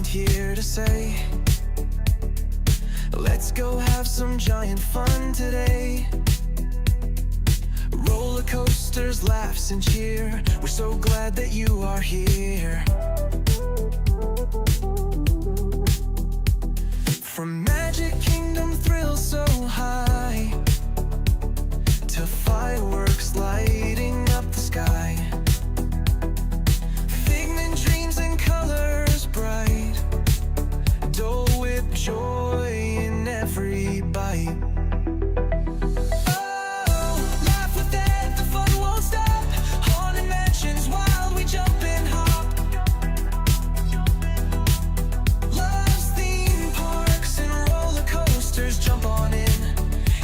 isn't here to say, let's go have some giant fun today. Roller coasters, laughs and cheer, we're so glad that you are here. From Magic Kingdom thrills so high to fireworks lighting up the sky, figment dreams and colors bright, Dole Whip joy in every bite. Oh, laugh with it, the fun won't stop. Haunted mansions while we jump and hop. Loves theme parks and roller coasters, jump on in.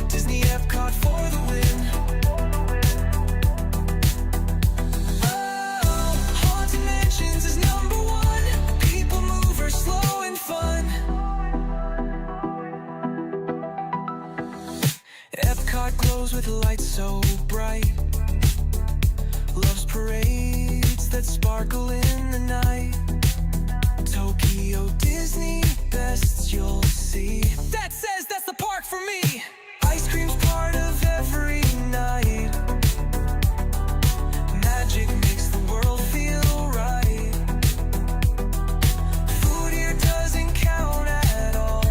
Disney Epcot for the win. Oh, Haunted Mansions is #1. People mover, slow and fun. Epcot glows with lights so bright. Loves parades that sparkle in the night. Tokyo Disney, best you'll see. That says that's the park for me. Ice cream's part of every night. Magic makes the world feel right. Food here doesn't count at all.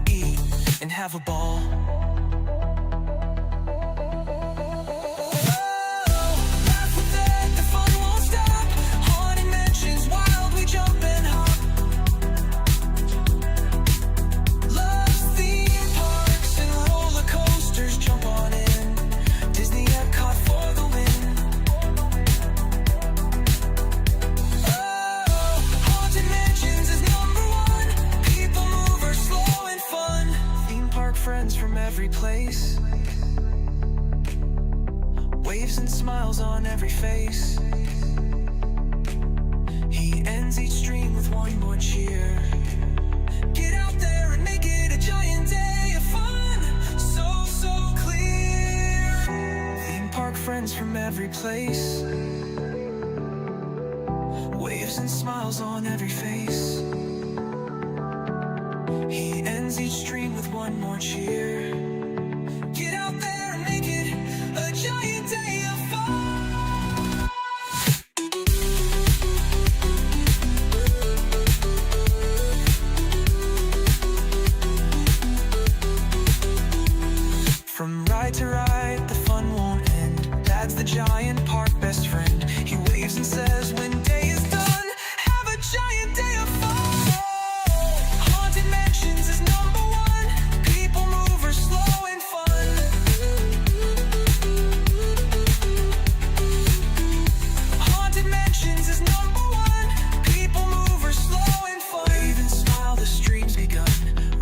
Eat, and have a ball. Friends from every place, waves and smiles on every face. He ends each stream with one more cheer. Get out there and make it a giant day of fun, so clear. Theme park friends from every place, waves and smiles on every face. He ends each stream with one more cheer. Get out there and make it a giant day of fun. From ride to ride, the fun won't end. Dad's the giant park best friend. He waves and says when day is done, have a giant day of fun. Mansions is #1. People mover, slow and fun. Haunted Mansions is #1. People mover, slow and fun. Wave and smile, the stream's begun.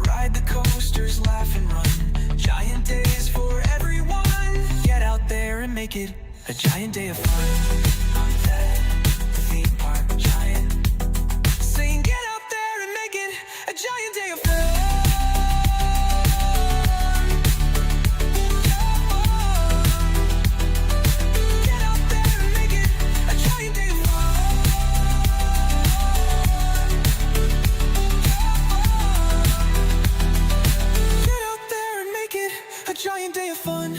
Ride the coasters, laugh and run. Giant days for everyone. Get out there and make it a giant day of fun. I'm Ted, the theme park giant, saying get out there and make it a giant day of fun. Get out there and make it a giant day of fun. Get out there and make it a giant day of fun.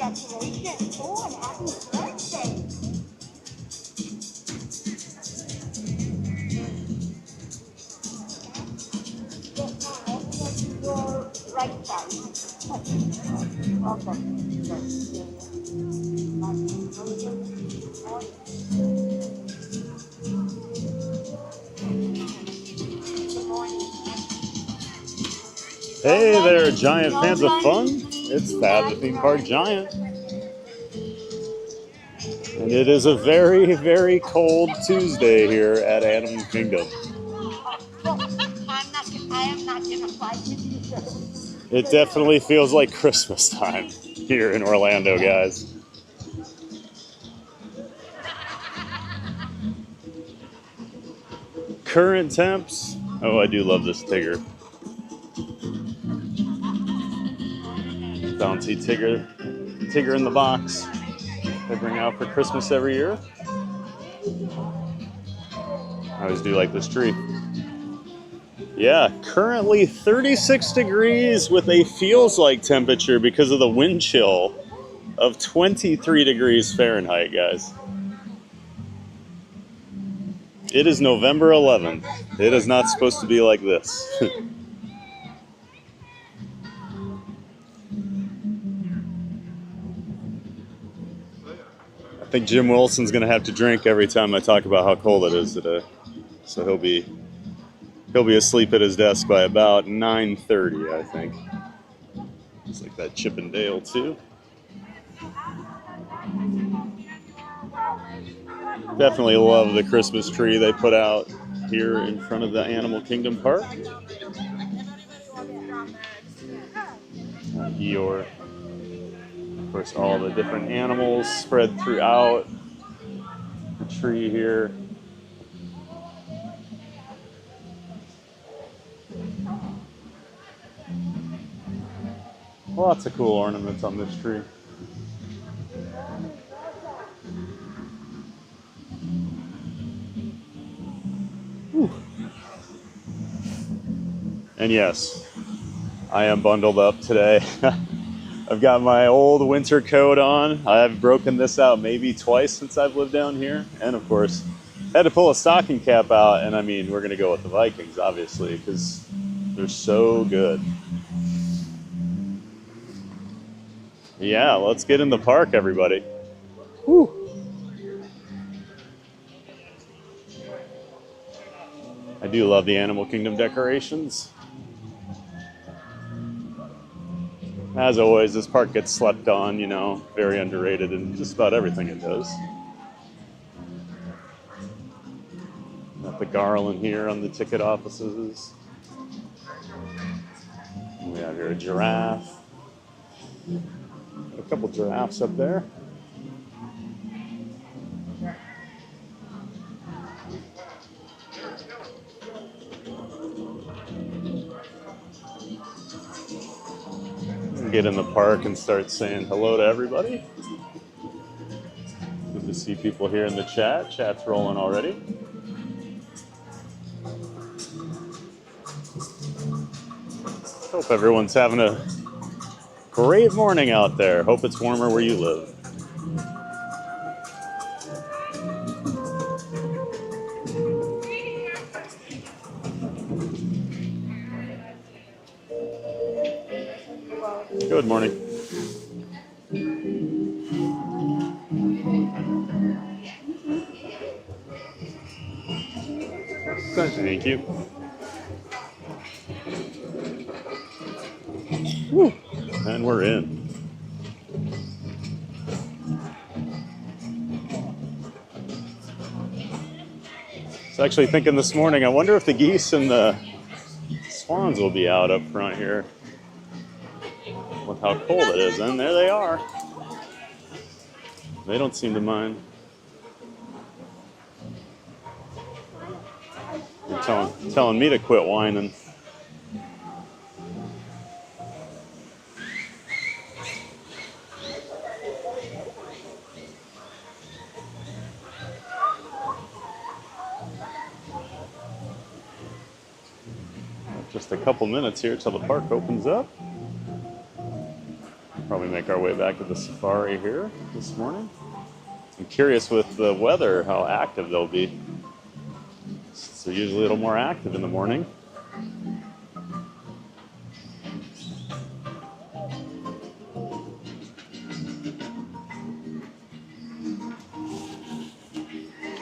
Congratulations. Oh, and happy birthday. Your right side. Welcome. Hey there, giant fans of fun. It's Thad, the theme park giant. And it is a very, very cold Tuesday here at Animal Kingdom. I am not going to fight with you, sir. It definitely feels like Christmas time here in Orlando, guys. Current temps. Oh, I do love this Tigger. Bouncy Tigger. Tigger in the box. They bring out for Christmas every year. I always do like this tree. Yeah, currently 36 degrees with a feels like temperature because of the wind chill of 23 degrees Fahrenheit, guys. It is November 11th. It is not supposed to be like this. I think Jim Wilson's going to have to drink every time I talk about how cold it is today. So he'll be asleep at his desk by about 9:30, I think. Just like that Chip and Dale too. Definitely love the Christmas tree they put out here in front of the Animal Kingdom Park. Eeyore. Of course, all the different animals spread throughout the tree here. Lots of cool ornaments on this tree. Whew. And yes, I am bundled up today. I've got my old winter coat on. I've broken this out maybe twice since I've lived down here. And of course, had to pull a stocking cap out. And I mean, we're going to go with the Vikings, obviously, because they're so good. Yeah, let's get in the park, everybody. Whew. I do love the Animal Kingdom decorations. As always, this park gets slept on, you know, very underrated in just about everything it does. Got the garland here on the ticket offices. We have here a giraffe. Got a couple giraffes up there. Get in the park and start saying hello to everybody. Good to see people here in the chat. Chat's rolling already. Hope everyone's having a great morning out there. Hope it's warmer where you live. Good morning. Thank you. Woo. And we're in. I was actually thinking this morning, I wonder if the geese and the swans will be out up front here with how cold it is. And there they are. They don't seem to mind. They're telling me to quit whining. Just a couple minutes here till the park opens up. Probably make our way back to the safari here this morning. I'm curious with the weather how active they'll be. So usually a little more active in the morning.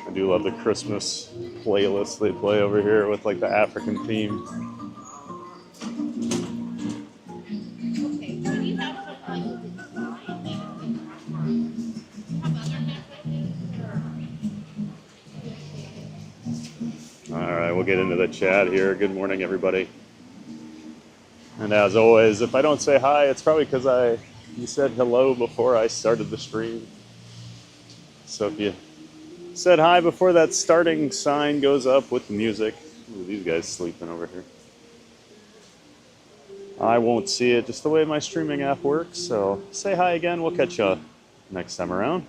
I do love the Christmas playlist they play over here with like the African theme. Okay, so you have some like design things have other messages or All right, we'll get into the chat here. Good morning, everybody. And as always, if I don't say hi, it's probably because you said hello before I started the stream. So if you said hi before that starting sign goes up with the music, ooh, these guys sleeping over here. I won't see it just the way my streaming app works. So say hi again. We'll catch you next time around.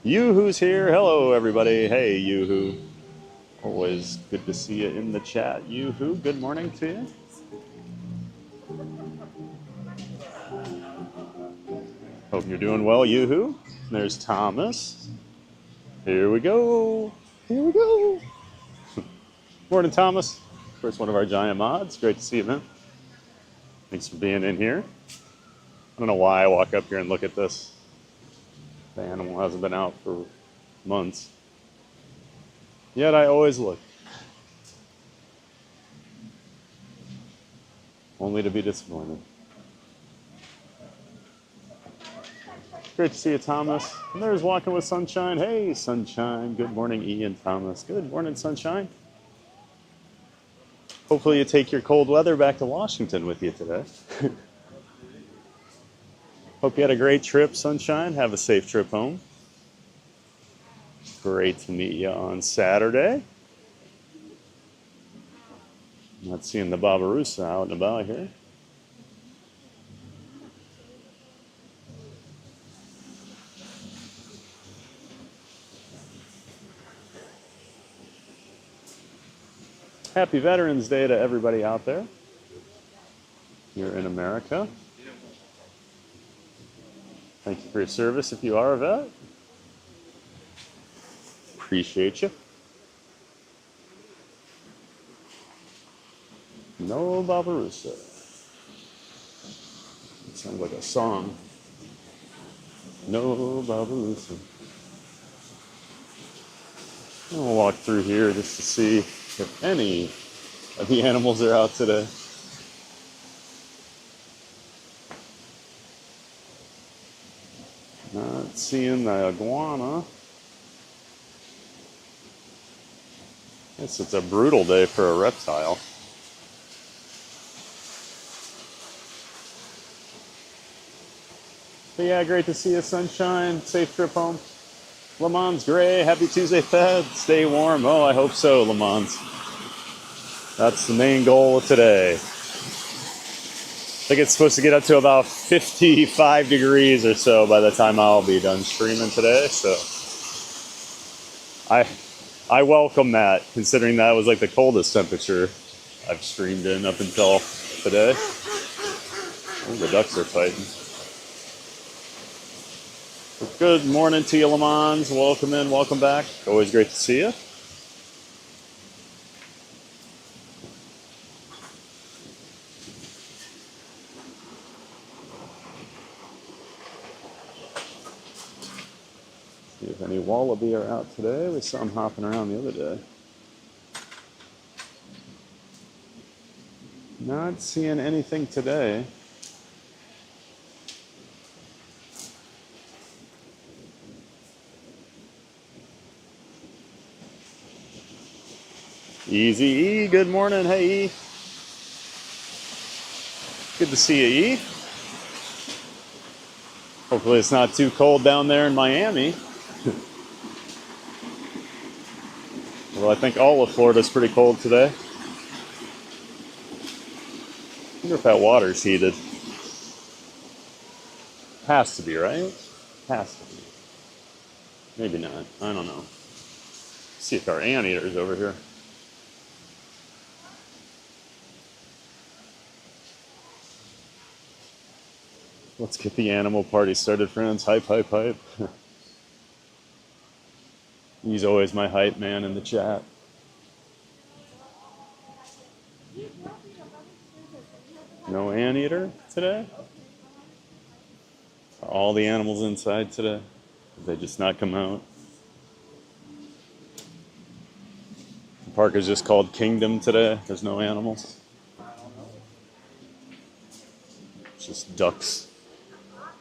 Yoo-hoo's here. Hello, everybody. Hey, Yoo-hoo. Always good to see you in the chat. Yoo-hoo, good morning to you. Hope you're doing well, Yoo-hoo. There's Thomas. Here we go. Here we go. Morning, Thomas. First one of our giant mods. Great to see you, man. Thanks for being in here. I don't know why I walk up here and look at this. The animal hasn't been out for months. Yet I always look. Only to be disappointed. Great to see you, Thomas. And there's Walking with Sunshine. Hey, Sunshine. Good morning, Ian Thomas. Good morning, Sunshine. Hopefully you take your cold weather back to Washington with you today. Hope you had a great trip, Sunshine. Have a safe trip home. Great to meet you on Saturday. Not seeing the Barbarossa out and about here. Happy Veterans Day to everybody out there here in America. Thank you for your service if you are a vet. Appreciate you. No Barbarossa. It sounds like a song. No Barbarossa. We'll walk through here just to see if any of the animals are out today. Not seeing the iguana. Guess it's a brutal day for a reptile. But yeah, great to see you, Sunshine. Safe trip home. Le Mans Gray, happy Tuesday, Fed. Stay warm. Oh, I hope so, Le Mans. That's the main goal of today. I think it's supposed to get up to about 55 degrees or so by the time I'll be done streaming today. So I welcome that, considering that was like the coldest temperature I've streamed in up until today. Oh, the ducks are fighting. Good morning to you, Le Mans. Welcome in, welcome back. Always great to see you. See if any wallaby are out today. We saw them hopping around the other day. Not seeing anything today. Easy E, good morning. Hey E. Good to see you, E. Hopefully it's not too cold down there in Miami. Well, I think all of Florida's pretty cold today. I wonder if that water's heated. Has to be, right? Has to be. Maybe not. I don't know. See if our anteater's over here. Let's get the animal party started, friends. Hype, hype, hype. He's always my hype man in the chat. No anteater today? Are all the animals inside today? Did they just not come out? The park is just called Kingdom today. There's no animals. It's just ducks.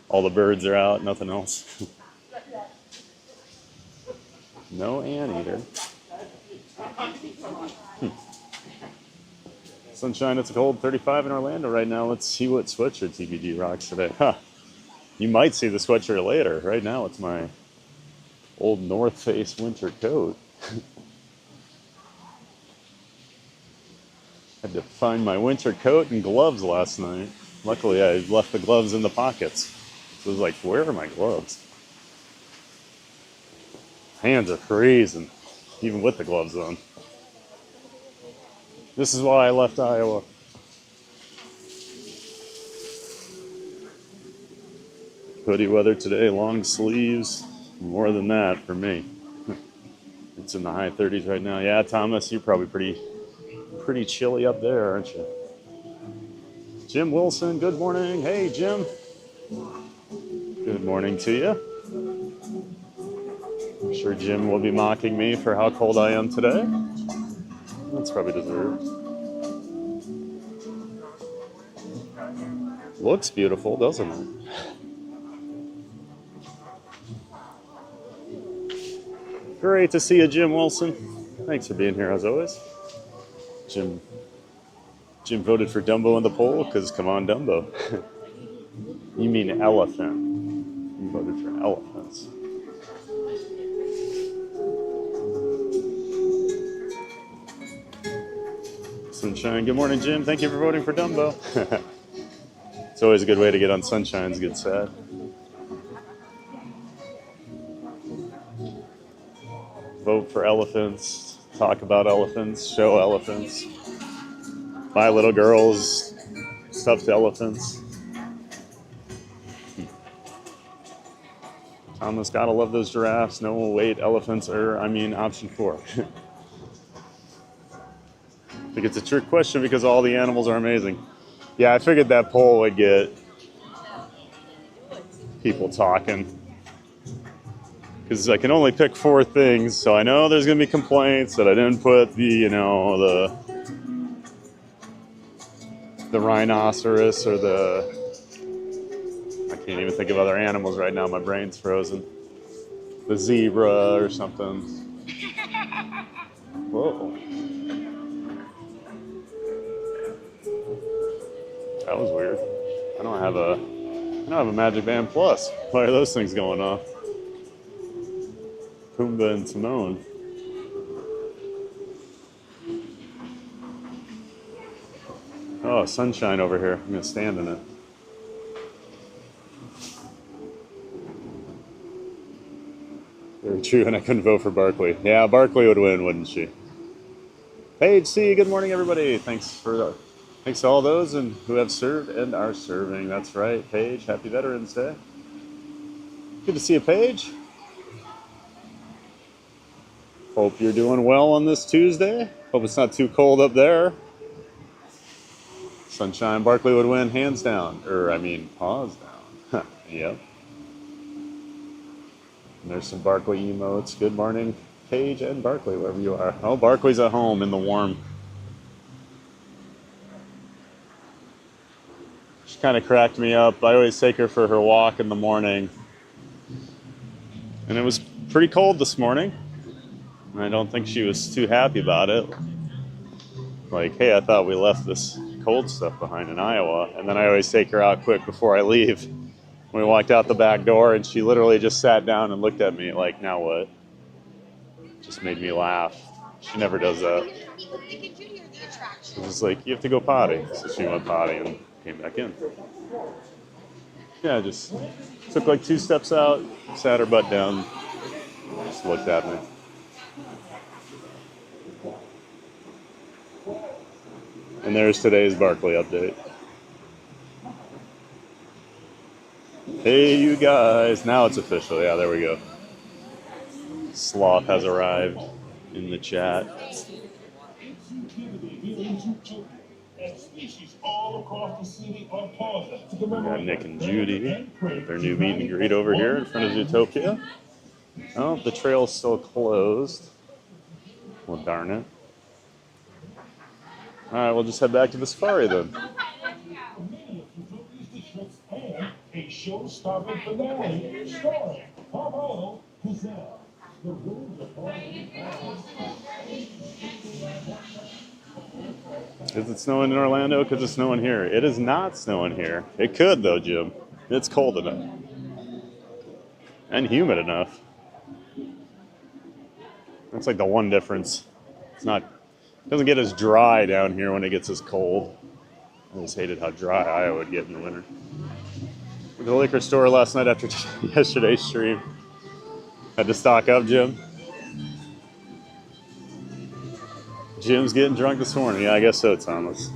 All the birds are out, nothing else. No anteater. Sunshine, it's a cold 35 in Orlando right now. Let's see what sweatshirt TBD rocks today. Huh. You might see the sweatshirt later. Right now it's my old North Face winter coat. Had to find my winter coat and gloves last night. Luckily I left the gloves in the pockets. So I was like, where are my gloves? Hands are freezing, even with the gloves on. This is why I left Iowa. Hoodie weather today, long sleeves, more than that for me. It's in the high 30s right now. Yeah, Thomas, you're probably pretty chilly up there, aren't you? Jim Wilson, good morning. Hey, Jim. Good morning to you. I'm sure Jim will be mocking me for how cold I am today. That's probably deserved. Looks beautiful, doesn't it? Great to see you, Jim Wilson. Thanks for being here as always. Jim voted for Dumbo in the poll because come on, Dumbo. You mean elephant. You voted for elephants. Sunshine, good morning, Jim. Thank you for voting for Dumbo. It's always a good way to get on Sunshine's good side. Vote for elephants, talk about elephants, show elephants, buy little girls stuffed elephants. Thomas, gotta love those giraffes. No weight elephants, option 4. I think it's a trick question because all the animals are amazing. Yeah, I figured that poll would get people talking. Because I can only pick 4 things, so I know there's going to be complaints that I didn't put the rhinoceros or I can't even think of other animals right now, my brain's frozen. The zebra or something. Whoa. That was weird. I don't have a Magic Band Plus. Why are those things going off? Pumbaa and Timon. Oh, sunshine over here. I'm gonna stand in it. Very true, and I couldn't vote for Barkley. Yeah, Barkley would win, wouldn't she? Paige C, good morning, everybody. Thanks to all those and who have served and are serving. That's right, Paige. Happy Veterans Day. Good to see you, Paige. Hope you're doing well on this Tuesday. Hope it's not too cold up there. Sunshine, Barkley would win hands down. Paws down. Yep. And there's some Barkley emotes. Good morning, Paige and Barkley, wherever you are. Oh, Barkley's at home in the warm. She kind of cracked me up. I always take her for her walk in the morning. And it was pretty cold this morning. I don't think she was too happy about it. Like, hey, I thought we left this cold stuff behind in Iowa. And then I always take her out quick before I leave. We walked out the back door and she literally just sat down and looked at me like, now what? Just made me laugh. She never does that. She was like, you have to go potty. So she went potty and came back in. Yeah, just took like 2 steps out, sat her butt down, just looked at me. And there's today's Barkley update. Hey, you guys. Now it's official. Yeah, there we go. Sloth has arrived in the chat. We got Nick and Judy with their new meet and greet over here in front of Zootopia. Oh, the trail's still closed. Well, darn it. All right, we'll just head back to the safari then. A show-stopping finale starring Pablo Pizzelle. The rules are Is it snowing in Orlando? Because it's snowing here. It is not snowing here. It could though, Jim. It's cold enough. And humid enough. That's like the one difference. It doesn't get as dry down here when it gets as cold. I always hated how dry Iowa would get in the winter. Went to the liquor store last night after yesterday's stream. Had to stock up, Jim. Jim's getting drunk this morning. Yeah, I guess so, Thomas.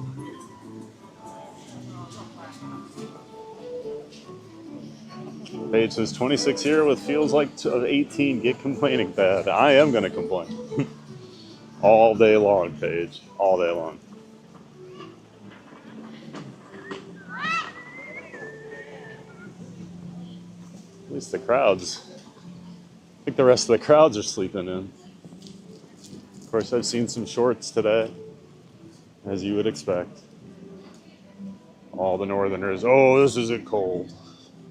Paige says 26 here with feels like 18. Get complaining bad. I am going to complain. All day long, Paige. All day long. At least the crowds. I think the rest of the crowds are sleeping in. Of course, I've seen some shorts today, as you would expect. All the northerners, oh, this isn't cold.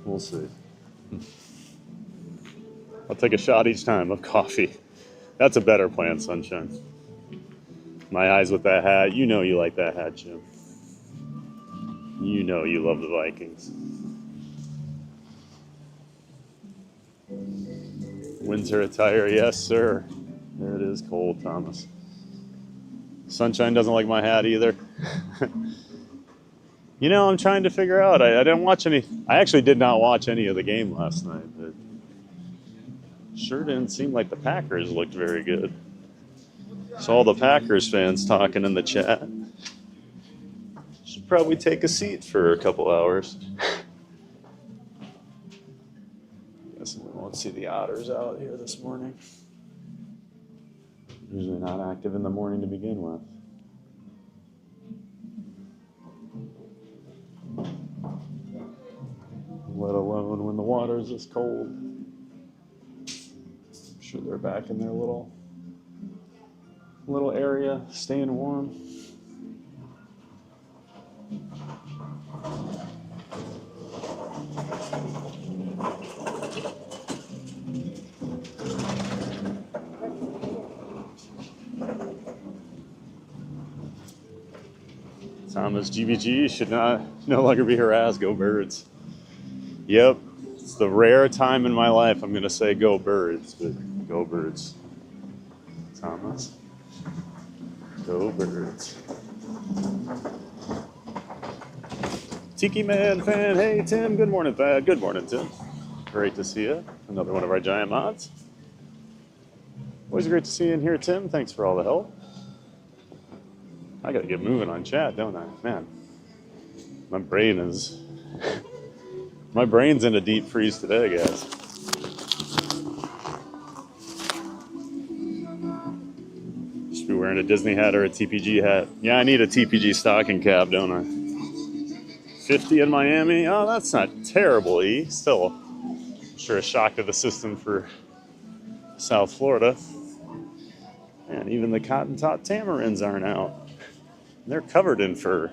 We'll see. I'll take a shot each time of coffee. That's a better plan, Sunshine. My eyes with that hat. You know you like that hat, Jim. You know you love the Vikings. Winter attire, yes, sir. There it is, cold, Thomas. Sunshine doesn't like my hat either. You know, I'm trying to figure out. I didn't watch any. I actually did not watch any of the game last night. But sure didn't seem like the Packers looked very good. Saw all the Packers fans talking in the chat. Should probably take a seat for a couple hours. Guess we won't see the otters out here this morning. Usually not active in the morning to begin with. Let alone when the water's this cold. I'm sure they're back in their little area, staying warm. Thomas GBG should no longer be harassed. Go Birds. Yep, it's the rare time in my life I'm going to say go Birds, but go Birds. Thomas. Go Birds. Tiki Man fan. Hey, Tim. Good morning, Thad. Good morning, Tim. Great to see you. Another one of our giant mods. Always great to see you in here, Tim. Thanks for all the help. I got to get moving on chat, don't I? Man, my brain's in a deep freeze today, guys. Should be wearing a Disney hat or a TPG hat. Yeah, I need a TPG stocking cap, don't I? 50 in Miami? Oh, that's not terrible, E. Still, I'm sure a shock to the system for South Florida. And even the cotton top tamarins aren't out. They're covered in fur.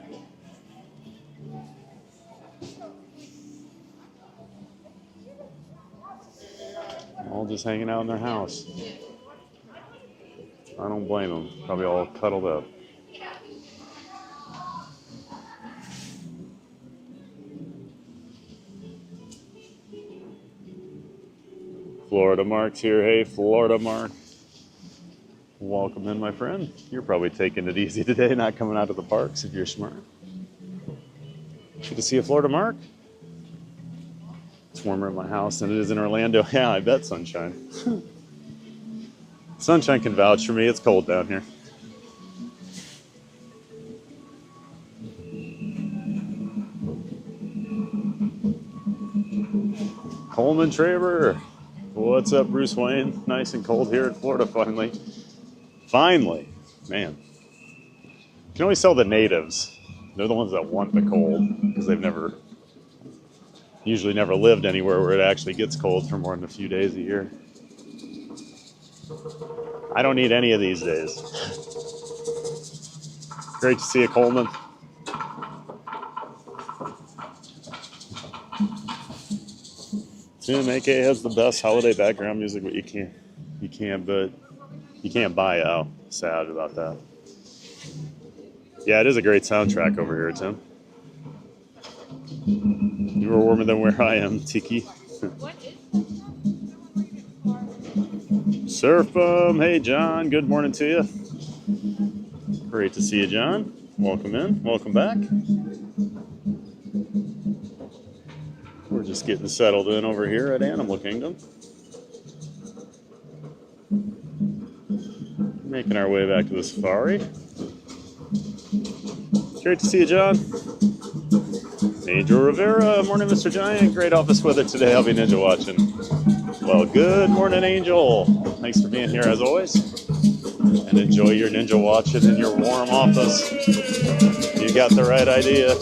All just hanging out in their house. I don't blame them. Probably all cuddled up. Florida Mark's here. Hey, Florida Mark. Welcome in, my friend. You're probably taking it easy today, not coming out of the parks if you're smart. Good to see you, Florida Mark. It's warmer in my house than it is in Orlando. Yeah, I bet, Sunshine. Sunshine can vouch for me. It's cold down here. Coleman Traber. What's up, Bruce Wayne? Nice and cold here in Florida, finally. Finally. Man. You can always tell the natives. They're the ones that want the cold because they've usually never lived anywhere where it actually gets cold for more than a few days a year. I don't need any of these days. Great to see you, Coleman. Tim AK has the best holiday background music, but you can't buy it. Oh, sad about that. Yeah, it is a great soundtrack over here, Tim. You were warmer than where I am, Tiki. What is Surf Hey, John. Good morning to you. Great to see you, John. Welcome in. Welcome back. We're just getting settled in over here at Animal Kingdom. Making our way back to the safari. Great to see you, John. Angel Rivera. Morning, Mr. Giant. Great office weather today. I'll be ninja watching. Well, good morning, Angel. Thanks for being here as always. And enjoy your ninja watching in your warm office. You got the right idea.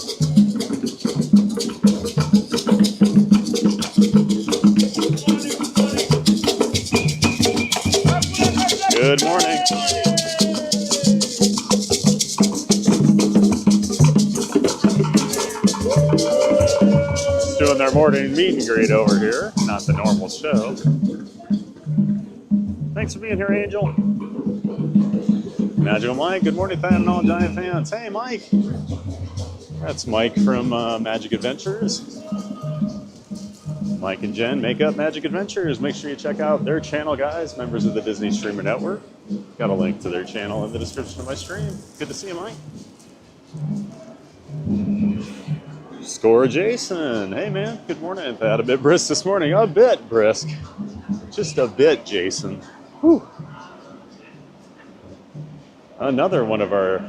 Good morning. Just doing their morning meet and greet over here, not the normal show. Thanks for being here, Angel. Magical Mike, good morning, fan and all Giant fans. Hey, Mike. That's Mike from Magic Adventures. Mike and Jen make up Magic Adventures. Make sure you check out their channel, guys. Members of the Disney Streamer Network. Got a link to their channel in the description of my stream. Good to see you, Mike. Score Jason. Hey, man. Good morning. I've had a bit brisk this morning. A bit brisk. Just a bit, Jason. Whew. Another one of our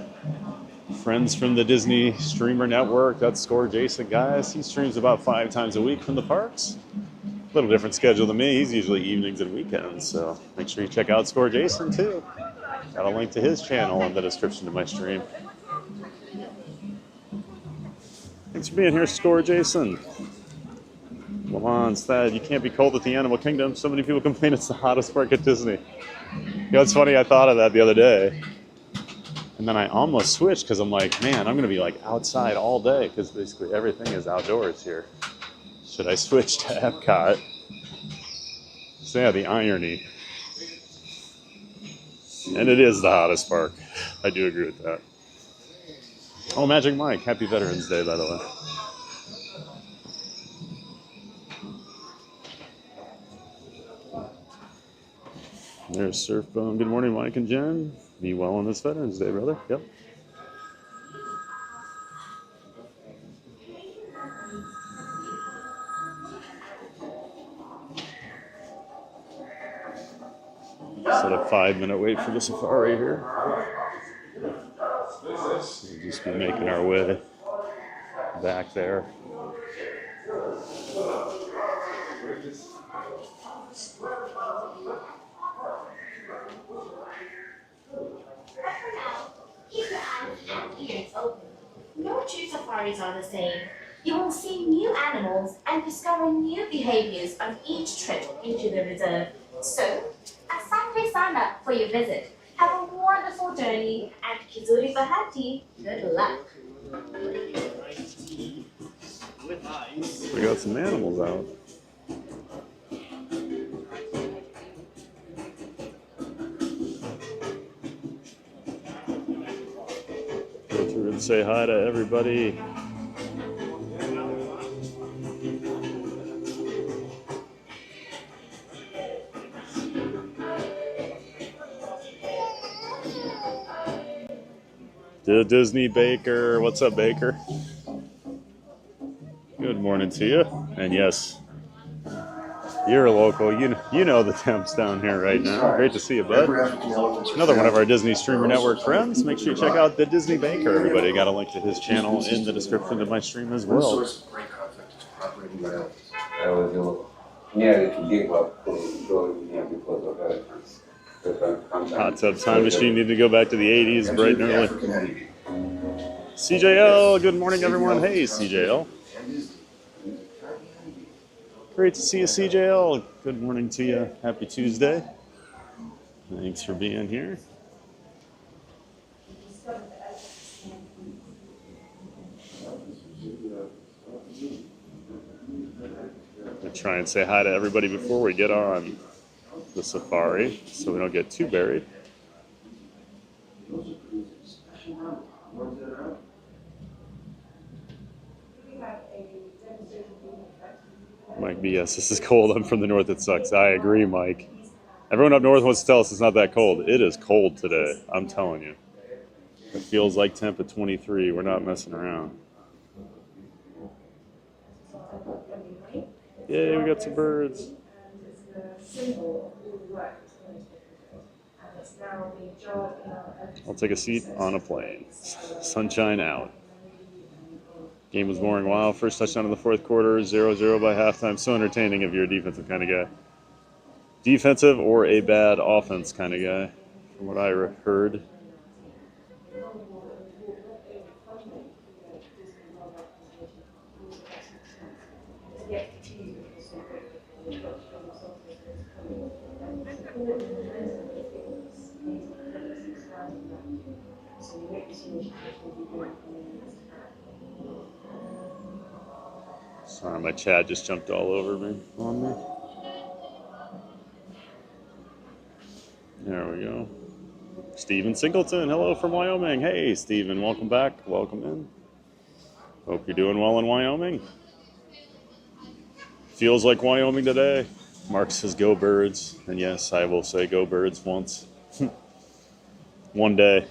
friends from the Disney Streamer Network. That's Score Jason, guys. He streams about 5 times a week from the parks. A little different schedule than me. He's usually evenings and weekends, so make sure you check out Score Jason too. Got a link to his channel in the description of my stream. Thanks for being here, Score Jason. Milan's that you can't be cold at the Animal Kingdom. So many people complain it's the hottest park at Disney. You know, it's funny, I thought of that the other day. And then I almost switched because I'm like, man, I'm going to be like outside all day because basically everything is outdoors here. Should I switch to Epcot? So yeah, the irony. And it is the hottest park. I do agree with that. Oh, Magic Mike, happy Veterans Day, by the way. There's Surfbone. Good morning, Mike and Jen. Be well on this Veterans Day, brother. Yep. Set a 5-minute wait for the safari here. So we'll just be making our way back there. Keep your eyes and ears open. No two safaris are the same. You will see new animals and discover new behaviors on each trip into the reserve. So, asante sana for your visit. Have a wonderful journey and kizuri bahati. Good luck. We got some animals out. Go through and say hi to everybody. The Disney Baker. What's up, Baker? Good morning to you. And yes, you're a local. You know the temps down here right now. Great to see you, bud. Another one of our Disney Streamer Network friends. Make sure you check out the Disney Baker, everybody. Got a link to his channel in the description of my stream as well. nearly to give up going here because of hurricanes. Hot tub time machine need to go back to the 80s bright and early. CJL, good morning everyone. Hey CJL. Great to see you CJL. Good morning to you. Happy Tuesday. Thanks for being here. I'll try and say hi to everybody before we get on the safari so we don't get too buried. Mike B, yes, this is cold. I'm from the north, it sucks. I agree, Mike. Everyone up north wants to tell us it's not that cold. It is cold today, I'm telling you. It feels like temp at 23. We're not messing around. Yay, we got some birds. I'll take a seat on a plane. Sunshine out. Game was boring. Wow, first touchdown in the fourth quarter, 0-0 by halftime. So entertaining if you're a defensive kind of guy. Defensive or a bad offense kind of guy, from what I heard. Sorry, my chat just jumped all over me on me. There we go. Steven Singleton, hello from Wyoming. Hey, Steven, welcome back. Welcome in. Hope you're doing well in Wyoming. Feels like Wyoming today. Mark says go birds. And yes, I will say go birds once. One day.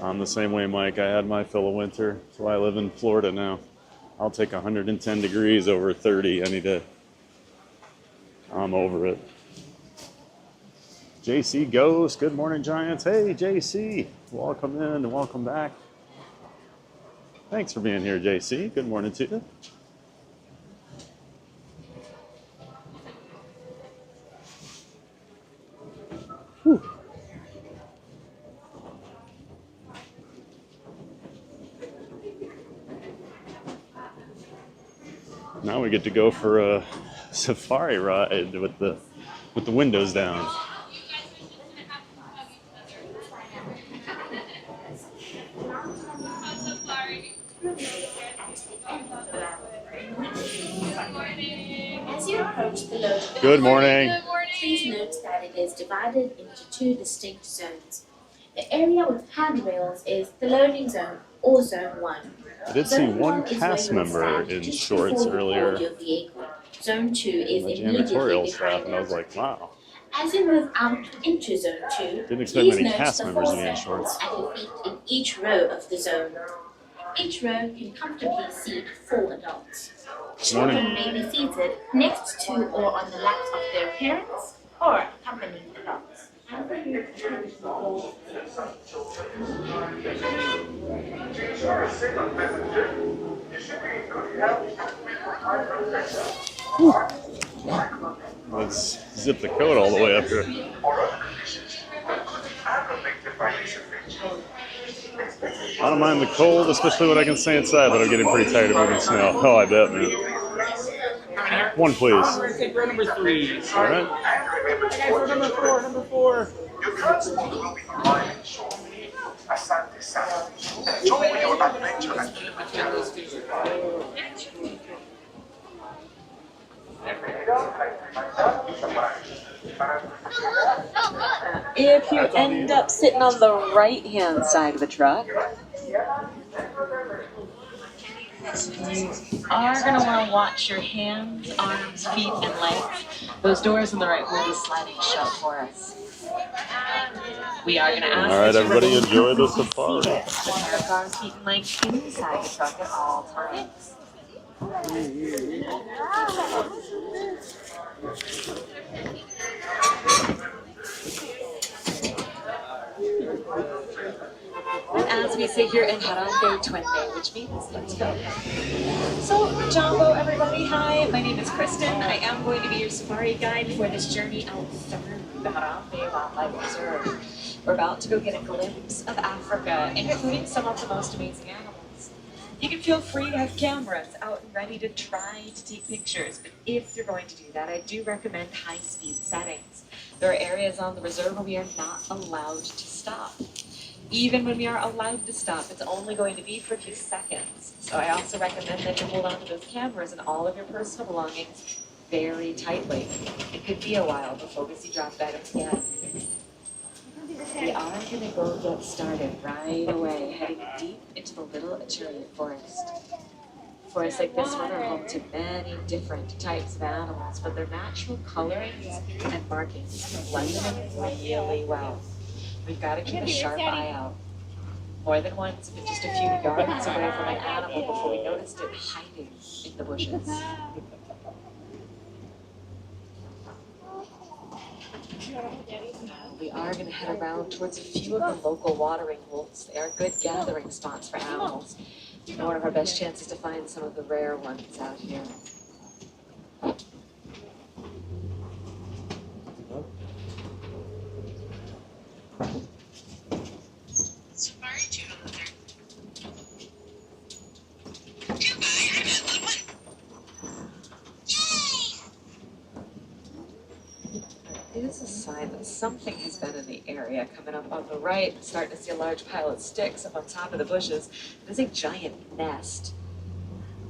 I'm the same way, Mike. I had my fill of winter. That's why I live in Florida now. I'll take 110 degrees over 30 any day. I'm over it. JC Ghost, good morning, Giants. Hey, JC, welcome in and welcome back. Thanks for being here, JC. Good morning to you. Whew. Now we get to go for a safari ride with the windows down. As you approach the loading area, Good morning. please note that it is divided into two distinct zones. The area with handrails is the loading zone, or Zone 1. I did see Zone one 1 is cast where you member stand in just shorts before you earlier. board your vehicle. Zone 2 is The immediately janitorial staff, behind and I was it. like, wow. As you move out into Zone 2, Didn't expect please many note cast the members to four be in sections shorts. at your feet in each row of the zone. Each row can comfortably seat 4 adults. Children may be seated next to or on the laps of their parents or accompanying adults. Let's zip the coat all the way up here. I don't mind the cold, especially when I can stay inside, but I'm getting pretty tired of moving snow. Oh, I bet, man. One, please. I'm going to take row number 3. All right. Okay, row number 4, number 4. Your first will be arriving shortly. Asante San. Enjoy your adventure at If you end up sitting on the right-hand side of the truck, you are going to want to watch your hands, arms, feet, and legs. Those doors on the right will be sliding shut for us. We are going to ask All right, that you everybody, remain enjoy the comfortably safari. seated with your arms, feet, and legs inside the truck at all times. And as as we sit here in Harambe Twente, which means let's go. So, Jumbo, everybody, hi. My name is Kristen. I am going to be your safari guide for this journey out through the Harambe Wildlife Reserve. We're about to go get a glimpse of Africa, including some of the most amazing animals. You can feel free to have cameras out and ready to try to take pictures, but if you're going to do that, I do recommend high-speed settings. There are areas on the reserve where we are not allowed to stop. Even when we are allowed to stop, it's only going to be for a few seconds. So I also recommend that you hold on to those cameras and all of your personal belongings very tightly. It could be a while before we see dropped items again. We are going to go get started right away, heading deep into the Little Achurian Forest. Forests like this one are home to many different types of animals, but their natural colorings and markings blend them in really well. We've got to keep a sharp eye out. More than once, but just a few yards away from an animal before we noticed it hiding in the bushes. We are going to head around towards a few of the local watering holes. They are good gathering spots for animals. And one of our best chances to find some of the rare ones out here. Safari channel there. Two guy, I got a little one. It is a sign that something has been in the area. Coming up on the right, starting to see a large pile of sticks up on top of the bushes. It is a giant nest.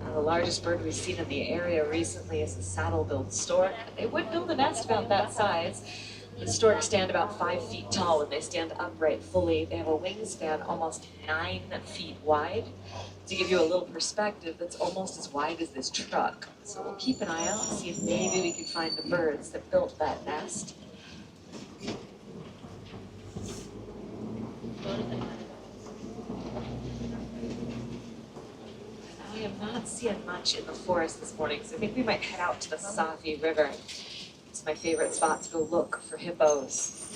The largest bird we've seen in the area recently is the saddle-billed stork. They would build a nest about that size. The storks stand about 5 feet tall when they stand upright fully. They have a wingspan almost 9 feet wide. To give you a little perspective, that's almost as wide as this truck. So we'll keep an eye out and see if maybe we can find the birds that built that nest. I am not seeing much in the forest this morning, so I think we might head out to the Safi River. It's my favorite spot to go look for hippos.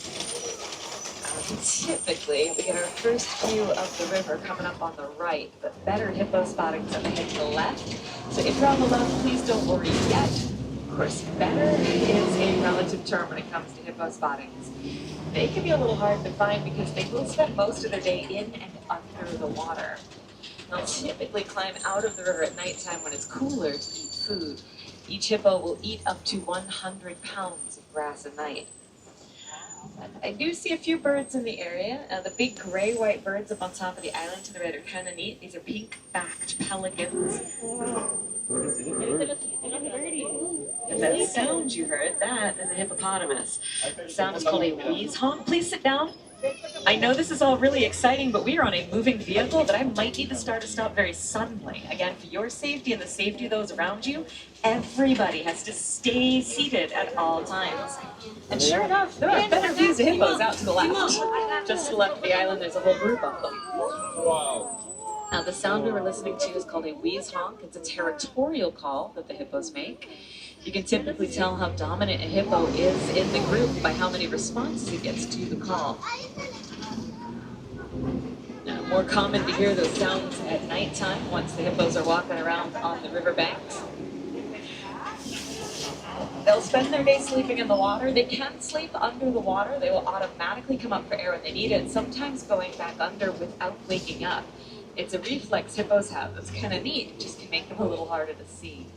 Typically, we get our first view of the river coming up on the right, but better hippo spotting's up ahead to the left. So if you're on the left, please don't worry yet. Of course, better is a relative term when it comes to hippo spottings. They can be a little hard to find because they will spend most of their day in and under the water. They'll typically climb out of the river at nighttime when it's cooler to eat food. Each hippo will eat up to 100 pounds of grass a night. I do see a few birds in the area. The big gray-white birds up on top of the island to the right are kind of neat. These are pink-backed pelicans. And that sound you heard, that is a hippopotamus. The sound is called a wheeze honk. Please sit down. I know this is all really exciting, but we are on a moving vehicle that I might need to start to stop very suddenly. Again, for your safety and the safety of those around you, everybody has to stay seated at all times. And sure enough, there are better views of hippos out to the left. Just to the left of the island, there's a whole group of them. Wow. Now, the sound we were listening to is called a wheeze honk. It's a territorial call that the hippos make. You can typically tell how dominant a hippo is in the group by how many responses it gets to the call. Now, more common to hear those sounds at nighttime once the hippos are walking around on the riverbanks. They'll spend their day sleeping in the water. They can sleep under the water. They will automatically come up for air when they need it, sometimes going back under without waking up. It's a reflex hippos have that's kind of neat. It just can make them a little harder to see.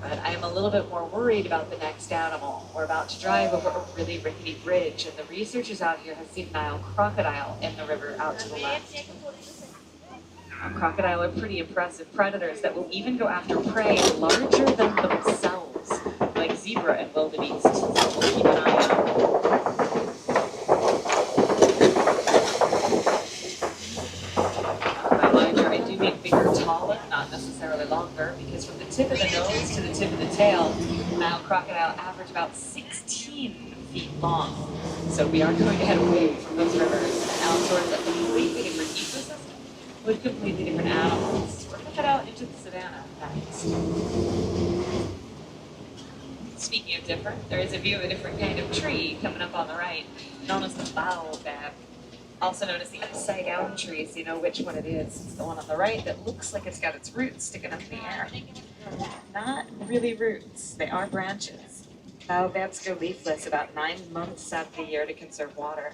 But I am a little bit more worried about the next animal. We're about to drive over a really rickety bridge, and the researchers out here have seen Nile crocodile in the river out to the left. Crocodile are pretty impressive predators that will even go after prey larger than themselves, like zebra and wildebeest. So we'll keep an eye out. By larger, I do mean bigger, taller, not necessarily longer, because from the tip of the nose to the tip of the tail, Nile crocodile average about 16 feet long. So we are going to head away from those rivers and out towards a completely different ecosystem with completely different animals. We're going to head out into the savannah next. Speaking of different, there is a view of a different kind of tree coming up on the right, known as the baobab. also known as the upside down trees. You know which one it is. It's the one on the right that looks like it's got its roots sticking up in the air. Not really roots, they are branches. Baobabs go leafless about 9 months out of the year to conserve water.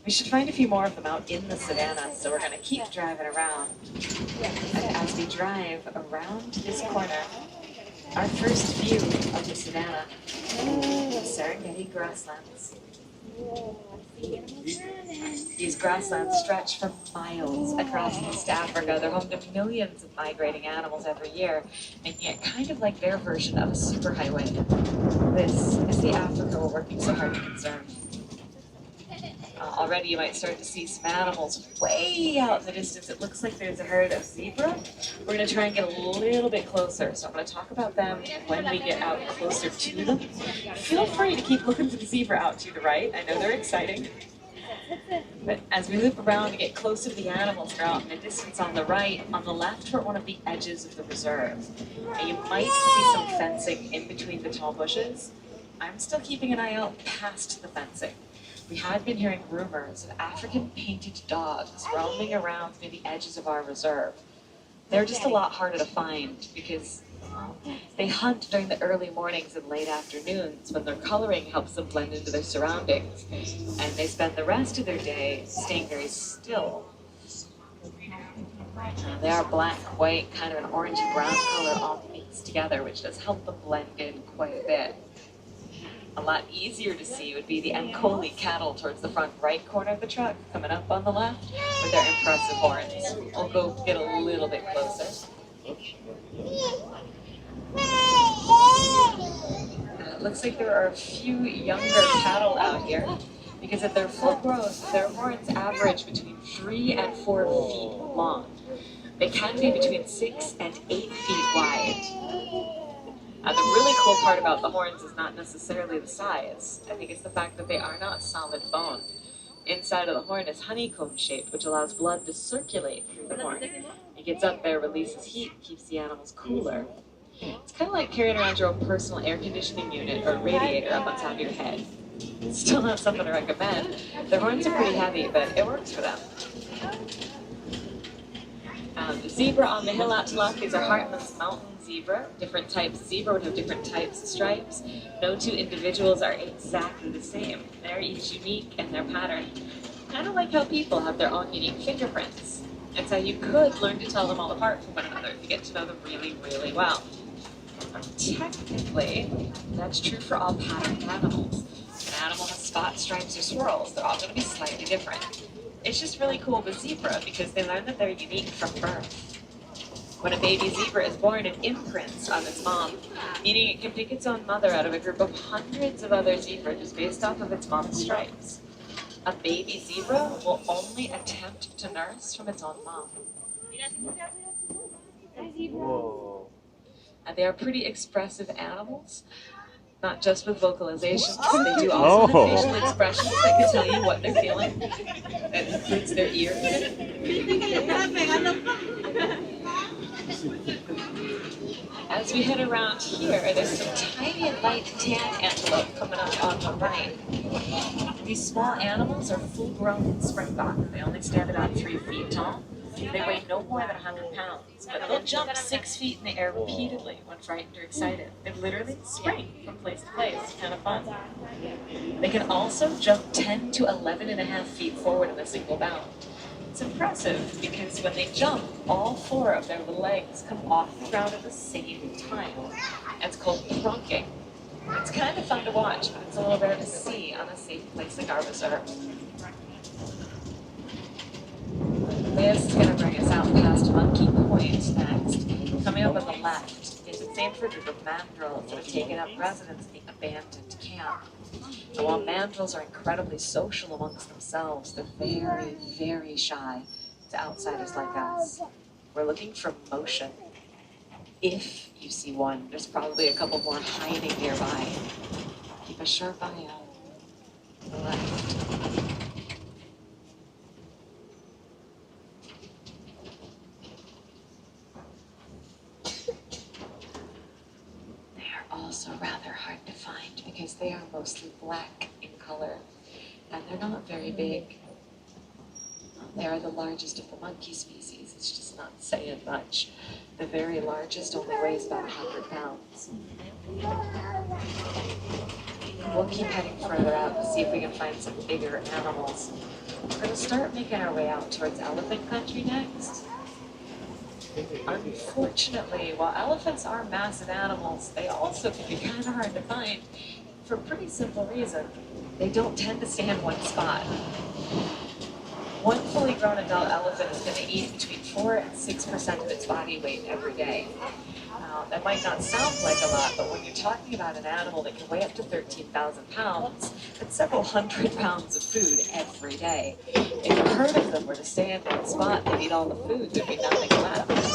We should find a few more of them out in the savannah, so we're going to keep driving around. And as we drive around this corner, our first view of the savannah, Serengeti grasslands. These grasslands stretch for miles across East Africa. They're home to millions of migrating animals every year, making it kind of like their version of a superhighway. This is the Africa we're working so hard to conserve. Already you might start to see some animals way out in the distance. It looks like there's a herd of zebra. We're going to try and get a little bit closer. So I'm going to talk about them when we get out closer to them. Feel free to keep looking for the zebra out to the right. I know they're exciting. But as we loop around and get closer to the animals, they're out in the distance on the right. On the left, we're at one of the edges of the reserve. And you might see some fencing in between the tall bushes. I'm still keeping an eye out past the fencing. We had been hearing rumors of African painted dogs roaming around near the edges of our reserve. They're just a lot harder to find because they hunt during the early mornings and late afternoons when their coloring helps them blend into their surroundings. And they spend the rest of their day staying very still. They are black, white, kind of an orangey brown color all mixed together, which does help them blend in quite a bit. A lot easier to see would be the Ankoli cattle towards the front right corner of the truck, coming up on the left with their impressive horns. We'll go get a little bit closer. It looks like there are a few younger cattle out here because at their full growth, their horns average between 3 and 4 feet long. They can be between 6 and 8 feet wide. The really cool part about the horns is not necessarily the size. I think it's the fact that they are not solid bone. Inside of the horn is honeycomb shaped, which allows blood to circulate through the horn. It gets up there, releases heat, keeps the animals cooler. It's kind of like carrying around your own personal air conditioning unit or radiator up on top of your head. Still not something to recommend. Their horns are pretty heavy, but it works for them. The zebra on the hill out to the left, these are Heartland's mountain zebra. Different types of zebra would have different types of stripes. No two individuals are exactly the same. They're each unique in their pattern. Kind of like how people have their own unique fingerprints. And so you could learn to tell them all apart from one another if you get to know them really, really well. Technically, that's true for all patterned animals. If an animal has spots, stripes, or swirls, they're all going to be slightly different. It's just really cool with zebra because they learn that they're unique from birth. When a baby zebra is born, it imprints on its mom, meaning it can pick its own mother out of a group of hundreds of other zebras just based off of its mom's stripes. A baby zebra will only attempt to nurse from its own mom. Whoa. And they are pretty expressive animals, not just with vocalizations. They do also have facial expressions that can tell you what they're feeling. That includes their ears. As we head around here, there's some tiny light tan antelope coming up on the right. These small animals are full-grown springbok. They only stand about 3 feet tall. They weigh no more than 100 pounds, but they'll jump 6 feet in the air repeatedly when frightened or excited. They literally spring from place to place. It's kind of fun. They can also jump 10 to 11.5 feet forward in a single bound. It's impressive because when they jump, all 4 of their little legs come off the ground at the same time. It's called trunking. It's kind of fun to watch, but it's a little rare to see on a safe place like our reserve. This is going to bring us out past Monkey Point next. Coming up on the left is a same for a group of mandrills that have taken up residence in the abandoned camp. And while mandrills are incredibly social amongst themselves, they're very, very shy to outsiders like us. We're looking for motion. If you see one, there's probably a couple more hiding nearby. Keep a sharp eye out. To the left. Also rather hard to find because they are mostly black in color and they're not very big. They are the largest of the monkey species. It's just not saying much. The very largest only weighs about 100 pounds. We'll keep heading further out to see if we can find some bigger animals. We're going to start making our way out towards elephant country next. Unfortunately, while elephants are massive animals, they also can be kind of hard to find for a pretty simple reason. They don't tend to stay in one spot. One fully grown adult elephant is going to eat between 4 and 6% of its body weight every day. That might not sound like a lot, but when you're talking about an animal that can weigh up to 13,000 pounds, that's several hundred pounds of food every day. If a herd of them were to stay in one spot, they'd eat all the food, there'd be nothing left. Instead,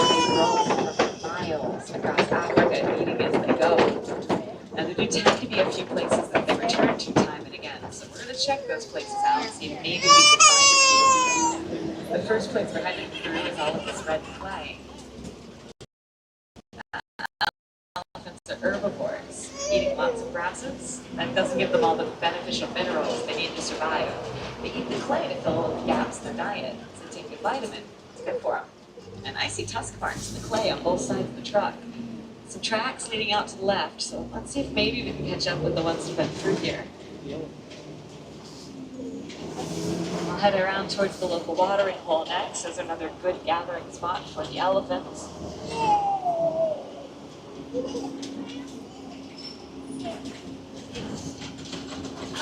they roam for miles across Africa, eating as they go. Now, there do tend to be a few places that they return to time and again, so we're going to check those places out and see if maybe we can find a few. The first place we're heading through is all of this red clay. Elephants are herbivores, eating lots of grasses. That doesn't give them all the beneficial minerals they need to survive. They eat the clay to fill all the gaps in their diet, so they take a vitamin. It's good for them. And I see tusk marks in the clay on both sides of the truck. Some tracks leading out to the left, so let's see if maybe we can catch up with the ones who've been through here. I'll head around towards the local watering hole next as another good gathering spot for the elephants.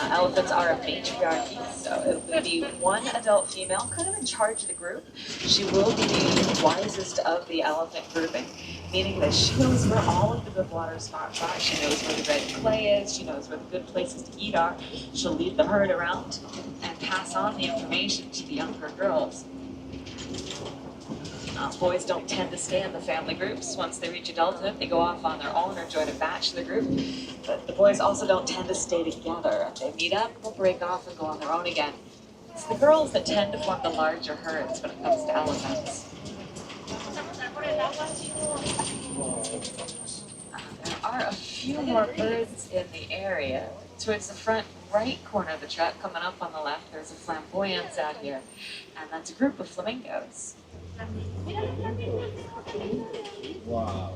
Elephants are a matriarchy, so it will be one adult female kind of in charge of the group. She will be the wisest of the elephant grouping, meaning that she knows where all of the good water spots are. She knows where the red clay is. She knows where the good places to eat are. She'll lead the herd around and pass on the information to the younger girls. Boys don't tend to stay in the family groups. Once they reach adulthood, they go off on their own or join a bachelor group. But the boys also don't tend to stay together. They meet up, they'll break off and go on their own again. It's the girls that tend to form the larger herds when it comes to elephants. There are a few more birds in the area. Towards the front right corner of the truck, coming up on the left, there's a flamboyance out here. And that's a group of flamingos. Wow.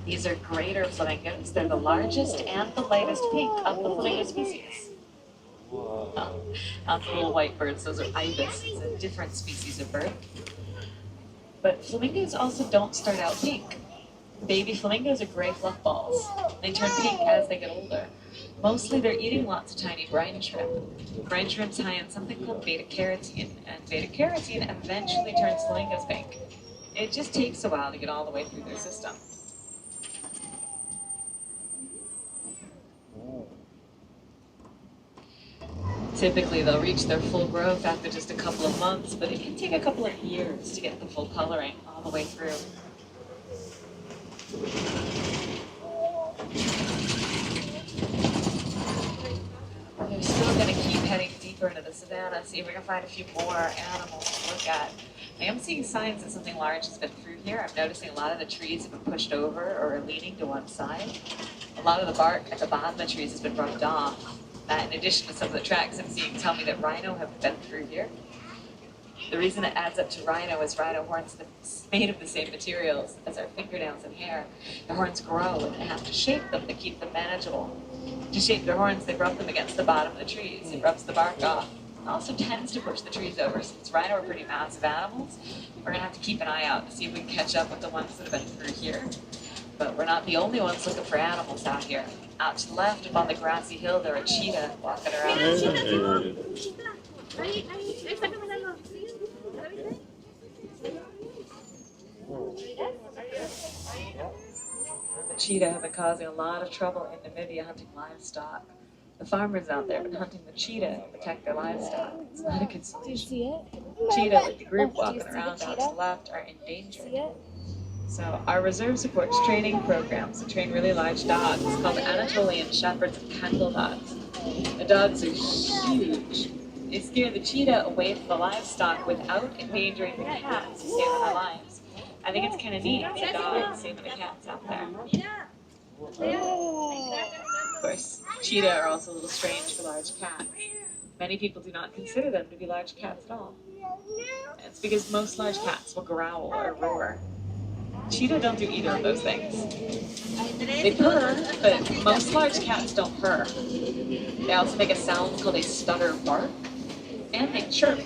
These are greater flamingos. They're the largest and the lightest pink of the flamingo species. Not the little white birds, those are ibis. It's a different species of bird. But flamingos also don't start out pink. Baby flamingos are gray fluff balls. They turn pink as they get older. Mostly they're eating lots of tiny brine shrimp. Brine shrimp's high in something called beta-carotene, and beta-carotene eventually turns flamingos pink. It just takes a while to get all the way through their system. Typically they'll reach their full growth after just a couple of months, but it can take a couple of years to get the full coloring all the way through. We're still going to keep heading deeper into the savannah, see if we can find a few more animals to look at. I am seeing signs that something large has been through here. I'm noticing a lot of the trees have been pushed over or are leaning to one side. A lot of the bark at the bottom of the trees has been rubbed off. That, in addition to some of the tracks I'm seeing, tell me that rhino have been through here. The reason it adds up to rhino is rhino horns are made of the same materials as our fingernails and hair. The horns grow and they have to shape them to keep them manageable. To shape their horns, they rub them against the bottom of the trees. It rubs the bark off. It also tends to push the trees over. Since rhino are pretty massive animals, we're going to have to keep an eye out to see if we can catch up with the ones that have been through here. But we're not the only ones looking for animals out here. Out to the left, up on the grassy hill, there are cheetah walking around. The cheetah have been causing a lot of trouble in Namibia hunting livestock. The farmers out there have been hunting the cheetah to protect their livestock. It's not a good solution. Cheetah, like the group walking around out to the left, are endangered. So our reserve supports training programs to train really large dogs called Anatolian Shepherds and Kendall dogs. The dogs are huge. They scare the cheetah away from the livestock without endangering the cats who save their lives. I think it's kind of neat, the dogs saving the cats out there. Of course, cheetah are also a little strange for large cats. Many people do not consider them to be large cats at all. It's because most large cats will growl or roar. Cheetah don't do either of those things. They purr, but most large cats don't purr. They also make a sound called a stutter bark, and they chirp.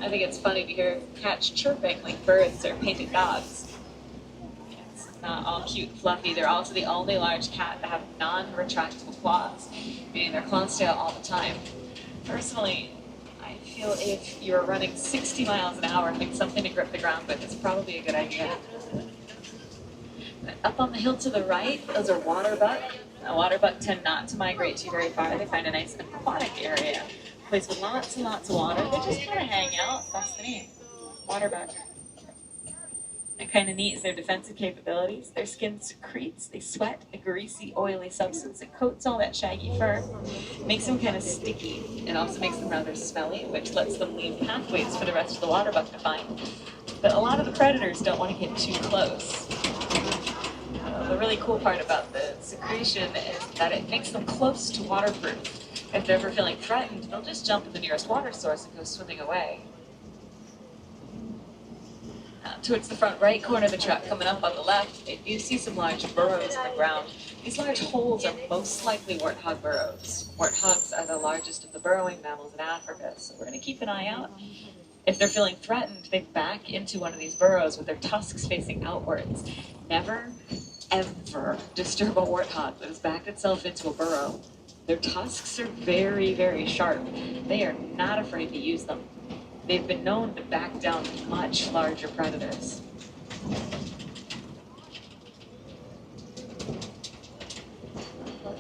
I think it's funny to hear cats chirping like birds or painted dogs. It's not all cute and fluffy. They're also the only large cat that have non-retractable claws, meaning their claws stay out all the time. Personally, I feel if you're running 60 miles an hour, having something to grip the ground with is probably a good idea. But up on the hill to the right, those are water buck. Now, water buck tend not to migrate too very far. They find a nice aquatic area, a place with lots and lots of water. They just kind of hang out. That's the name, water buck. And kind of neat is their defensive capabilities. Their skin secretes, they sweat, a greasy, oily substance that coats all that shaggy fur. Makes them kind of sticky. It also makes them rather smelly, which lets them leave pathways for the rest of the water buck to find. But a lot of the predators don't want to get too close. The really cool part about the secretion is that it makes them close to waterproof. If they're ever feeling threatened, they'll just jump to the nearest water source and go swimming away. Towards the front right corner of the track, coming up on the left, you see some large burrows in the ground. These large holes are most likely warthog burrows. Warthogs are the largest of the burrowing mammals in Africa, so we're going to keep an eye out. If they're feeling threatened, they back into one of these burrows with their tusks facing outwards. Never, ever disturb a warthog that has backed itself into a burrow. Their tusks are very, very sharp. They are not afraid to use them. They've been known to back down much larger predators.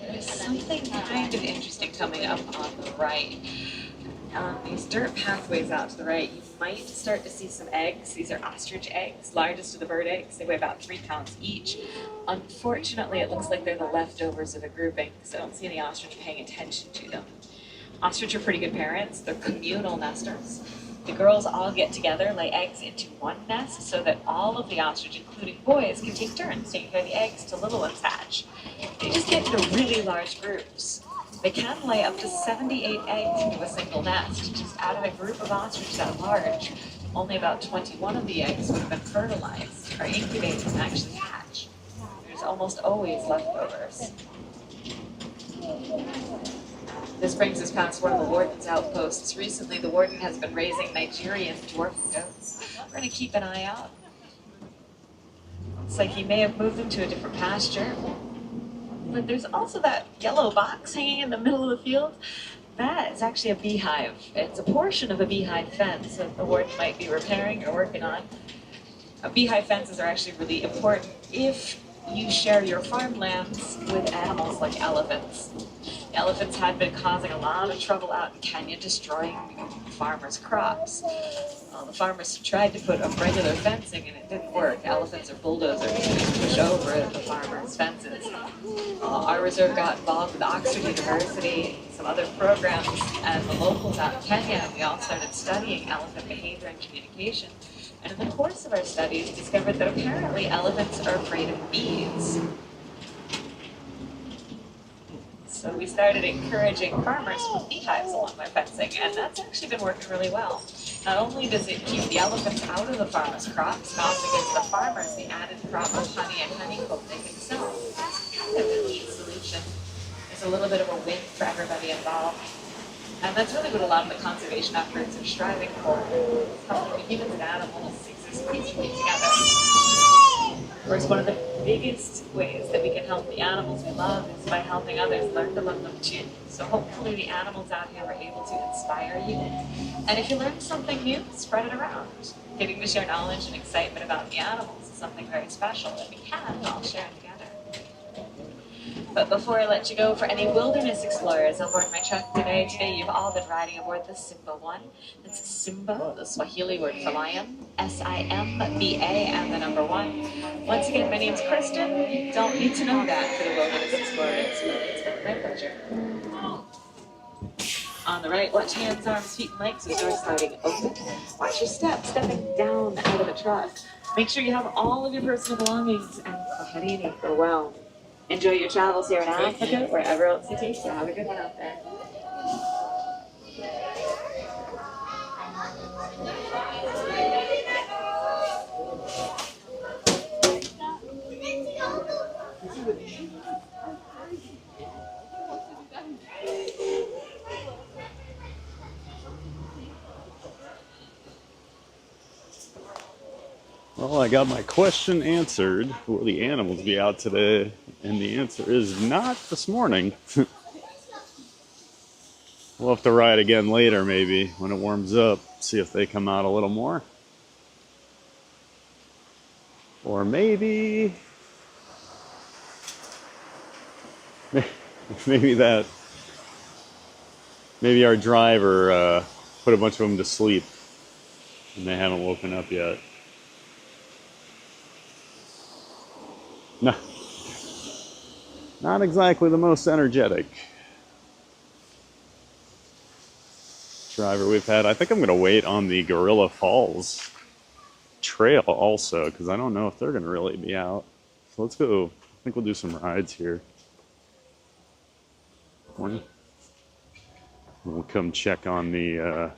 There's something kind of interesting coming up on the right. On these dirt pathways out to the right, you might start to see some eggs. These are ostrich eggs, largest of the bird eggs. They weigh about 3 pounds each. Unfortunately, it looks like they're the leftovers of a grouping, because I don't see any ostrich paying attention to them. Ostrich are pretty good parents. They're communal nesters. The girls all get together, lay eggs into one nest so that all of the ostrich, including boys, can take turns taking care of the eggs till little ones hatch. They just get into really large groups. They can lay up to 78 eggs into a single nest. Just out of a group of ostrich that large, only about 21 of the eggs would have been fertilized or incubated and actually hatch. There's almost always leftovers. This brings us past one of the warden's outposts. Recently, the warden has been raising Nigerian dwarf goats. We're going to keep an eye out. Looks like he may have moved them to a different pasture. But there's also that yellow box hanging in the middle of the field. That is actually a beehive. It's a portion of a beehive fence that the warden might be repairing or working on. Beehive fences are actually really important if you share your farmlands with animals like elephants. Elephants had been causing a lot of trouble out in Kenya, destroying farmers' crops. The farmers tried to put up regular fencing and it didn't work. Elephants or bulldozers would push over the farmers' fences. Our reserve got involved with Oxford University, some other programs, and the locals out in Kenya. We all started studying elephant behavior and communication. And in the course of our studies, discovered that apparently elephants are afraid of bees. So we started encouraging farmers to put beehives along their fencing, and that's actually been working really well. Not only does it keep the elephants out of the farmers' crops, it also gives the farmers the added crop of honey and honeycomb they can sell. It's kind of a neat solution. It's a little bit of a win for everybody involved. And that's really what a lot of the conservation efforts are striving for. Helping humans and animals exist peacefully together. Of course, one of the biggest ways that we can help the animals we love is by helping others learn to love them too. So hopefully the animals out here are able to inspire you. And if you learn something new, spread it around. Getting to share knowledge and excitement about the animals is something very special that we can all share together. But before I let you go, for any wilderness explorers on board my truck today you've all been riding aboard the Simba 1. It's Simba, the Swahili word for lion, S-I-M-B-A, and the number 1. Once again, my name's Kristen. You don't need to know that for the wilderness explorers. It's been my pleasure. On the right, watch hands, arms, feet, and legs as doors sliding open. Watch your steps, stepping down out of the truck. Make sure you have all of your personal belongings, and Kwaherini for well. Enjoy your travels here in Africa, wherever else it takes you. Have a good one out there. Well, I got my question answered. Will the animals be out today? And the answer is not this morning. We'll have to ride again later, maybe, when it warms up. See if they come out a little more. Or maybe maybe our driver put a bunch of them to sleep and they haven't woken up yet. No, not exactly the most energetic driver we've had. I think I'm going to wait on the Gorilla Falls trail also, because I don't know if they're going to really be out. So let's go. I think we'll do some rides here. We'll come check on the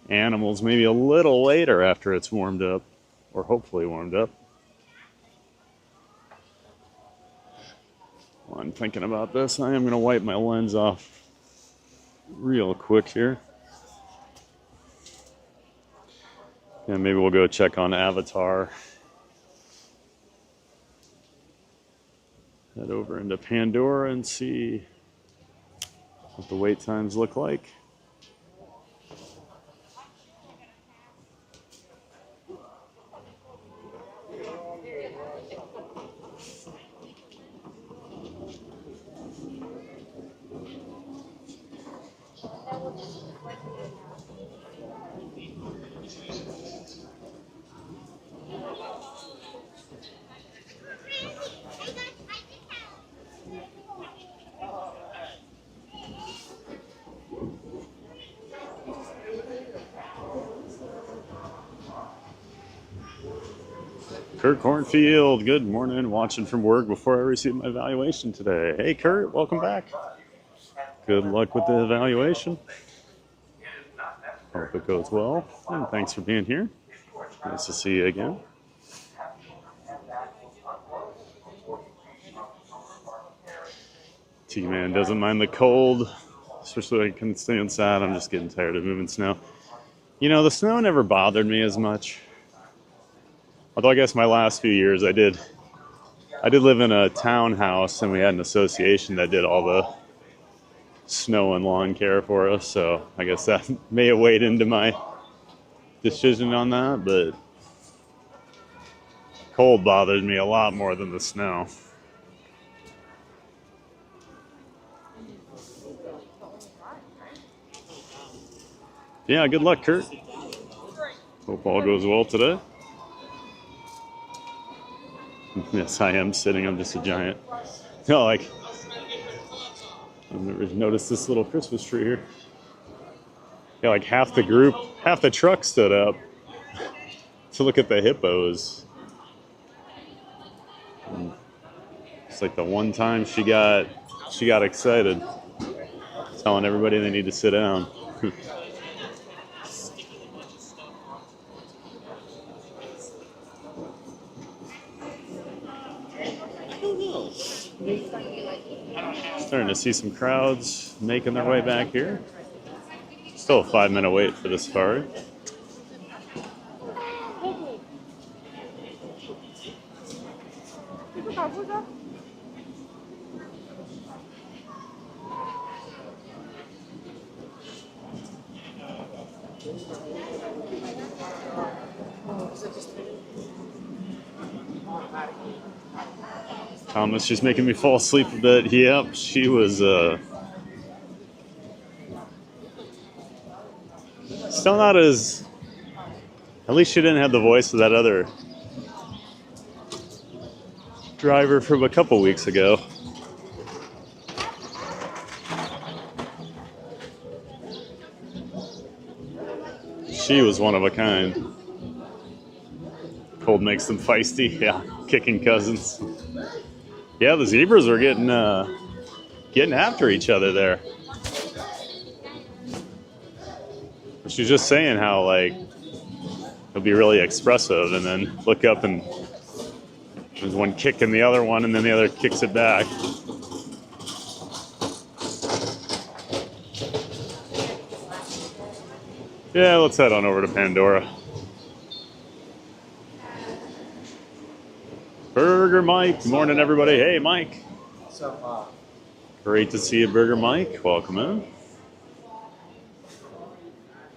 animals maybe a little later after it's warmed up, or hopefully warmed up. While I'm thinking about this, I am going to wipe my lens off real quick here. And maybe we'll go check on Avatar. Head over into Pandora and see what the wait times look like. Kurt Cornfield, good morning. Watching from work before I receive my evaluation today. Hey Kurt, welcome back. Good luck with the evaluation. Hope it goes well. And thanks for being here. Nice to see you again. T-Man doesn't mind the cold, especially when I can stay inside. I'm just getting tired of moving snow. You know, the snow never bothered me as much. Although I guess my last few years I did live in a townhouse and we had an association that did all the snow and lawn care for us. So I guess that may have weighed into my decision on that, but cold bothered me a lot more than the snow. Yeah, good luck, Kurt. Hope all goes well today. Yes, I am sitting. I'm just a giant. No, like, I've never noticed this little Christmas tree here. Yeah, like half the group, half the truck stood up to look at the hippos. And it's like the one time she got excited, telling everybody they need to sit down. Starting to see some crowds making their way back here. Still a 5-minute wait for the safari. Thomas, she's making me fall asleep a bit. Yep, she was still not as, at least she didn't have the voice of that other driver from a couple weeks ago. She was one of a kind. Cold makes them feisty. Yeah, kicking cousins. Yeah, the zebras are getting after each other there. She was just saying how, like, he'll be really expressive and then look up and there's one kicking the other one and then the other kicks it back. Yeah, let's head on over to Pandora. Burger Mike. Good morning, everybody. Hey, Mike. What's up, Mom? Great to see you, Burger Mike. Welcome in.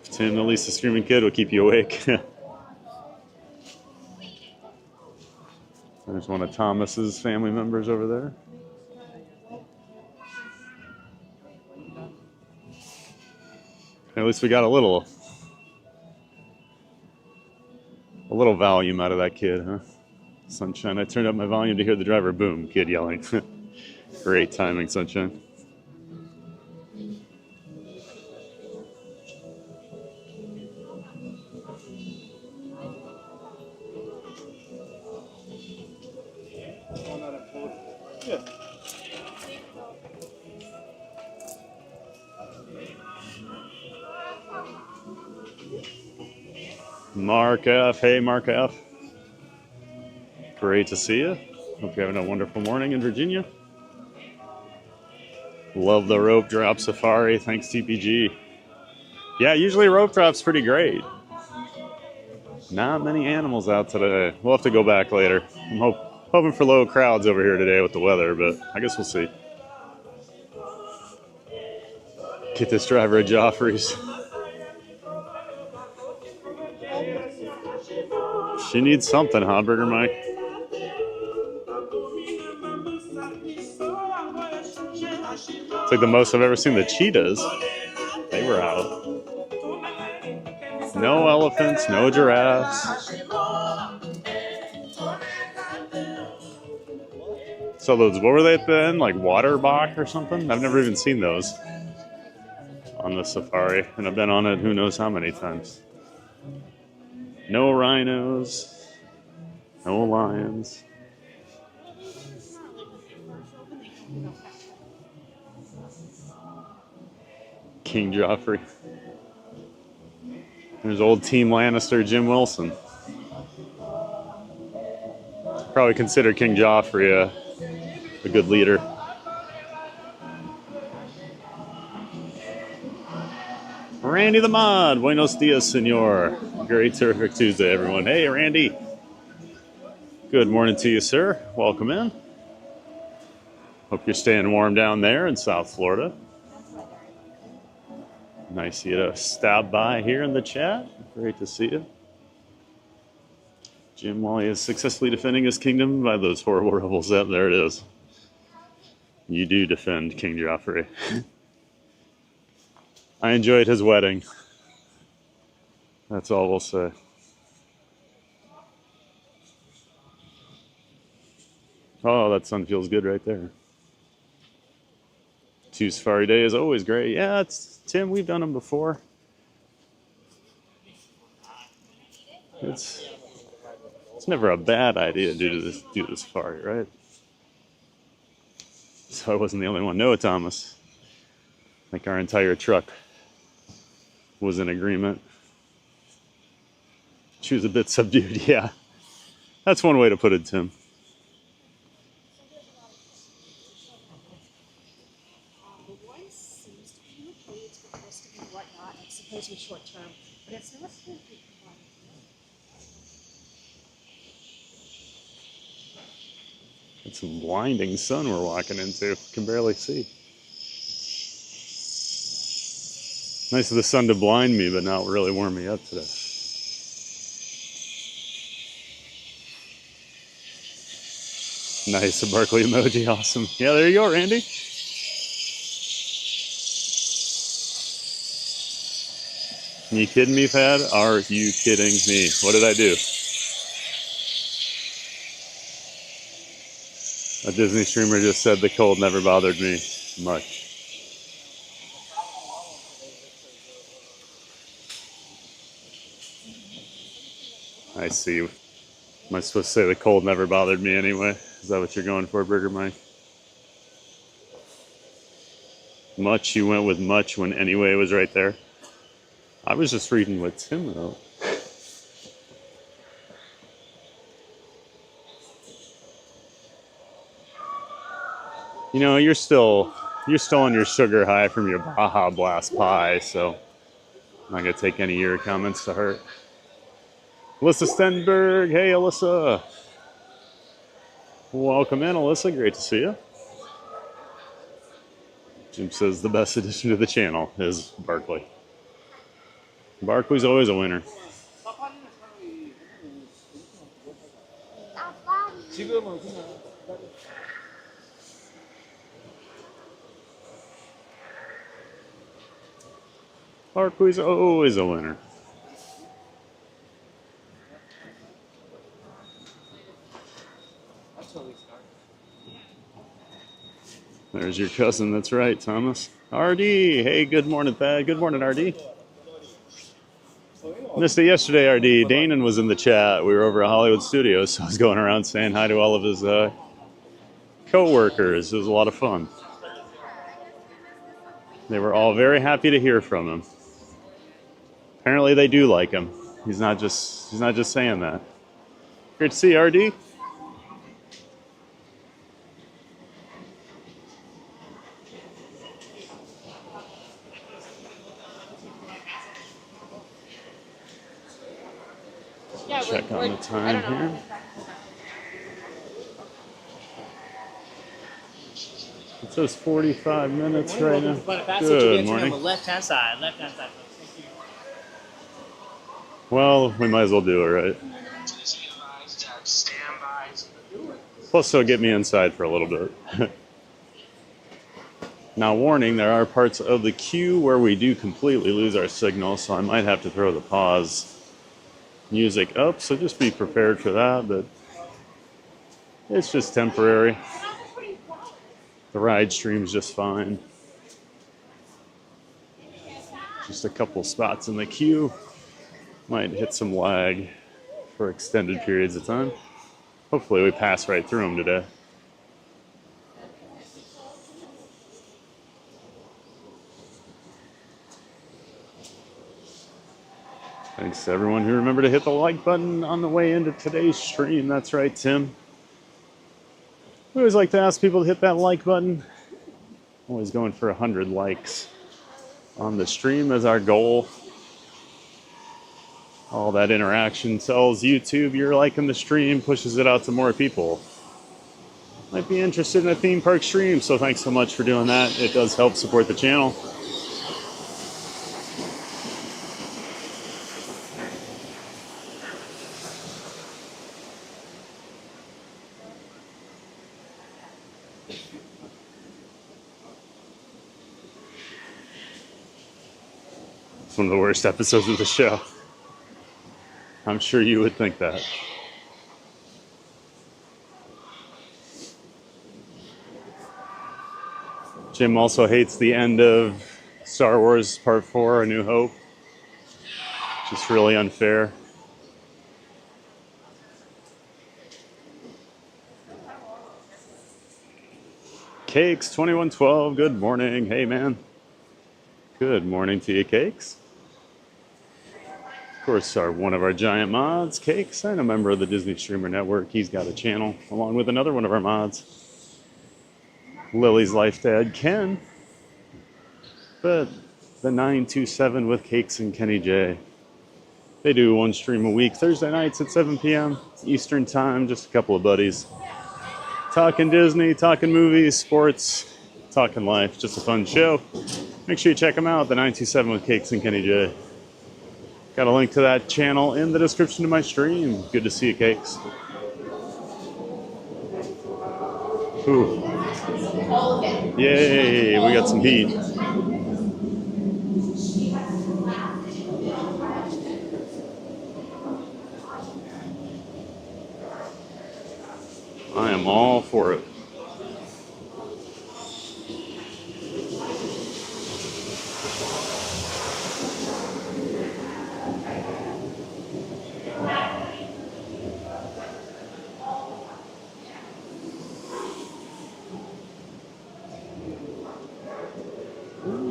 Tim, at least the screaming kid will keep you awake. There's one of Thomas's family members over there. At least we got a little volume out of that kid, huh? Sunshine. I turned up my volume to hear the driver. Boom, kid yelling. Great timing, Sunshine. Mark F. Hey, Mark F. Great to see you. Hope you're having a wonderful morning in Virginia. Love the rope drop safari. Thanks, TPG. Yeah, usually rope drop's pretty great. Not many animals out today. We'll have to go back later. I'm hoping for low crowds over here today with the weather, but I guess we'll see. Get this driver a Joffrey's. She needs something, huh, Burger Mike? It's like the most I've ever seen the cheetahs. They were out. No elephants, no giraffes. So those, what were they then? Like Waterbach or something? I've never even seen those on the safari, and I've been on it who knows how many times. No rhinos, no lions. King Joffrey. There's old Team Lannister Jim Wilson. Probably consider King Joffrey a good leader. Randy the Mod. Buenos dias, senor. Great terrific Tuesday, everyone. Hey, Randy. Good morning to you, sir. Welcome in. Hope you're staying warm down there in South Florida. Nice of you to stop by here in the chat. Great to see you. Jim, while he is successfully defending his kingdom by those horrible rebels, up there it is. You do defend King Joffrey. I enjoyed his wedding. That's all we'll say. Oh, that sun feels good right there. 2 safari day is always great. Yeah, Tim, we've done them before. It's never a bad idea to do the safari, right? So I wasn't the only one. No, Thomas. I think our entire truck was in agreement. She was a bit subdued, yeah. That's one way to put it, Tim. The voice seems to be okay, it's requesting and whatnot, I suppose with short term, but it's not so big. It's some blinding sun we're walking into. Can barely see. Nice of the sun to blind me, but not really warm me up today. Nice, a Barkley emoji, awesome. Yeah, there you go, Randy. You kidding me, Pad? Are you kidding me? What did I do? A Disney streamer just said the cold never bothered me much. I see. Am I supposed to say the cold never bothered me anyway? Is that what you're going for, Burger Mike? Much, you went with much when anyway was right there. I was just reading what Tim wrote. You know, you're still on your sugar high from your Baja Blast pie, so I'm not gonna take any of your comments to heart. Alyssa Stenberg, hey Alyssa. Welcome in, Alyssa. Great to see you. Jim says the best addition to the channel is Barkley. Barkley's always a winner. Barkley's always a winner. There's your cousin, that's right, Thomas. RD, hey, good morning, Thad. Good morning, RD. Missed it yesterday, RD. Danon was in the chat. We were over at Hollywood Studios, so I was going around saying hi to all of his co-workers. It was a lot of fun. They were all very happy to hear from him. Apparently they do like him. He's not just saying that. Great to see you, RD. Check on the time here. It says 45 minutes right now. Good morning. Left-hand side, folks. Thank you. Well, we might as well do it, right? Plus, it'll get me inside for a little bit. Now, warning, there are parts of the queue where we do completely lose our signal, so I might have to throw the pause music up, so just be prepared for that, but it's just temporary. The ride stream's just fine. Just a couple spots in the queue. Might hit some lag for extended periods of time. Hopefully we pass right through them today. Thanks to everyone who remembered to hit the like button on the way into today's stream. That's right, Tim. We always like to ask people to hit that like button. Always going for 100 likes on the stream as our goal. All that interaction tells YouTube you're liking the stream, pushes it out to more people. Might be interested in a theme park stream, so thanks so much for doing that. It does help support the channel. It's one of the worst episodes of the show. I'm sure you would think that. Jim also hates the end of Star Wars Part 4, A New Hope. Just really unfair. Cakes 2112, good morning. Hey man. Good morning to you, Cakes. Of course, one of our giant mods, Cakes, and a member of the Disney Streamer Network. He's got a channel along with another one of our mods, Lily's Life Dad, Ken. But the 927 with Cakes and Kenny J. They do one stream a week, Thursday nights at 7 p.m. Eastern Time, just a couple of buddies. Talking Disney, talking movies, sports, talking life, just a fun show. Make sure you check them out, the 927 with Cakes and Kenny J. Got a link to that channel in the description of my stream. Good to see you, Cakes. Ooh. Yay, we got some heat. I am all for it.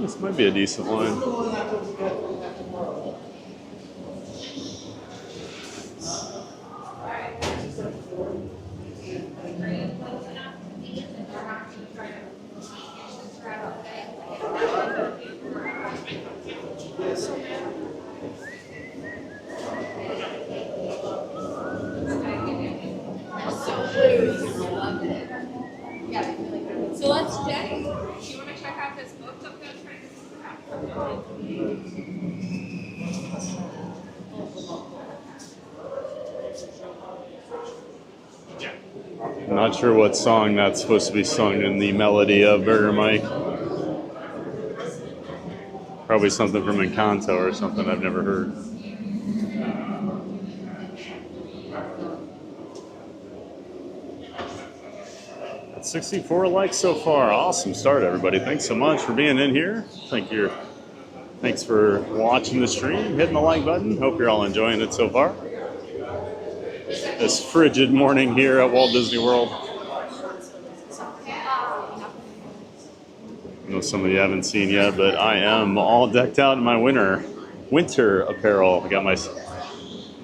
This might be a decent line. I'm not sure what song that's supposed to be sung in the melody of Burger Mike. Probably something from Encanto or something I've never heard. At 64 likes so far. Awesome start, everybody. Thanks so much for being in here. Thanks for watching the stream, hitting the like button. Hope you're all enjoying it so far. This frigid morning here at Walt Disney World. I know some of you haven't seen yet, but I am all decked out in my winter apparel. I got my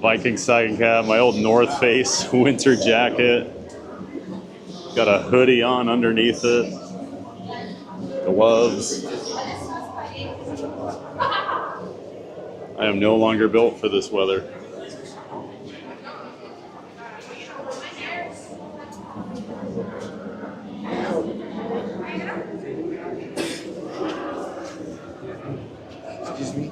Viking stocking cap, my old North Face winter jacket. Got a hoodie on underneath it. Gloves. I am no longer built for this weather. Excuse me.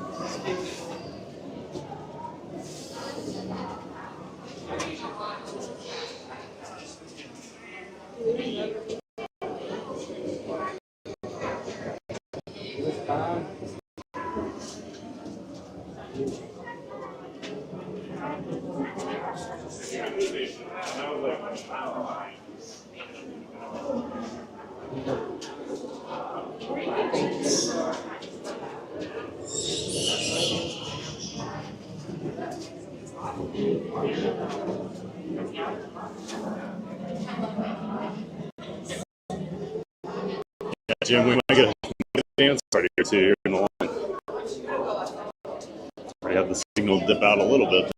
Jim, we might get a dance party or two here in the line. I have the signal dip out a little bit.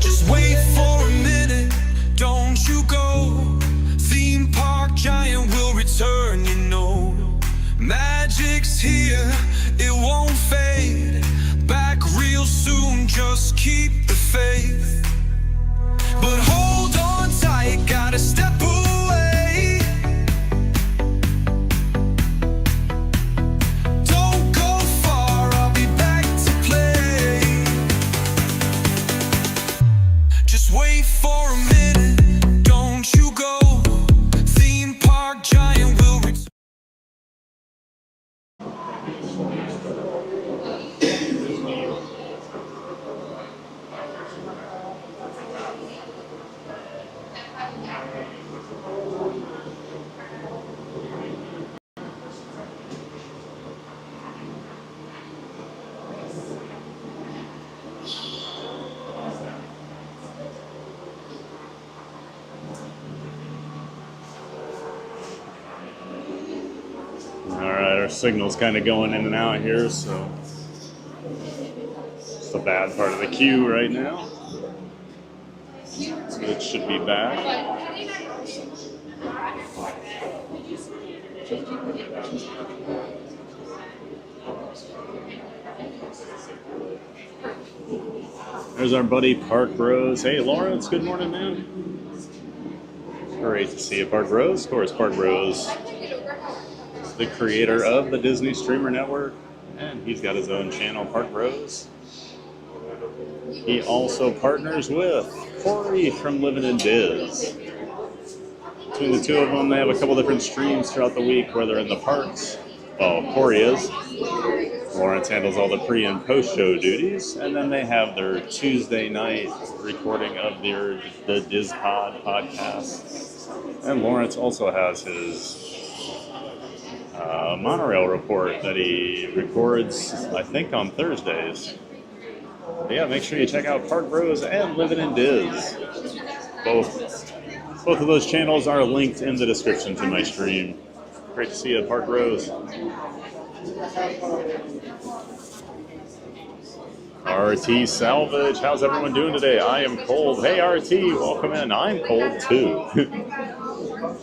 Just wait for a minute, don't you go. Theme park giant will return, you know. Magic's here, it won't fade. Back real soon, just keep the faith. But hold on tight, gotta step away. Don't go far, I'll be back to play. Just wait for a minute, don't you go. Theme park giant will return. Alright, our signal's kind of going in and out here, so it's the bad part of the queue right now. So it should be back. There's our buddy Park Rose. Hey Lawrence, good morning, man. Great to see you, Park Rose. Of course, Park Rose, the creator of the Disney Streamer Network, and he's got his own channel, Park Rose. He also partners with Corey from Living in Diz. Between the two of them, they have a couple different streams throughout the week where they're in the parks. Well, Corey is, Lawrence handles all the pre and post show duties, and then they have their Tuesday night recording of the Diz Pod podcast. And Lawrence also has his monorail report that he records, I think, on Thursdays. But yeah, make sure you check out Park Bros and Living in Diz. Both of those channels are linked in the description to my stream. Great to see you at Park Bros. RT Salvage, how's everyone doing today? I am cold. Hey RT, welcome in. I'm cold too.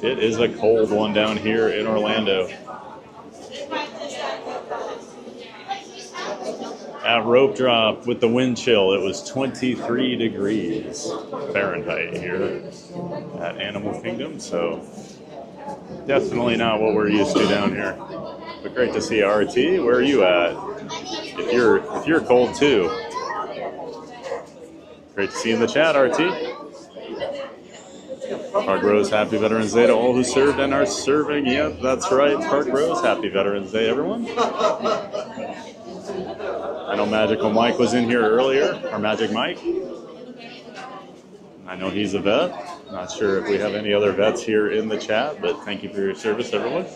It is a cold one down here in Orlando. At Rope Drop with the wind chill, it was 23 degrees Fahrenheit here at Animal Kingdom, so definitely not what we're used to down here. But great to see RT. Where are you at? If you're cold too. Great to see you in the chat, RT. Park Bros, happy Veterans Day to all who served and are serving. Yep, that's right. Park Bros, happy Veterans Day, everyone. I know Magical Mike was in here earlier, or Magic Mike. I know he's a vet. Not sure if we have any other vets here in the chat, but thank you for your service, everyone.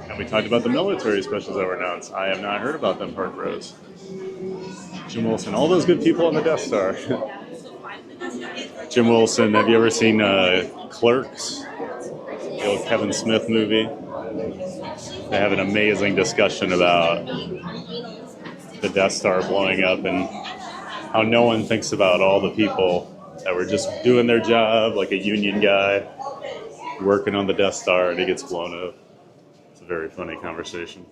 And we talked about the military specials that were announced. I have not heard about them, Park Bros. Jim Wilson, all those good people on the Death Star. Jim Wilson, have you ever seen Clerks? The old Kevin Smith movie. They have an amazing discussion about the Death Star blowing up and how no one thinks about all the people that were just doing their job, like a union guy working on the Death Star, and it gets blown up. It's a very funny conversation.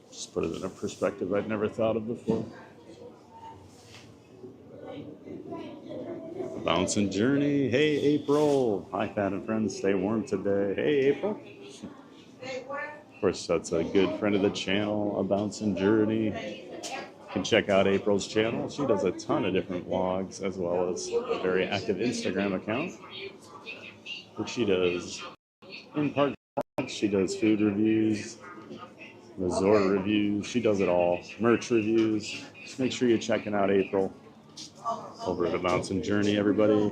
Just put it in a perspective I'd never thought of before. Bouncing Journey. Hey, April. Hi, Pat and friends. Stay warm today. Hey, April. Of course, that's a good friend of the channel, A Bouncing Journey. You can check out April's channel. She does a ton of different vlogs, as well as a very active Instagram account, which she does in-park vlogs. She does food reviews, resort reviews. She does it all. Merch reviews. Just make sure you're checking out April over at A Bouncing Journey, everybody.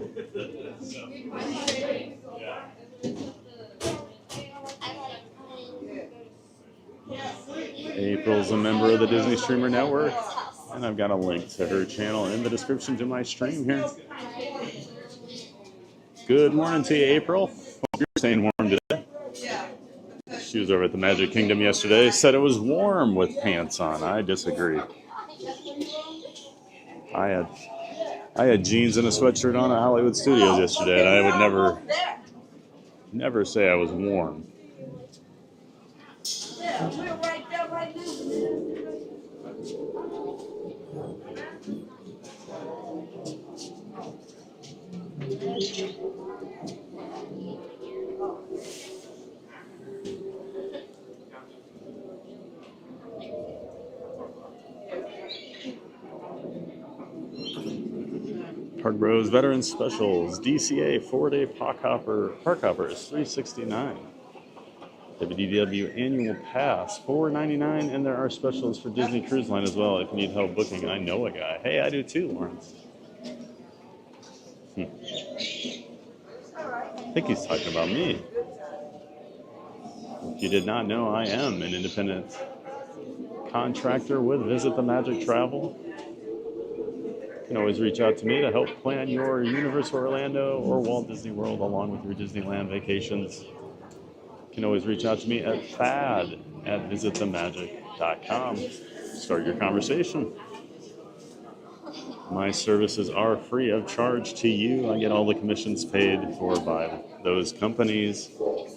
April's a member of the Disney Streamer Network, and I've got a link to her channel in the description to my stream here. Good morning to you, April. Hope you're staying warm today. She was over at the Magic Kingdom yesterday, said it was warm with pants on. I disagree. I had jeans and a sweatshirt on at Hollywood Studios yesterday, and I would never say I was warm. Park Bros Veterans Specials, DCA 4-day Park Hoppers, $369. WDW Annual Pass, $499, and there are specials for Disney Cruise Line as well if you need help booking. I know a guy. Hey, I do too, Lawrence. I think he's talking about me. If you did not know, I am an independent contractor with Visit the Magic Travel. You can always reach out to me to help plan your Universal Orlando or Walt Disney World along with your Disneyland vacations. You can always reach out to me at thad@visitthemagic.com. Start your conversation. My services are free of charge to you. I get all the commissions paid for by those companies.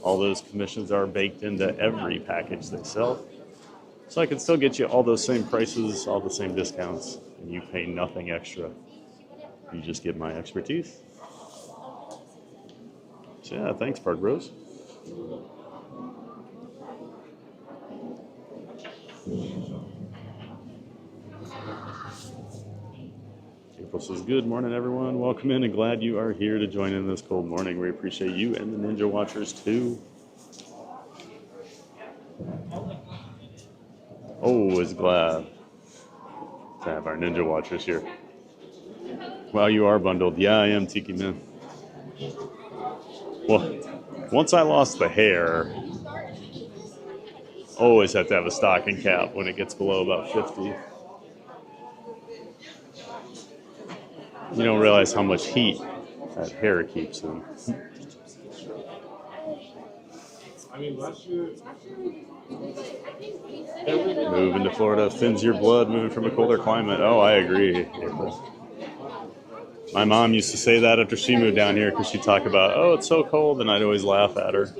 All those commissions are baked into every package they sell. So I can still get you all those same prices, all the same discounts and you pay nothing extra. You just get my expertise. So yeah, thanks, Park Bros. April says, good morning, everyone. Welcome in and glad you are here to join in this cold morning. We appreciate you and the Ninja Watchers too. Always glad to have our Ninja Watchers here. Wow, you are bundled. Yeah, I am, Tiki Man. Well, once I lost the hair, always have to have a stocking cap when it gets below about 50. You don't realize how much heat that hair keeps in. Moving to Florida thins your blood, moving from a colder climate. Oh, I agree, April. My mom used to say that after she moved down here because she'd talk about, oh, it's so cold, and I'd always laugh at her.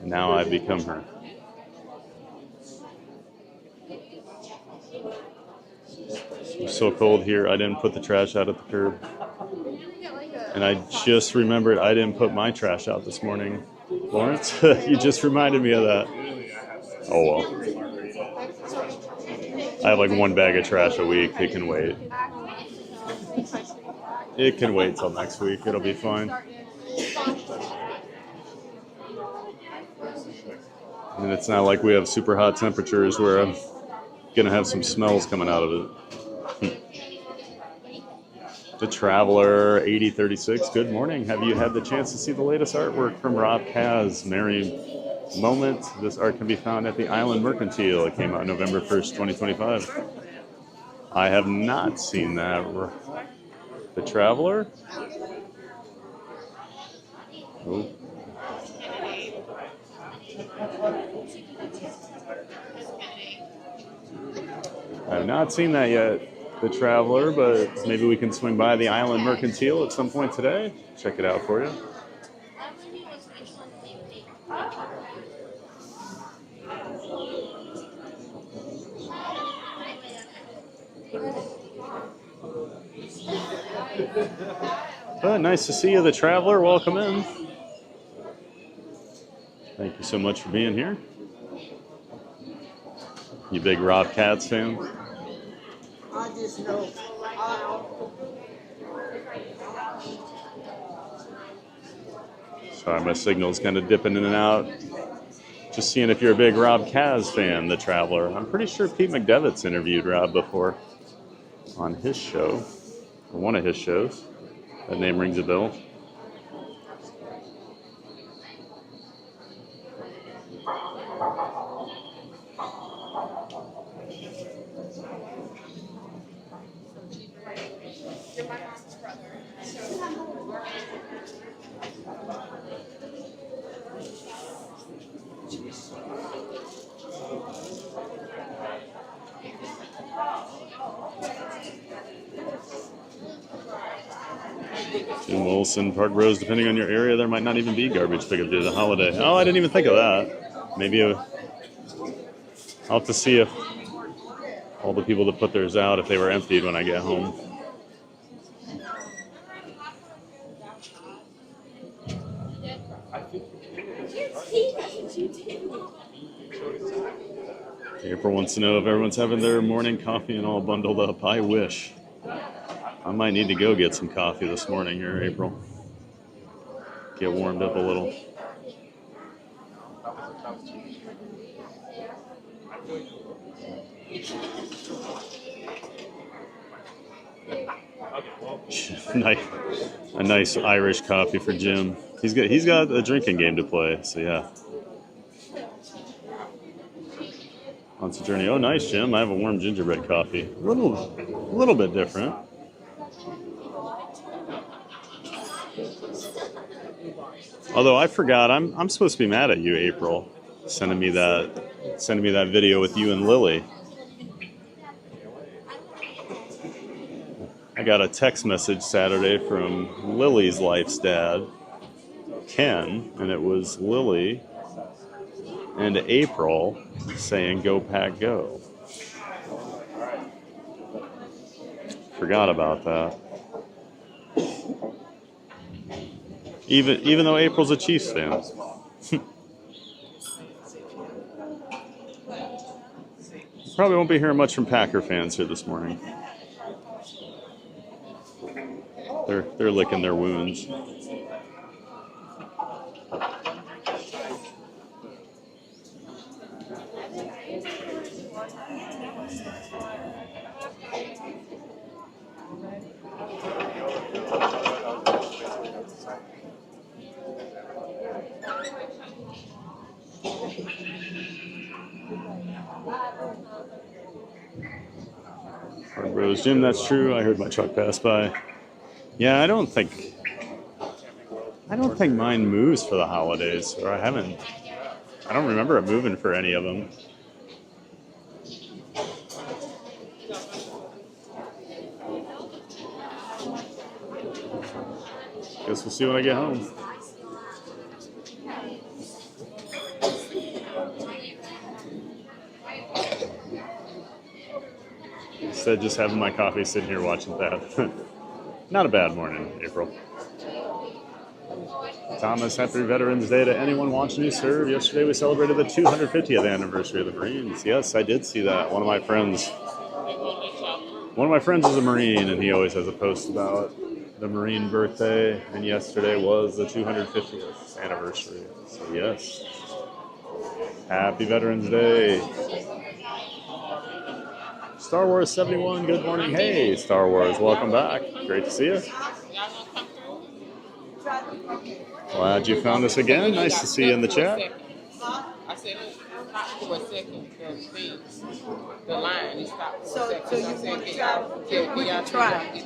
And now I've become her. It's so cold here, I didn't put the trash out at the curb. And I just remembered I didn't put my trash out this morning. Lawrence, you just reminded me of that. Oh well. I have like one bag of trash a week. It can wait. It can wait till next week. It'll be fine. And it's not like we have super hot temperatures where I'm going to have some smells coming out of it. The Traveler 8036, good morning. Have you had the chance to see the latest artwork from Rob Kaz, Merry Moment? This art can be found at the Island Mercantile. It came out November 1st, 2025. I have not seen that. The Traveler? Oh. I have not seen that yet. The Traveler, but maybe we can swing by the Island Mercantile at some point today. Check it out for you. Nice to see you, the Traveler. Welcome in. Thank you so much for being here. You big Rob Katz fan? I just know. Sorry, my signal's kind of dipping in and out. Just seeing if you're a big Rob Kaz fan, the Traveler. I'm pretty sure Pete McDevitt's interviewed Rob before on his show, or one of his shows. That name rings a bell. Jim Wilson, Park Rose, depending on your area, there might not even be garbage pickup due to the holiday. Oh, I didn't even think of that. Maybe I'll have to see if all the people that put theirs out, if they were emptied when I get home. April wants to know if everyone's having their morning coffee and all bundled up. I wish. I might need to go get some coffee this morning here, April. Get warmed up a little. A nice Irish coffee for Jim. He's got a drinking game to play, so yeah. On the journey. Oh, nice, Jim. I have a warm gingerbread coffee. A little bit different. Although I forgot, I'm supposed to be mad at you, April, sending me that video with you and Lily. I got a text message Saturday from Lily's life's dad, Ken, and it was Lily and April saying, "Go Pack Go." Forgot about that. Even though April's a Chiefs fan. Probably won't be hearing much from Packer fans here this morning. They're licking their wounds. Hard Bros Jim, that's true. I heard my truck pass by. Yeah, I don't think mine moves for the holidays, or I don't remember it moving for any of them. Guess we'll see when I get home. Instead, just having my coffee, sitting here watching that. Not a bad morning, April. Thomas, happy Veterans Day to anyone watching who served. Yesterday we celebrated the 250th anniversary of the Marines. Yes, I did see that. One of my friends is a Marine, and he always has a post about the Marine birthday, and yesterday was the 250th anniversary. So yes, happy Veterans Day. Star Wars 71, good morning. Hey, Star Wars, welcome back. Great to see you. Glad you found us again. Nice to see you in the chat. I said, for a second, the line is stopped. So you want to try? We can try.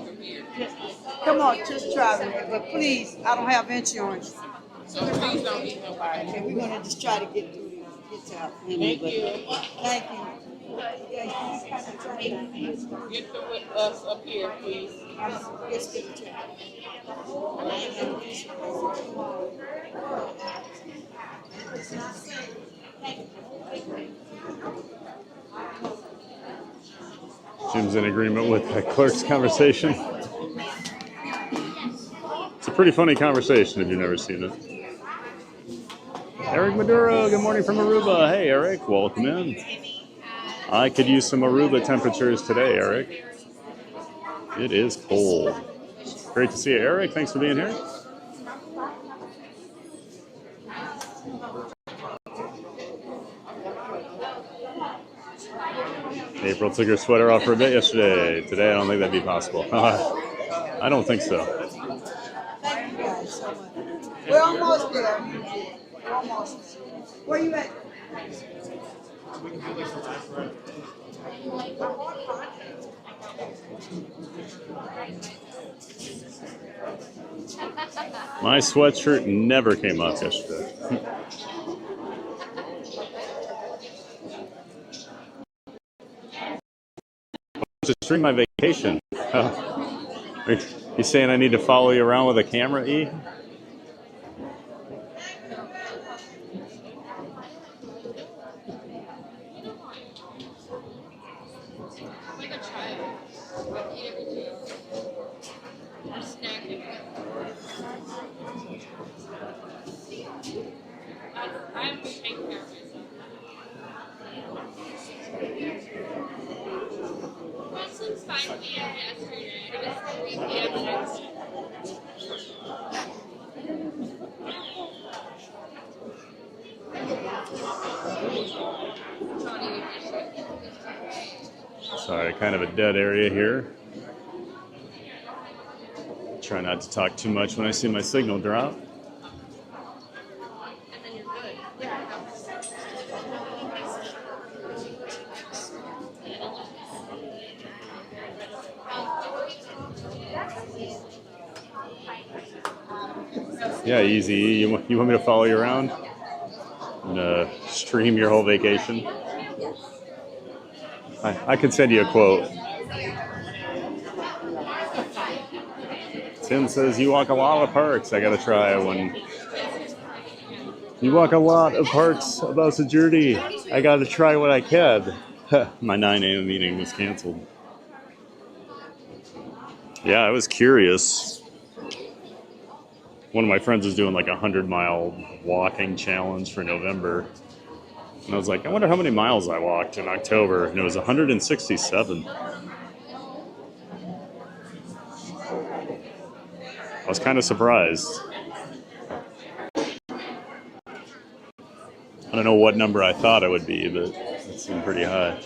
Come on, just try it. But please, I don't have insurance. So please don't eat nobody. Okay, we're gonna just try to get through this. Get out. Thank you. Thank you. Get with us up here, please. Let's get the chat. Jim's in agreement with the clerk's conversation. It's a pretty funny conversation if you've never seen it. Eric Maduro, good morning from Aruba. Hey, Eric, welcome in. I could use some Aruba temperatures today, Eric. It is cold. Great to see you, Eric. Thanks for being here. April took her sweater off for a bit yesterday. Today, I don't think that'd be possible. I don't think so. Thank you guys so much. We're almost there. We're almost. Where you at? My sweatshirt never came off yesterday. To stream my vacation. Are you saying I need to follow you around with a camera, E? Sorry, kind of a dead area here. Try not to talk too much when I see my signal drop. Yeah, easy. You want me to follow you around and stream your whole vacation? I could send you a quote. Tim says, you walk a lot of parks. I gotta try one. You walk a lot of parks about the journey. I gotta try what I can. My 9 a.m. meeting was canceled. Yeah, I was curious. One of my friends was doing like a 100-mile walking challenge for November. And I was like, I wonder how many miles I walked in October. And it was 167. I was kind of surprised. I don't know what number I thought it would be, but it seemed pretty high.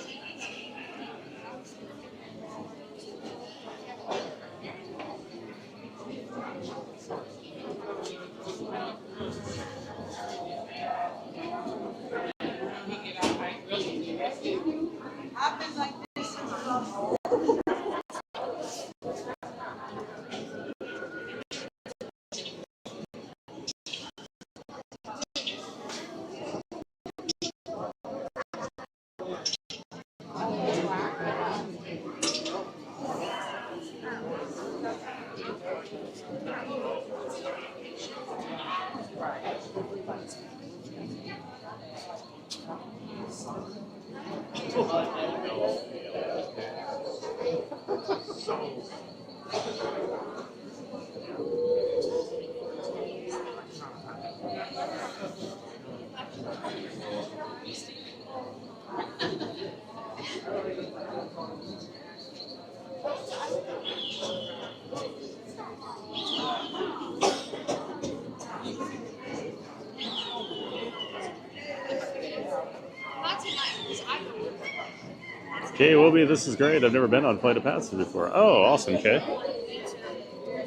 Okay, Wilby, this is great. I've never been on Flight of Passage before. Oh, awesome, Kay.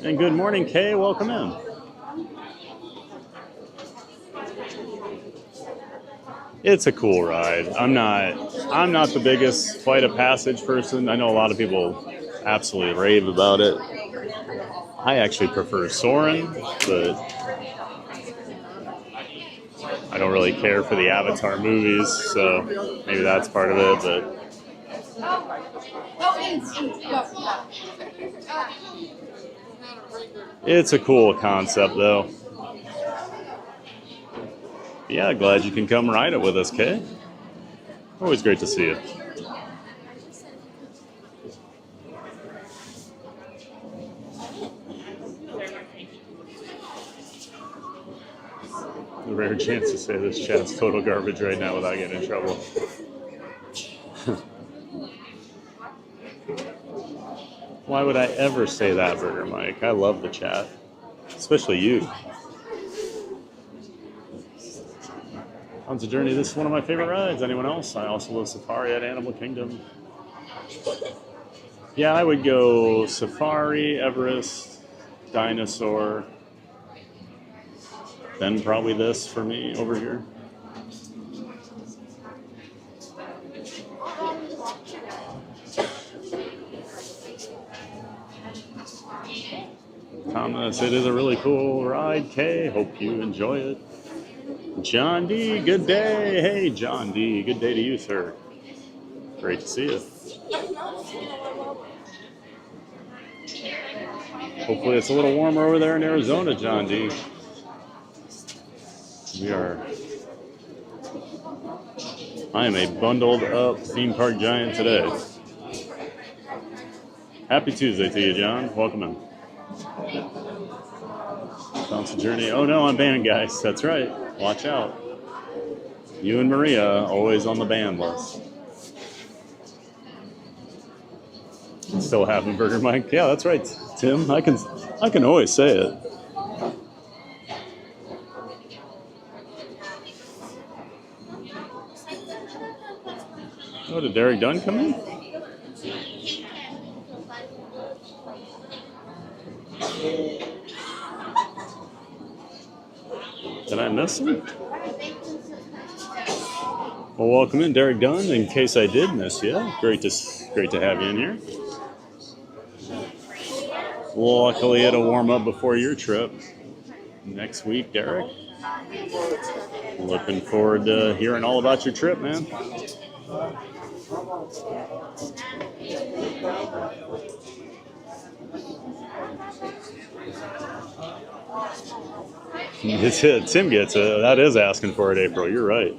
And good morning, Kay. Welcome in. It's a cool ride. I'm not the biggest Flight of Passage person. I know a lot of people absolutely rave about it. I actually prefer soaring, but I don't really care for the Avatar movies, so maybe that's part of it, but it's a cool concept, though. Yeah, glad you can come ride it with us, Kay. Always great to see you. A rare chance to say this chat's total garbage right now without getting in trouble. Why would I ever say that, Burger Mike? I love the chat. Especially you. On the journey, this is one of my favorite rides. Anyone else? I also love Safari at Animal Kingdom. Yeah, I would go Safari, Everest, Dinosaur, then probably this for me over here. Thomas, it is a really cool ride, Kay. Hope you enjoy it. John D, good day. Hey, John D, good day to you, sir. Great to see you. Hopefully it's a little warmer over there in Arizona, John D. I am a bundled up theme park giant today. Happy Tuesday to you, John. Welcome in. Bounce Journey. Oh no, I'm banned, guys. That's right. Watch out. You and Maria always on the ban list. Still having Burger Mike. Yeah, that's right, Tim. I can always say it. Oh, did Derek Dunn come in? Did I miss him? Well, welcome in, Derek Dunn. In case I did miss you, great to have you in here. Luckily, it'll warm up before your trip next week, Derek. Looking forward to hearing all about your trip, man. Tim gets it. That is asking for it, April. You're right.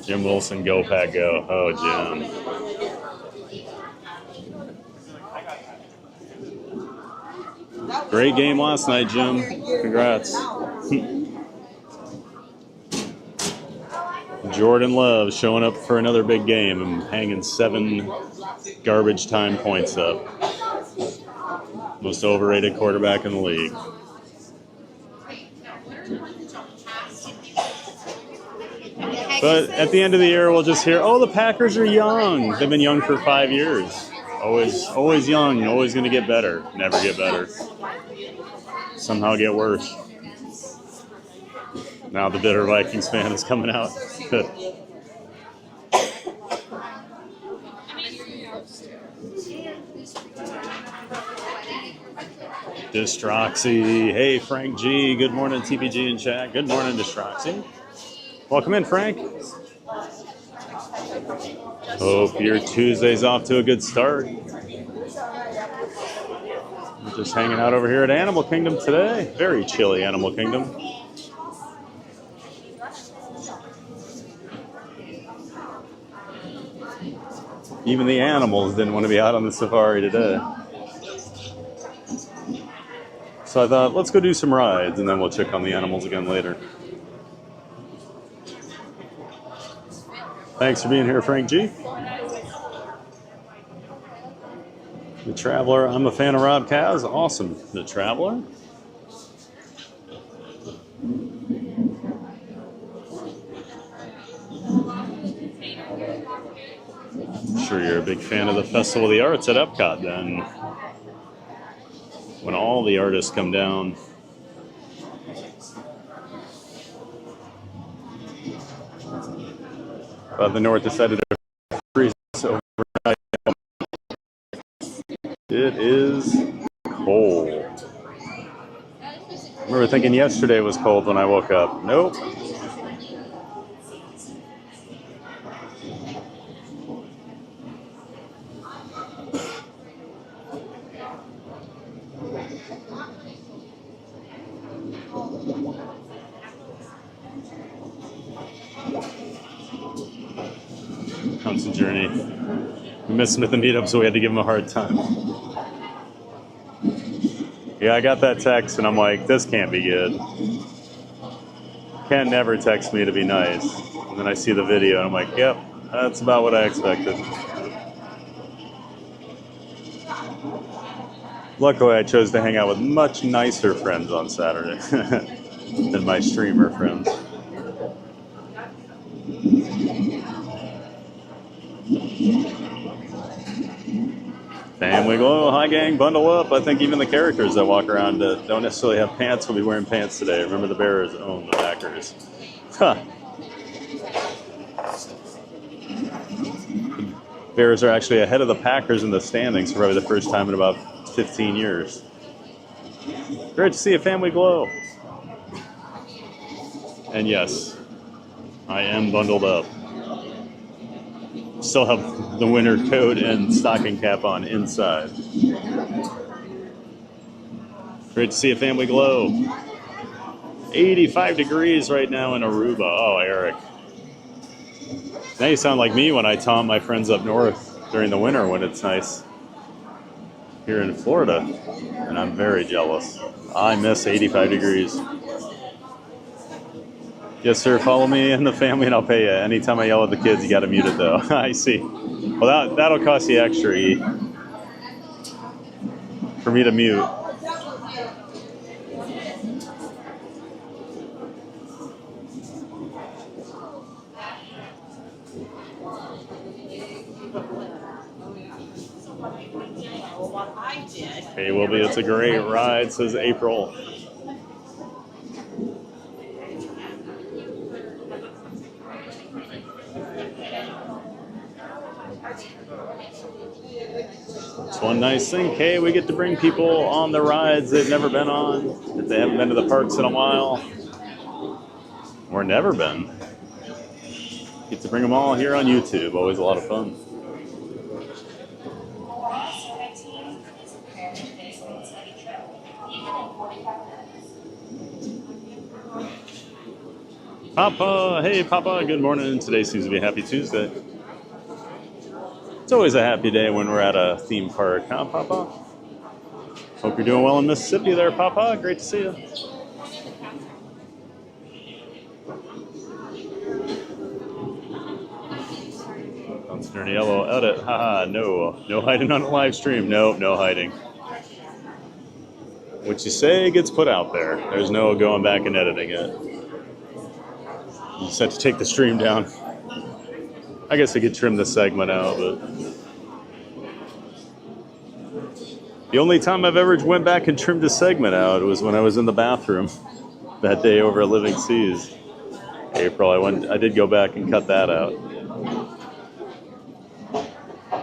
Jim Wilson, go Pack go. Oh, Jim. Great game last night, Jim. Congrats. Jordan Love showing up for another big game and hanging 7 garbage time points up. Most overrated quarterback in the league. But at the end of the year, we'll just hear, oh, the Packers are young. They've been young for 5 years. Always young, always going to get better. Never get better. Somehow get worse. Now the bitter Vikings fan is coming out. Distroxy. Hey, Frank G. Good morning, TPG in chat. Good morning, Distroxy. Welcome in, Frank. Hope your Tuesday's off to a good start. We're just hanging out over here at Animal Kingdom today. Very chilly Animal Kingdom. Even the animals didn't want to be out on the safari today. So I thought, let's go do some rides, and then we'll check on the animals again later. Thanks for being here, Frank G. The Traveler, I'm a fan of Rob Kaz. Awesome. The Traveler. I'm sure you're a big fan of the Festival of the Arts at Epcot then. When all the artists come down. But the North decided to freeze overnight. It is cold. I remember thinking yesterday was cold when I woke up. Nope. Constant journey. We missed him at the meetup, so we had to give him a hard time. Yeah, I got that text, and I'm like, this can't be good. Ken never texts me to be nice. And then I see the video, and I'm like, yep, that's about what I expected. Luckily, I chose to hang out with much nicer friends on Saturday than my streamer friends. Family glow, hi gang, bundle up. I think even the characters that walk around that don't necessarily have pants will be wearing pants today. Remember, the Bears own the Packers. Huh. Bears are actually ahead of the Packers in the standings for probably the first time in about 15 years. Great to see a family glow. And yes, I am bundled up. Still have the winter coat and stocking cap on inside. Great to see a family glow. 85 degrees right now in Aruba. Oh, Eric. Now you sound like me when I taunt my friends up north during the winter when it's nice here in Florida. And I'm very jealous. I miss 85 degrees. Yes, sir. Follow me and the family, and I'll pay you. Anytime I yell at the kids, you got to mute it, though. I see. Well, that'll cost you extra, E. For me to mute. Hey, Wilby, it's a great ride, says April. It's one nice thing, Kay. We get to bring people on the rides they've never been on, if they haven't been to the parks in a while, or never been. Get to bring them all here on YouTube. Always a lot of fun. Papa, hey Papa, good morning. Today seems to be a happy Tuesday. It's always a happy day when we're at a theme park, huh, Papa? Hope you're doing well in Mississippi there, Papa. Great to see you. Dunstan Yellow, edit. Haha, no. No hiding on a live stream. Nope, no hiding. What you say gets put out there. There's no going back and editing it. You just have to take the stream down. I guess I could trim this segment out, but the only time I've ever went back and trimmed a segment out was when I was in the bathroom that day over at Living Seas. April, I did go back and cut that out.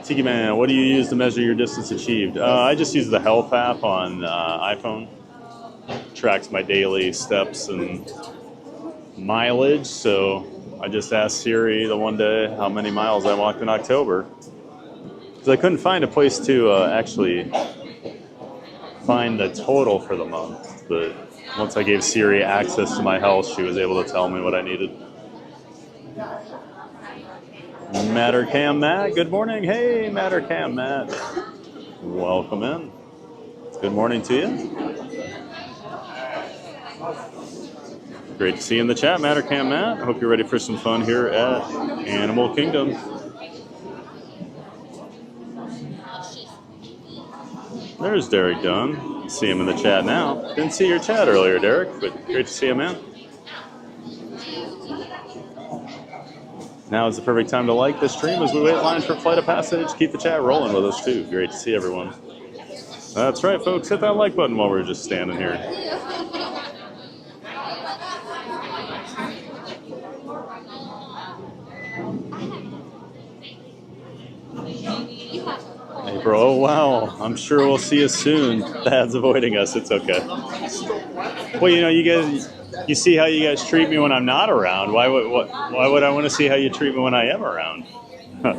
Tiki Man, what do you use to measure your distance achieved? I just use the Health app on iPhone. Tracks my daily steps and mileage, so I just asked Siri the one day how many miles I walked in October. Because I couldn't find a place to actually find the total for the month. But once I gave Siri access to my health, she was able to tell me what I needed. Mattercam Matt, good morning. Hey, Mattercam Matt. Welcome in. Good morning to you. Great to see you in the chat, Mattercam Matt. I hope you're ready for some fun here at Animal Kingdom. There's Derek Dunn. See him in the chat now. Didn't see your chat earlier, Derek, but great to see you, man. Now is the perfect time to like this stream as we wait in line for Flight of Passage. Keep the chat rolling with us, too. Great to see everyone. That's right, folks. Hit that like button while we're just standing here. April, oh wow, I'm sure we'll see you soon. Thad's avoiding us, it's okay. Well, you know, you guys, you see how you guys treat me when I'm not around. Why would I want to see how you treat me when I am around? Huh.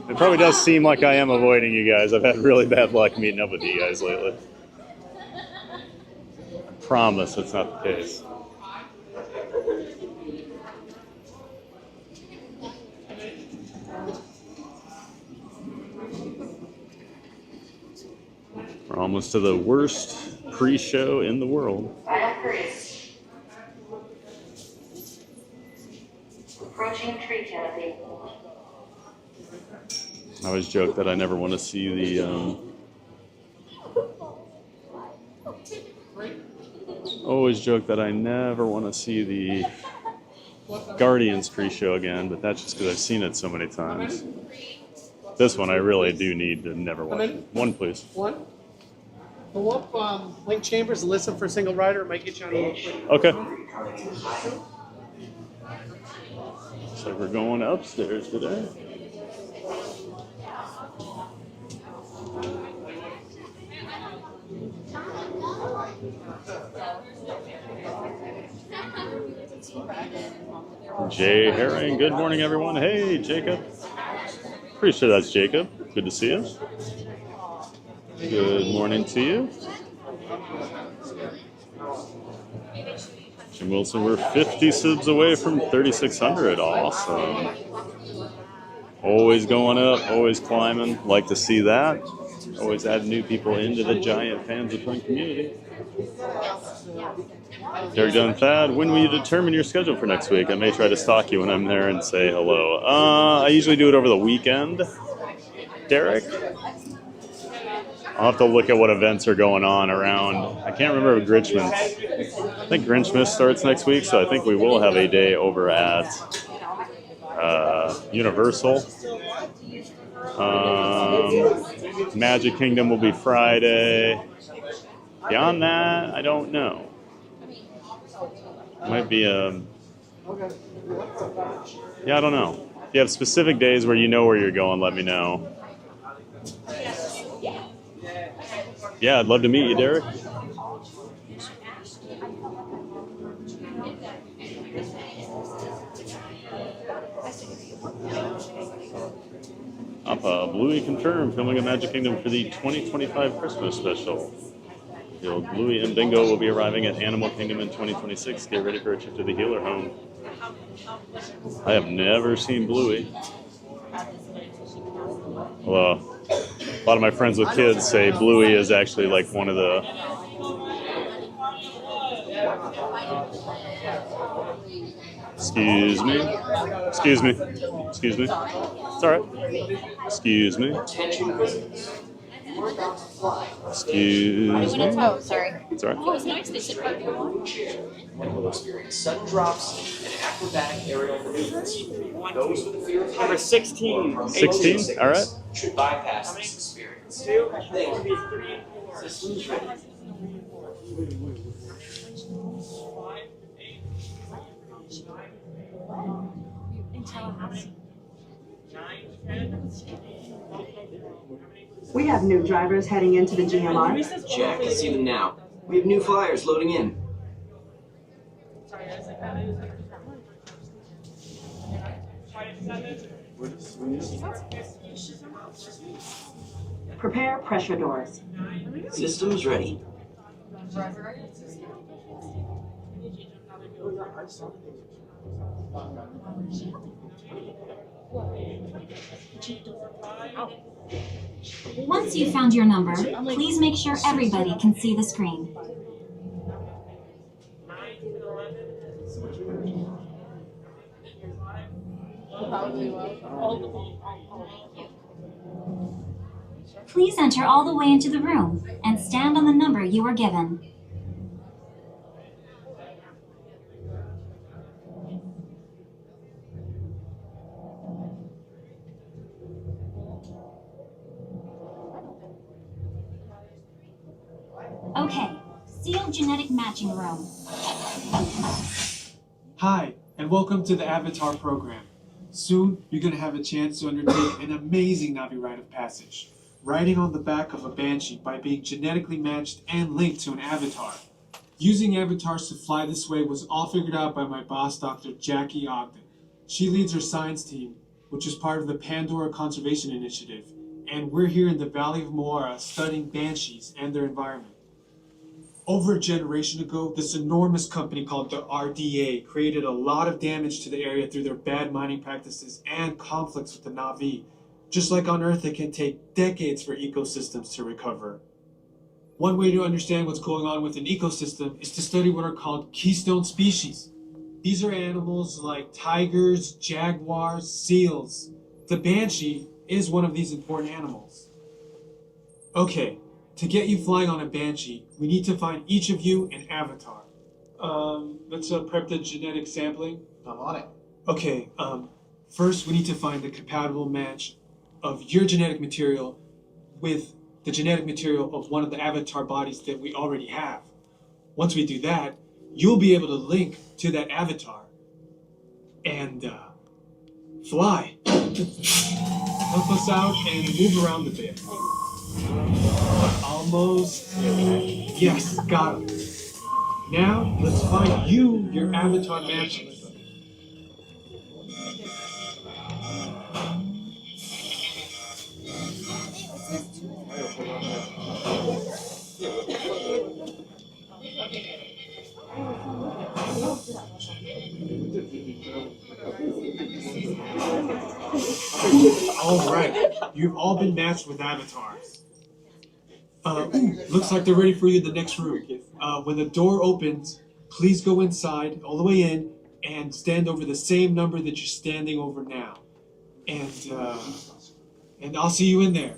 It probably does seem like I am avoiding you guys. I've had really bad luck meeting up with you guys lately. I promise it's not the case. We're almost to the worst pre-show in the world. Approaching tree canopy. I always joke that I never want to see the. Always joke that I never want to see the Guardians pre-show again, but that's just because I've seen it so many times. This one I really do need to never watch it. One, please. One. Pull up Link Chambers and listen for a single rider. It might get you on a little quick. Okay. So we're going upstairs today. Jay Herring, good morning, everyone. Hey, Jacob. Pretty sure that's Jacob. Good to see you. Good morning to you. Jim Wilson, we're 50 subs away from 3,600. Awesome. Always going up, always climbing. Like to see that. Always add new people into the giant Fans of Fun community. Derek Dunn, Thad, when will you determine your schedule for next week? I may try to stalk you when I'm there and say hello. I usually do it over the weekend, Derek. I'll have to look at what events are going on around. I can't remember Grinchmas. I think Grinchmas starts next week, so I think we will have a day over at Universal. Magic Kingdom will be Friday. Beyond that, I don't know. Might be yeah, I don't know. If you have specific days where you know where you're going, let me know. Yeah, I'd love to meet you, Derek. Bluey confirmed filming at Magic Kingdom for the 2025 Christmas special. The old Bluey and Bingo will be arriving at Animal Kingdom in 2026. Get ready for a trip to the Healer Home. I have never seen Bluey. Well, lot of my friends with kids say Bluey is actually like one of the Excuse me. Excuse me. Excuse me. It's all right. Excuse me. Excuse me. Oh, sorry. It's all right. Oh, it's nice they should park And will experience sudden drops and acrobatic aerial maneuvers. Those with a fear of heights 16. 16? All right. should bypass this experience. Systems ready. We have new drivers heading into the GMR. Check, I see them now. We have new flyers loading in. Prepare pressure doors. Systems ready. Once you've found your number, please make sure everybody can see the screen. Please enter all the way into the room and stand on the number you were given. Okay, sealed genetic matching room. Hi, and welcome to the Avatar program. Soon, you're going to have a chance to undertake an amazing Navi rite of passage, riding on the back of a Banshee by being genetically matched and linked to an avatar. Using avatars to fly this way was all figured out by my boss, Dr. Jackie Ogden. She leads her science team, which is part of the Pandora Conservation Initiative, and we're here in the Valley of Moara studying banshees and their environment. Over a generation ago, this enormous company called the RDA created a lot of damage to the area through their bad mining practices and conflicts with the Na'vi. Just like on Earth, it can take decades for ecosystems to recover. One way to understand what's going on with an ecosystem is to study what are called keystone species. These are animals like tigers, jaguars, seals. The banshee is one of these important animals. Okay. To get you flying on a banshee, we need to find each of you an avatar. Let's prep the genetic sampling. I'm on it. Okay, first we need to find the compatible match of your genetic material with the genetic material of one of the avatar bodies that we already have. Once we do that, you'll be able to link to that avatar and fly. Help us out and move around a bit. Almost. Yes, got him. Now, let's find you your avatar matches. All right, you've all been matched with avatars. Looks like they're ready for you in the next room. When the door opens, please go inside, all the way in, and stand over the same number that you're standing over now. And I'll see you in there.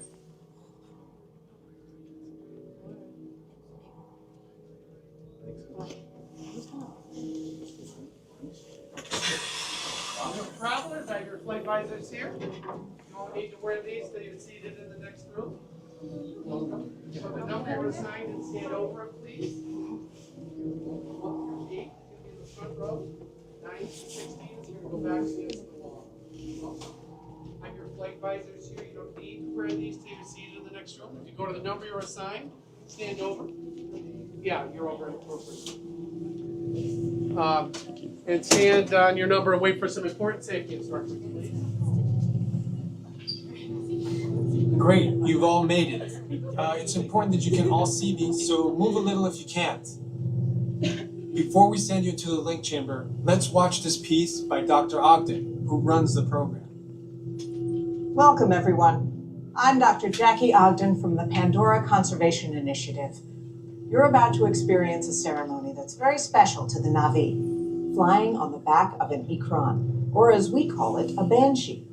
Travelers, I have your flight visors here. You won't need to wear these till you're seated in the next room. For the number you're assigned and stand over it, please. 8 in the front row. 9, 16 is going to go back against the wall. I have your flight visors here. You don't need to wear these till you're seated in the next room. If you go to the number you're assigned, stand over. Yeah, you're over it. And stand on your number and wait for some important safety instructions, please. Great, you've all made it. It's important that you can all see these, so move a little if you can't. Before we send you to the link chamber, let's watch this piece by Dr. Ogden, who runs the program. Welcome, everyone. I'm Dr. Jackie Ogden from the Pandora Conservation Initiative. You're about to experience a ceremony that's very special to the Na'vi, flying on the back of an ikran, or as we call it, a banshee.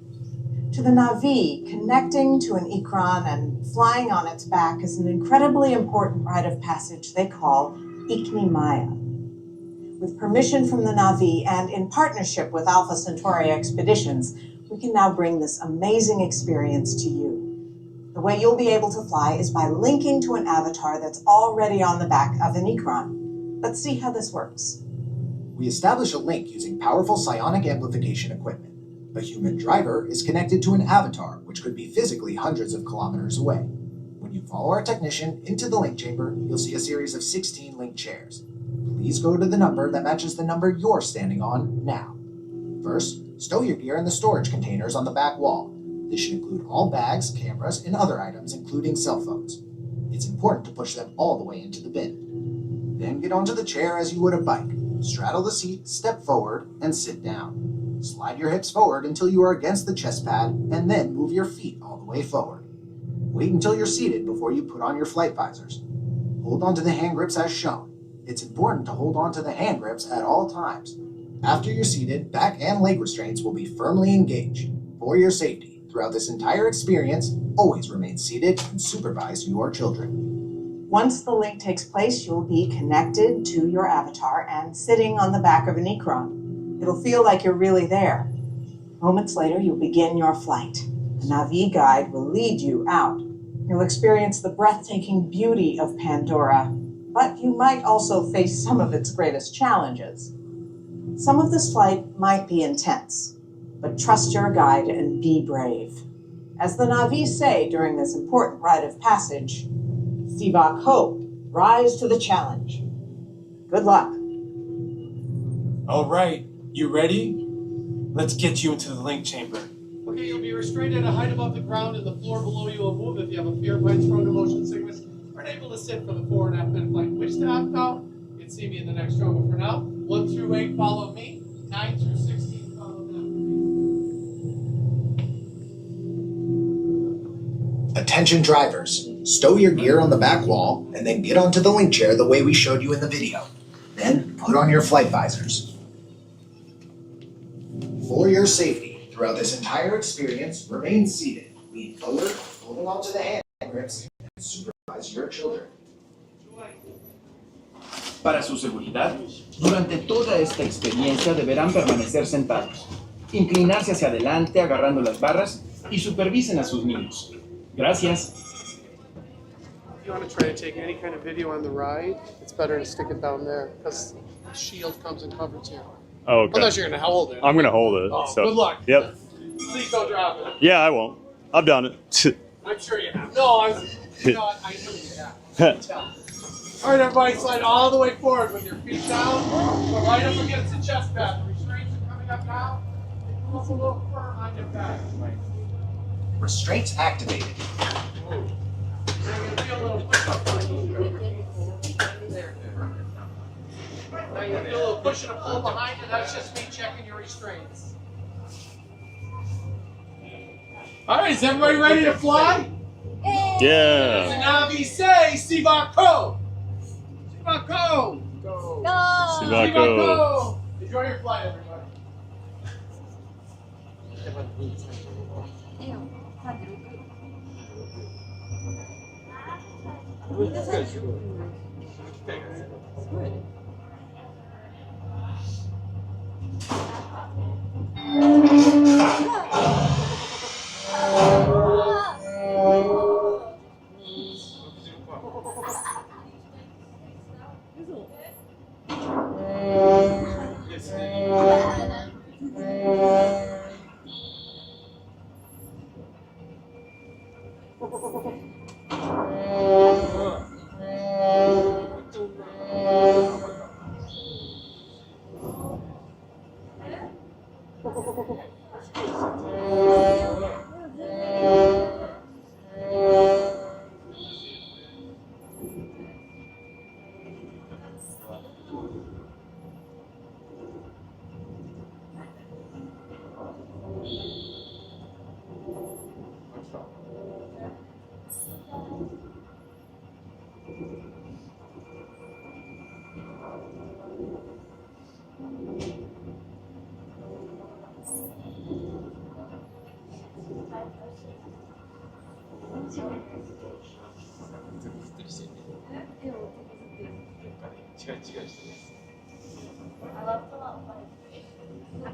To the Na'vi, connecting to an ikran and flying on its back is an incredibly important rite of passage they call Ikni-Maya. With permission from the Na'vi and in partnership with Alpha Centauri Expeditions, we can now bring this amazing experience to you. The way you'll be able to fly is by linking to an avatar that's already on the back of an ikran. Let's see how this works. We establish a link using powerful psionic amplification equipment. A human driver is connected to an avatar, which could be physically hundreds of kilometers away. When you follow our technician into the link chamber, you'll see a series of 16 link chairs. Please go to the number that matches the number you're standing on now. First, stow your gear in the storage containers on the back wall. This should include all bags, cameras, and other items, including cell phones. It's important to push them all the way into the bin. Then get onto the chair as you would a bike. Straddle the seat, step forward, and sit down. Slide your hips forward until you are against the chest pad, and then move your feet all the way forward. Wait until you're seated before you put on your flight visors. Hold onto the hand grips as shown. It's important to hold onto the hand grips at all times. After you're seated, back and leg restraints will be firmly engaged. For your safety, throughout this entire experience, always remain seated and supervise your children. Once the link takes place, you'll be connected to your avatar and sitting on the back of an ikran. It'll feel like you're really there. Moments later, you'll begin your flight. The Na'vi guide will lead you out. You'll experience the breathtaking beauty of Pandora, but you might also face some of its greatest challenges. Some of this flight might be intense, but trust your guide and be brave. As the Na'vi say during this important rite of passage, Sivak Ho, rise to the challenge. Good luck. All right, you ready? Let's get you into the link chamber. Okay, you'll be restrained at a height above the ground, and the floor below you will move if you have a fear of heights, prone to motion sickness, or unable to sit for the 4.5 minute flight. Wish to opt out? You can see me in the next row, but for now, 1 through 8 follow me, 9 through 16 follow them. Attention drivers, stow your gear on the back wall and then get onto the link chair the way we showed you in the video. Then put on your flight visors. For your safety, throughout this entire experience, remain seated. Lean forward, holding onto the hand grips, and supervise your children. Para su seguridad, durante toda esta experiencia deberán permanecer sentados, inclinarse hacia adelante agarrando las barras y supervisen a sus niños. Gracias. If you want to try to take any kind of video on the ride, it's better to stick it down there, because the shield comes and covers you. Oh, okay. Unless you're going to hold it. I'm going to hold it. Oh, so. good luck. Yep. Please don't drop it. Yeah, I won't. I've done it. I'm sure you have. No, I know you have. I can tell. All right, everybody, slide all the way forward with your feet down, but right up against the chest pad. The restraints are coming up now. Move a little firm on your back. Restraints activated. You're going to feel a little push-up. There. Now you feel a little push and a pull behind you. That's just me checking your restraints. All right, is everybody ready to fly? Yeah. As the Na'vi say, Sivak Ho! Sivak Ho! Go! Sivak Ho! Enjoy your flight, everybody.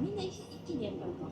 みんな一気にやるからか。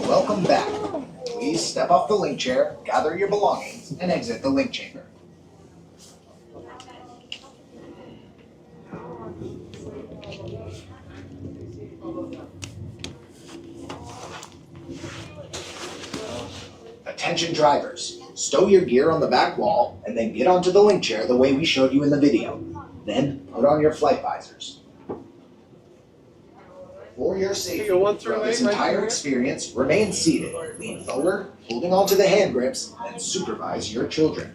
Welcome back. Please step off the link chair, gather your belongings, and exit the link chamber. Attention drivers. Stow your gear on the back wall, and then get onto the link chair the way we showed you in the video. Then put on your flight visors. For your safety, throughout this entire experience, remain seated, lean forward, holding onto the hand grips, and supervise your children.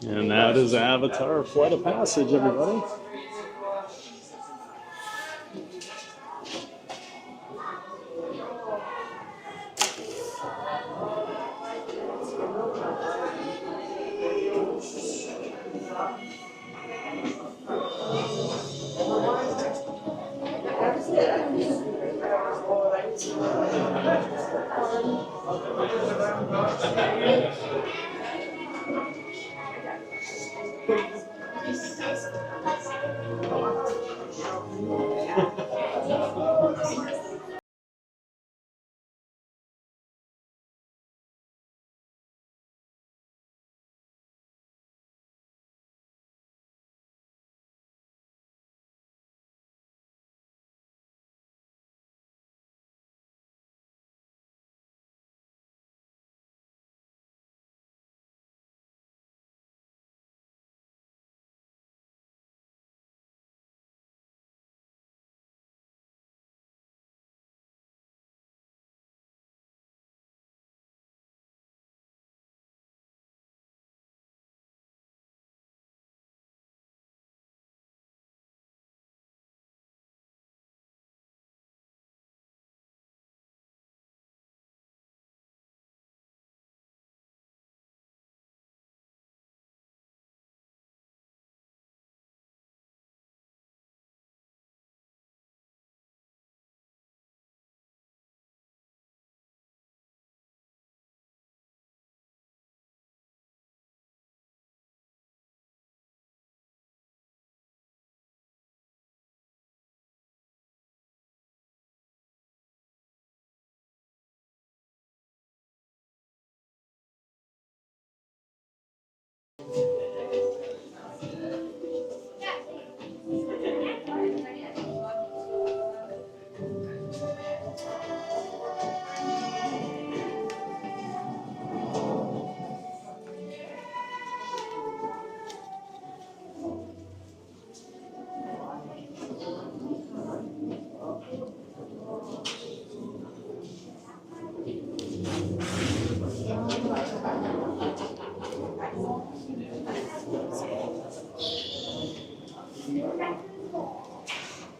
And that is Avatar Flight of Passage, everybody.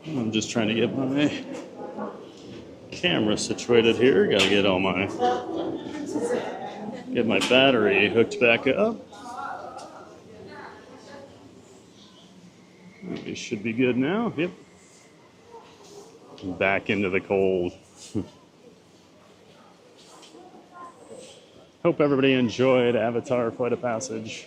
I'm just trying to get my camera situated here. Gotta get my battery hooked back up. We should be good now. Yep. Back into the cold. Hope everybody enjoyed Avatar Flight of Passage.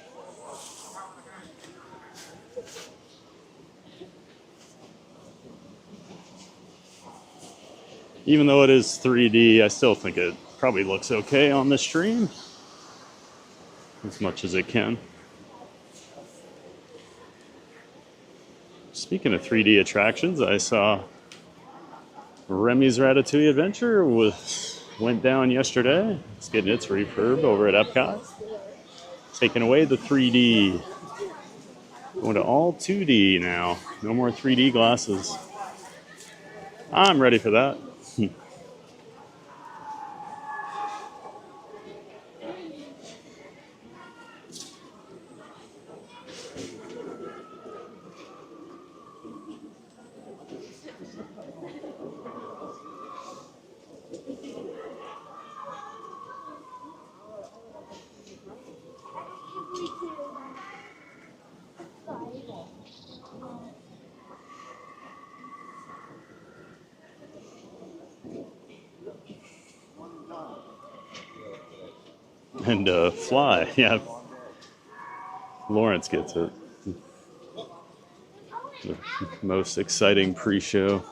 Even though it is 3D, I still think it probably looks okay on the stream. As much as it can. Speaking of 3D attractions, I saw Remy's Ratatouille Adventure went down yesterday. It's getting its refurb over at Epcot. Taking away the 3D. Going to all 2D now. No more 3D glasses. I'm ready for that. And fly, yeah. Lawrence gets it. The most exciting pre-show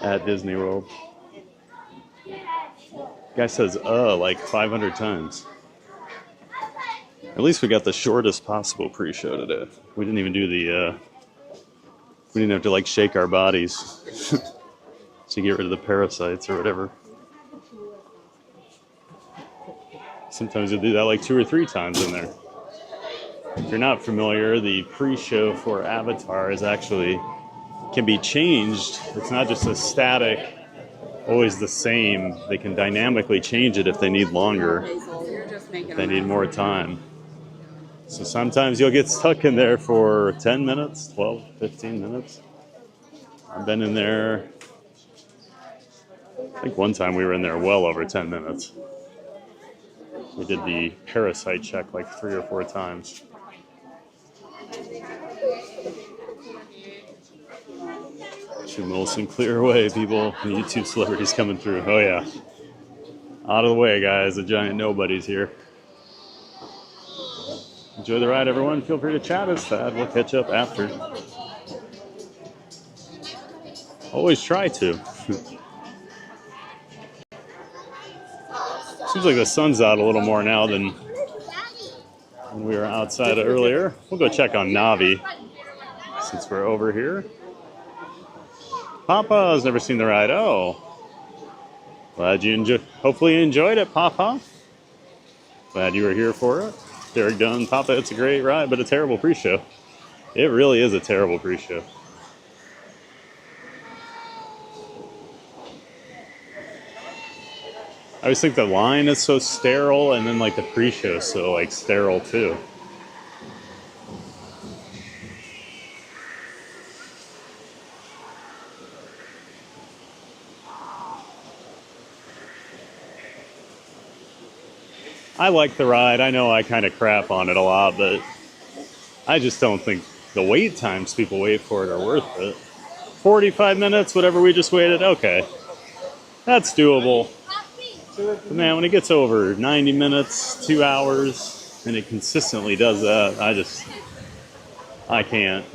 at Disney World. Guy says like 500 times. At least we got the shortest possible pre-show today. We didn't even do the we didn't have to like shake our bodies to get rid of the parasites or whatever. Sometimes you'll do that like 2 or 3 times in there. If you're not familiar, the pre-show for Avatar is actually can be changed. It's not just a static, always the same. They can dynamically change it if they need longer, if they need more time. So sometimes you'll get stuck in there for 10 minutes, 12, 15 minutes. I've been in there, I think one time we were in there well over 10 minutes. We did the parasite check like 3 or 4 times. Shoot Wilson, clear away, people. YouTube celebrities coming through. Oh yeah. Out of the way, guys. The giant nobody's here. Enjoy the ride, everyone. Feel free to chat us, Thad. We'll catch up after. Always try to. Seems like the sun's out a little more now than when we were outside earlier. We'll go check on Navi since we're over here. Papa's never seen the ride. Oh. Glad you enjoyed. Hopefully you enjoyed it, Papa. Glad you were here for it. Derek Dunn, Papa, it's a great ride, but a terrible pre-show. It really is a terrible pre-show. I always think the line is so sterile, and then like the pre-show is so like sterile too. I like the ride. I know I kind of crap on it a lot, but I just don't think the wait times people wait for it are worth it. 45 minutes, whatever we just waited, okay. That's doable. But man, when it gets over 90 minutes, 2 hours, and it consistently does that, I can't.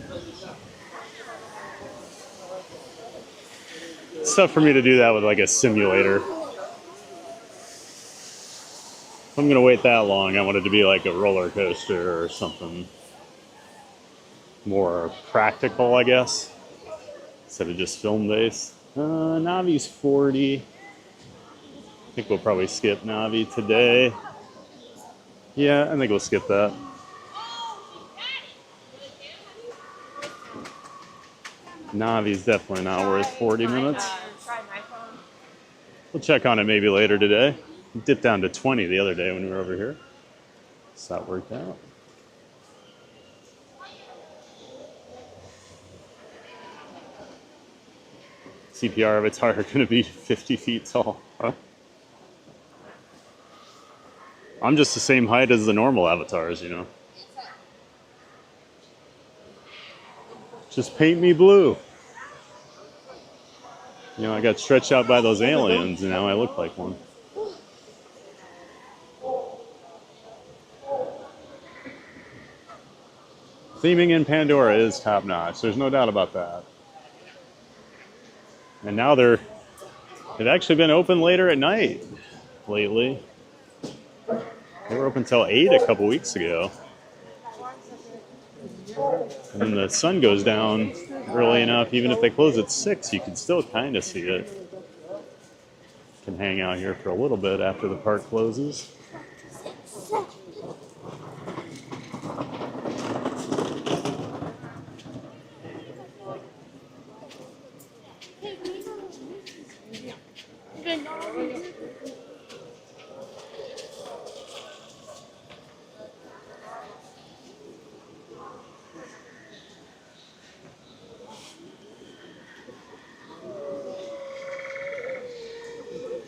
It's tough for me to do that with like a simulator. If I'm gonna wait that long, I want it to be like a roller coaster or something more practical, I guess, instead of just film-based. Navi's 40. I think we'll probably skip Navi today. Yeah, I think we'll skip that. Navi's definitely not worth 40 minutes. We'll check on it maybe later today. Dipped down to 20 the other day when we were over here. So that worked out. CPR avatar are going to be 50 feet tall. Huh? I'm just the same height as the normal avatars, you know. Just paint me blue. You know, I got stretched out by those aliens, and now I look like one. Theming in Pandora is top notch. There's no doubt about that. And now they've actually been open later at night lately. They were open till 8 a couple weeks ago. And then the sun goes down early enough, even if they close at 6, you can still kind of see it. Can hang out here for a little bit after the park closes.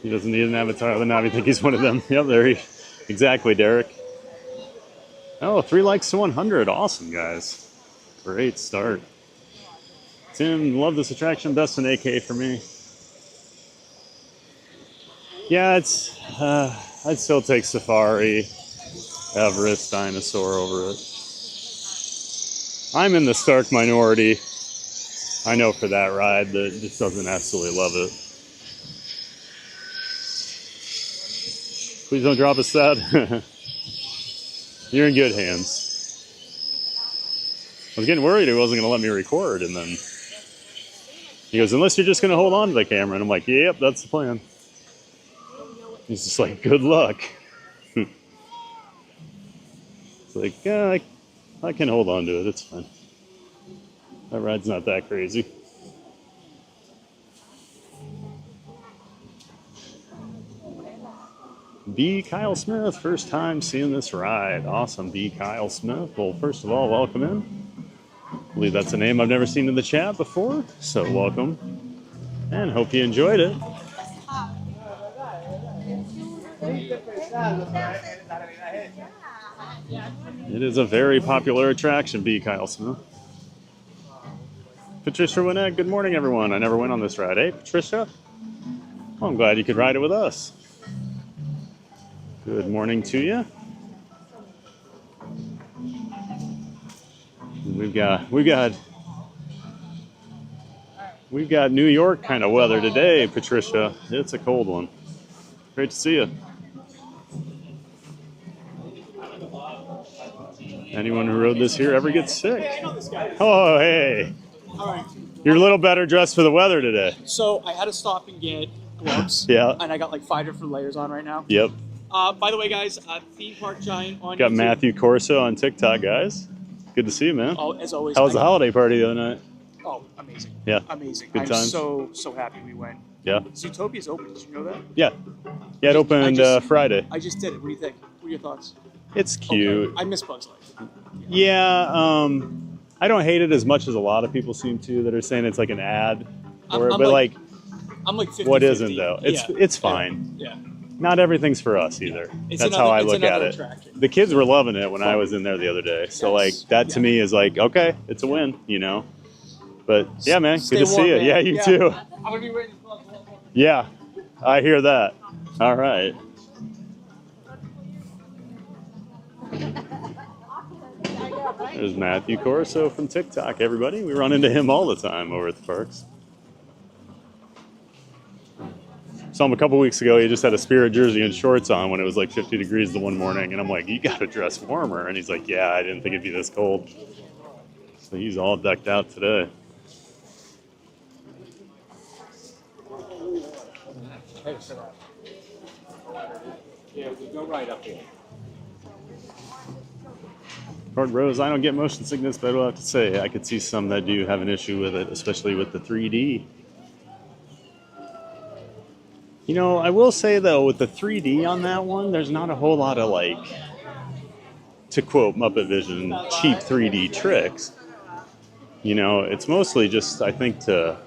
He doesn't need an avatar. The Navi think he's one of them. Yep, there he. Exactly, Derek. Oh, 3 likes to 100. Awesome, guys. Great start. Tim, love this attraction. Best in AK for me. Yeah, it's. I'd still take Safari, Everest, Dinosaur over it. I'm in the stark minority. I know for that ride that just doesn't absolutely love it. Please don't drop us that. You're in good hands. I was getting worried he wasn't going to let me record, and then he goes, unless you're just going to hold on to the camera. And I'm like, yep, that's the plan. He's just like, good luck. It's like, yeah, I can hold on to it. It's fine. That ride's not that crazy. B. Kyle Smith, first time seeing this ride. Awesome, B. Kyle Smith. Well, first of all, welcome in. I believe that's a name I've never seen in the chat before, so welcome. And hope you enjoyed it. It is a very popular attraction, B. Kyle Smith. Patricia Winnett, good morning, everyone. I never went on this ride. Hey, Patricia? Well, I'm glad you could ride it with us. Good morning to you. We've got New York kind of weather today, Patricia. It's a cold one. Great to see you. Anyone who rode this here ever gets sick? Hey, I know this guy. Oh, hey. All right. You're a little better dressed for the weather today. So I had to stop and get gloves. Yeah. And I got like 5 different layers on right now. Yep. By the way, guys, Theme Park Giant on Got YouTube. Matthew Corso on TikTok, guys. Good to see you, man. Oh, as always. How was the holiday party the other night? Oh, amazing. Yeah. Amazing. Good I'm times. so happy we went. Yeah. Zootopia's open. Did you know that? Yeah. Yeah, it opened Friday. I just did it. What do you think? What are your thoughts? It's cute. Okay. I miss Bugs Life. Yeah, I don't hate it as much as a lot of people seem to that are saying it's like an ad for it, but like I'm like 50-50. what isn't though? It's Yeah. it's fine. Yeah. Not everything's for us either. It's That's how I it's look at another it. attraction. The kids were loving it when I was in there the other day. So like that to me is like, okay, it's a win, you know. But yeah, man, good to see you. man. Yeah, you too. I'm gonna be waiting. Yeah, I hear that. All right. There's Matthew Corso from TikTok, everybody. We run into him all the time over at the parks. Saw him a couple weeks ago. He just had a Spirit jersey and shorts on when it was like 50 degrees the one morning. And I'm like, you got to dress warmer. And he's like, yeah, I didn't think it'd be this cold. So he's all decked out today. Yeah, we go right up here. Hard Rose, I don't get motion sickness, but I will have to say I could see some that do have an issue with it, especially with the 3D. You know, I will say though, with the 3D on that one, there's not a whole lot of like, to quote Muppet Vision, cheap 3D tricks. You know, it's mostly just, I think, I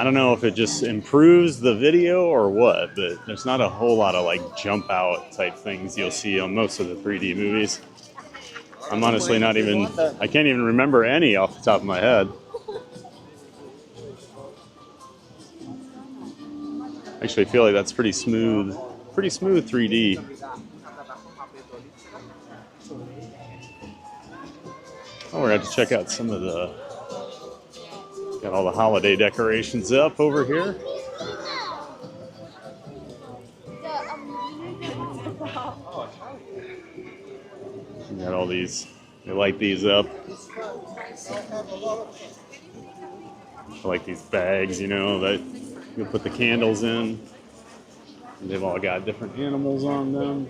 don't know if it just improves the video or what, but there's not a whole lot of like jump out type things you'll see on most of the 3D movies. I'm honestly not even, I can't even remember any off the top of my head. Actually, I feel like that's pretty smooth 3D. Oh, we're going to have to check out some of the, got all the holiday decorations up over here. We got all these, they light these up. I like these bags, you know, that you put the candles in. And they've all got different animals on them.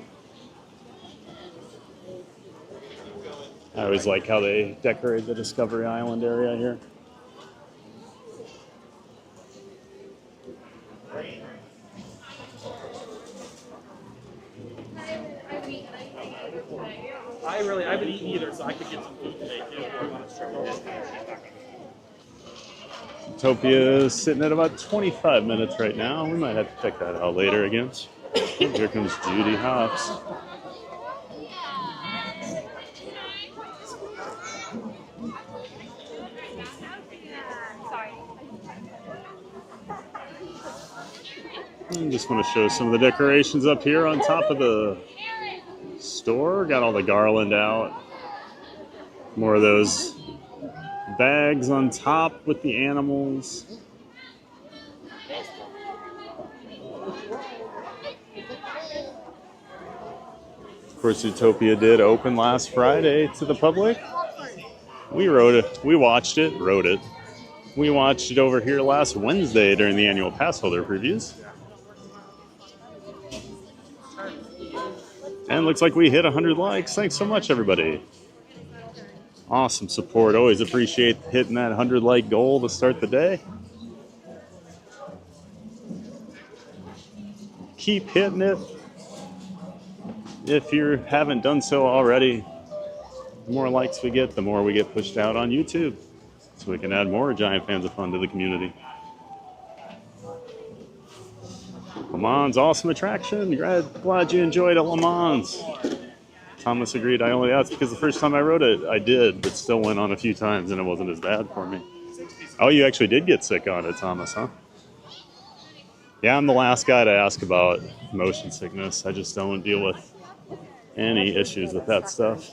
I always like how they decorate the Discovery Island area here. I haven't eaten either, so I could get some food today too. Zootopia is sitting at about 25 minutes right now. We might have to check that out later again. Here comes Judy Hops. I just want to show some of the decorations up here on top of the store. Got all the garland out. More of those bags on top with the animals. Of course, Zootopia did open last Friday to the public. We watched it over here last Wednesday during the annual pass holder previews. And looks like we hit 100 likes. Thanks so much, everybody. Awesome support. Always appreciate hitting that 100 like goal to start the day. Keep hitting it. If you haven't done so already, the more likes we get, the more we get pushed out on YouTube. So we can add more Giant Fans of Fun to the community. Le Mans, awesome attraction. Glad you enjoyed it, Le Mans. Thomas agreed. I only asked because the first time I rode it, I did, but still went on a few times and it wasn't as bad for me. Oh, you actually did get sick on it, Thomas, huh? Yeah, I'm the last guy to ask about motion sickness. I just don't deal with any issues with that stuff.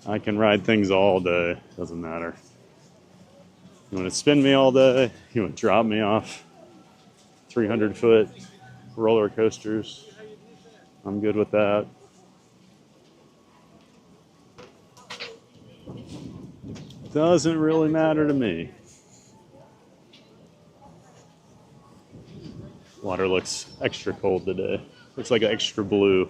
I can ride things all day. Doesn't matter. You want to spin me all day? You want to drop me off 300-foot roller coasters? I'm good with that. Doesn't really matter to me. Water looks extra cold today. Looks like extra blue.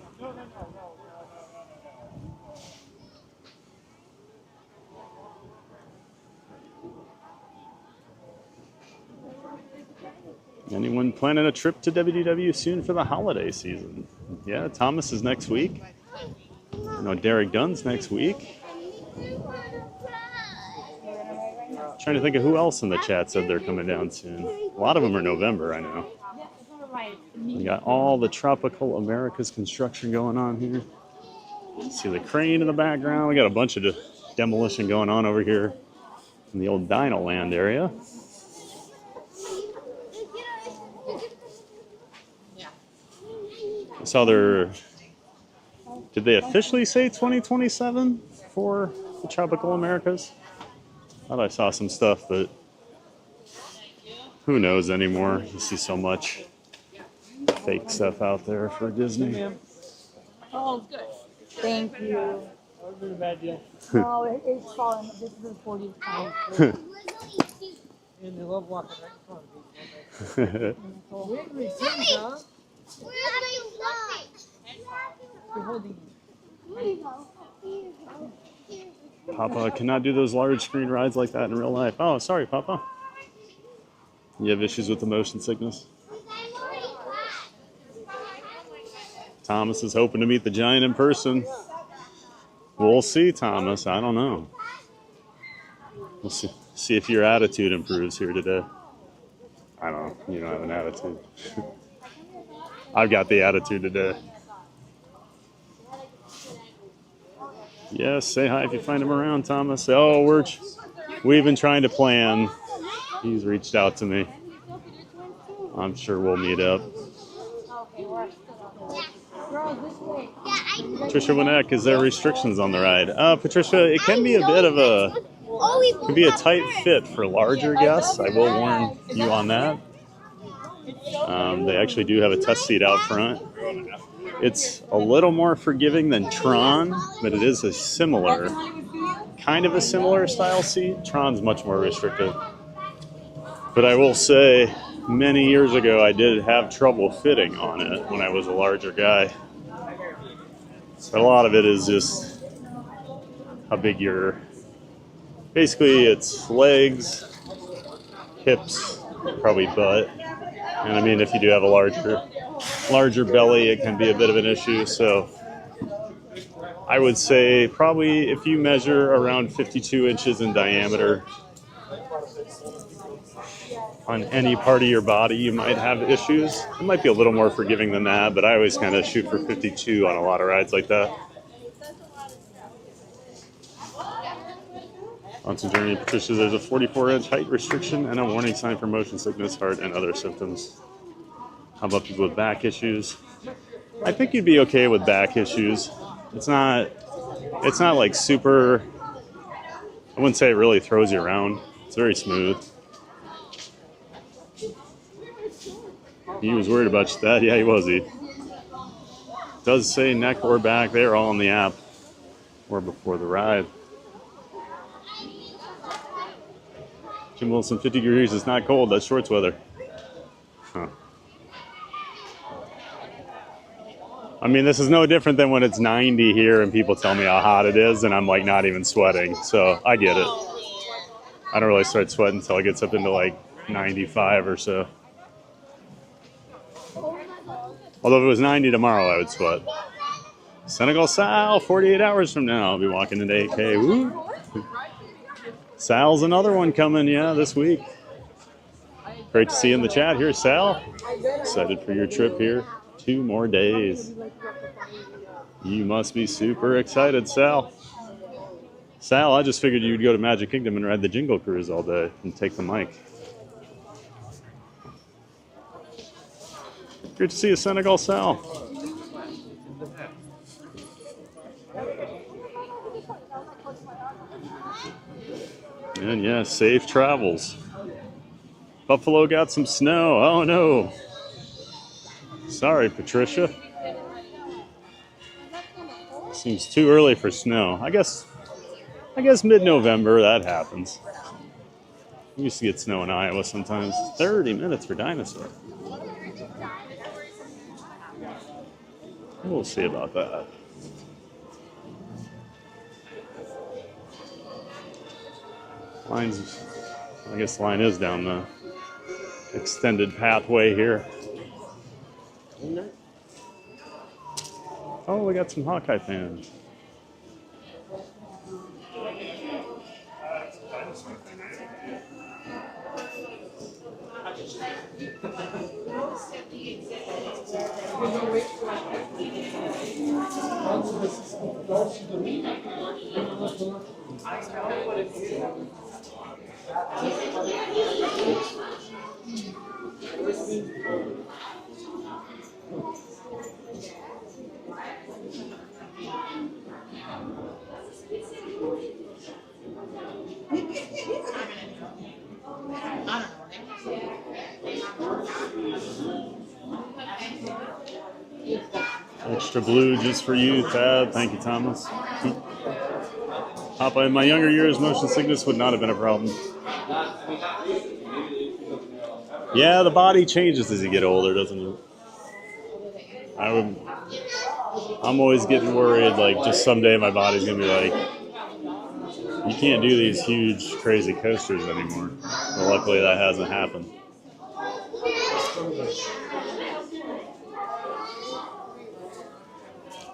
Anyone planning a trip to WDW soon for the holiday season? Yeah, Thomas is next week. I know Derek Dunn's next week. Trying to think of who else in the chat said they're coming down soon. A lot of them are November, I know. We got all the Tropical Americas construction going on here. See the crane in the background. We got a bunch of demolition going on over here in the old Dino Land area. I saw their... Did they officially say 2027 for the Tropical Americas? I thought I saw some stuff, but who knows anymore? You see so much fake stuff out there for Disney. Oh, good. Thank you. That would be a bad deal. No, it's fallen. This is the 40th time. And they love walking right in front of me. We're going to see, huh? You're holding Papa cannot do those large screen rides like that in real life. Oh, sorry, Papa. You have issues with the motion sickness? Thomas is hoping to meet the giant in person. We'll see, Thomas. I don't know. We'll see if your attitude improves here today. I don't know. You don't have an attitude. I've got the attitude today. Yes, say hi if you find him around, Thomas. Oh, we've been trying to plan. He's reached out to me. I'm sure we'll meet up. Patricia Winneck, is there restrictions on the ride? Patricia, it can be a bit of a tight fit for larger guests. I will warn you on that. They actually do have a test seat out front. It's a little more forgiving than Tron, but it is kind of a similar style seat. Tron's much more restrictive. But I will say, many years ago, I did have trouble fitting on it when I was a larger guy. So a lot of it is just how big basically it's legs, hips, probably butt. And I mean, if you do have a larger belly, it can be a bit of an issue. So I would say probably if you measure around 52 inches in diameter on any part of your body, you might have issues. It might be a little more forgiving than that, but I always kind of shoot for 52 on a lot of rides like that. On some journey, Patricia, there's a 44-inch height restriction and a warning sign for motion sickness, heart, and other symptoms. How about people with back issues? I think you'd be okay with back issues. It's not like super, I wouldn't say it really throws you around. It's very smooth. He was worried about that. Yeah, he was. He does say neck or back. They're all on the app or before the ride. Jim Wilson, 50 degrees is not cold. That's shorts weather. Huh. I mean, this is no different than when it's 90 here and people tell me how hot it is and I'm like not even sweating. So I get it. I don't really start sweating until it gets up into like 95 or so. Although if it was 90 tomorrow, I would sweat. Senegal Sal, 48 hours from now, I'll be walking into 8K. Woo! Sal's another one coming, yeah, this week. Great to see you in the chat here, Sal. Excited for your trip here. 2 more days. You must be super excited, Sal. Sal, I just figured you'd go to Magic Kingdom and ride the Jingle Cruise all day and take the mic. Great to see you, Senegal Sal. And yeah, safe travels. Buffalo got some snow. Oh no. Sorry, Patricia. Seems too early for snow. I guess mid-November that happens. We used to get snow in Iowa sometimes. 30 minutes for Dinosaur. We'll see about that. I guess the line is down the extended pathway here. Oh, we got some Hawkeye fans. Extra blue just for you, Thad. Thank you, Thomas. Papa, in my younger years, motion sickness would not have been a problem. Yeah, the body changes as you get older, doesn't it? I'm always getting worried, like, just someday my body's going to be like, you can't do these huge, crazy coasters anymore. Well, luckily, that hasn't happened.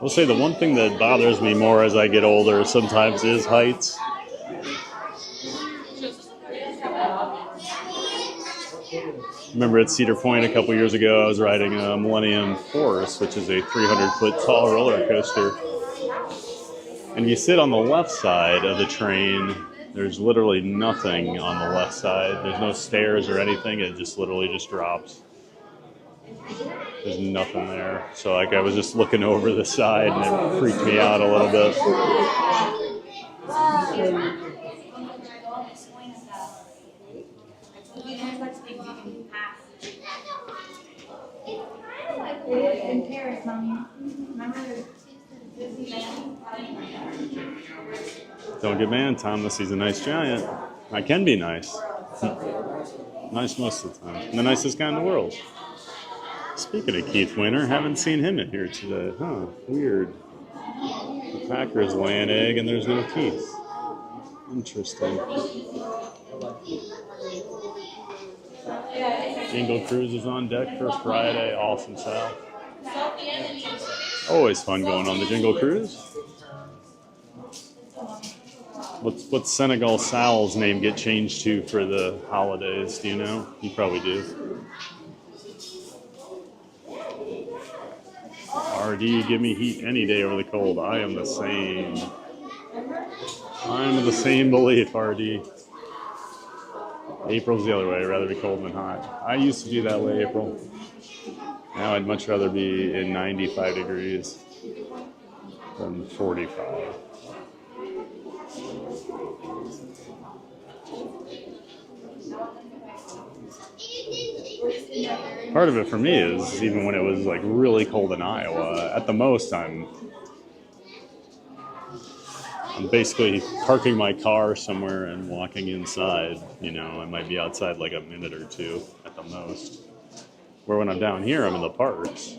I'll say the one thing that bothers me more as I get older sometimes is heights. Remember at Cedar Point a couple years ago, I was riding a Millennium Force, which is a 300-foot tall roller coaster. And you sit on the left side of the train, there's literally nothing on the left side. There's no stairs or anything. It just literally just drops. There's nothing there. So like I was just looking over the side and it freaked me out a little bit. In Paris, Mommy. Remember Don't get mad, Thomas. He's a nice giant. I can be nice. Nice most of the time. And the nicest guy in the world. Speaking of Keith Winter, haven't seen him in here today. Huh, weird. The Packers lay an egg and there's no Keith. Interesting. Jingle Cruise is on deck for Friday. Awesome, Sal. Always fun going on the Jingle Cruise. What's Senegal Sal's name get changed to for the holidays? Do you know? You probably do. RD, give me heat any day over the cold. I am the same. I'm of the same belief, RD. April's the other way. I'd rather be cold than hot. I used to be that way, April. Now I'd much rather be in 95 degrees than 45. Part of it for me is even when it was like really cold in Iowa, at the most I'm basically parking my car somewhere and walking inside. You know, I might be outside like a minute or two at the most. Where when I'm down here, I'm in the parks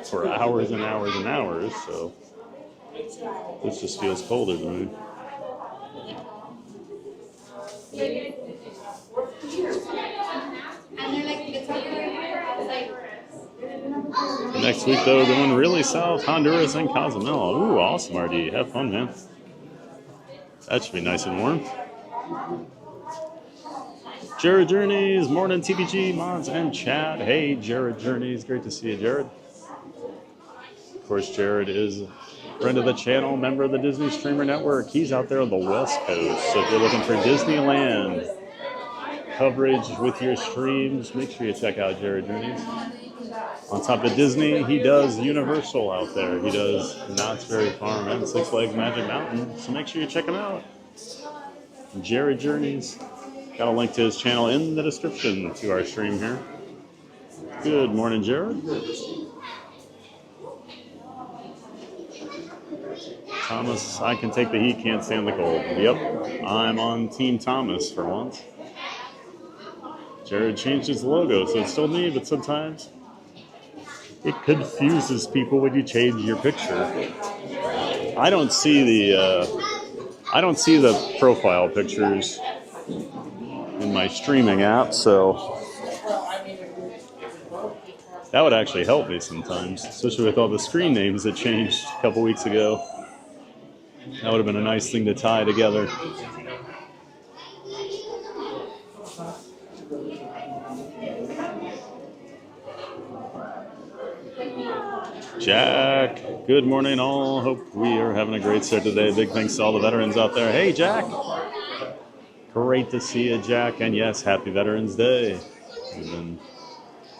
for hours and hours and hours, so this just feels colder to me. Next week, though, going really south, Honduras and Cozumel. Ooh, awesome, RD. Have fun, man. That should be nice and warm. Jared Journeys, morning TPG, mods, and chat. Hey, Jared Journeys. Great to see you, Jared. Of course, Jared is a friend of the channel, member of the Disney Streamer Network. He's out there on the West Coast. So if you're looking for Disneyland coverage with your streams, make sure you check out Jared Journeys. On top of Disney, he does Universal out there. He does Knott's Berry Farm and Six Flags Magic Mountain. So make sure you check him out. Jared Journeys. Got a link to his channel in the description to our stream here. Good morning, Jared. Thomas, I can take the heat, can't stand the cold. Yep, I'm on Team Thomas for once. Jared changed his logo, so it's still me, but sometimes it confuses people when you change your picture. I don't see the profile pictures in my streaming app, so that would actually help me sometimes, especially with all the screen names that changed a couple weeks ago. That would have been a nice thing to tie together. Jack, good morning all. Hope we are having a great start today. Big thanks to all the veterans out there. Hey, Jack. Great to see you, Jack. And yes, happy Veterans Day. We've been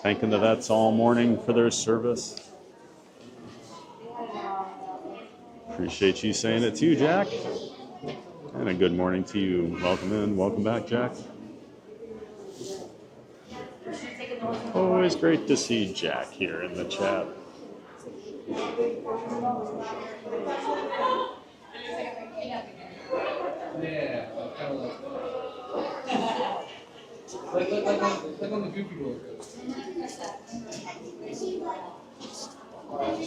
thanking the vets all morning for their service. Appreciate you saying it too, Jack. And a good morning to you. Welcome in. Welcome back, Jack. Always great to see Jack here in the chat. Yeah, kind of like on the Goofy roller coaster.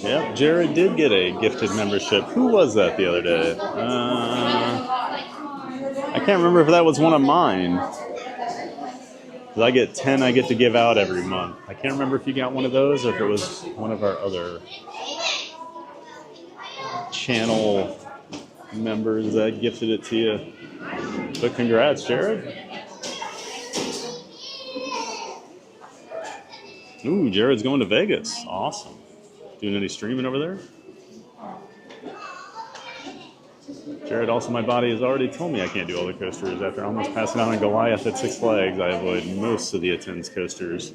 Yep, Jared did get a gifted membership. Who was that the other day? I can't remember if that was one of mine. I get 10 I get to give out every month. I can't remember if you got one of those or if it was one of our other channel members that gifted it to you. But congrats, Jared. Ooh, Jared's going to Vegas. Awesome. Doing any streaming over there? Jared, also my body has already told me I can't do all the coasters. After almost passing out on Goliath at Six Flags, I avoid most of the Attends coasters.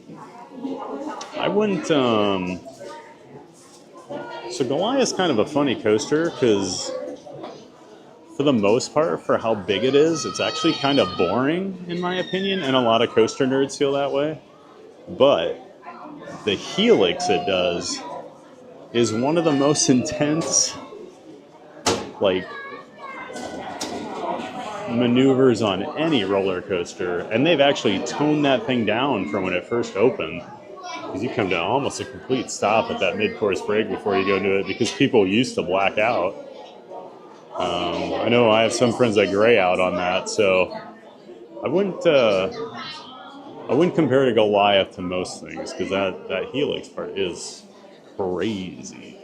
I wouldn't, so Goliath's kind of a funny coaster because for the most part, for how big it is, it's actually kind of boring in my opinion, and a lot of coaster nerds feel that way. But the helix it does is one of the most intense, like, maneuvers on any roller coaster, and they've actually toned that thing down from when it first opened, because you come to almost a complete stop at that mid-course break before you go into it, because people used to black out. I know I have some friends that gray out on that, so I wouldn't compare to Goliath to most things, because that helix part is crazy.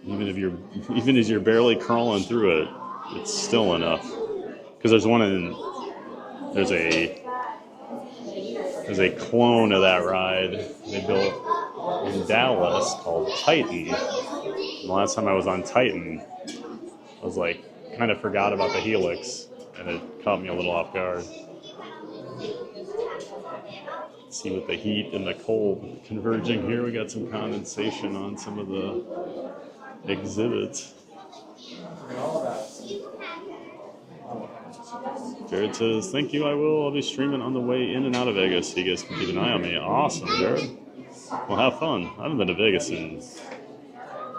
Even as you're barely crawling through it, it's still enough. Because there's a clone of that ride they built in Dallas called Titan. And the last time I was on Titan, I was like, kind of forgot about the helix, and it caught me a little off guard. Let's see, with the heat and the cold converging here, we got some condensation on some of the exhibits. Jared says, thank you, I will. I'll be streaming on the way in and out of Vegas, so you guys can keep an eye on me. Awesome, Jared. Well, have fun. I haven't been to Vegas in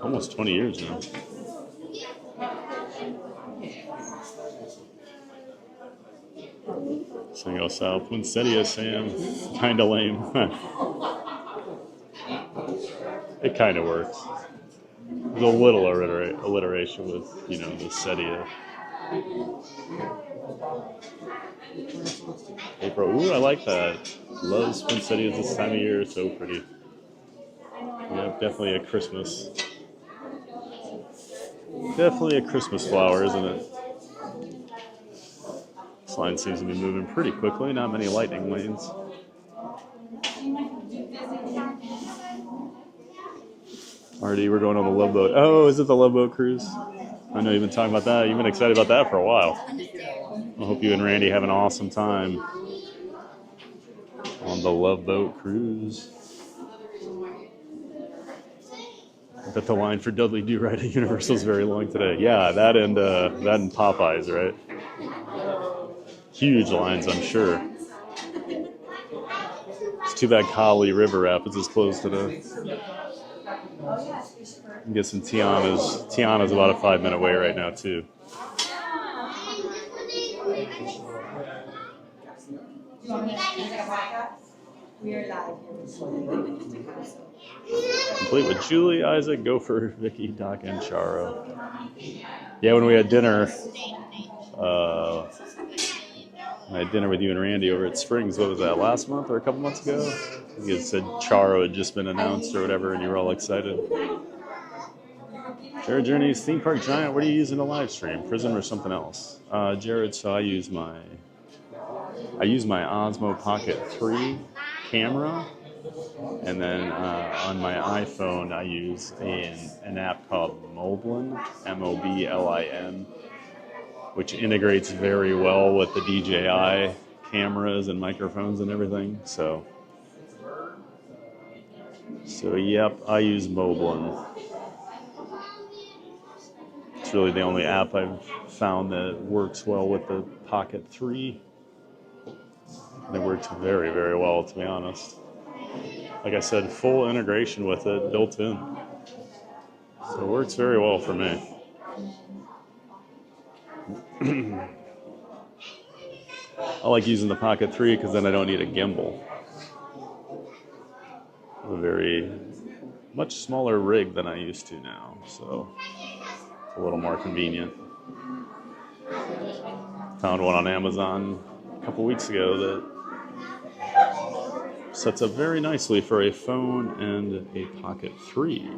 almost 20 years now. Single South Poinsettia Sam. Kinda lame. It kind of works. There's a little alliteration with, you know, the setia. April. Ooh, I like that. Loves poinsettias this time of year. So pretty. Yep, definitely a Christmas. Definitely a Christmas flower, isn't it? This line seems to be moving pretty quickly. Not many lightning lanes. Marty, we're going on the Love Boat. Oh, is it the Love Boat cruise? I know you've been talking about that. You've been excited about that for a while. I hope you and Randy have an awesome time on the Love Boat cruise. I bet the line for Dudley Do Right at Universal is very long today. Yeah, that and Popeyes, right? Huge lines, I'm sure. It's too bad Kali River Rapids is closed today. I'm guessing Tiana's about a 5-minute wait right now too. Complete with Julie, Isaac, Gopher, Vicky, Doc, and Charo. Yeah, when we had dinner, I had dinner with you and Randy over at Springs. What was that, last month or a couple months ago? You said Charo had just been announced or whatever, and you were all excited. Jared Journey's Theme Park Giant. What are you using to live stream? Prism or something else? Jared, so I use my Osmo Pocket 3 camera, and then on my iPhone I use an app called Moblin, Moblin, which integrates very well with the DJI cameras and microphones and everything. So yep, I use Moblin. It's really the only app I've found that works well with the Pocket 3. It works very, very well, to be honest. Like I said, full integration with it, built in. So it works very well for me. I like using the Pocket 3 because then I don't need a gimbal. A very much smaller rig than I used to now, so it's a little more convenient. Found one on Amazon a couple weeks ago that sets up very nicely for a phone and a Pocket 3.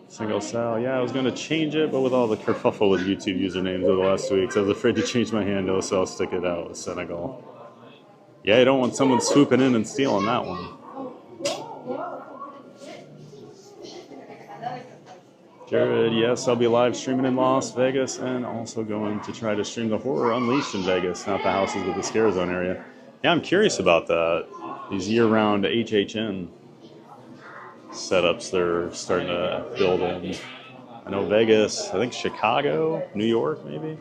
Single Sal, yeah, I was going to change it, but with all the kerfuffle with YouTube usernames over the last 2 weeks, I was afraid to change my handle, so I'll stick it out with Senegal. Yeah, you don't want someone swooping in and stealing that one. Jared, yes, I'll be live streaming in Las Vegas and also going to try to stream the Horror Unleashed in Vegas, not the houses with the Scare Zone area. Yeah, I'm curious about that. These year-round HHN setups they're starting to build in. I know Vegas, I think Chicago, New York, maybe.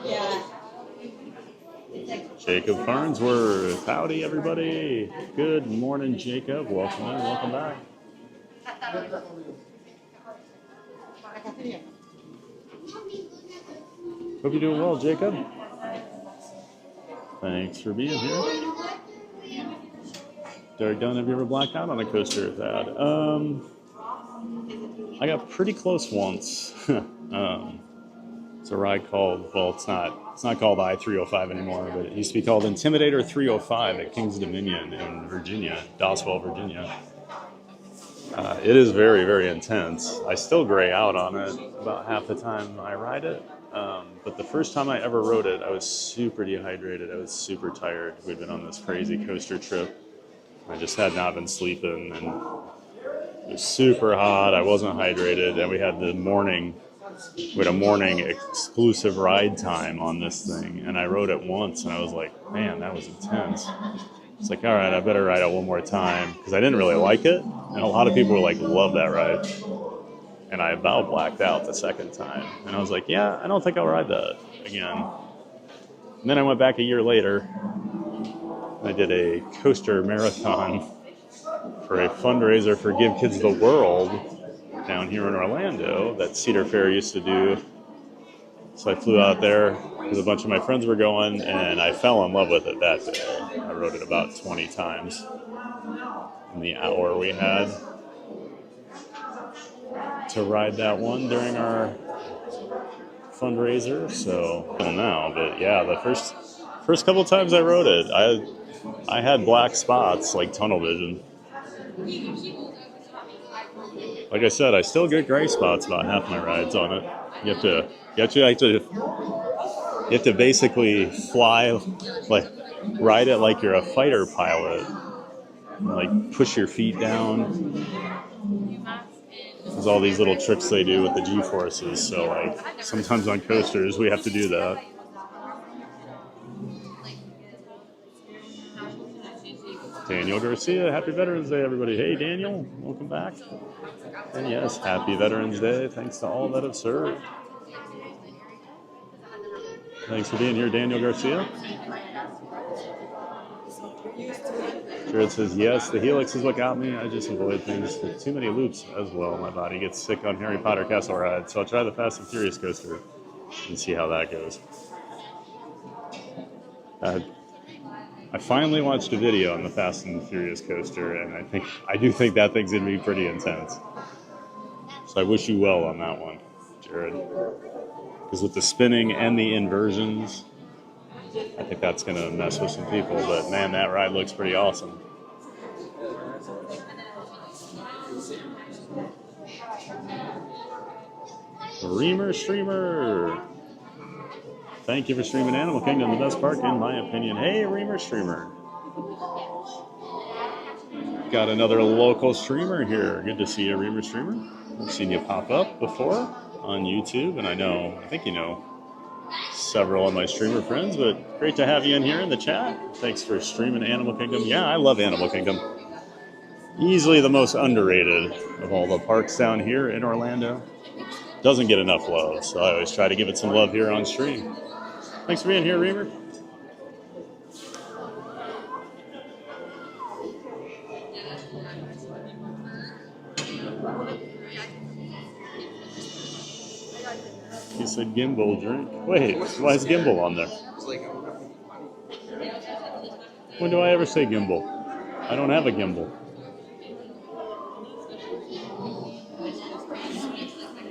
Yeah. Jacob Farnsworth, howdy everybody. Good morning, Jacob. Welcome in, welcome back. Hope you're doing well, Jacob. Thanks for being here. Derek Dunn, have you ever blacked out on a coaster, Thad? I got pretty close once. It's a ride called, well, it's not called I-305 anymore, but it used to be called Intimidator 305 at Kings Dominion in Virginia, Doswell, Virginia. It is very, very intense. I still gray out on it about half the time I ride it. But the first time I ever rode it, I was super dehydrated. I was super tired. We'd been on this crazy coaster trip. I just had not been sleeping, and it was super hot. I wasn't hydrated, and we had a morning exclusive ride time on this thing, and I rode it once, and I was like, man, that was intense. It's like, all right, I better ride it one more time, because I didn't really like it, and a lot of people were like, love that ride, and I about blacked out the second time, and I was like, yeah, I don't think I'll ride that again. And then I went back a year later, and I did a coaster marathon for a fundraiser for Give Kids the World, down here in Orlando that Cedar Fair used to do. So I flew out there because a bunch of my friends were going, and I fell in love with it that day. I rode it about 20 times in the hour we had to ride that one during our fundraiser. So now, but yeah, the first couple times I rode it, I had black spots like tunnel vision. Like I said, I still get gray spots about half my rides on it. You have to basically fly, like ride it like you're a fighter pilot, like push your feet down. There's all these little tricks they do with the G-forces. So like sometimes on coasters we have to do that. Daniel Garcia, happy Veterans Day, everybody. Hey, Daniel, welcome back. And yes, happy Veterans Day. Thanks to all that have served. Thanks for being here, Daniel Garcia. Jared says, yes, the Helix is what got me. I just avoid things with too many loops as well. My body gets sick on Harry Potter castle rides, so I'll try the Fast and Furious coaster and see how that goes. I finally watched a video on the Fast and Furious coaster, and I do think that thing's going to be pretty intense. So I wish you well on that one, Jared. Because with the spinning and the inversions, I think that's going to mess with some people. But man, that ride looks pretty awesome. Reamer Streamer. Thank you for streaming Animal Kingdom, the best park in my opinion. Hey, Reamer Streamer. Got another local streamer here. Good to see you, Reamer Streamer. I've seen you pop up before on YouTube, and I think you know several of my streamer friends, but great to have you in here in the chat. Thanks for streaming Animal Kingdom. Yeah, I love Animal Kingdom. Easily the most underrated of all the parks down here in Orlando. Doesn't get enough love, so I always try to give it some love here on stream. Thanks for being here, Reamer. He said gimbal drink. Wait, why is gimbal on there? When do I ever say gimbal? I don't have a gimbal.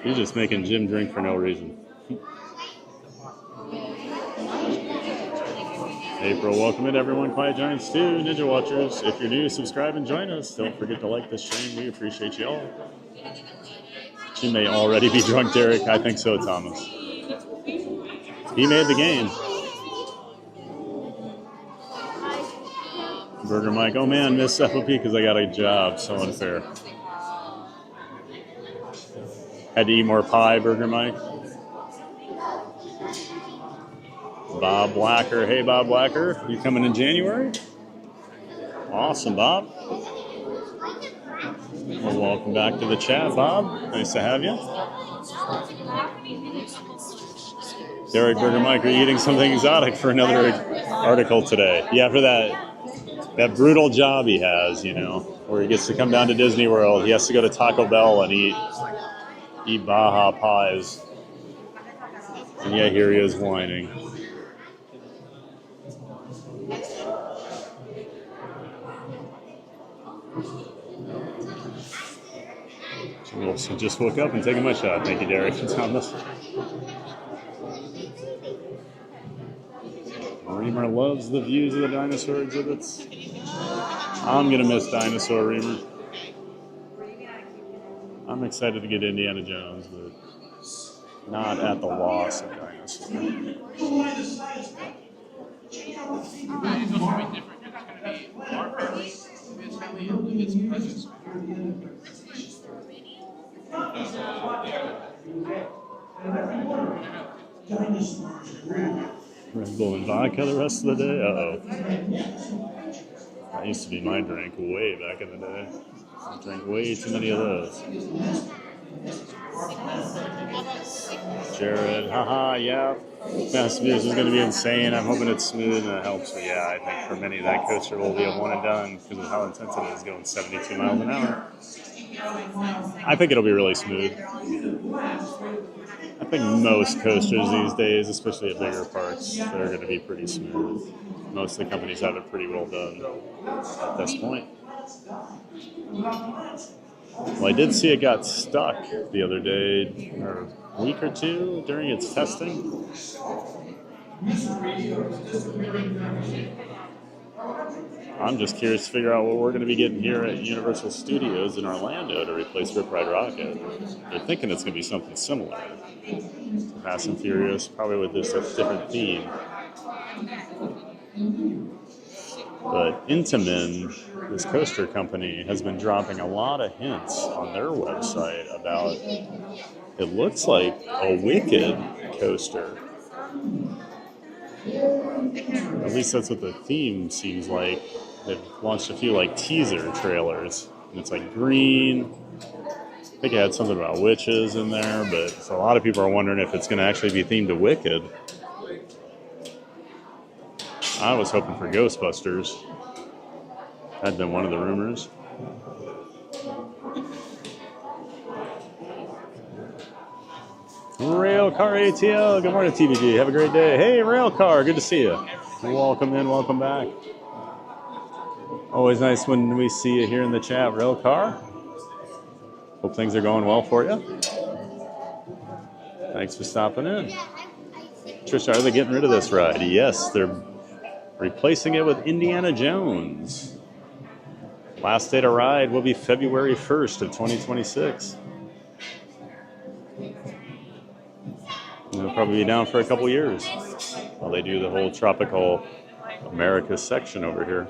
He's just making Jim drink for no reason. April, welcome in everyone. Quiet Giants 2, Ninja Watchers. If you're new, subscribe and join us. Don't forget to like this stream. We appreciate you all. She may already be drunk, Derek. I think so, Thomas. He made the game. Burger Mike. Oh man, missed FOP because I got a job. So unfair. Had to eat more pie, Burger Mike. Bob Blacker. Hey, Bob Blacker. You coming in January? Awesome, Bob. Well, welcome back to the chat, Bob. Nice to have you. Derek Burger Mike, are you eating something exotic for another article today? Yeah, for that brutal job he has, you know, where he gets to come down to Disney World. He has to go to Taco Bell and eat Baja pies. And yeah, here he is whining. So just woke up and taking my shot. Thank you, Derek and Thomas. Reamer loves the views of the dinosaur exhibits. I'm going to miss Dinosaur, Reamer. I'm excited to get Indiana Jones, but not at the loss of Dinosaur. Red Bull and vodka the rest of the day? Uh-oh. That used to be my drink way back in the day. I drank way too many of those. Jared, haha, yeah. Fast Beers is going to be insane. I'm hoping it's smooth and it helps. But yeah, I think for many that coaster will be a one and done because of how intense it is going 72 miles an hour. I think it'll be really smooth. I think most coasters these days, especially at bigger parks, they're going to be pretty smooth. Most of the companies have it pretty well done at this point. Well, I did see it got stuck the other day, or a week or two during its testing. I'm just curious to figure out what we're going to be getting here at Universal Studios in Orlando to replace Rip Ride Rocket. They're thinking it's going to be something similar to Fast and Furious, probably with just a different theme. But Intamin, this coaster company, has been dropping a lot of hints on their website about, it looks like a Wicked coaster. At least that's what the theme seems like. They've launched a few like teaser trailers, and it's like green. I think it had something about witches in there, but so a lot of people are wondering if it's going to actually be themed to Wicked. I was hoping for Ghostbusters. Had been one of the rumors. Railcar ATL, good morning TVG, have a great day. Hey Railcar, good to see you. Welcome in, welcome back. Always nice when we see you here in the chat, Railcar. Hope things are going well for you. Thanks for stopping in. Trisha, are they getting rid of this ride? Yes, they're replacing it with Indiana Jones. Last day to ride will be February 1st of 2026. It'll probably be down for a couple years while they do the whole Tropical America section over here,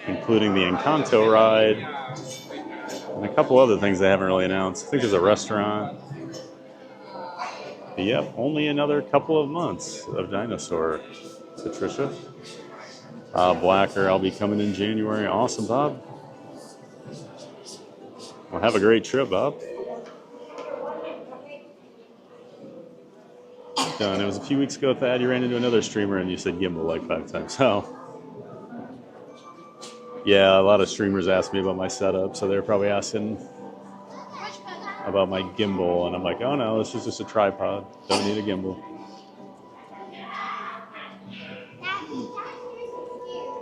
including the Encanto ride and a couple other things they haven't really announced. I think there's a restaurant. But yep, only another couple of months of Dinosaur, Patricia. Blacker, I'll be coming in January. Awesome, Bob. Well, have a great trip, Bob. Done. It was a few weeks ago, Thad, you ran into another streamer and you said gimbal like 5 times. So, yeah, a lot of streamers asked me about my setup, so they're probably asking about my gimbal, and I'm like, oh no, this is just a tripod. Don't need a gimbal.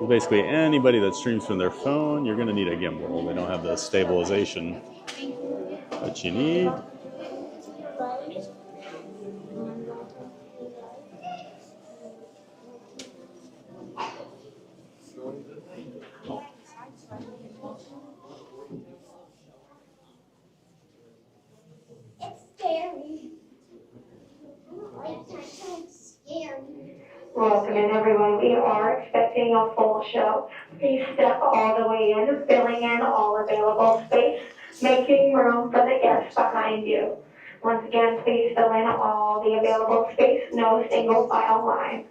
Basically, anybody that streams from their phone, you're going to need a gimbal. They don't have the stabilization that you need. Welcome in, everyone. We are expecting a full show. Please step all the way in, filling in all available space, making room for the guests behind you. Once again, please fill in all the available space, no single file line.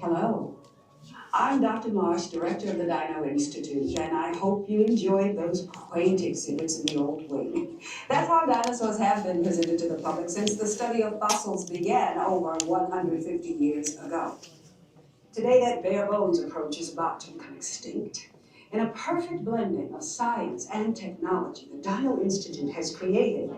Hello, I'm Dr. Marsh, Director of the Dino Institute, and I hope you enjoyed those quaint exhibits in the old wing. That's how dinosaurs have been presented to the public since the study of fossils began over 150 years ago. Today, that bare bones approach is about to become extinct. In a perfect blending of science and technology, the Dino Institute has created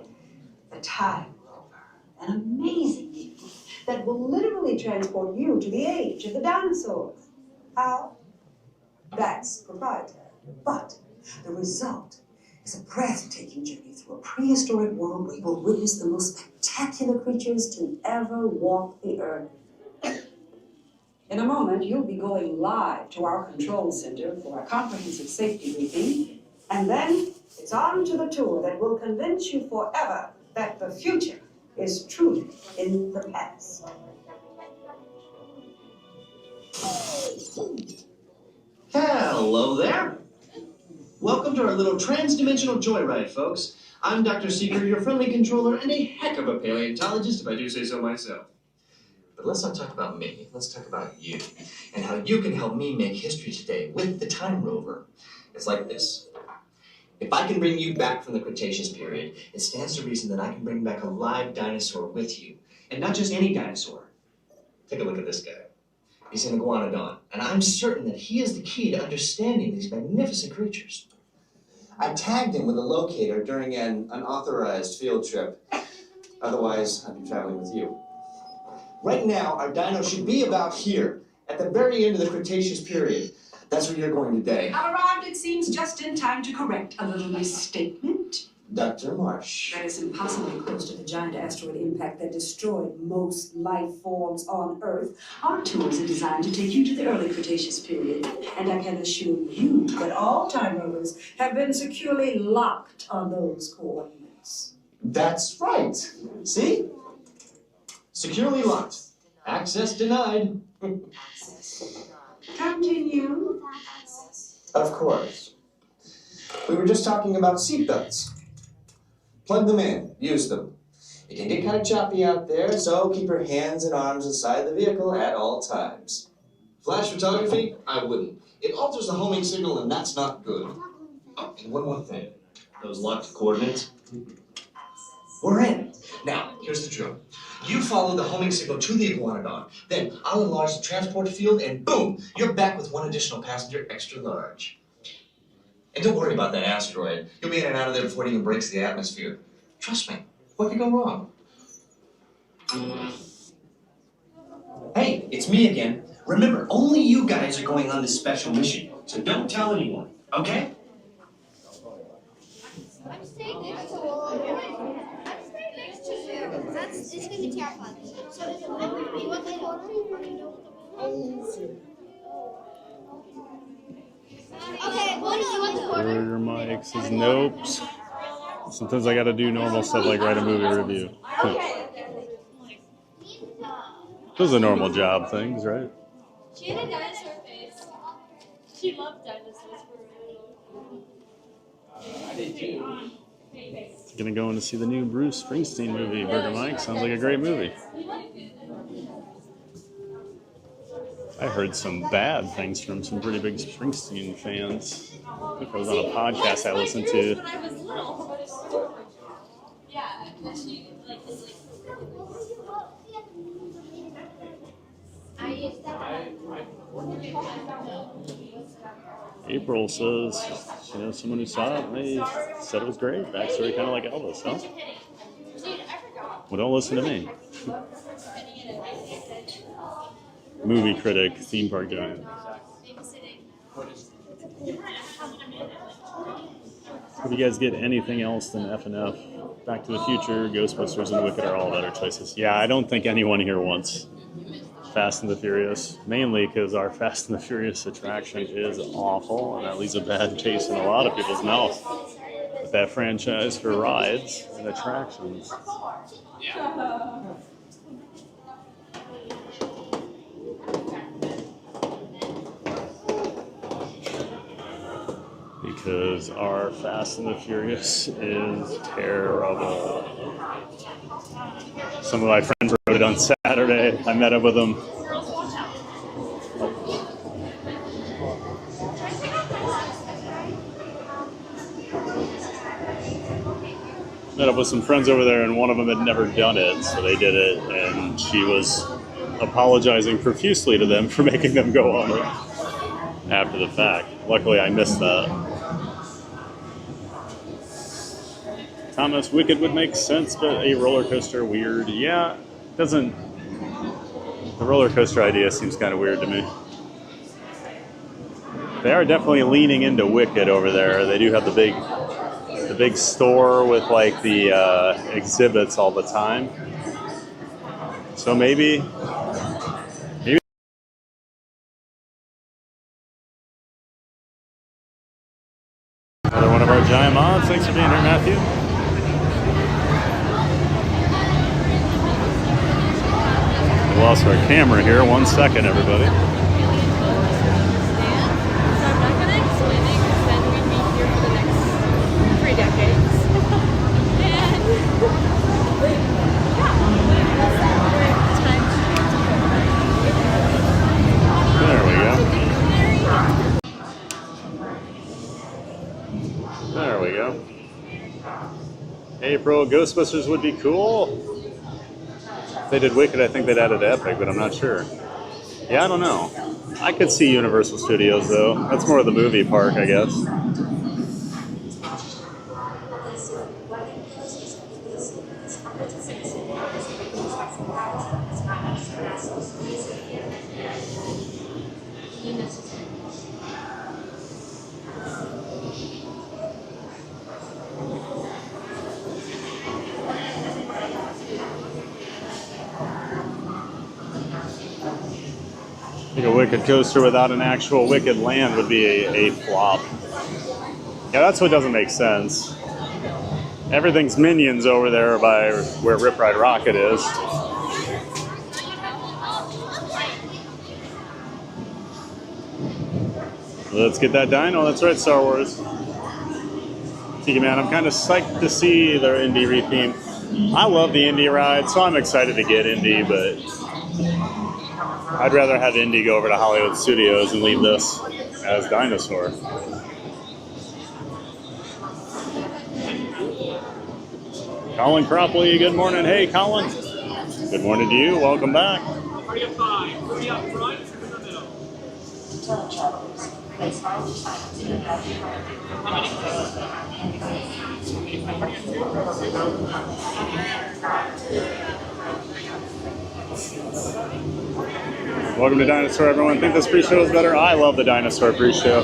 the Time Rover, an amazing vehicle that will literally transport you to the age of the dinosaurs. How? That's proprietary. But the result is a breathtaking journey through a prehistoric world where you will witness the most spectacular creatures to ever walk the earth. In a moment, you'll be going live to our control center for a comprehensive safety briefing, and then it's on to the tour that will convince you forever that the future is truly in the past. Hello there. Welcome to our little trans-dimensional joyride, folks. I'm Dr. Seeger, your friendly controller and a heck of a paleontologist, if I do say so myself. The But let's not talk about me. Let's talk about you and how you can help me make history today with the time rover. It's like this. If I can bring you back from the Cretaceous period, it stands to reason that I can bring back a live dinosaur with you. And not just any dinosaur. Take a look at this guy. He's an iguanodon, and I'm certain that he is the key to understanding these magnificent creatures. I tagged him with a locator during an unauthorized field trip. Otherwise, I'd be traveling with you. Right now, our dino should be about here, at the very end of the Cretaceous period. That's where you're going today. I've arrived, it seems, just in time to correct a little misstatement. Dr. Marsh. That is impossibly close to the giant asteroid impact that destroyed most life forms on Earth. Our tours are designed to take you to the early Cretaceous period, and I can assure you that all time rovers have been securely locked on those coordinates. That's right. See? Securely locked. Access denied. Continue. Of course. We were just talking about seatbelts. Plug them in, use them. It can get kind of choppy out there, so keep your hands and arms inside the vehicle at all times. Flash photography? I wouldn't. It alters the homing signal, and that's not good. Oh, and one more thing. Those locked coordinates. We're in. Now, here's the drill. You follow the homing signal to the iguanodon. Then I'll enlarge the transport field, and boom, you're back with one additional passenger extra large. And don't worry about that asteroid. You'll be in and out of there before it even breaks the atmosphere. Trust me, what could go wrong? Hey, it's me again. Remember, only you guys are going on this special mission, so don't tell anyone, okay? I'm staying next to you. It's gonna be terrifying. So you want the corner? Okay, what do you want the corner? Burger Mike says nope. Sometimes I gotta do normal stuff like write a movie review. Those are normal job things, right? She had a dinosaur face. She loved dinosaurs for real. I did too. Gonna go in to see the new Bruce Springsteen movie, Burger Mike. Sounds like a great movie. I heard some bad things from some pretty big Springsteen fans. I think it was on a podcast I listened to. When I was little. Yeah, and she is April says she knows someone who saw it and they said it was great. Backstory kind of like Elvis, huh? Well, don't listen to me. Movie critic, theme park giant. If you guys get anything else than F&F, Back to the Future, Ghostbusters, and Wicked are all better choices. Yeah, I don't think anyone here wants Fast and the Furious, mainly because our Fast and the Furious attraction is awful, and that leaves a bad taste in a lot of people's mouth with that franchise for rides and attractions. Because our Fast and the Furious is terrible. Some of my friends rode it on Saturday. I met up with them. Met up with some friends over there, and one of them had never done it, so they did it, and she was apologizing profusely to them for making them go on it after the fact. Luckily, I missed that. Thomas, Wicked would make sense, but a roller coaster, weird. Yeah, doesn't. The roller coaster idea seems kind of weird to me. They are definitely leaning into Wicked over there. They do have the big store with like the exhibits all the time. So maybe. Another one of our giant mods. Thanks for being here, Matthew. We lost our camera here. 1 second, everybody. April. Ghostbusters would be cool. If they did Wicked, I think they'd add it to Epic, but I'm not sure. Yeah, I don't know. I could see Universal Studios, though. That's more of the movie park, I guess. I think a Wicked coaster without an actual Wicked land would be a flop. Yeah, that's what doesn't make sense. Everything's Minions over there by where Rip Ride Rocket is. Let's get that dino. That's right, Star Wars. Tiki Man, I'm kind of psyched to see their Indy retheme. I love the Indy ride, so I'm excited to get Indy, but I'd rather have Indy go over to Hollywood Studios and leave this as Dinosaur. Colin Cropley, good morning. Hey, Colin. Good morning to you. Welcome back. Three of five. Three up front, two in the middle. Welcome to Dinosaur, everyone. Think this pre-show is better? I love the Dinosaur pre-show.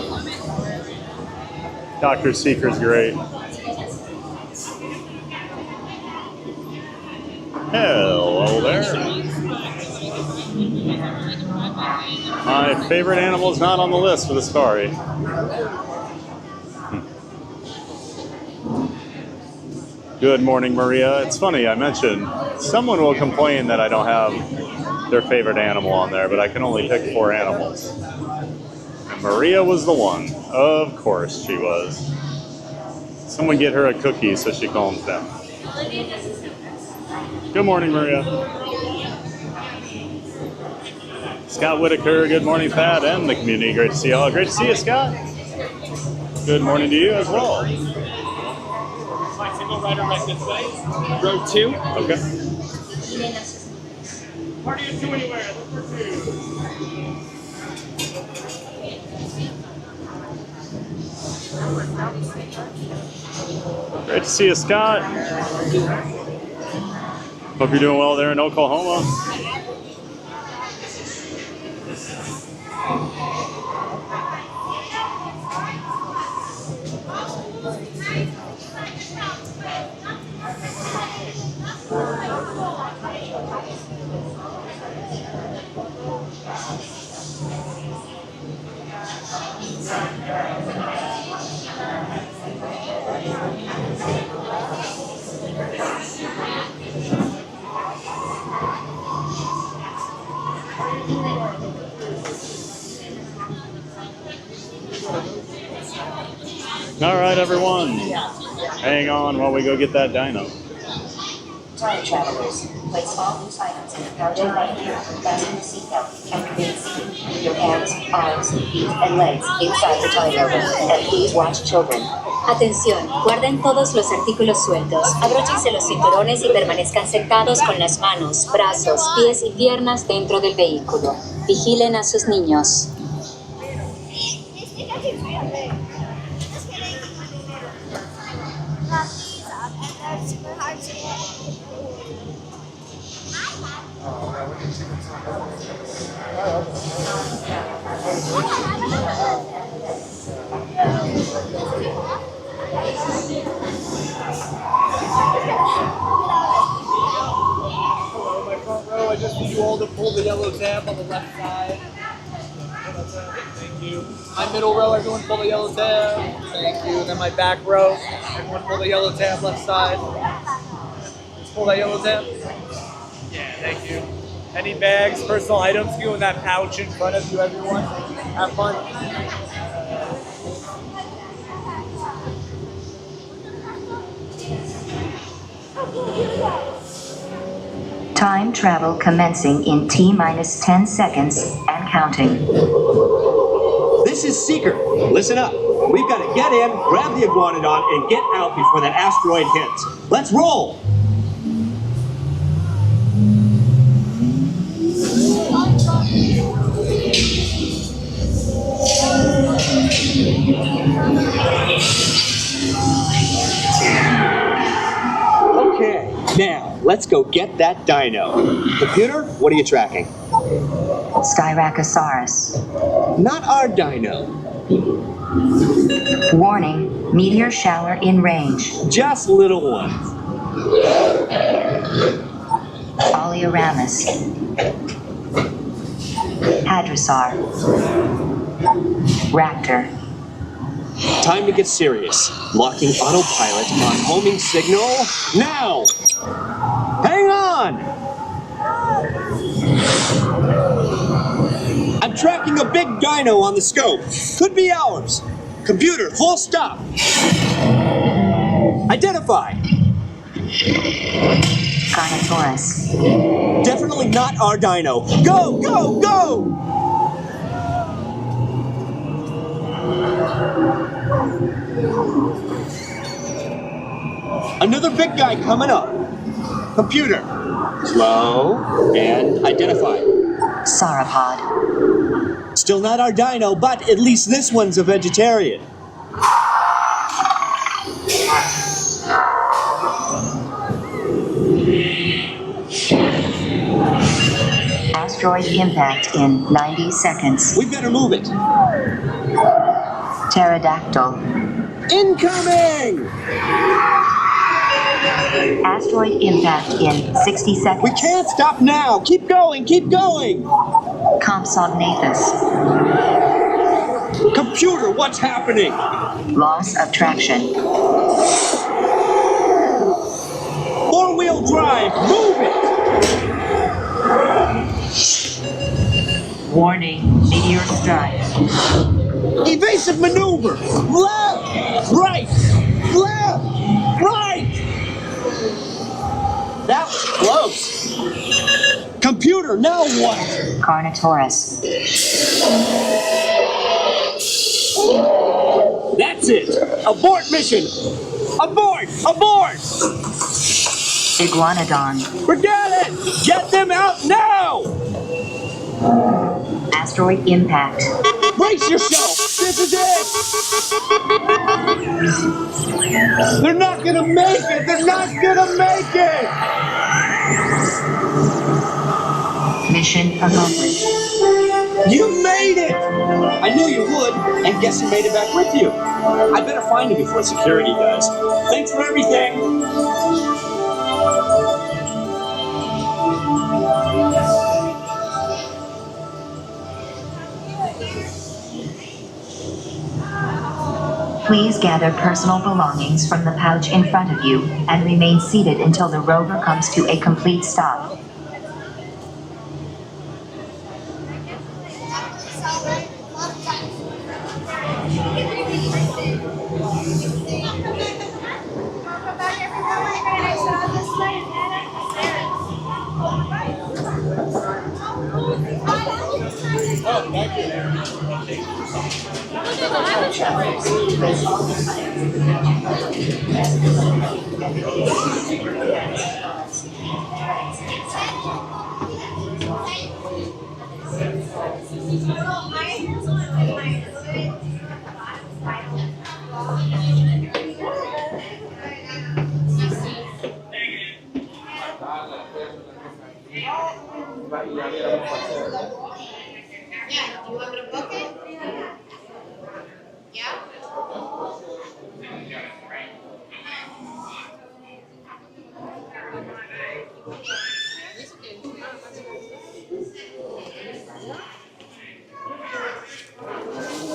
Dr. Seeker's great. Hello there. My favorite animal is not on the list for the safari. Good morning, Maria. It's funny, I mentioned someone will complain that I don't have their favorite animal on there, but I can only pick 4 animals. And Maria was the one. Of course she was. Someone get her a cookie so she calms down. Good morning, Maria. Scott Whitaker, good morning, Pat, and the community. Great to see you all. Great to see you, Scott. Good morning to you as well. My single rider right this way. Row 2. Okay. Party of 2 anywhere. Look for 2. Great to see you, Scott. Hope you're doing well there in Oklahoma. All right, everyone. Hang on while we go get that dino. Time travelers, place all loose items in the cargo right here, fasten the seatbelt, and remain seated. Your hands, arms, feet, and legs inside the dino, and please watch children. Atención, guarden todos los artículos sueltos, abróchense los cinturones y permanezcan sentados con las manos, brazos, pies y piernas dentro del vehículo. Vigilen a sus niños. Hello, my front row. I just need you all to pull the yellow tab on the left side. Thank you. My middle row, everyone pull the yellow tab. Thank you. Then my back row, everyone pull the yellow tab left side. Just pull that yellow tab. Yeah, thank you. Any bags, personal items, go in that pouch in front of you, everyone. Have fun. Time travel commencing in T-minus 10 seconds and counting. This is Seeker. Listen up. We've got to get in, grab the iguanodon, and get out before that asteroid hits. Let's roll! Okay, now let's go get that dino. Computer, what are you tracking? Styracosaurus. Not our dino. Warning, meteor shower in range. Just little ones. Oleoramus. Hadrosaur. Raptor. Time to get serious. Locking autopilot on homing signal now! Hang on! I'm tracking a big dino on the scope. Could be ours. Computer, full stop. Identify. Carnotaurus. Definitely not our dino. Go, go, go! Another big guy coming up. Computer. Slow and identify. Sauropod. Still not our dino, but at least this one's a vegetarian. Asteroid impact in 90 seconds. We better move it. Pterodactyl. Incoming! Asteroid impact in 60 seconds. We can't stop now. Keep going, keep going. Compsognathus. Computer, what's happening? Loss of traction. Four-wheel drive, move it! Warning, meteor strike. Evasive maneuver! Left! Right! Left! Right! That was close. Computer, now what? Carnotaurus. That's it! Abort mission! Abort! Abort! Iguanodon. Forget it! Get them out now! Asteroid impact. Brace yourself! This is it! They're not gonna make it! They're not gonna make it! Mission accomplished. You made it! I knew you would, and guess who made it back with you? I better find him before security does. Thanks for everything! Please gather personal belongings from the pouch in front of you and remain seated until the rover comes to a complete stop.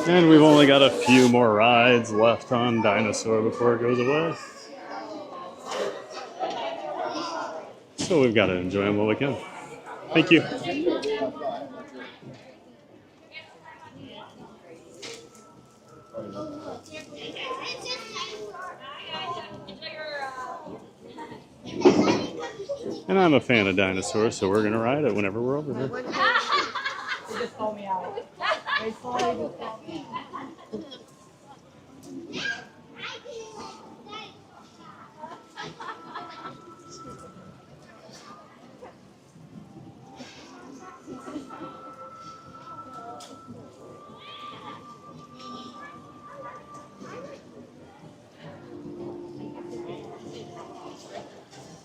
And we've only got a few more rides left on Dinosaur before it goes away. So we've got to enjoy them while we can. Thank you. And I'm a fan of Dinosaur, so we're going to ride it whenever we're over there. They just called me out. They just called me out.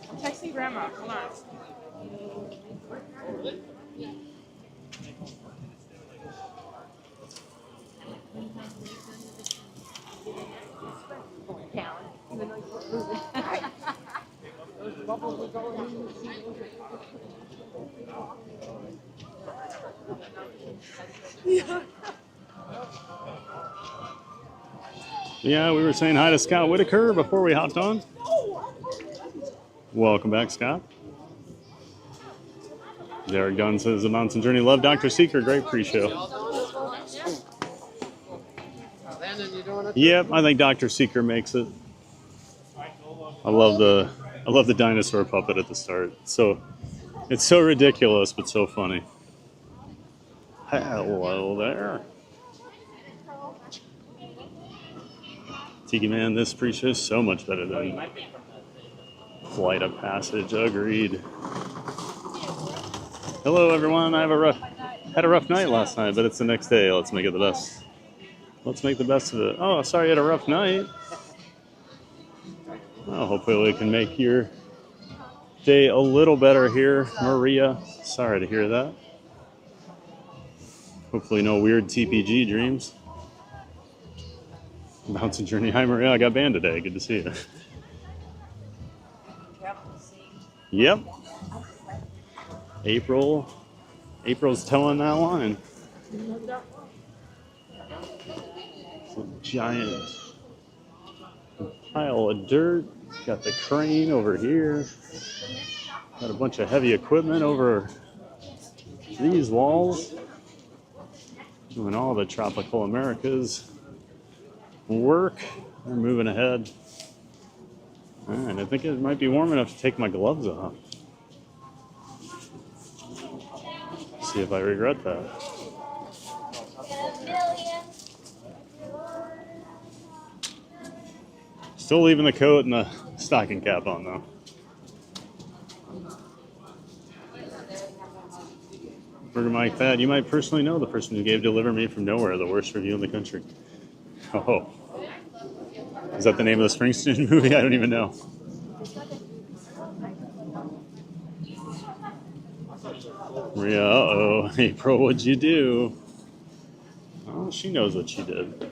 I'm texting Grandma. Hold on. Yeah, we were saying hi to Scott Whitaker before we hopped on. Welcome back, Scott. Derek Dunn says the Mountain Journey. Love Dr. Seeker. Great pre-show. Yep, I think Dr. Seeker makes it. I love the dinosaur puppet at the start. So it's so ridiculous, but so funny. Hello there. Tiki Man, this pre-show is so much better than Flight of Passage. Agreed. Hello, everyone. I had a rough night last night, but it's the next day. Let's make it the best. Let's make the best of it. Oh, sorry you had a rough night. Well, hopefully we can make your day a little better here, Maria. Sorry to hear that. Hopefully no weird TPG dreams. Mountain Journey. Hi, Maria. I got banned today. Good to see you. Yep. April's towing that line. It's a giant pile of dirt. Got the crane over here. Got a bunch of heavy equipment over these walls. Doing all the Tropical Americas work. We're moving ahead. All right, I think it might be warm enough to take my gloves off. See if I regret that. Still leaving the coat and the stocking cap on though. Burger Mike Thad, you might personally know the person who gave Deliver Me from Nowhere the worst review in the country. Oh. Is that the name of the Springsteen movie? I don't even know. Maria, uh-oh. April, what'd you do? Oh, she knows what she did.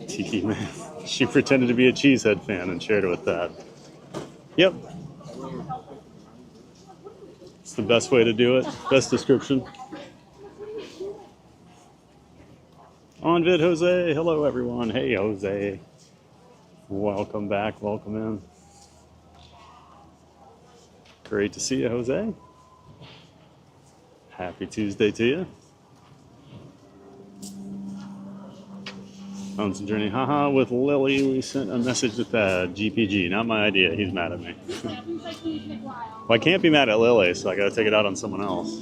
Tiki Man. She pretended to be a Cheesehead fan and shared it with that. Yep. It's the best way to do it. Best description. On vid, Jose. Hello, everyone. Hey, Jose. Welcome back. Welcome in. Great to see you, Jose. Happy Tuesday to you. Mountain Journey. Haha, with Lily, we sent a message to Thad. GPG. Not my idea. He's mad at me. Well, I can't be mad at Lily, so I gotta take it out on someone else.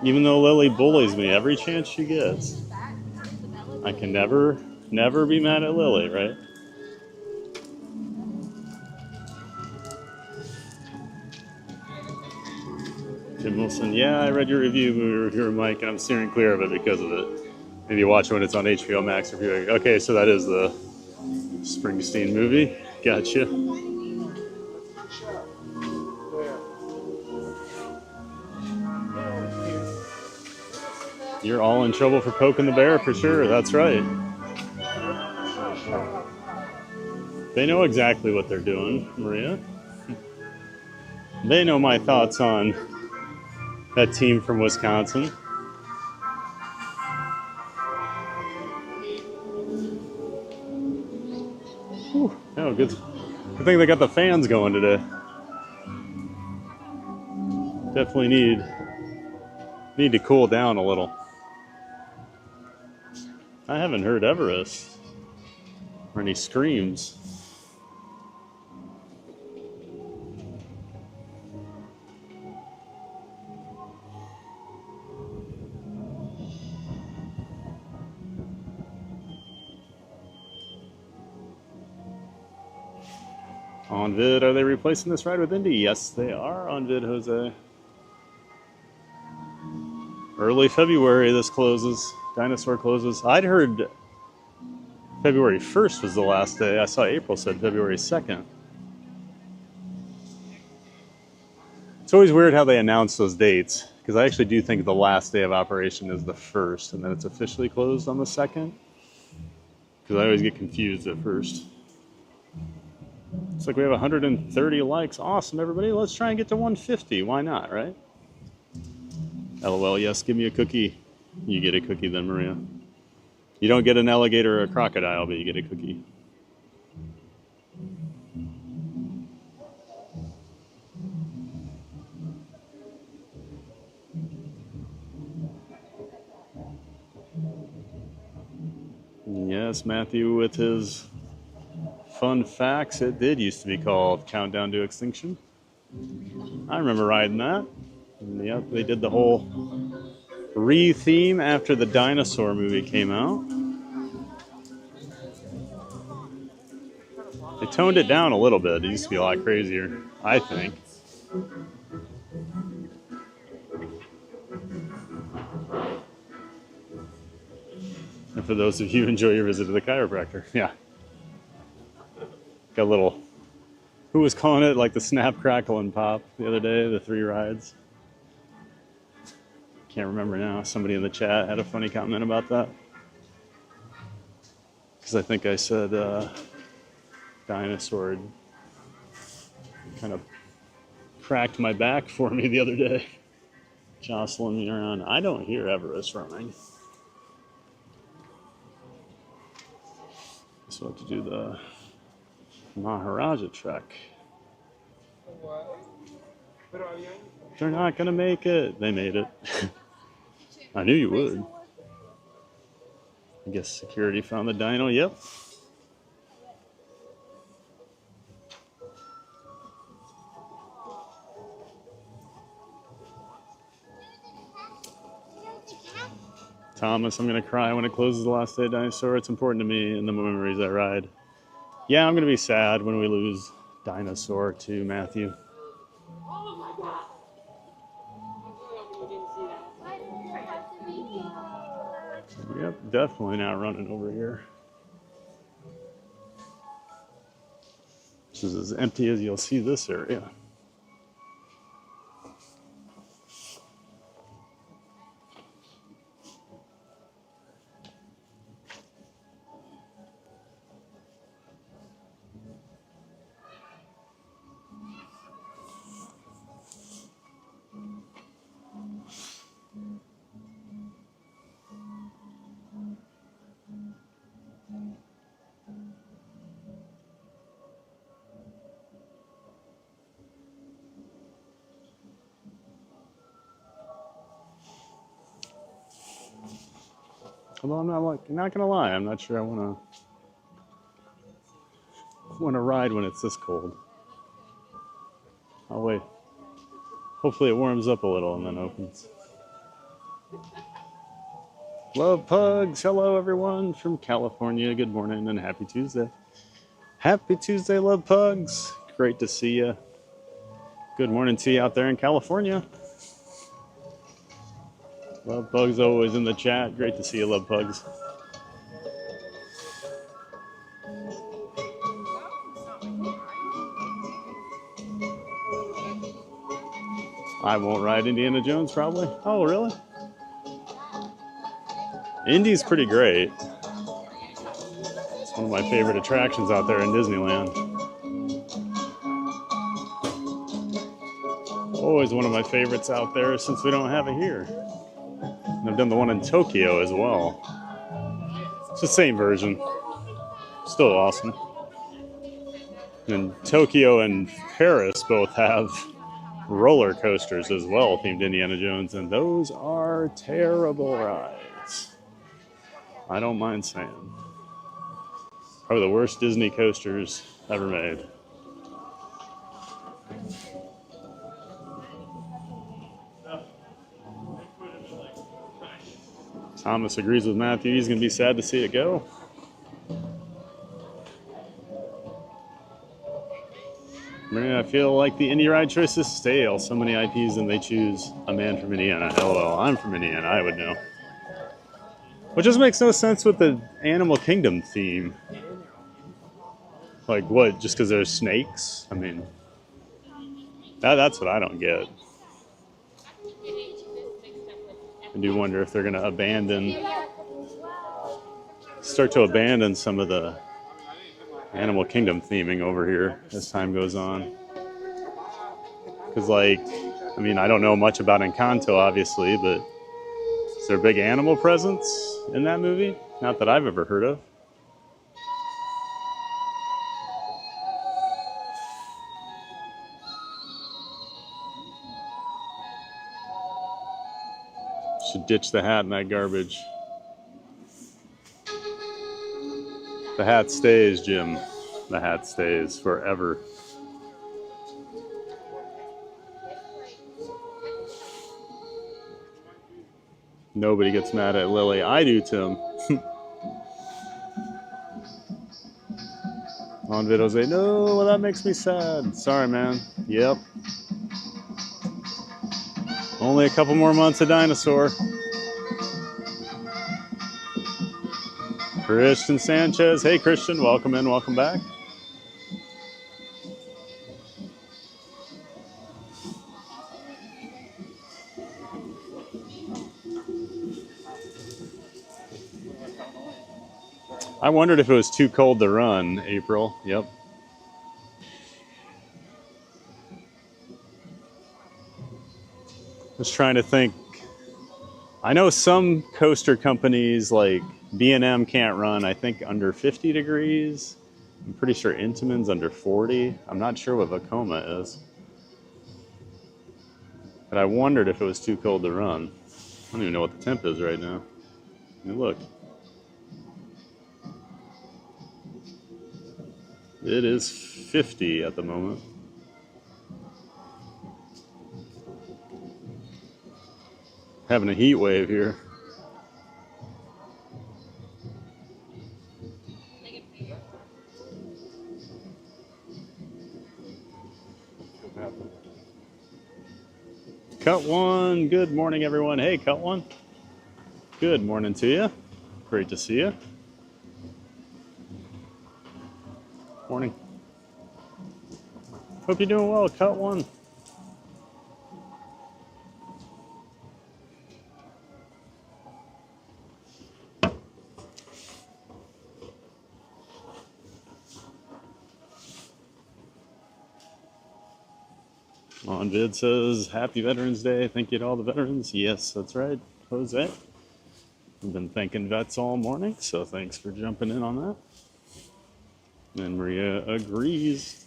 Even though Lily bullies me every chance she gets, I can never be mad at Lily, right? Tim Wilson, yeah, I read your review, Mike, and I'm steering clear of it because of it. Maybe watch it when it's on HBO Max. Okay, so that is the Springsteen movie. Gotcha. You're all in trouble for poking the bear, for sure. That's right. They know exactly what they're doing, Maria. They know my thoughts on that team from Wisconsin. Whew. Oh, good thing they got the fans going today. Definitely need to cool down a little. I haven't heard Everest or any screams. On vid, are they replacing this ride with Indy? Yes, they are on vid, Jose. Early February, this closes. Dinosaur closes. I'd heard February 1st was the last day. I saw April said February 2nd. It's always weird how they announce those dates, because I actually do think the last day of operation is the 1st, and then it's officially closed on the 2nd. Because I always get confused at first. Looks like we have 130 likes. Awesome, everybody. Let's try and get to 150. Why not, right? LOL, yes, give me a cookie. You get a cookie then, Maria. You don't get an alligator or a crocodile, but you get a cookie. Yes, Matthew with his fun facts. It did used to be called Countdown to Extinction. I remember riding that. And yep, they did the whole re-theme after the Dinosaur movie came out. They toned it down a little bit. It used to be a lot crazier, I think. And for those of you who enjoy your visit to the chiropractor, yeah. Got a little, who was calling it like the snap, crackle, and pop the other day, the 3 rides? Can't remember now. Somebody in the chat had a funny comment about that. Because I think I said Dinosaur kind of cracked my back for me the other day, jostling me around. I don't hear Everest running. So I have to do the Maharaja trek. They're not gonna make it. They made it. I knew you would. I guess security found the dino. Yep. Thomas, I'm gonna cry when it closes the last day of Dinosaur. It's important to me and the memories I ride. Yeah, I'm gonna be sad when we lose Dinosaur to Matthew. Yep, definitely not running over here. This is as empty as you'll see this area. Although I'm not gonna lie, I'm not sure I wanna ride when it's this cold. I'll wait. Hopefully it warms up a little and then opens. Love pugs. Hello everyone from California. Good morning and happy Tuesday. Happy Tuesday, love pugs. Great to see you. Good morning to you out there in California. Love pugs always in the chat. Great to see you, love pugs. I won't ride Indiana Jones probably. Oh, really? Indy's pretty great. It's one of my favorite attractions out there in Disneyland. Always one of my favorites out there since we don't have it here. And I've done the one in Tokyo as well. It's the same version. Still awesome. And Tokyo and Paris both have roller coasters as well, themed Indiana Jones, and those are terrible rides. I don't mind saying. Probably the worst Disney coasters ever made. Thomas agrees with Matthew. He's going to be sad to see it go. Man, I feel like the indie ride choice is stale. So many IPs and they choose a man from Indiana. LOL, I'm from Indiana, I would know. Which just makes no sense with the Animal Kingdom theme. Like what, just because there's snakes? I mean, that's what I don't get. I do wonder if they're going to start to abandon some of the Animal Kingdom theming over here as time goes on. Because, like, I mean, I don't know much about Encanto, obviously, but is there a big animal presence in that movie? Not that I've ever heard of. Should ditch the hat and that garbage. The hat stays, Jim. The hat stays forever. Nobody gets mad at Lily. I do, Tim. On Vito say, no, well, that makes me sad. Sorry, man. Yep. Only a couple more months of Dinosaur. Christian Sanchez. Hey, Christian. Welcome in. Welcome back. I wondered if it was too cold to run, April. Yep. Just trying to think. I know some coaster companies like B&M can't run, I think, under 50 degrees. I'm pretty sure Intamin's under 40. I'm not sure what Vekoma is. But I wondered if it was too cold to run. I don't even know what the temp is right now. I mean, look. It is 50 at the moment. Having a heat wave here. Cut one. Good morning, everyone. Hey, Cut one. Good morning to you. Great to see you. Morning. Hope you're doing well, Cut one. On Vid says, Happy Veterans Day. Thank you to all the veterans. Yes, that's right, Jose. We've been thanking vets all morning, so thanks for jumping in on that. And Maria agrees.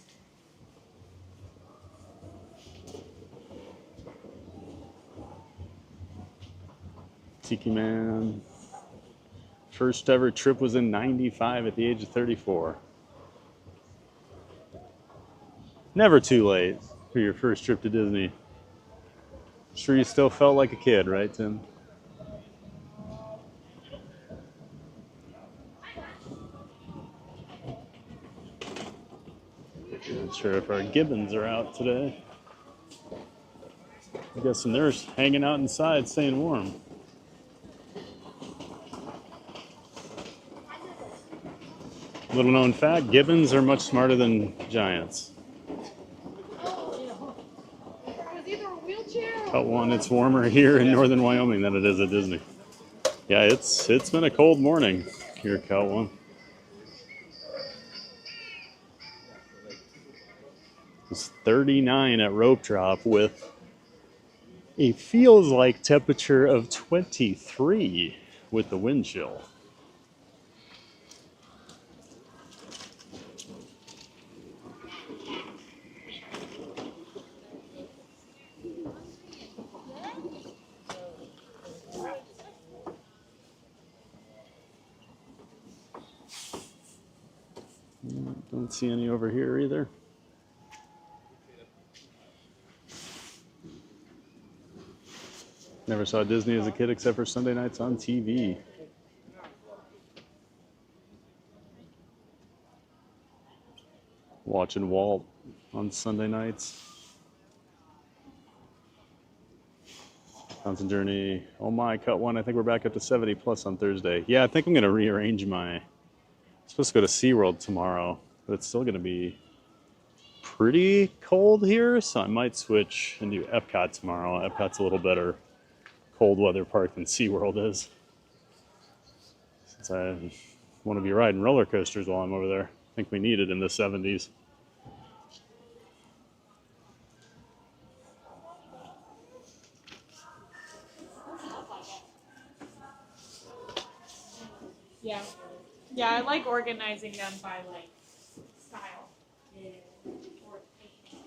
Tiki Man. First ever trip was in 95 at the age of 34. Never too late for your first trip to Disney. Sure you still felt like a kid, right, Tim? Not sure if our gibbons are out today. I'm guessing they're hanging out inside, staying warm. Little known fact, gibbons are much smarter than giants. Cut one, it's warmer here in northern Wyoming than it is at Disney. Yeah, it's been a cold morning here, Cut one. It's 39 at rope drop with a feels like temperature of 23 with the wind chill. Don't see any over here either. Never saw Disney as a kid except for Sunday nights on TV. Watching Walt on Sunday nights. Constant Journey. Oh my, cut one. I think we're back up to 70 plus on Thursday. Yeah, I think I'm going to rearrange my... I'm supposed to go to SeaWorld tomorrow, but it's still going to be pretty cold here, so I might switch and do Epcot tomorrow. Epcot's a little better cold weather park than SeaWorld is. Since I want to be riding roller coasters while I'm over there. I think we need it in the 70s. Yeah. Yeah, I like organizing them by like style. Or theme.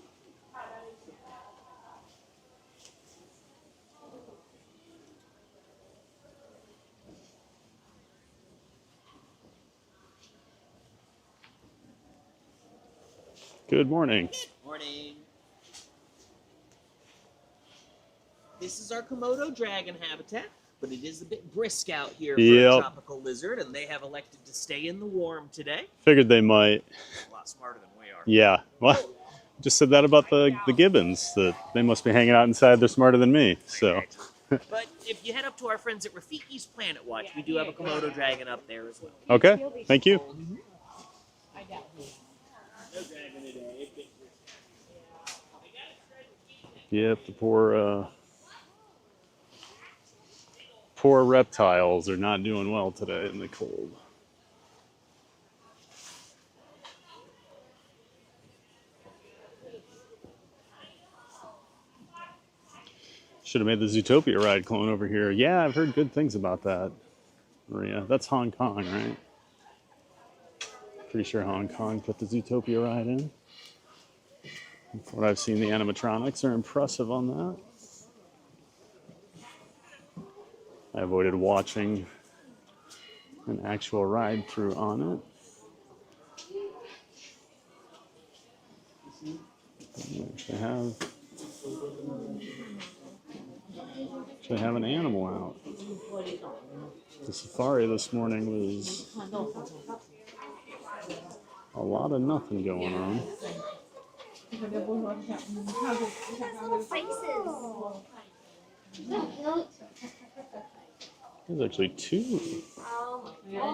Good morning. Morning. This is our Komodo dragon habitat, but it is a bit brisk out here for a tropical lizard, and they have elected to stay in the warm today. Figured they might. A lot smarter than we are. Yeah. Well, just said that about the gibbons, that they must be hanging out inside. They're smarter than me. So. But if you head up to our friends at Rafiki's Planet Watch, we do have a Komodo dragon up there as well. Okay. Thank you. I doubt it. No dragon today. Yep, the poor reptiles are not doing well today in the cold. Should have made the Zootopia ride clone over here. Yeah, I've heard good things about that, Maria. That's Hong Kong, right? Pretty sure Hong Kong put the Zootopia ride in. From what I've seen, the animatronics are impressive on that. I avoided watching an actual ride through on it. Actually have an animal out. The safari this morning was a lot of nothing going on. There's actually two. I've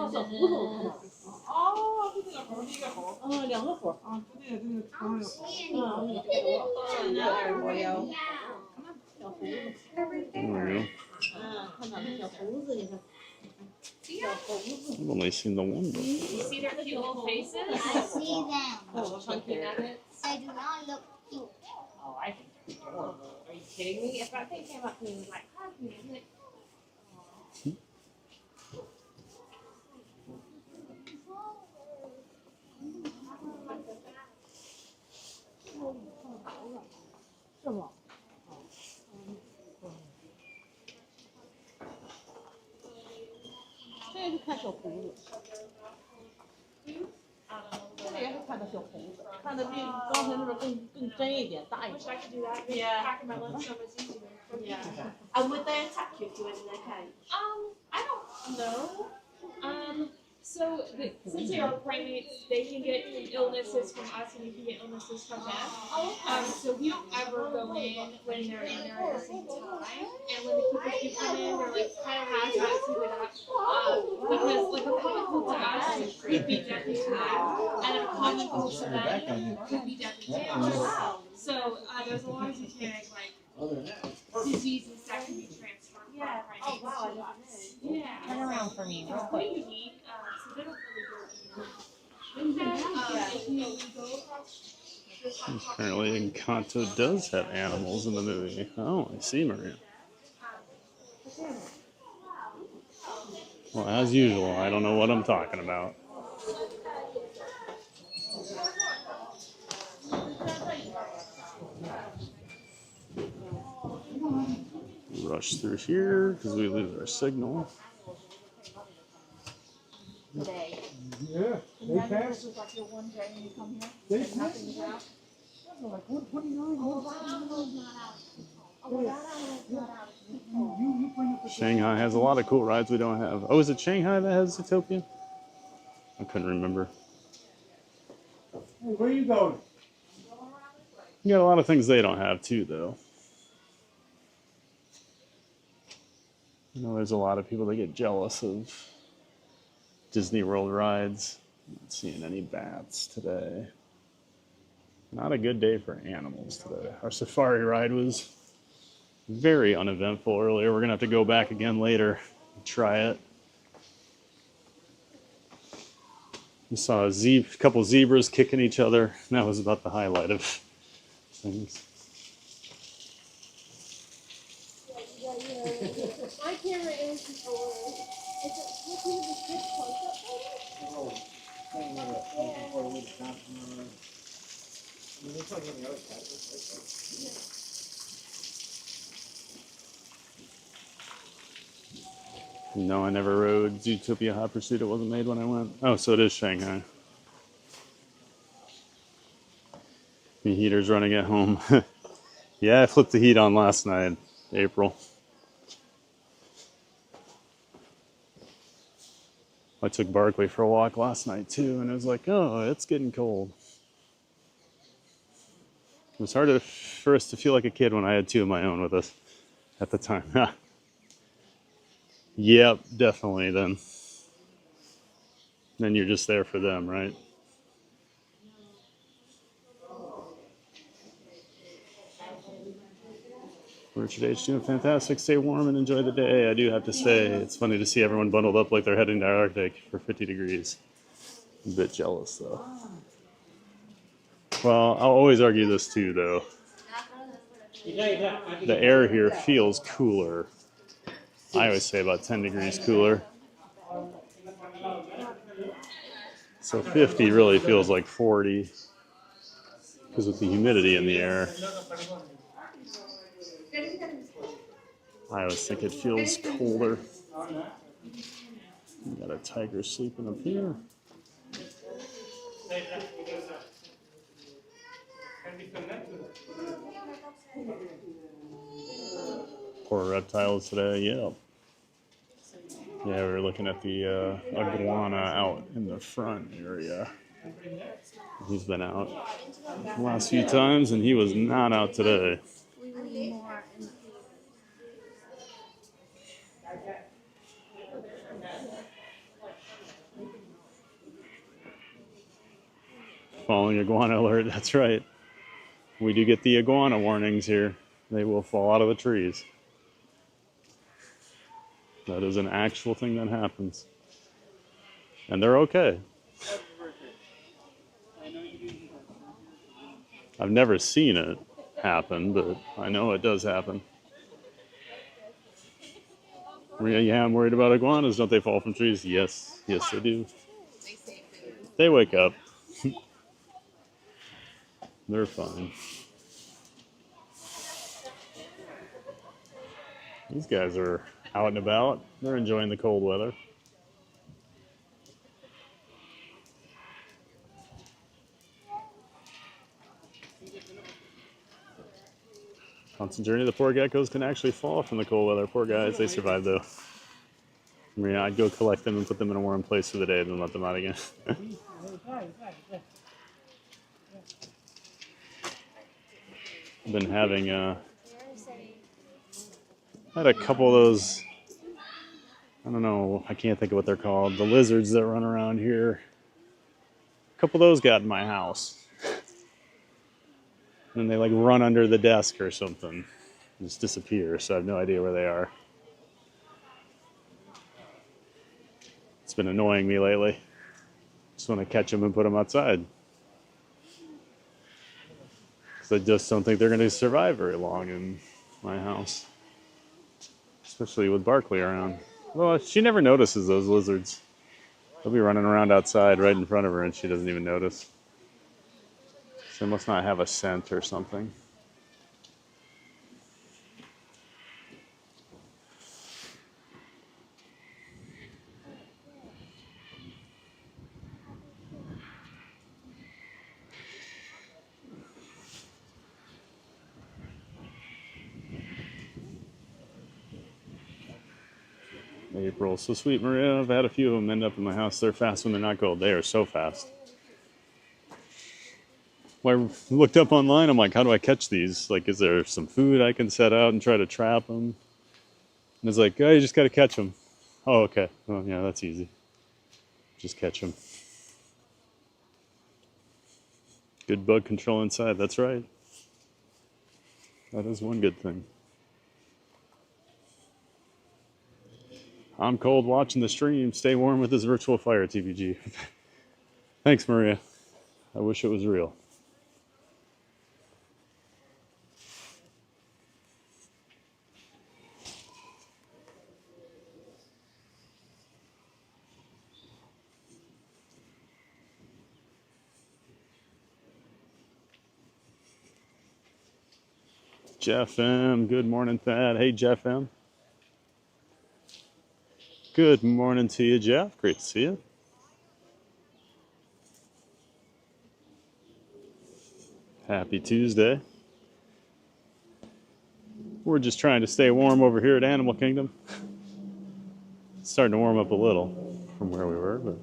only seen the one before. You see their cute little faces? I see them. Oh, chunky nuggets. They do not look cute. Oh, I think they're adorable. Are you kidding me? If that thing came up to me and was like, hug me, I'd be like, I wish I could do that. Yeah. Packing my lunch so much easier. Yeah. And would they attack you if you went in their cage? I don't know. Since they are primates, they can get illnesses from us and we can get illnesses from them. So we don't ever go in when they're in there at the same time. And when the keepers do come in, they're like kind of hazardous with us. Because like a common cold to us could be deadly to them. And a common cold to them could be deadly to us. So there's a lot of genetic diseases that can be transferred from primates to us. Yeah. Turn around for me real It's quick. pretty unique. So they don't really go Apparently Encanto does have animals in the movie. Oh, I see, Maria. Well, as usual, I don't know what I'm talking about. Rush through here because we lose our signal. Today. Yeah, they passed. Was like your one day when you come here. They and passed. nothing was out. Like 129, You bring up the Shanghai has a lot of cool rides we don't have. Oh, is it Shanghai that has Zootopia? I couldn't remember. Where are you going? You got a lot of things they don't have too, though. I know there's a lot of people that get jealous of Disney World rides. Not seeing any bats today. Not a good day for animals today. Our safari ride was very uneventful earlier. We're gonna have to go back again later and try it. We saw a couple zebras kicking each other. And that was about the highlight of things. My camera is before. Is it looking at the good close-up? No, I never rode Zootopia Hot Pursuit. It wasn't made when I went. Oh, so it is Shanghai. The heater's running at home. Yeah, I flipped the heat on last night, April. I took Barkley for a walk last night too, and it was like, oh, it's getting cold. It was hard for us to feel like a kid when I had two of my own with us at the time. Yep, definitely then. Then you're just there for them, right? Richard H. doing fantastic. Stay warm and enjoy the day. I do have to say, it's funny to see everyone bundled up like they're heading to Arctic for 50 degrees. I'm a bit jealous, though. Well, I'll always argue this, too, though. The air here feels cooler. I always say about 10 degrees cooler. So 50 really feels like 40 because of the humidity in the air. I always think it feels colder. We got a tiger sleeping up here. Poor reptiles today, yeah. Yeah, we were looking at the iguana out in the front area. He's been out the last few times, and he was not out today. Falling iguana alert, that's right. We do get the iguana warnings here. They will fall out of the trees. That is an actual thing that happens. And they're okay. I've never seen it happen, but I know it does happen. Yeah, I'm worried about iguanas. Don't they fall from trees? Yes, yes they do. They wake up. They're fine. These guys are out and about. They're enjoying the cold weather. Constant journey. The poor geckos can actually fall from the cold weather. Poor guys. They survive though. I mean, I'd go collect them and put them in a warm place for the day, then let them out again. I've been having I had a couple of those, I don't know, I can't think of what they're called, the lizards that run around here. A couple of those got in my house. And they like run under the desk or something. Just disappear, so I have no idea where they are. It's been annoying me lately. Just want to catch them and put them outside. Because I just don't think they're going to survive very long in my house. Especially with Barkley around. Well, she never notices those lizards. They'll be running around outside right in front of her and she doesn't even notice. So they must not have a scent or something. April. So sweet, Maria. I've had a few of them end up in my house. They're fast when they're not cold. They are so fast. Well, I looked up online. I'm like, how do I catch these? Like, is there some food I can set out and try to trap them? And it's like, oh, you just got to catch them. Oh, okay. Oh, yeah, that's easy. Just catch them. Good bug control inside. That's right. That is one good thing. I'm cold watching the stream. Stay warm with this virtual fire, TVG. Thanks, Maria. I wish it was real. Jeff M. Good morning, Thad. Hey, Jeff M. Good morning to you, Jeff. Great to see you. Happy Tuesday. We're just trying to stay warm over here at Animal Kingdom. It's starting to warm up a little from where we were, but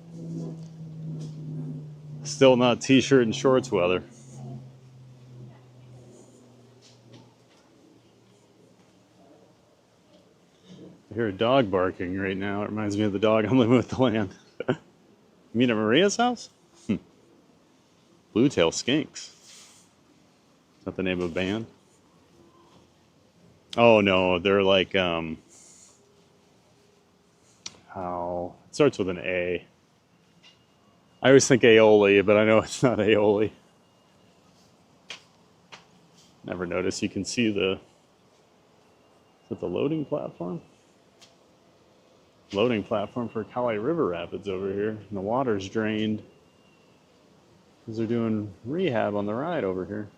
still not t-shirt and shorts weather. I hear a dog barking right now. It reminds me of the dog I'm living with the land. You mean at Maria's house? Blue Tail Skinks. Is that the name of a band? Oh no, they're like how it starts with an A. I always think aioli, but I know it's not aioli. Never noticed. You can see the, is it the loading platform? Loading platform for Kauai River Rapids over here. And the water's drained because they're doing rehab on the ride over here.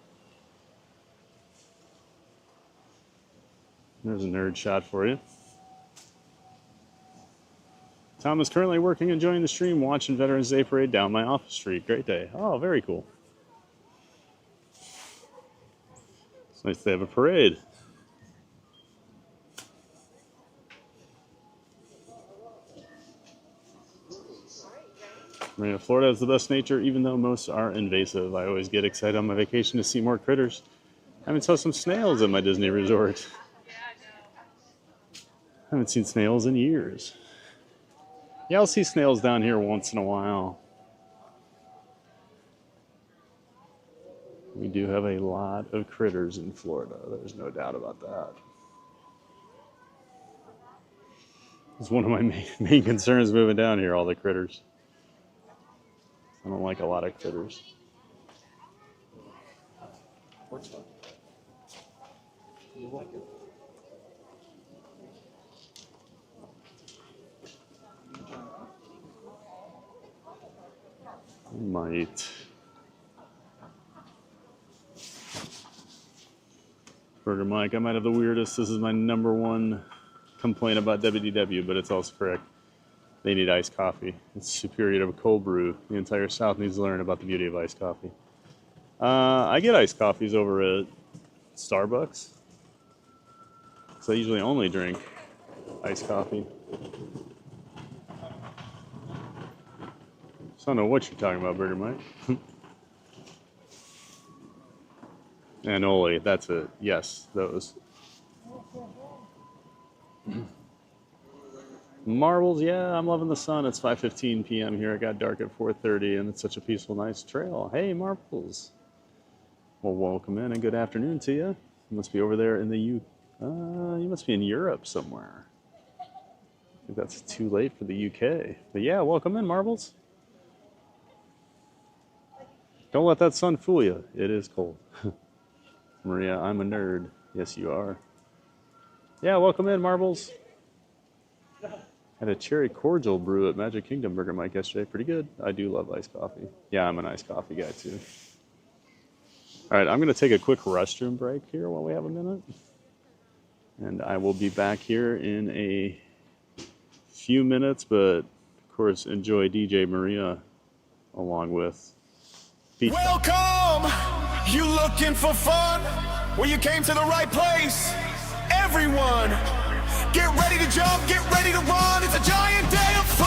There's a nerd shot for you. Tom is currently working, enjoying the stream, watching Veterans Day Parade down my office street. Great day. Oh, very cool. It's nice to have a parade. Marina, Florida has the best nature, even though most are invasive. I always get excited on my vacation to see more critters. I haven't saw some snails at my Disney resort. I haven't seen snails in years. Yeah, I'll see snails down here once in a while. We do have a lot of critters in Florida. There's no doubt about that. It's one of my main concerns moving down here, all the critters. I don't like a lot of critters. You like it? Might. Burger Mike, I might have the weirdest. This is my #1 complaint about WDW, but it's also correct. They need iced coffee. It's superior to a cold brew. The entire South needs to learn about the beauty of iced coffee. I get iced coffees over at Starbucks. So I usually only drink iced coffee. So I don't know what you're talking about, Burger Mike. And Oli, that's it. Yes, those. Marbles, yeah, I'm loving the sun. It's 5:15 p.m. here. It got dark at 4:30, and it's such a peaceful, nice trail. Hey, Marbles. Well, welcome in, and good afternoon to you. You must be over there in the you must be in Europe somewhere. I think that's too late for the UK. But yeah, welcome in, Marbles. Don't let that sun fool you. It is cold. Maria, I'm a nerd. Yes, you are. Yeah, welcome in, Marbles. Had a cherry cordial brew at Magic Kingdom, Burger Mike, yesterday. Pretty good. I do love iced coffee. Yeah, I'm an iced coffee guy, too. All right, I'm going to take a quick restroom break here while we have a minute. And I will be back here in a few minutes, but, of course, enjoy DJ Maria along with Pete. Welcome! You looking for fun? Well, you came to the right place. Everyone, get ready to jump, get ready to run. It's a giant day of fun!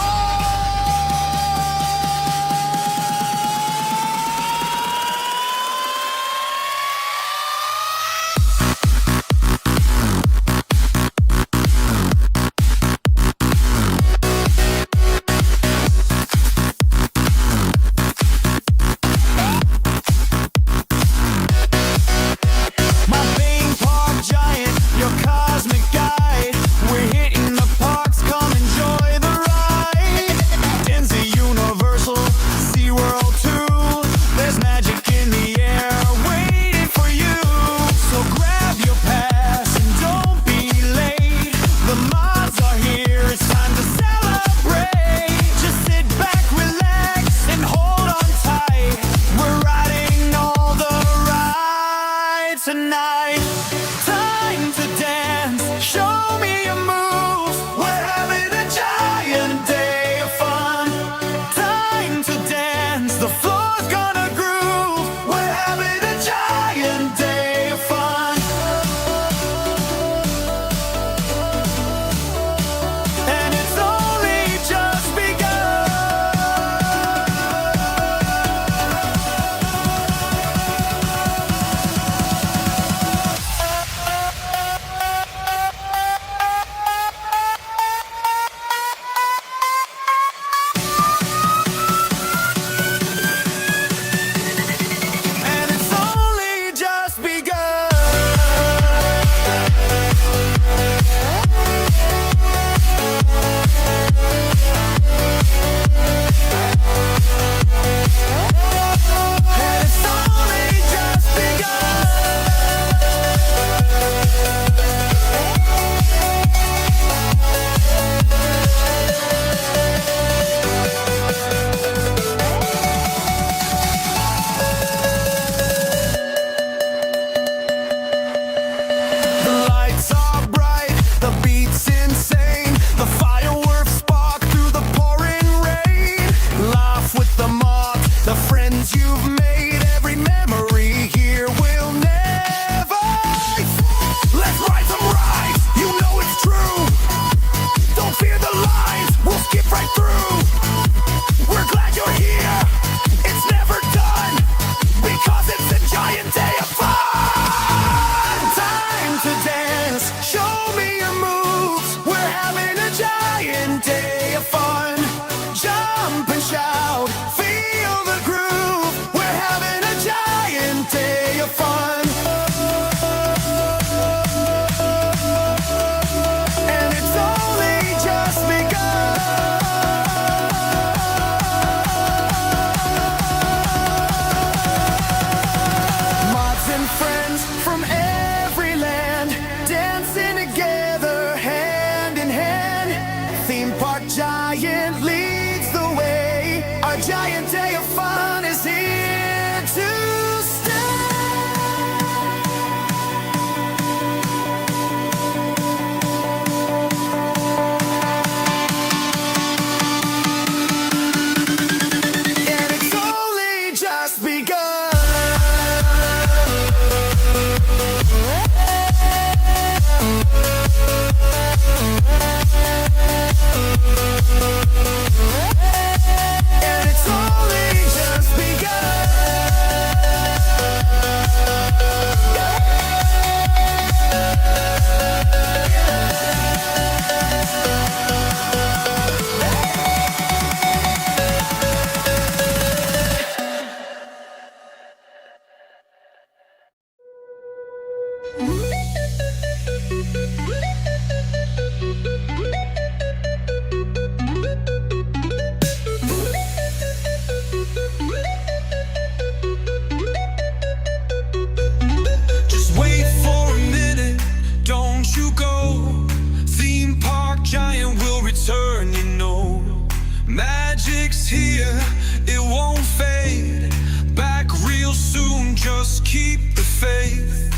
just keep the faith.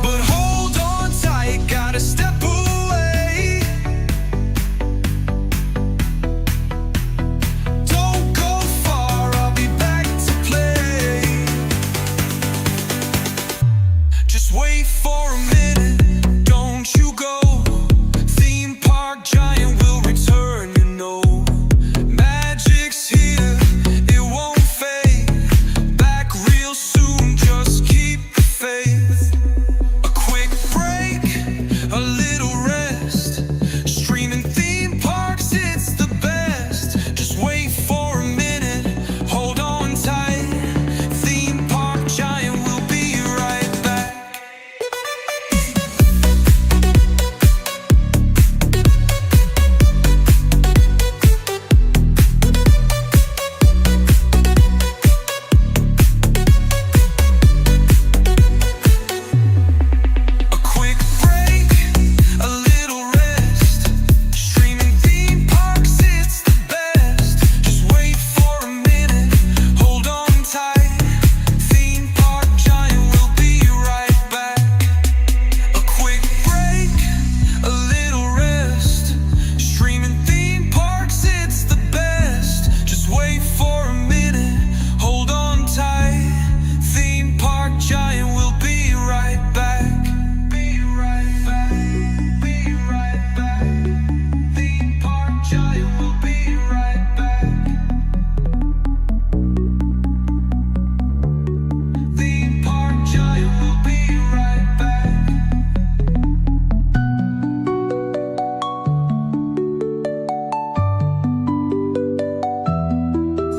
But hold on tight, gotta step away. Don't go far, I'll be back to play. Just wait for a minute, don't you go. Theme park giant will return, you know. Magic's here, it won't fade. Back real soon, just keep the faith. A quick break, a little rest. Streaming theme parks, it's the best. Just wait for a minute, hold on tight. Theme park giant will be right back. A quick break, a little rest. Streaming theme parks, it's the best. Just wait for a minute, hold on tight. Theme park giant will be right back. A quick break, a little rest. Streaming theme parks, it's the best. Just wait for a minute, hold on tight. Theme park giant will be right back. Be right back. Be right back. Theme park giant will be right back. Theme park giant will be right back.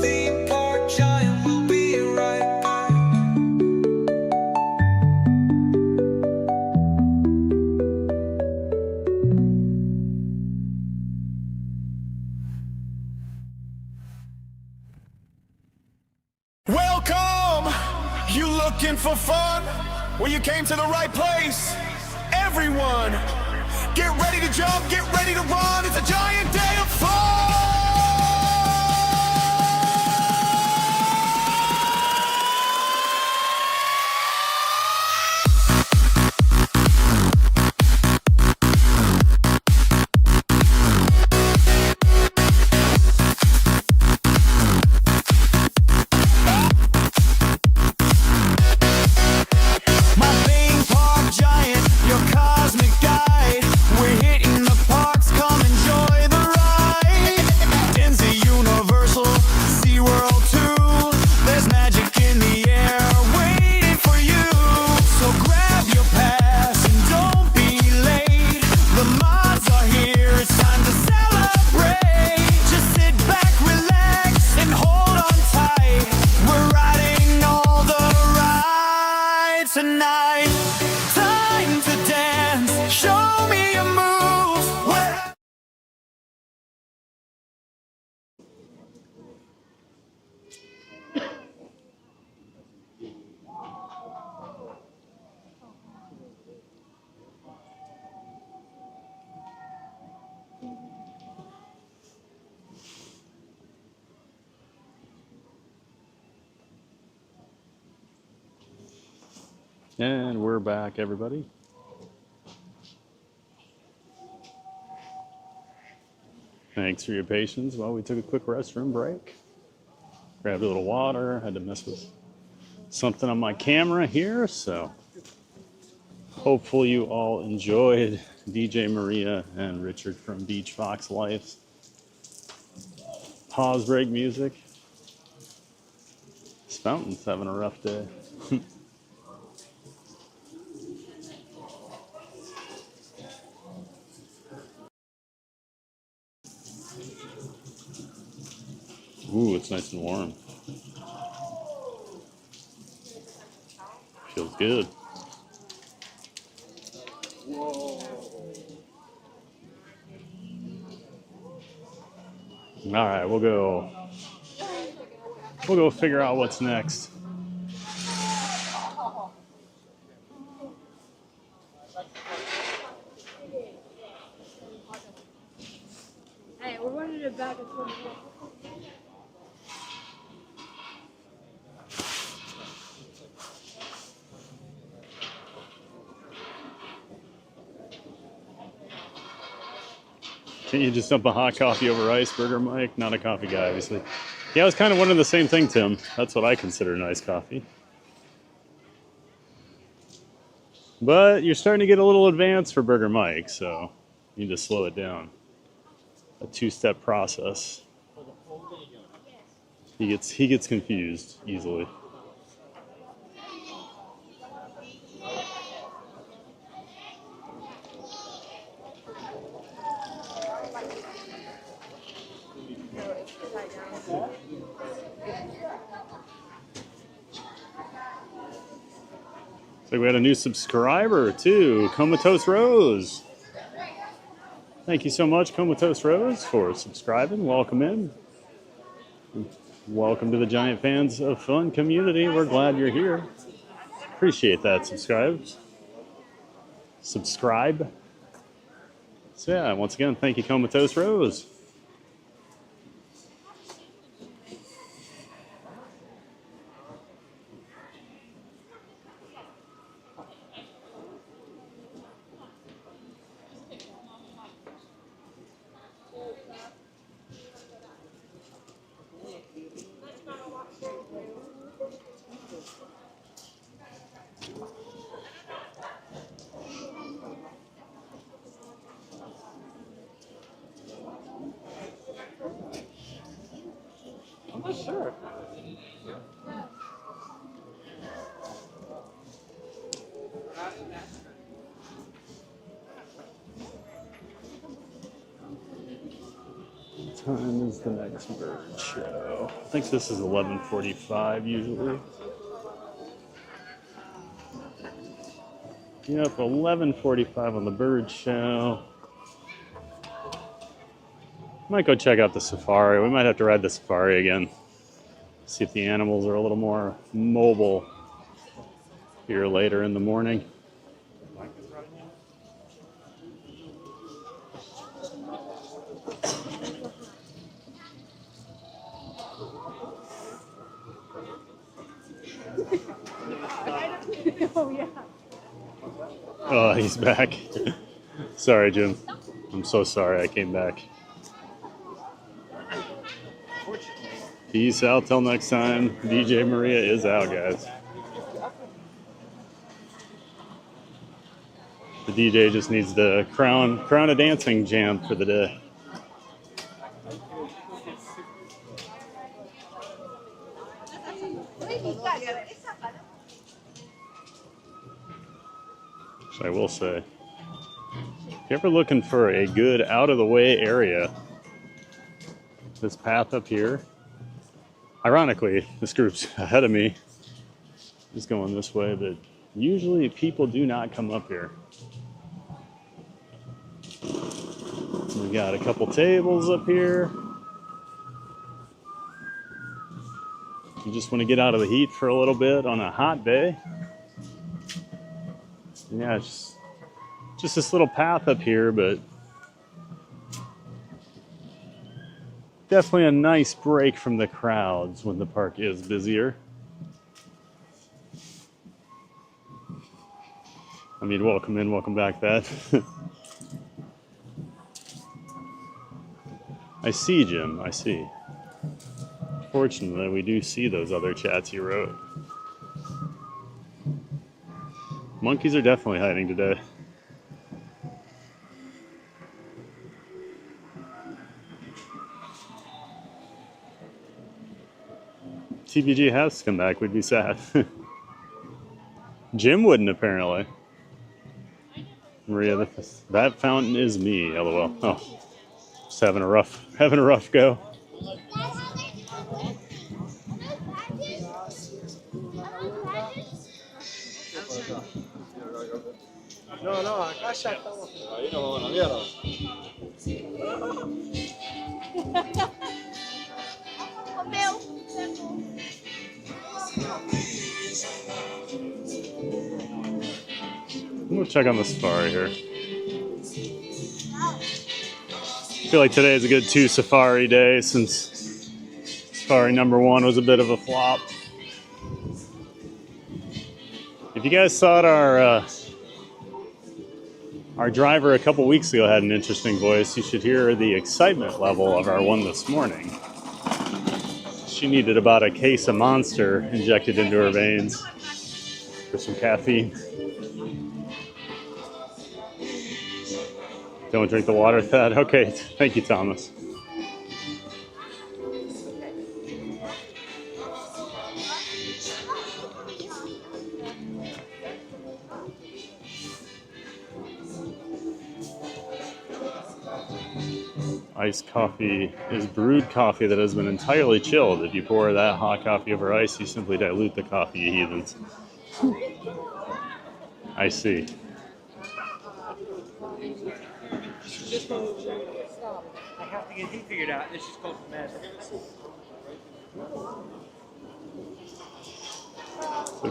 Theme park giant will be right back. Welcome! You looking for fun? Well, you came to the right place. Everyone, get ready to jump, get ready to run. It's a giant day of fun! My theme park giant, your cosmic guide. We're hitting the parks, come enjoy the ride. Disney Universal, SeaWorld too. There's magic in the air waiting for you. So grab your pass and don't be late. The mods are here, it's time to celebrate. Just sit back, relax, and hold on tight. We're riding all the rides tonight. Time to dance, show me your moves. And we're back, everybody. Thanks for your patience while we took a quick restroom break. Grabbed a little water, had to mess with something on my camera here, so hopefully you all enjoyed DJ Maria and Richard from Beach Fox Life's pause break music. This fountain's having a rough day. Ooh, it's nice and warm. Feels good. All right, we'll go figure out what's next. Hey, we're running it back and forth. Can't you just dump a hot coffee over ice, Burger Mike? Not a coffee guy, obviously. Yeah, I was kind of wondering the same thing, Tim. That's what I consider nice coffee. But you're starting to get a little advanced for Burger Mike, so you need to slow it down. A two-step process. He gets confused easily. So we had a new subscriber too, Comatose Rose. Thank you so much, Comatose Rose, for subscribing. Welcome in. Welcome to the Giant Fans of Fun community. We're glad you're here. Appreciate that. Subscribe. So yeah, once again, thank you, Comatose Rose. Sure. What time is the next bird show? I think this is 11:45 usually. Yep, 11:45 on the bird show. Might go check out the safari. We might have to ride the safari again. See if the animals are a little more mobile here later in the morning. Oh, yeah. Oh, he's back. Sorry, Jim. I'm so sorry I came back. Peace out till next time. DJ Maria is out, guys. The DJ just needs to crown a dancing jam for the day. So I will say, if you're ever looking for a good out-of-the-way area, this path up here, ironically, this group's ahead of me, is going this way, but usually people do not come up here. We got a couple tables up here. You just want to get out of the heat for a little bit on a hot day. Yeah, it's just this little path up here, but definitely a nice break from the crowds when the park is busier. I mean, welcome in, welcome back, Thad. I see, Jim, I see. Fortunately, we do see those other chats you wrote. Monkeys are definitely hiding today. TBG has to come back, we'd be sad. Jim wouldn't, apparently. Maria, that fountain is me, lol. Oh, just having a rough go. No, acá ya estamos. Ahí nos vamos a la mierda. We'll check on the safari here. I feel like today is a good 2 safari day since safari number 1 was a bit of a flop. If you guys saw our Our driver a couple weeks ago had an interesting voice. You should hear the excitement level of our one this morning. She needed about a case of Monster injected into her veins for some caffeine. Don't drink the water, Thad. Okay, thank you, Thomas. Iced coffee is brewed coffee that has been entirely chilled. If you pour that hot coffee over ice, you simply dilute the coffee, you heathens. I see. Just I have to get he figured out. This is called magic. So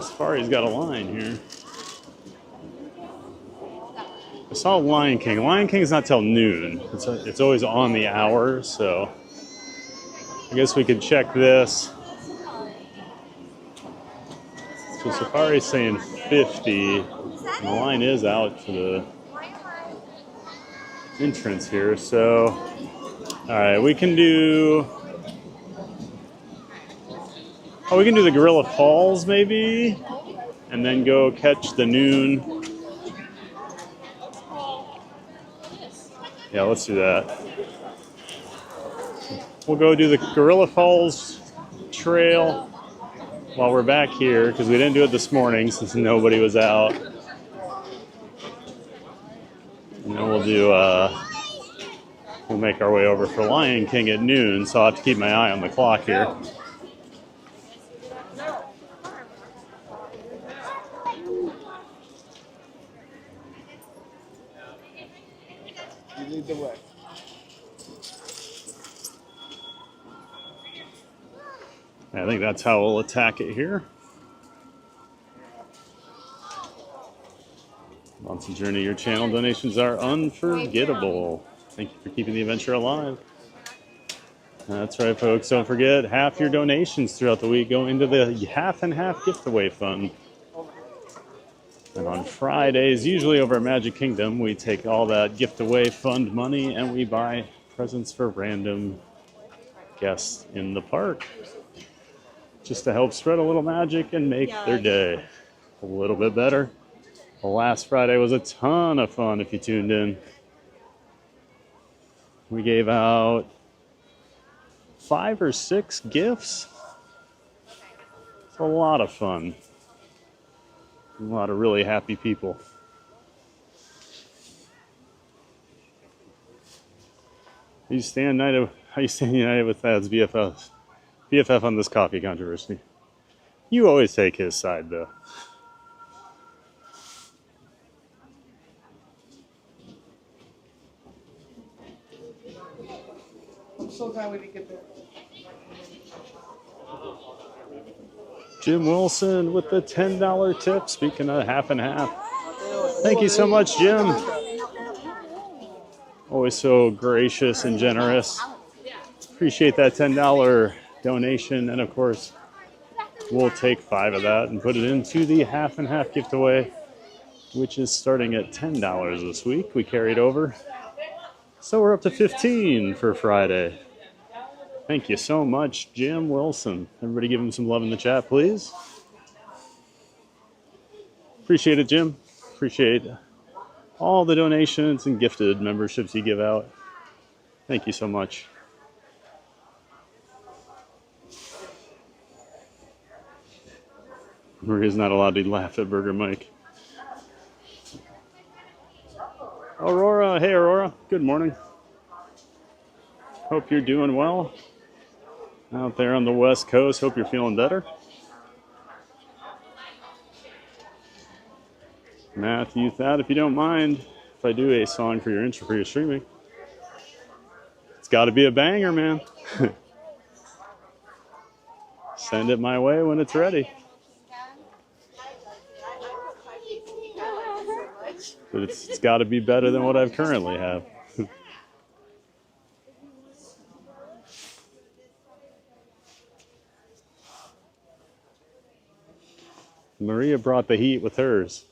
Safari's got a line here. I saw Lion King. Lion King's not till noon. It's always on the hour, so I guess we could check this. So Safari's saying 50, and the line is out to the entrance here. So, all right, we can do. Oh, we can do the Gorilla Falls maybe, and then go catch the noon. Yeah, let's do that. We'll go do the Gorilla Falls trail while we're back here, because we didn't do it this morning since nobody was out. And then we'll do, we'll make our way over for Lion King at noon, so I'll have to keep my eye on the clock here. You lead the way. I think that's how we'll attack it here. Lots of Journey Your Channel donations are unforgettable. Thank you for keeping the adventure alive. That's right, folks. Don't forget, half your donations throughout the week go into the Half and Half Giftaway Fund. And on Fridays, usually over at Magic Kingdom, we take all that Giftaway Fund money and we buy presents for random guests in the park, just to help spread a little magic and make their day a little bit better. Well, last Friday was a ton of fun if you tuned in. We gave out 5 or 6 gifts. It's a lot of fun. A lot of really happy people. How you stand united with Thad's BFF on this coffee controversy? You always take his side, though. I'm so glad we didn't get there. Jim Wilson with the $10 tip. Speaking of half and half. Thank you so much, Jim. Always so gracious and generous. Appreciate that $10 donation. And of course, we'll take 5 of that and put it into the Half and Half Giftaway, which is starting at $10 this week. We carried over. So we're up to 15 for Friday. Thank you so much, Jim Wilson. Everybody give him some love in the chat, please. Appreciate it, Jim. Appreciate all the donations and gifted memberships you give out. Thank you so much. Maria's not allowed to laugh at Burger Mike. Aurora, hey Aurora, good morning. Hope you're doing well out there on the West Coast. Hope you're feeling better. Matthew, Thad, if you don't mind, if I do a song for your intro for your streaming, it's got to be a banger, man. Send it my way when it's ready. But it's got to be better than what I currently have. Maria brought the heat with hers.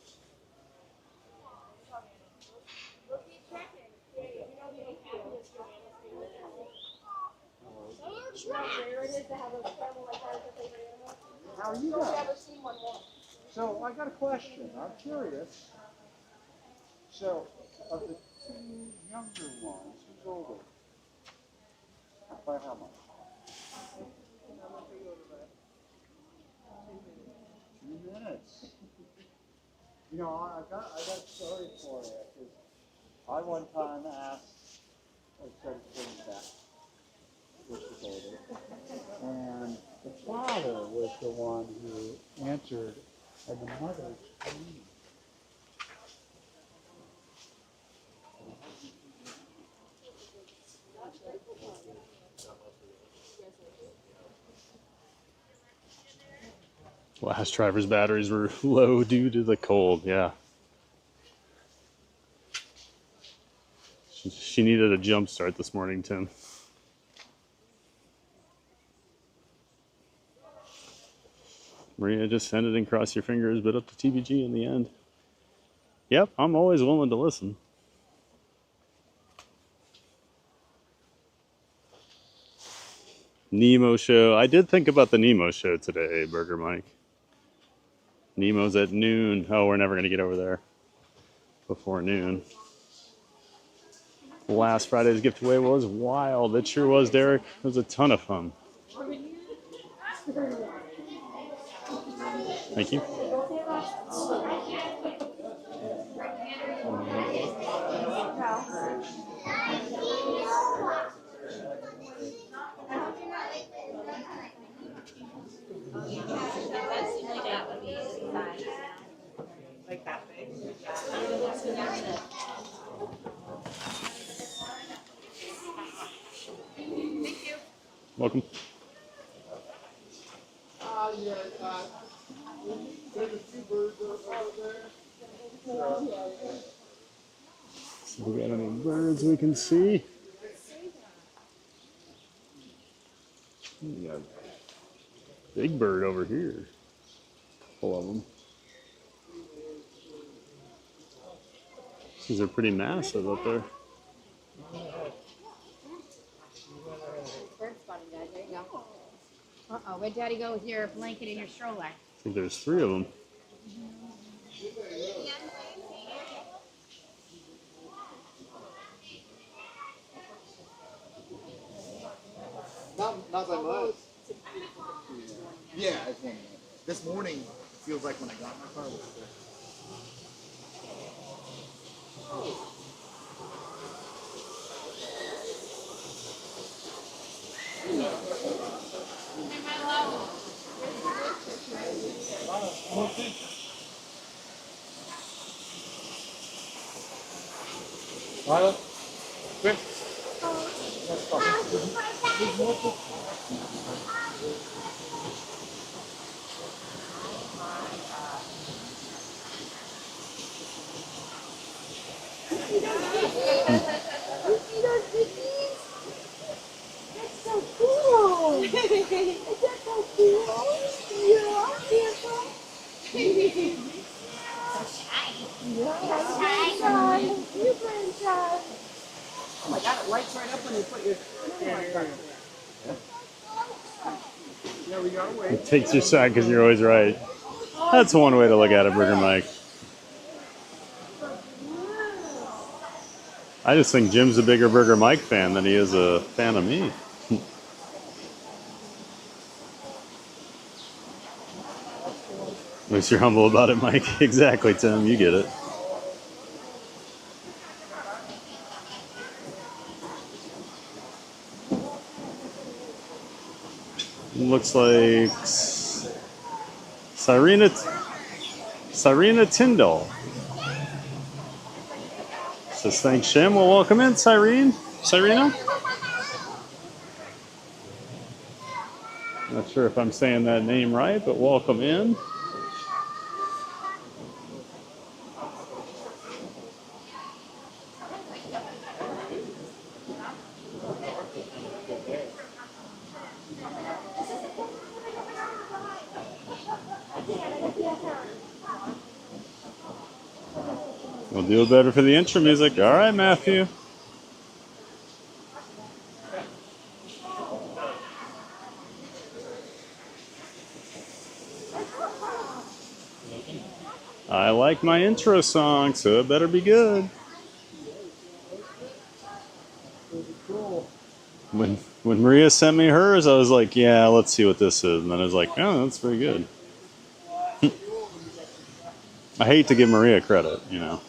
So I got a question. I'm curious. So, of the two younger ones, who's older? By how much? 2 minutes. You know, I got a story for you, because I one time asked, I started sitting back, which was older, and the father was the one who answered, and the mother screamed. Last driver's batteries were low due to the cold, yeah. She needed a jump start this morning, Tim. Maria, just send it and cross your fingers, but up to TBG in the end. Yep, I'm always willing to listen. Nemo show. I did think about the Nemo show today, Burger Mike. Nemo's at noon. Oh, we're never going to get over there before noon. Last Friday's giveaway was wild. It sure was, Derek. It was a ton of fun. Thank you. Like that big. Thank you. Welcome. Yeah, there's a few birds over there. So we got any birds we can see? We got a big bird over here. Couple of them. These are pretty massive up there. Bird spotting, Dad. There you go. Uh-oh. Where'd Daddy go with your blanket and your stroller? I think there's 3 of them. Not that much. Yeah, it's one. This morning feels like when I got in my car. Was there. Violet? Quick. That's so cool! Is that so cool? Yeah, beautiful. So shiny. Yeah, shiny. You bring shine. Oh my god, it lights right up when you put your... Yeah, we gotta wait. It takes your side because you're always right. That's one way to look at it, Burger Mike. I just think Jim's a bigger Burger Mike fan than he is a fan of me. At least you're humble about it, Mike. Exactly, Tim. You get it. Looks like Cyrena Tyndall. Says thanks, Shem. Well, welcome in, Cyrena. Not sure if I'm saying that name right, but welcome in. We'll do it better for the intro music. All right, Matthew. I like my intro song, so it better be good. When Maria sent me hers, I was like, yeah, let's see what this is. And then I was like, oh, that's pretty good. I hate to give Maria credit, you know.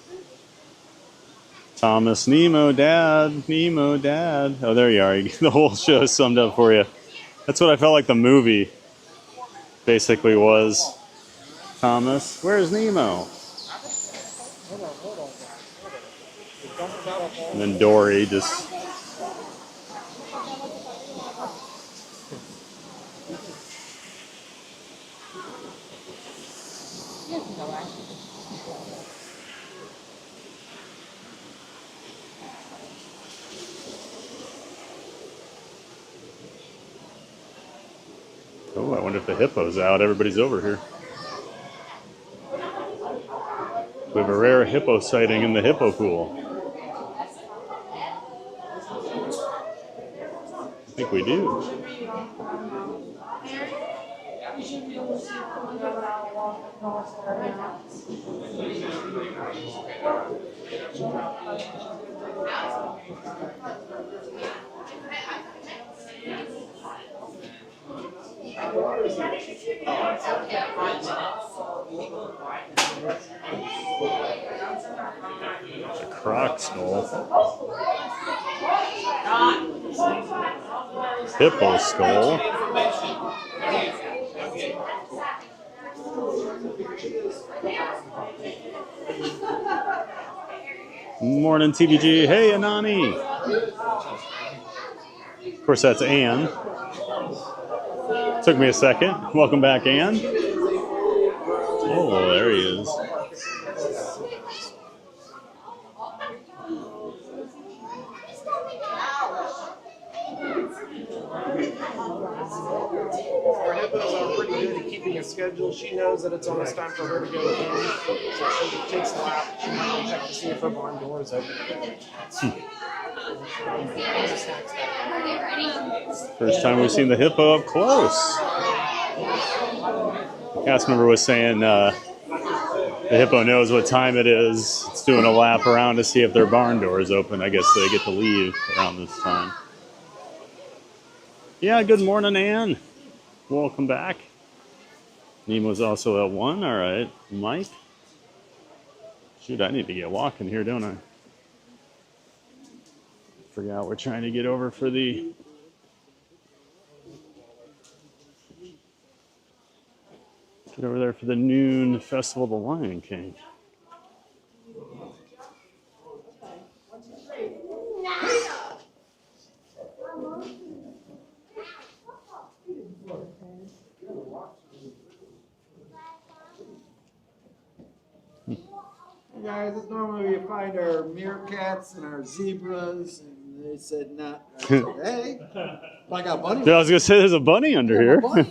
Thomas, Nemo, Dad, Nemo, Dad. Oh, there you are. The whole show is summed up for you. That's what I felt like the movie basically was. Thomas, where's Nemo? And then Dory just... Oh, I wonder if the hippo's out. Everybody's over here. We have a rare hippo sighting in the hippo pool. I think we do. A croc skull. Hippo skull. Morning, TVG. Hey, Anani. Of course, that's Ann. Took me a second. Welcome back, Ann. Oh, there he is. Our hippos are pretty good at keeping a schedule. She knows that it's almost time for her to go home, so she takes a lap. She might check to see if her barn door is open. First time we've seen the hippo up close. The cast member was saying the hippo knows what time it is. It's doing a lap around to see if their barn door is open. I guess they get to leave around this time. Yeah, good morning, Ann. Welcome back. Nemo's also at 1. All right, Mike. Shoot, I need to get walking here, don't I? Forgot we're trying to get over for the... Get over there for the noon Festival of the Lion King. Hey guys, it's normally we find our meerkats and our zebras, and they said not today. I got a bunny. Dude, I was gonna say there's a bunny under here. A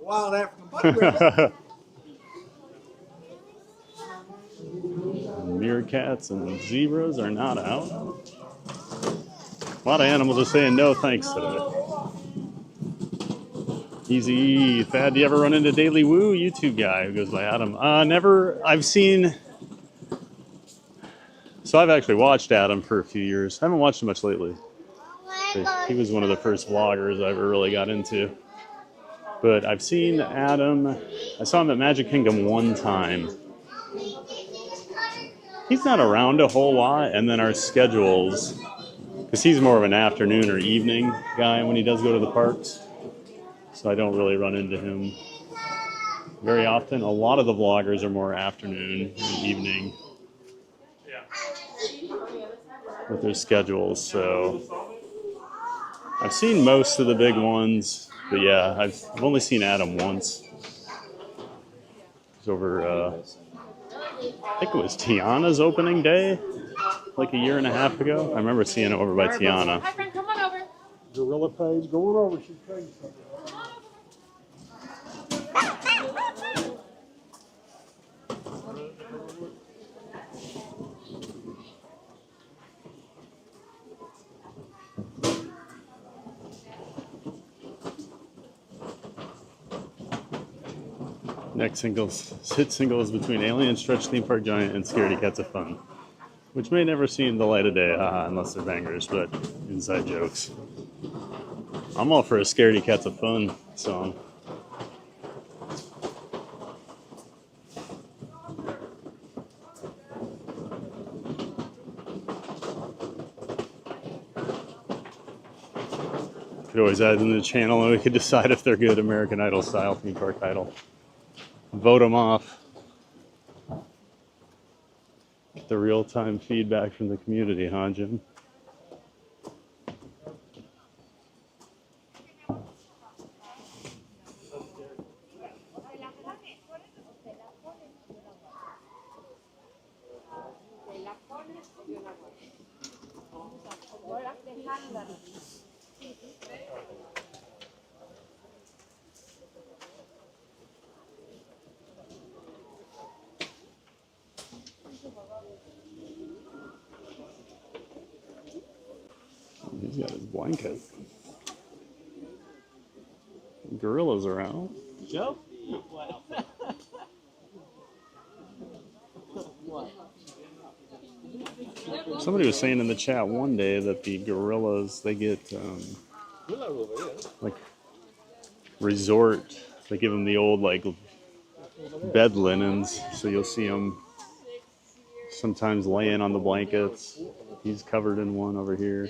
wild African bunny rabbit. Meerkats and zebras are not out. A lot of animals are saying no thanks today. Easy. Thad, do you ever run into Daily Woo? YouTube guy who goes by Adam. Never. I've seen... So I've actually watched Adam for a few years. I haven't watched him much lately. He was one of the first vloggers I ever really got into. But I've seen Adam. I saw him at Magic Kingdom one time. He's not around a whole lot. And then our schedules, because he's more of an afternoon or evening guy when he does go to the parks. So I don't really run into him very often. A lot of the vloggers are more afternoon and evening with their schedules. So I've seen most of the big ones, but yeah, I've only seen Adam once. It was over, I think it was Tiana's opening day, like a year and a half ago. I remember seeing it over by Tiana. Hi, friend, come on over. Gorilla page going over. She's trying something. Next hit single is between Alien Stretch Theme Park Giant and Scaredy Cats of Fun, which may never see the light of day, unless they're bangers, but inside jokes. I'm all for a Scaredy Cats of Fun song. Could always add them to the channel and we could decide if they're good American Idol style theme park idol. Vote them off. Get the real-time feedback from the community, huh, Jim? He's got his blanket. Gorillas are out. Joe? Wow. Somebody was saying in the chat one day that the gorillas, they get like resort. They give them the old like bed linens, so you'll see them sometimes laying on the blankets. He's covered in one over here.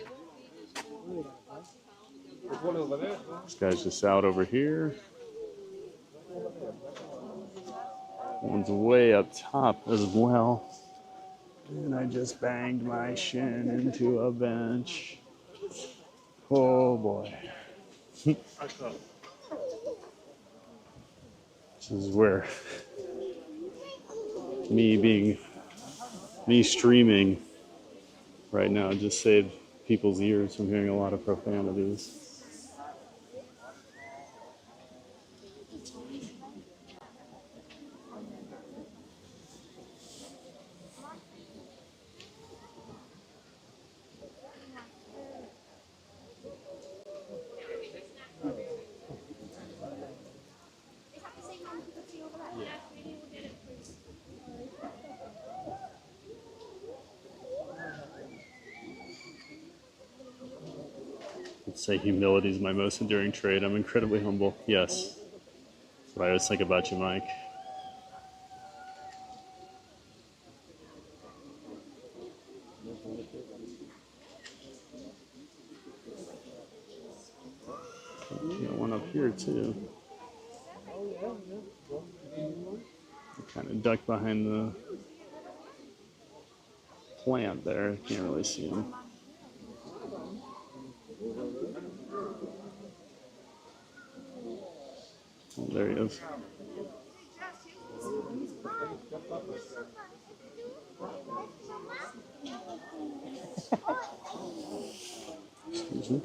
This guy's just out over here. One's way up top as well. And I just banged my shin into a bench. Oh boy. This is where me streaming right now just saved people's ears from hearing a lot of profanities. I'd say humility is my most enduring trait. I'm incredibly humble. Yes. That's what I always think about you, Mike. Got one up here too. Kind of ducked behind the plant there. Can't really see him. Oh, there he is. Excuse me.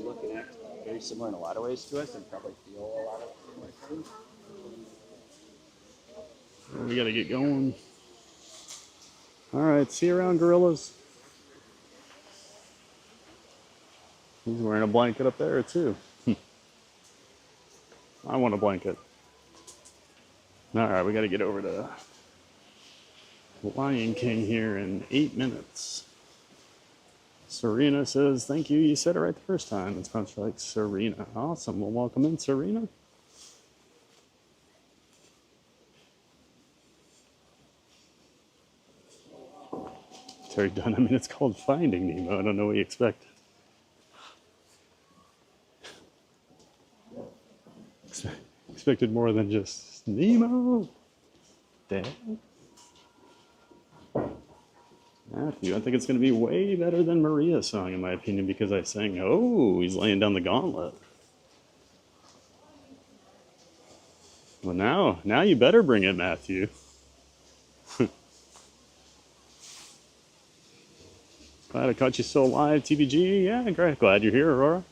Looking at very similar in a lot of ways to us and probably feel a lot of similar things. We gotta get going. All right, see you around, gorillas. He's wearing a blanket up there too. I want a blanket. All right, we got to get over to Lion King here in 8 minutes. Serena says, thank you. You said it right the first time. It's much like Serena. Awesome. Well, welcome in, Serena. Terry Dunn. I mean, it's called Finding Nemo. I don't know what you expect. Expected more than just Nemo. Dad. Matthew, I think it's going to be way better than Maria's song, in my opinion, because I sang, oh, he's laying down the gauntlet. Well, now you better bring it, Matthew. Glad I caught you still alive, TVG. Yeah, great. Glad you're here, Aurora.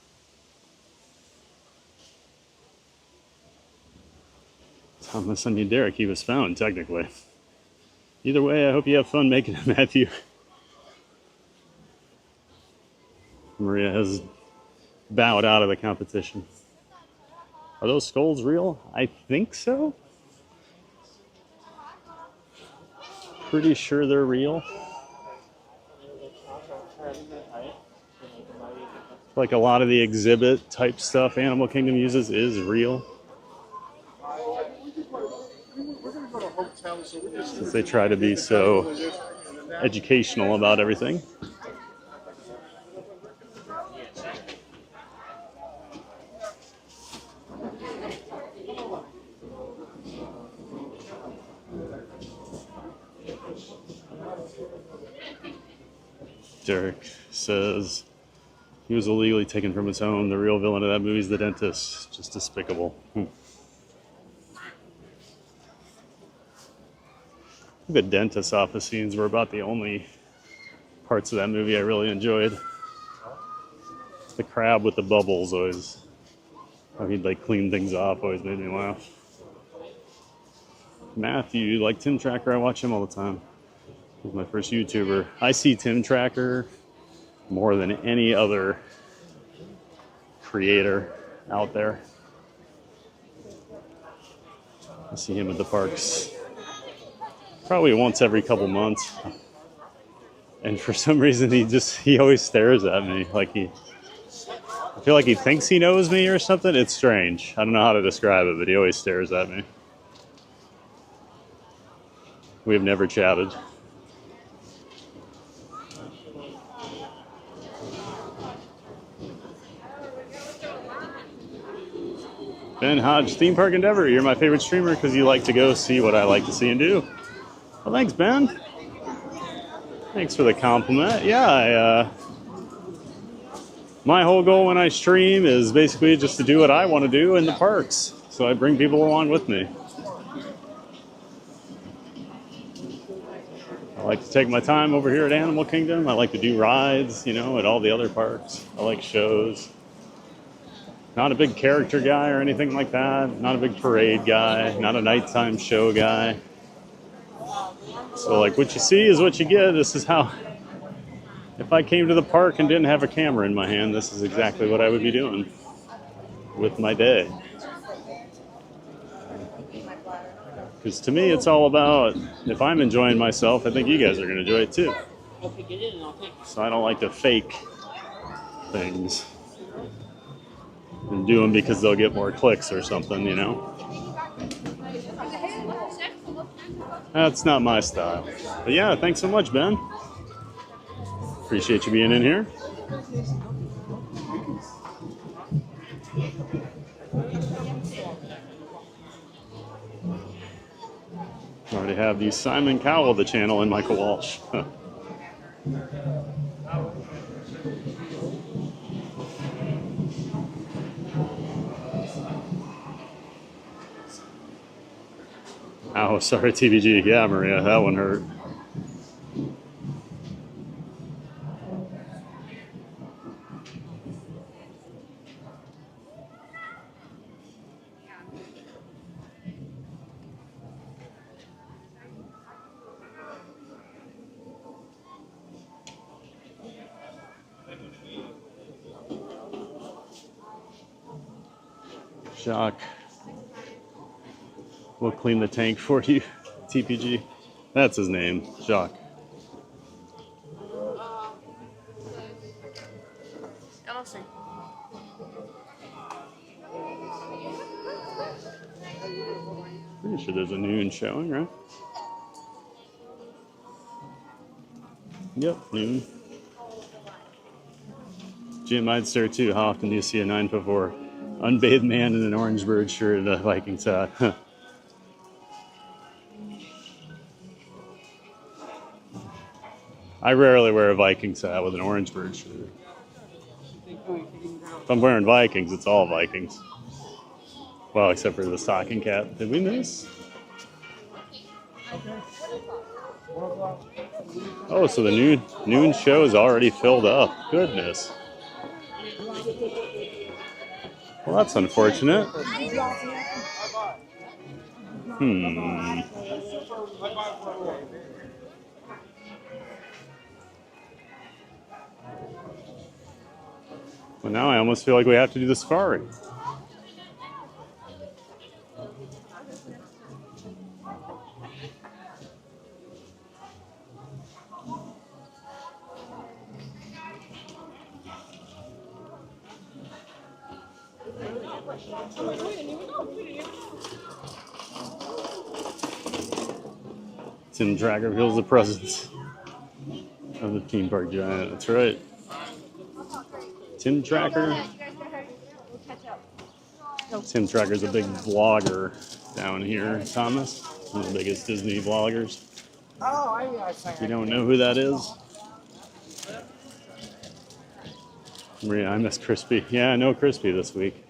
Thomas, I mean, Derek, he was found, technically. Either way, I hope you have fun making it, Matthew. Maria has bowed out of the competition. Are those skulls real? I think so. Pretty sure they're real. Like a lot of the exhibit type stuff Animal Kingdom uses is real. Since they try to be so educational about everything. Derek says he was illegally taken from his home. The real villain of that movie is the dentist. Just despicable. The dentist office scenes were about the only parts of that movie I really enjoyed. The crab with the bubbles always, how he'd like clean things off, always made me laugh. Matthew, like Tim Tracker, I watch him all the time. He's my first YouTuber. I see Tim Tracker more than any other creator out there. I see him at the parks probably once every couple months. And for some reason he always stares at me like I feel like he thinks he knows me or something. It's strange. I don't know how to describe it, but he always stares at me. We have never chatted. Ben Hodge, Theme Park Endeavor, you're my favorite streamer because you like to go see what I like to see and do. Well, thanks, Ben. Thanks for the compliment. Yeah, my whole goal when I stream is basically just to do what I want to do in the parks. So I bring people along with me. I like to take my time over here at Animal Kingdom. I like to do rides, at all the other parks. I like shows. Not a big character guy or anything like that. Not a big parade guy. Not a nighttime show guy. So like what you see is what you get. This is how, if I came to the park and didn't have a camera in my hand, this is exactly what I would be doing with my day. Because to me, it's all about, if I'm enjoying myself, I think you guys are going to enjoy it too. So I don't like to fake things and do them because they'll get more clicks or something, That's not my style. But yeah, thanks so much, Ben. Appreciate you being in here. I already have the Simon Cowell, the channel, and Michael Walsh. Oh, sorry, TVG. Yeah, Maria, that one hurt. Shock. We'll clean the tank for you, TPG. That's his name, Jacques. Pretty sure there's a noon showing, right? Yep, noon. Jim, I'd stare too. How often do you see a 9'4" unbathed man in an orange bird shirt at a Vikings hat? I rarely wear a Vikings hat with an orange bird shirt. If I'm wearing Vikings, it's all Vikings. Well, except for the stocking cap. Did we miss? Oh, so the noon show is already filled up. Goodness. Well, that's unfortunate. Well, now I almost feel like we have to do the safari. I'm like, we didn't even know. Tim Tracker feels the presence of the theme park giant. That's right. Tim Tracker. Tim Tracker's a big vlogger down here, Thomas. One of the biggest Disney vloggers. Oh, You don't know who that is? Maria, I miss Crispy. Yeah, I know Crispy this week.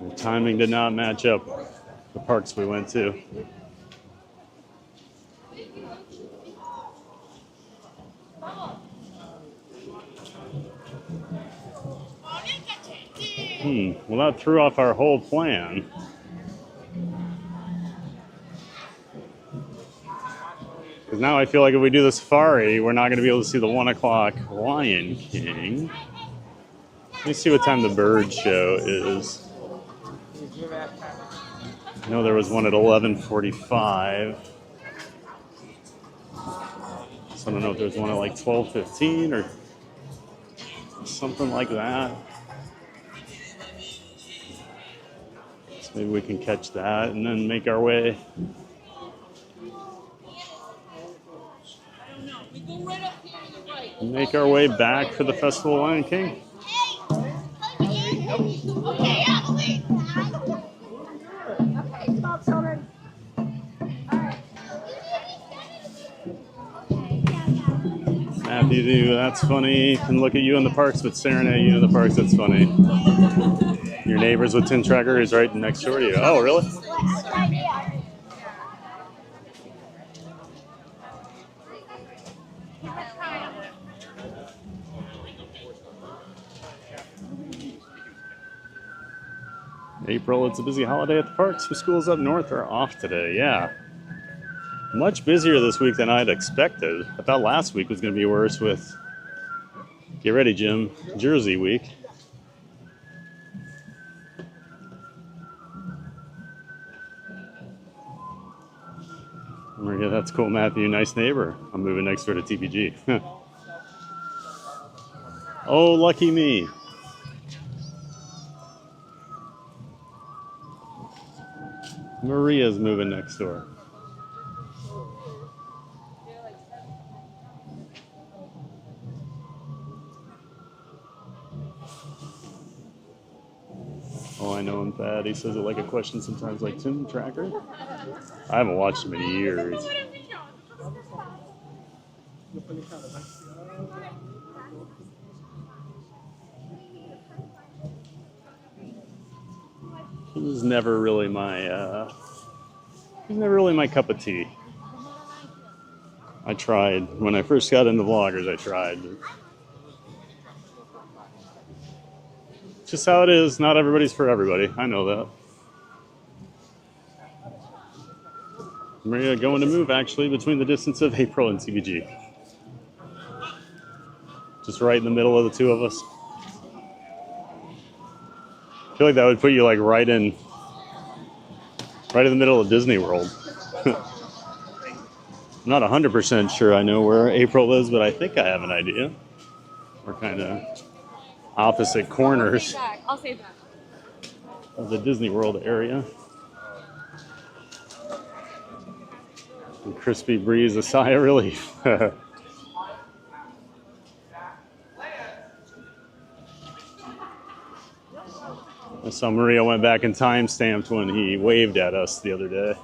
The timing did not match up the parks we went to. Well, that threw off our whole plan. Because now I feel like if we do the safari, we're not going to be able to see the 1 o'clock Lion King. Let me see what time the bird show is. I know there was one at 11:45. So I don't know if there's one at like 12:15 or something like that. So maybe we can catch that and then make our way. Make our way back for the Festival of Lion King. Okay, Emily. Okay, come on, children. Matthew, that's funny. Can look at you in the parks, but staring at you in the parks, that's funny. Your neighbors with Tim Tracker is right next door to you. Oh, really? April, it's a busy holiday at the parks. The schools up north are off today. Yeah. Much busier this week than I'd expected. I thought last week was going to be worse with, get ready, Jim, Jersey week. Maria, that's cool, Matthew. Nice neighbor. I'm moving next door to TPG. Oh, lucky me. Maria's moving next door. Oh, I know him, Thad. He says it like a question sometimes, like Tim Tracker. I haven't watched him in years. He was never really my cup of tea. I tried when I first got into vloggers. I tried. It's just how it is. Not everybody's for everybody. I know that. Maria going to move actually between the distance of April and TBG. Just right in the middle of the two of us. I feel like that would put you like right in the middle of Disney World. I'm not 100% sure I know where April is, but I think I have an idea. We're kind of opposite corners I'll say that. of the Disney World area. And Crispy breathes a sigh of relief. I saw Maria went back and time-stamped when he waved at us the other day.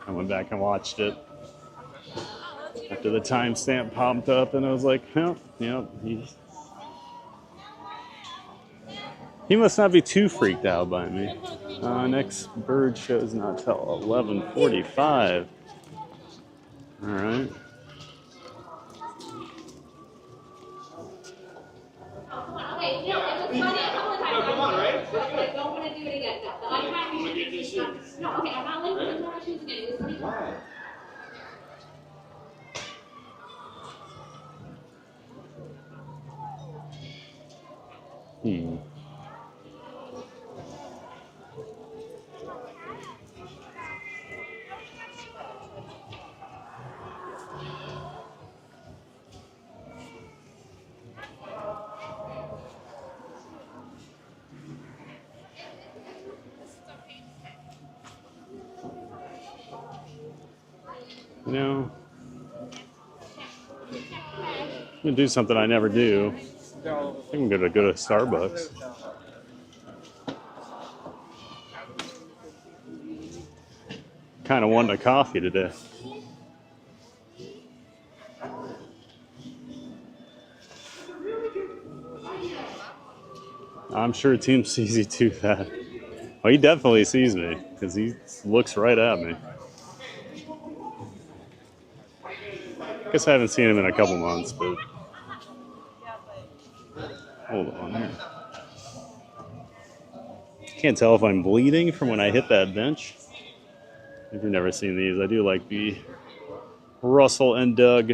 I went back and watched it after the timestamp popped up, and I was like, "Yep, he must not be too freaked out by me." Next bird show is not till 11:45. All right. Okay, no, it was funny a couple of times. Come on, right? I don't want to do it again. No, the other time we did this. No, okay, I'm not letting you put my shoes again. It was funny. Why? You know, I'm gonna do something I never do. I think I'm gonna go to Starbucks. Kind of wanting a coffee today. I'm sure Tim sees you too, Thad. Well, he definitely sees me because he looks right at me. I guess I haven't seen him in a couple months, but hold on here. Can't tell if I'm bleeding from when I hit that bench. If you've never seen these, I do like the Russell and Doug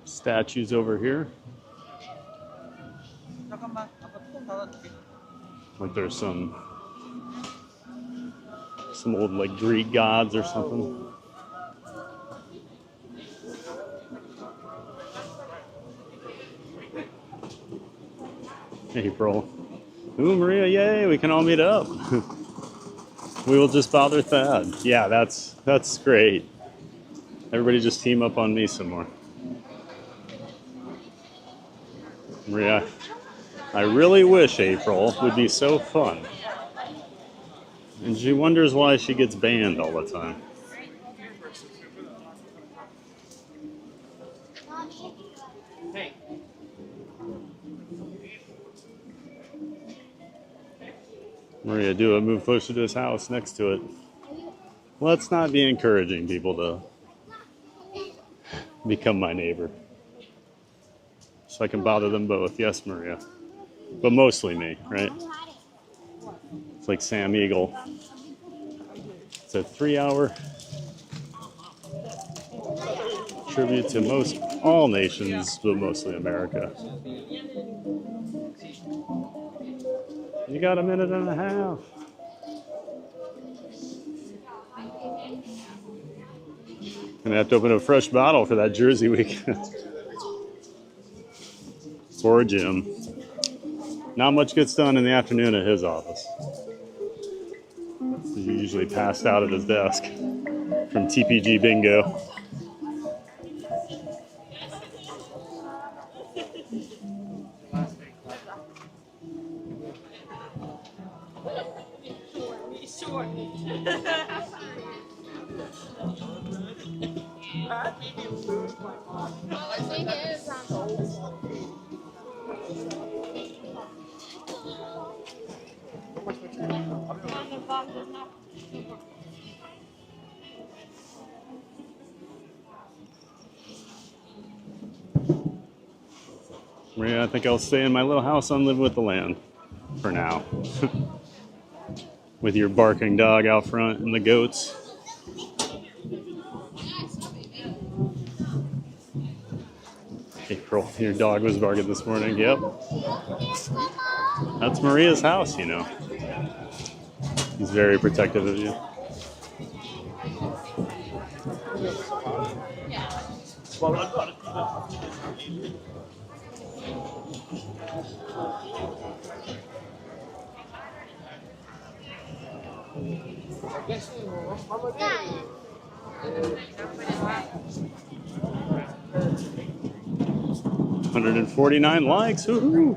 statues over here. Like there's some old like Greek gods or something. April. Ooh, Maria, yay, we can all meet up. We will just bother Thad. Yeah, that's great. Everybody just team up on me some more. Maria, I really wish April would be so fun. And she wonders why she gets banned all the time. Maria, do it. Move closer to his house next to it. Let's not be encouraging people to become my neighbor. So I can bother them both. Yes, Maria. But mostly me, right? It's like Sam Eagle. It's a 3-hour tribute to all nations, but mostly America. You got a minute and a half. Gonna have to open a fresh bottle for that Jersey weekend. Poor Jim. Not much gets done in the afternoon at his office. He's usually passed out at his desk from TPG bingo. Maria, I think I'll stay in my little house on Live with the Land for now. With your barking dog out front and the goats. April, your dog was barking this morning. Yep. That's Maria's house, you know. He's very protective of you. $149 likes. Woohoo!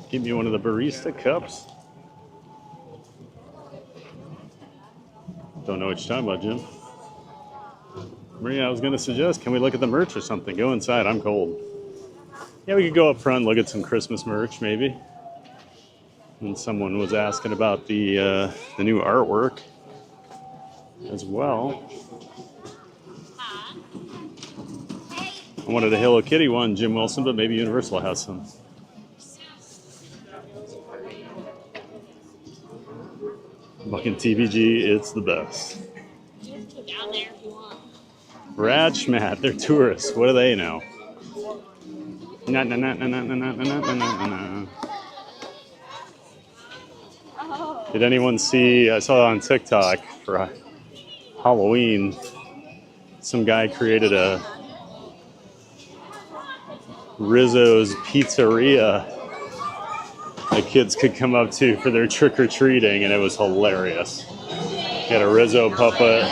Give me one of the barista cups. Don't know what you're talking about, Jim. Maria, I was going to suggest, can we look at the merch or something? Go inside. I'm cold. Yeah, we could go up front and look at some Christmas merch, maybe. And someone was asking about the new artwork as well. I wanted a Hello Kitty one, Jim Wilson, but maybe Universal has some. Fucking TVG, it's the best. Brad Schmatt, they're tourists. What do they know? Na na na na na na na na na na. Did anyone see? I saw it on TikTok for Halloween. Some guy created a Rizzo's Pizzeria the kids could come up to for their trick-or-treating, and it was hilarious. Got a Rizzo puppet.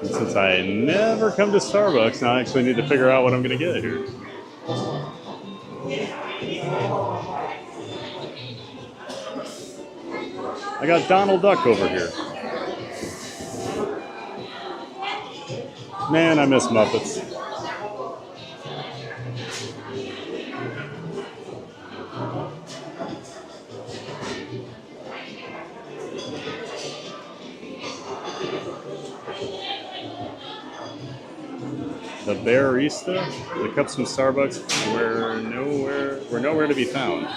And since I never come to Starbucks, now I actually need to figure out what I'm going to get here. I got Donald Duck over here. Man, I miss Muppets. The barista, the cups from Starbucks were nowhere to be found.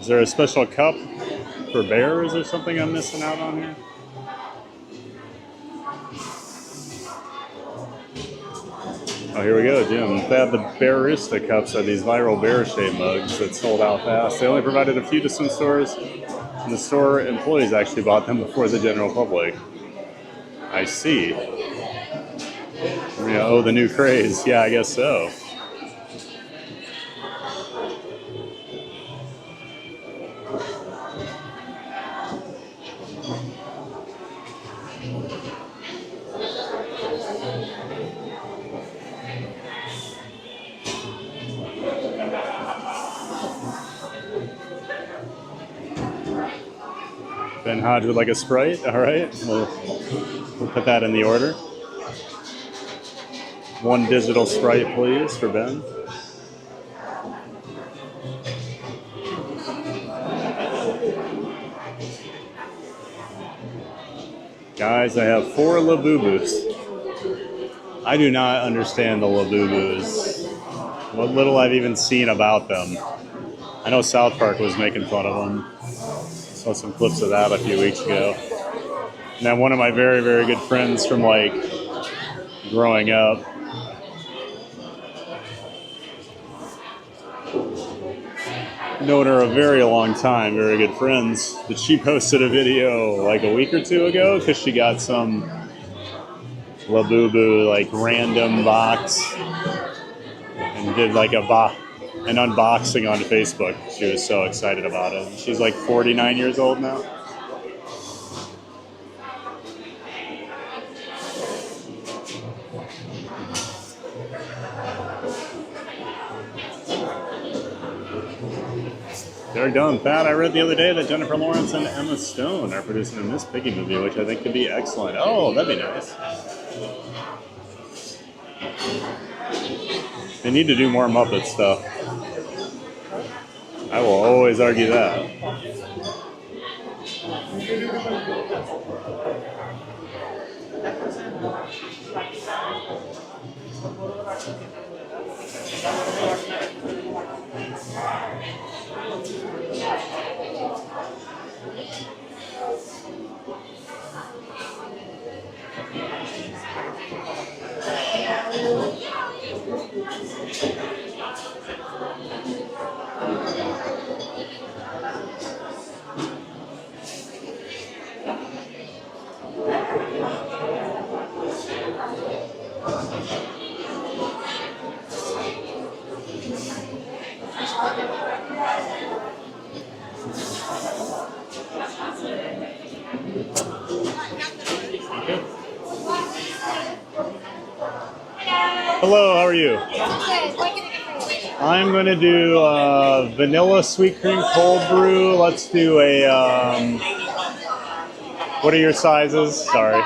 Is there a special cup for bears or something I'm missing out on here? Oh, here we go, Jim. They have the Barista cups, are these viral bear-shaped mugs that sold out fast. They only provided a few to some stores, and the store employees actually bought them before the general public. I see. Oh, the new craze. Yeah, I guess so. Ben Hodge would like a Sprite. All right, we'll put that in the order. One digital Sprite, please, for Ben. Guys, I have 4 Labubus. I do not understand the Labubus. What little I've even seen about them. I know South Park was making fun of them. Saw some clips of that a few weeks ago. And then one of my very, very good friends from like growing up, known her a very long time, very good friends, but she posted a video like a week or two ago because she got some Labubu like random box and did like an unboxing on Facebook. She was so excited about it. She's like 49 years old now. They're done. Pat, I read the other day that Jennifer Lawrence and Emma Stone are producing a Miss Piggy movie, which I think could be excellent. Oh, that'd be nice. They need to do more Muppet stuff. I will always argue that. Hello, how are you? I'm going to do vanilla sweet cream cold brew. Let's do a, what are your sizes? Sorry.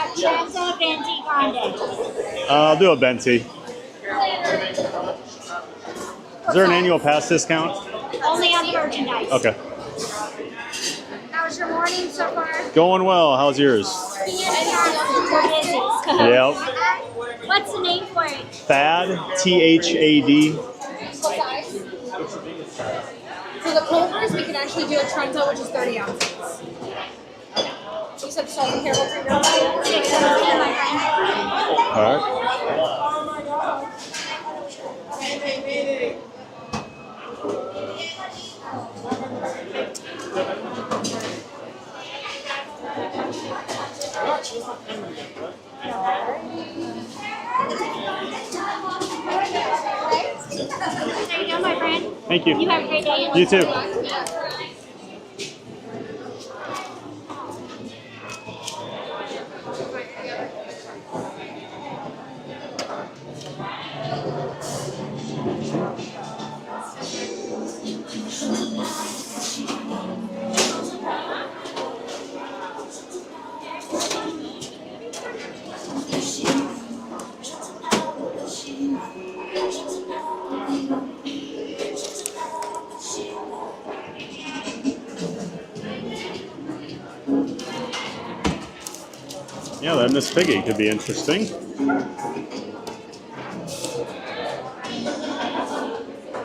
I'll do a Venti. Is there an annual pass discount? Only on the merchandise. Okay. How's your morning so far? Going well. How's yours? We're busy. Yep. What's the name for it? Thad, T-H-A-D. What size? For the cold brews, we can actually do a Trento, which is 30 ounces. You said salt and caramel for your All right. Thank you. You have a great day. You too. Yeah, that Miss Piggy could be interesting.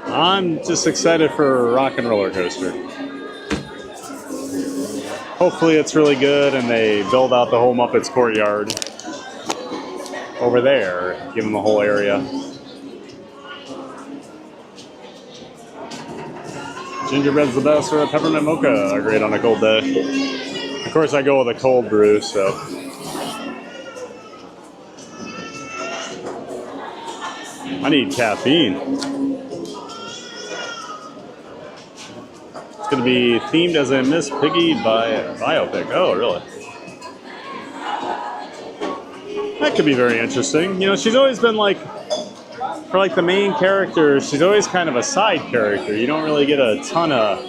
I'm just excited for a rock and roller coaster. Hopefully it's really good and they build out the whole Muppets courtyard over there, give them a whole area. Gingerbread's the best, or a peppermint mocha are great on a cold day. Of course I go with a cold brew, so. I need caffeine. It's going to be themed as a Miss Piggy biopic. Oh, really? That could be very interesting. You know, she's always been like, for like the main character, she's always kind of a side character. You don't really get a ton of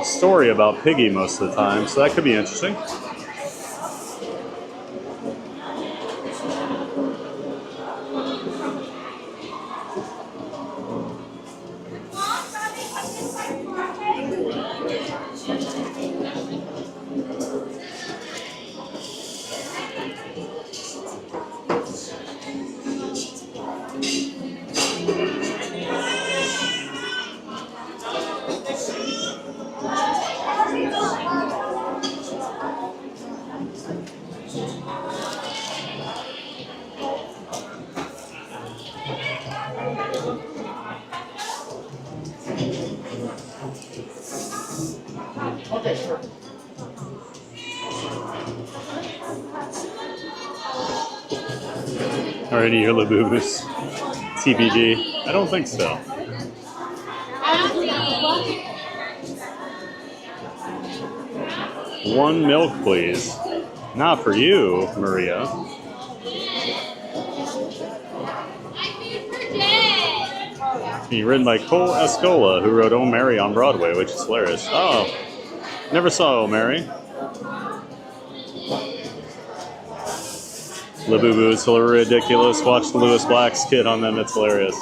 story about Piggy most of the time, so that could be interesting. Are any of your Labubu's TBD? I don't think so. One milk, please. Not for you, Maria. Being written by Cole Escola, who wrote Oh Mary on Broadway, which is hilarious. Oh, never saw Oh Mary. Labubu is ridiculous. Watch the Lewis Black's kid on them. It's hilarious.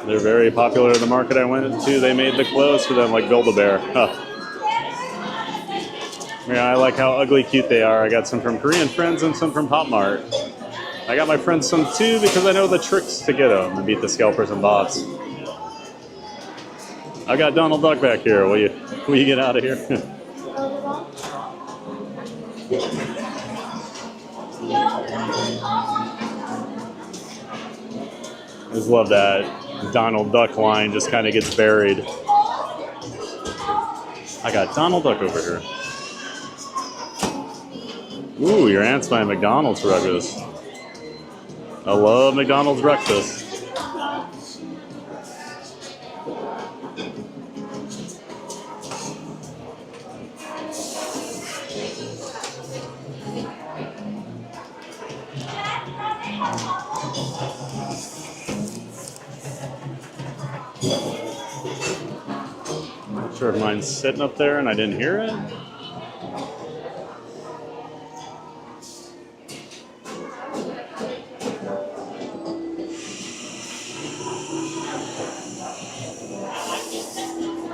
They're very popular in the market I went to. They made the clothes for them like Build-A-Bear. Huh. Yeah, I like how ugly cute they are. I got some from Korean friends and some from Pop Mart. I got my friends some too because I know the tricks to get them and beat the scalpers and bots. I got Donald Duck back here. Will you get out of here? I just love that Donald Duck line just kind of gets buried. I got Donald Duck over here. Ooh, your aunt's buying McDonald's for breakfast. I love McDonald's breakfast. Not sure if mine's sitting up there and I didn't hear it.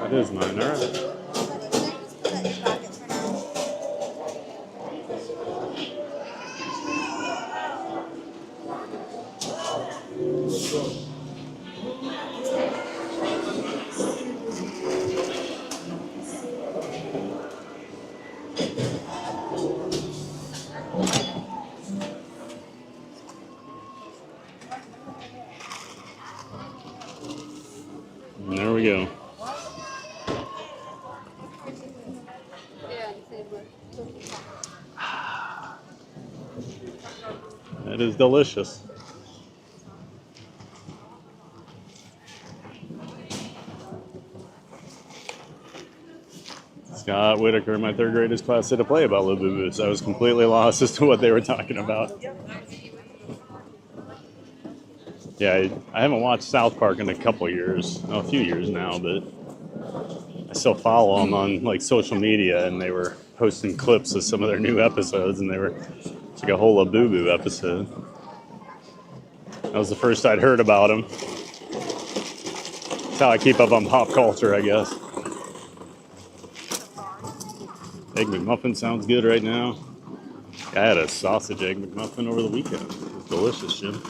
That is mine, all right. That is delicious. Scott Whitaker in my third graders class did a play about Labubus. I was completely lost as to what they were talking about. Yeah, I haven't watched South Park in a couple years, a few years now, but I still follow them on like social media, and they were posting clips of some of their new episodes, and it's like a whole Labubu episode. That was the first I'd heard about them. That's how I keep up on pop culture, I guess. Egg McMuffin sounds good right now. I had a sausage egg McMuffin over the weekend. It was delicious, Jim.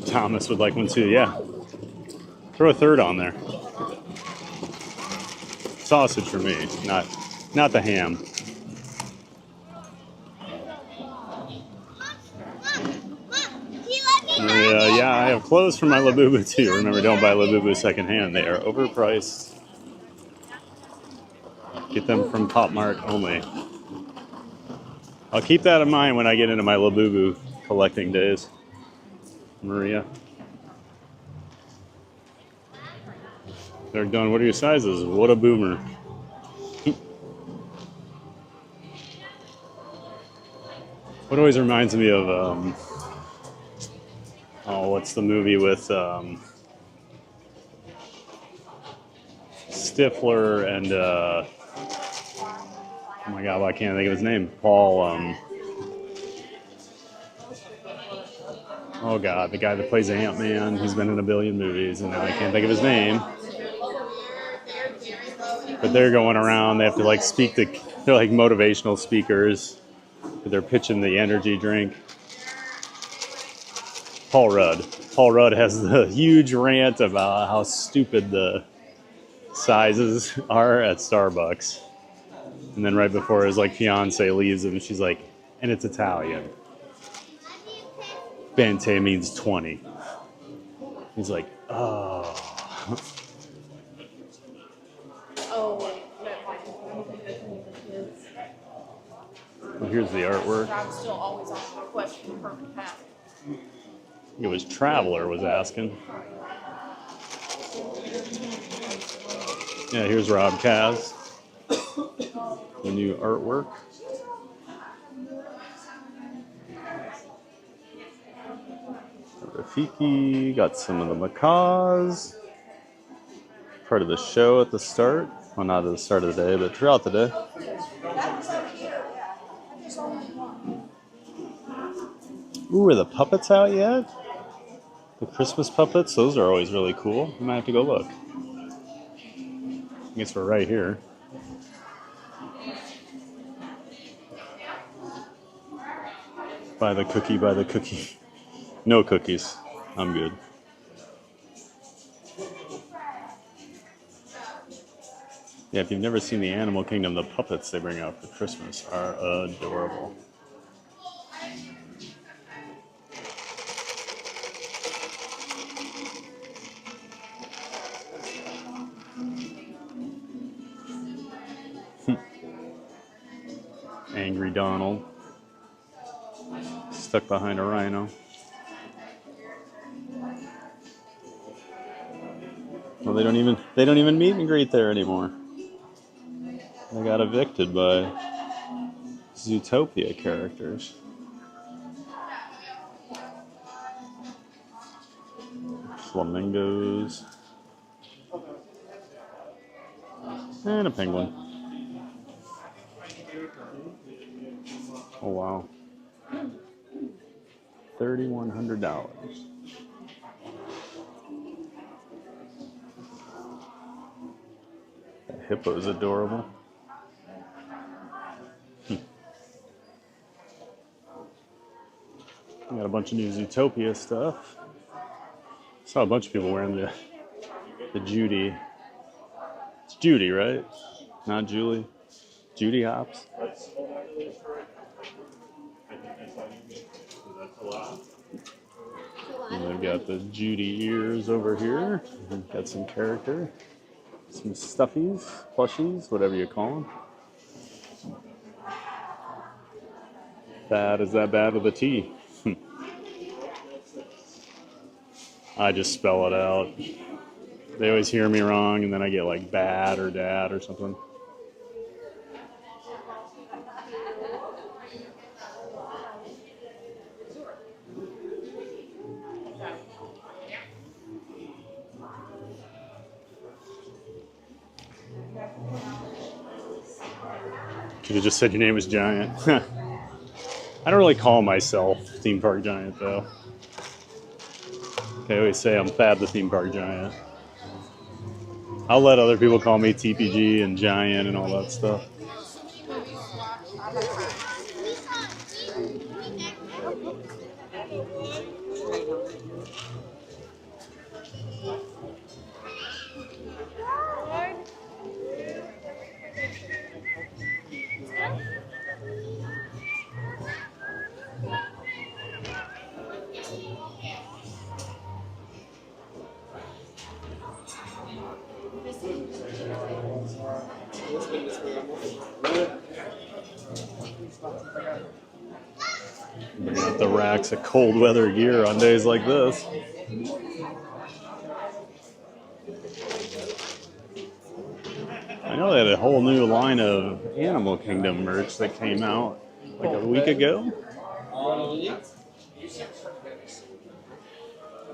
Thomas would like one too, yeah. Throw a third on there. Sausage for me, not the ham. Yeah, I have clothes for my Labubu too. Remember, don't buy Labubu secondhand. They are overpriced. Get them from Pop Mart only. I'll keep that in mind when I get into my Labubu collecting days. Maria. They're done. What are your sizes? What a boomer. What always reminds me of, what's the movie with Stifler and, oh my God, why can't I think of his name? Paul, oh God, the guy that plays Ant-Man. He's been in a billion movies, and now I can't think of his name. But they're going around, they have to like they're like motivational speakers. They're pitching the energy drink. Paul Rudd. Paul Rudd has the huge rant about how stupid the sizes are at Starbucks. And then right before his like fiance leaves him, she's like, and it's Italian. Bente means 20. He's like, oh. Well, here's the artwork. I'm still always on the question of perfect path. It was Traveler was asking. Yeah, here's Rob Kaz. The new artwork. Rafiki, got some of the macaws. Part of the show at the start. Well, not at the start of the day, but throughout the day. Ooh, are the puppets out yet? The Christmas puppets? Those are always really cool. We might have to go look. I guess we're right here. Buy the cookie, buy the cookie. No cookies. I'm good. Yeah, if you've never seen the Animal Kingdom, the puppets they bring out for Christmas are adorable. Angry Donald. Stuck behind a rhino. Well, they don't even meet and greet there anymore. They got evicted by Zootopia characters. Flamingos. And a penguin. Oh wow. $3,100. That hippo's adorable. We got a bunch of new Zootopia stuff. Saw a bunch of people wearing the Judy. It's Judy, right? Not Julie. Judy Hops. And they've got the Judy ears over here. Got some character. Some stuffies, plushies, whatever you call them. Bad is that bad with a T? I just spell it out. They always hear me wrong, and then I get like bad or dad or something. Should have just said your name was Giant. I don't really call myself Theme Park Giant, though. I always say I'm Fab the Theme Park Giant. I'll let other people call me TPG and Giant and all that stuff. Bring out the racks of cold weather gear on days like this. I know they had a whole new line of Animal Kingdom merch that came out like a week ago.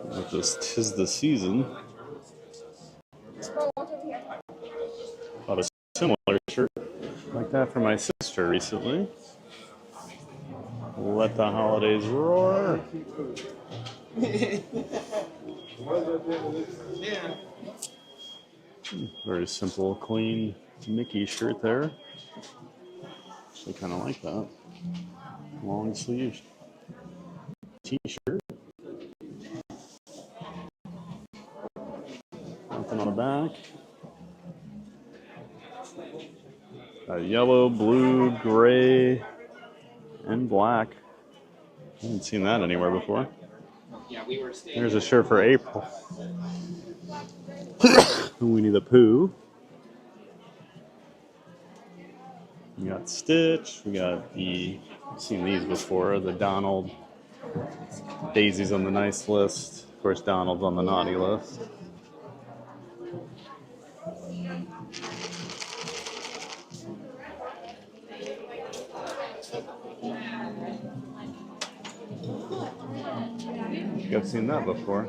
With this 'Tis the Season. Bought a similar shirt like that for my sister recently. Let the holidays roar. Very simple, clean Mickey shirt there. Actually kind of like that. Long sleeve t-shirt. Nothing on the back. Yellow, blue, gray, and black. I haven't seen that anywhere before. There's a shirt for April. Winnie the Pooh. We got Stitch. We got the, I've seen these before, the Donald. Daisy's on the nice list. Of course, Donald's on the naughty list. I've seen that before.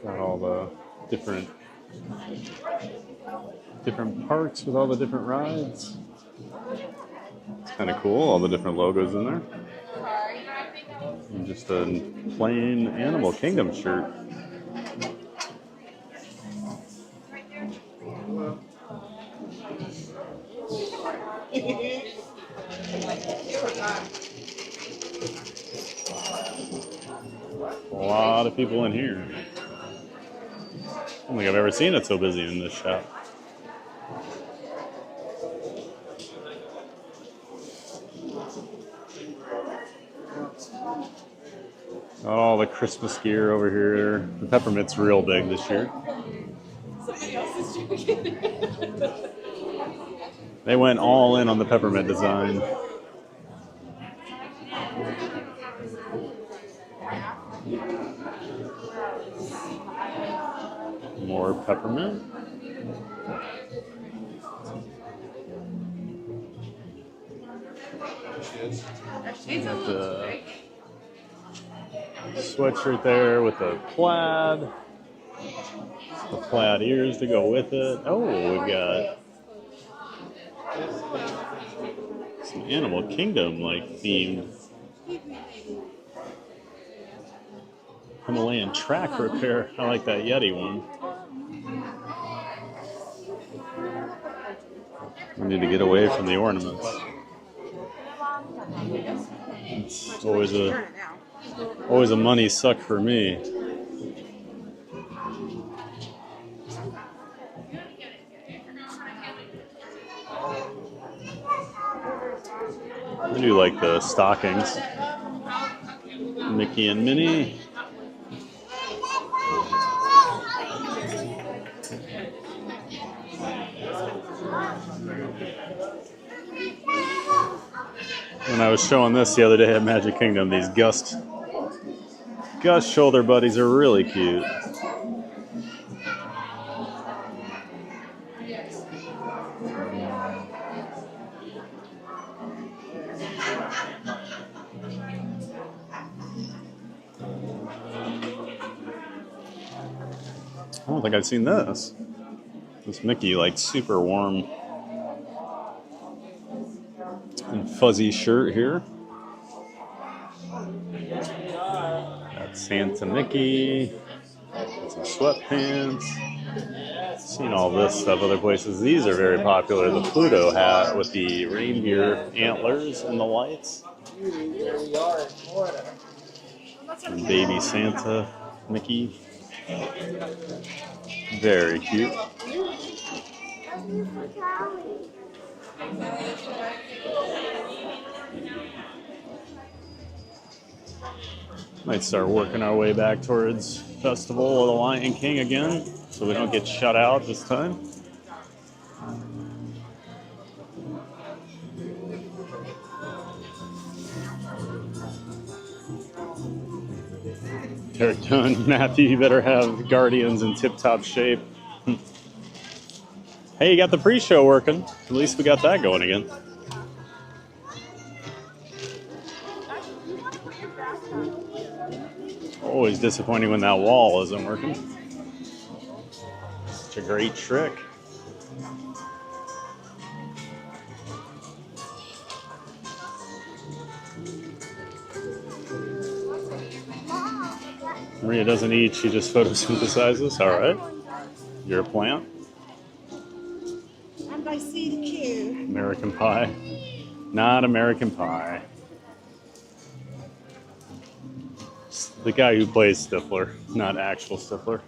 Got all the different parks with all the different rides. It's kind of cool, all the different logos in there. And just a plain Animal Kingdom shirt. A lot of people in here. I don't think I've ever seen it so busy in this shop. Got all the Christmas gear over here. The peppermint's real big this year. Somebody else is doing it. They went all in on the peppermint design. More peppermint. Got the sweatshirt there with the plaid ears to go with it. Oh, we've got some Animal Kingdom like themed Himalayan track repair. I like that Yeti one. I need to get away from the ornaments. It's always a money suck for me. I do like the stockings. Mickey and Minnie. when I was showing this the other day at Magic Kingdom. These Gust shoulder buddies are really cute. I don't think I've seen this. This Mickey, like, super warm and fuzzy shirt here. Got Santa Mickey, some sweatpants. Seen all this stuff other places. These are very popular. The Pluto hat with the reindeer antlers and the lights. Here we are in Florida. And baby Santa Mickey. Very cute. Might start working our way back towards Festival of the Lion King again, so we don't get shut out this time. They're done. Matthew, you better have Guardians in tip-top shape. Hey, you got the pre-show working. At least we got that going again. Always disappointing when that wall isn't working. Such a great trick. Maria doesn't eat, she just photosynthesizes. All right. You're a plant. And I see the queue. American Pie. Not American Pie. The guy who plays Stifler, not actual Stifler.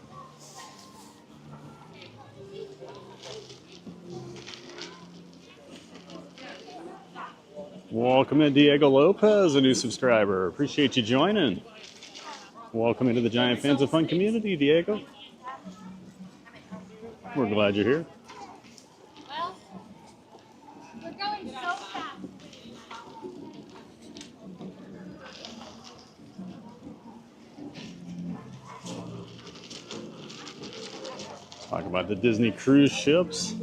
Welcome in, Diego Lopez, a new subscriber. Appreciate you joining. Welcome into the Giant Fans of Fun community, Diego. We're glad you're here. Well, we're going so fast. Talk about the Disney cruise ships.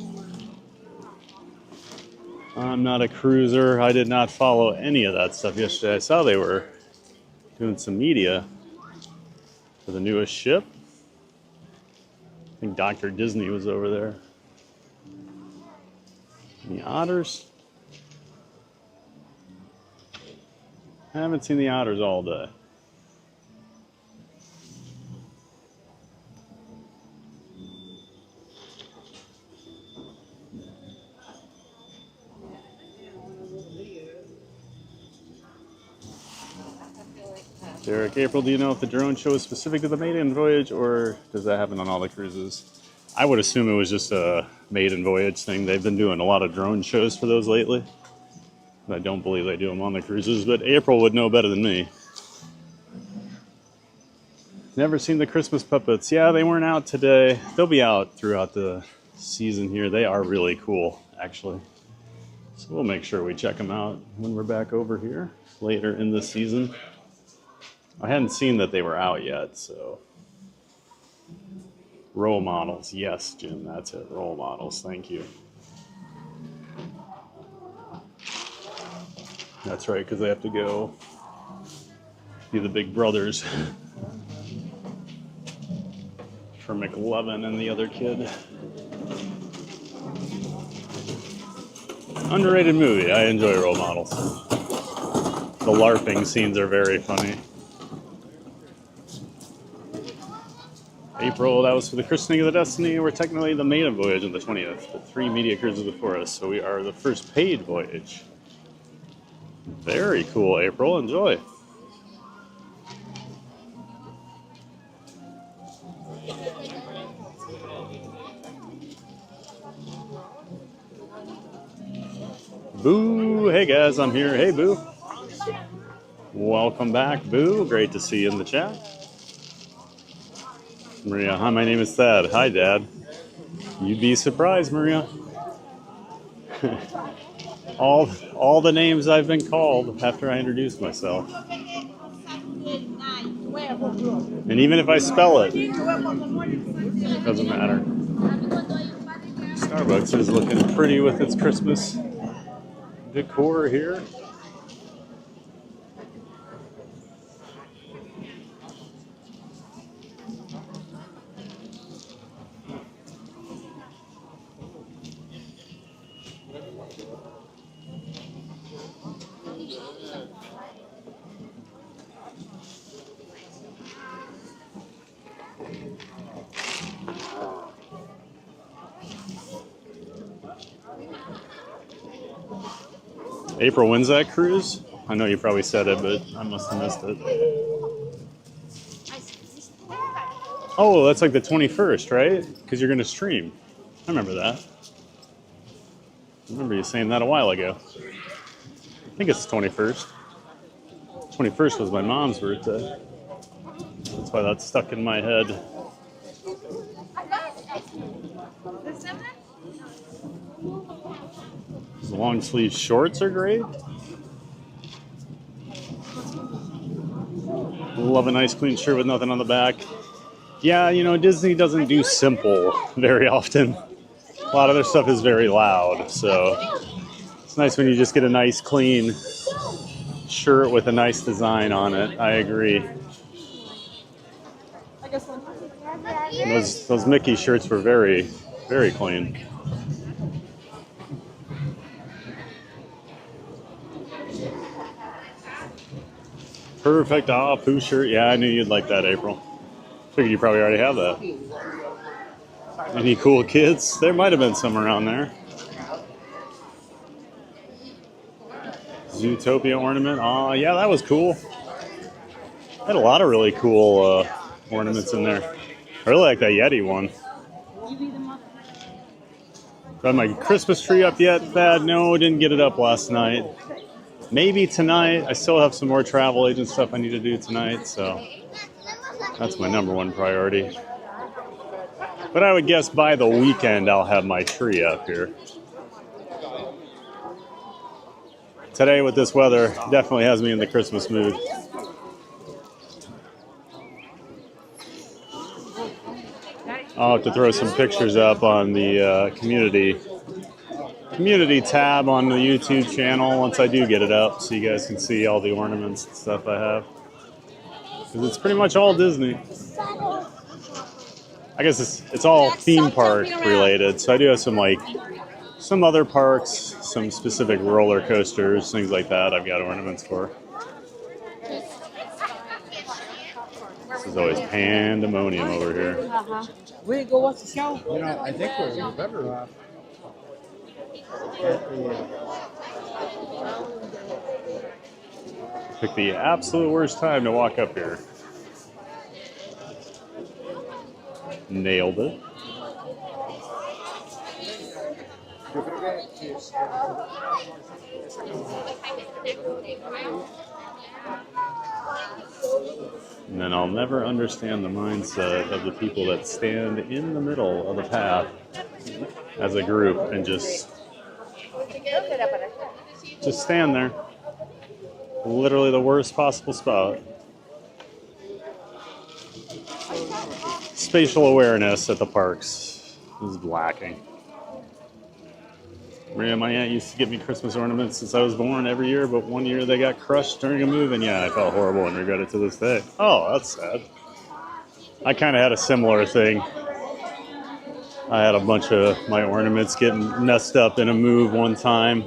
I'm not a cruiser. I did not follow any of that stuff yesterday. I saw they were doing some media for the newest ship. I think Dr. Disney was over there. Any otters? I haven't seen the otters all day. Derek, April, do you know if the drone show is specific to the maiden voyage or does that happen on all the cruises? I would assume it was just a maiden voyage thing. They've been doing a lot of drone shows for those lately. I don't believe they do them on the cruises, but April would know better than me. Never seen the Christmas puppets. Yeah, they weren't out today. They'll be out throughout the season here. They are really cool, actually. So we'll make sure we check them out when we're back over here later in the season. I hadn't seen that they were out yet, so. Role models. Yes, Jim, that's it. Role models. Thank you. That's right, because they have to go be the big brothers for McLovin and the other kid. Underrated movie. I enjoy Role Models. The LARPing scenes are very funny. April, that was for the christening of the Destiny. We're technically the maiden voyage on the 20th. The 3 media cruises before us, so we are the first paid voyage. Very cool, April. Enjoy. Boo! Hey guys, I'm here. Hey Boo. Welcome back, Boo. Great to see you in the chat. Maria, hi, my name is Thad. Hi, Dad. You'd be surprised, Maria. All the names I've been called after I introduced myself. And even if I spell it, doesn't matter. Starbucks is looking pretty with its Christmas decor here. April, when's that cruise? I know you probably said it, but I must have missed it. Oh, that's like the 21st, right? Because you're going to stream. I remember that. I remember you saying that a while ago. I think it's the 21st. 21st was my mom's birthday. That's why that's stuck in my head. These long sleeve shorts are great. Love a nice clean shirt with nothing on the back. Yeah, you know, Disney doesn't do simple very often. A lot of their stuff is very loud, so it's nice when you just get a nice clean shirt with a nice design on it. I agree. Those Mickey shirts were very, very clean. Perfect Pooh shirt. Yeah, I knew you'd like that, April. Figured you probably already have that. Any cool kids? There might have been some around there. Zootopia ornament. Oh, yeah, that was cool. Had a lot of really cool ornaments in there. I really like that Yeti one. Got my Christmas tree up yet, Thad? No, didn't get it up last night. Maybe tonight. I still have some more travel agent stuff I need to do tonight, so that's my number one priority. But I would guess by the weekend I'll have my tree up here. Today with this weather definitely has me in the Christmas mood. I'll have to throw some pictures up on the community tab on the YouTube channel once I do get it up, so you guys can see all the ornaments and stuff I have. Because it's pretty much all Disney. I guess it's all theme park related, so I do have some other parks, some specific roller coasters, things like that I've got ornaments for. This is always pandemonium over here. We go watch the show. You know, I think we're better off. Pick the absolute worst time to walk up here. Nailed it. And then I'll never understand the mindset of the people that stand in the middle of the path as a group and just stand there. Literally the worst possible spot. Spatial awareness at the parks is lacking. Maria, my aunt used to give me Christmas ornaments since I was born every year, but one year they got crushed during a move, and yeah, I felt horrible and regret it to this day. Oh, that's sad. I kind of had a similar thing. I had a bunch of my ornaments getting messed up in a move one time.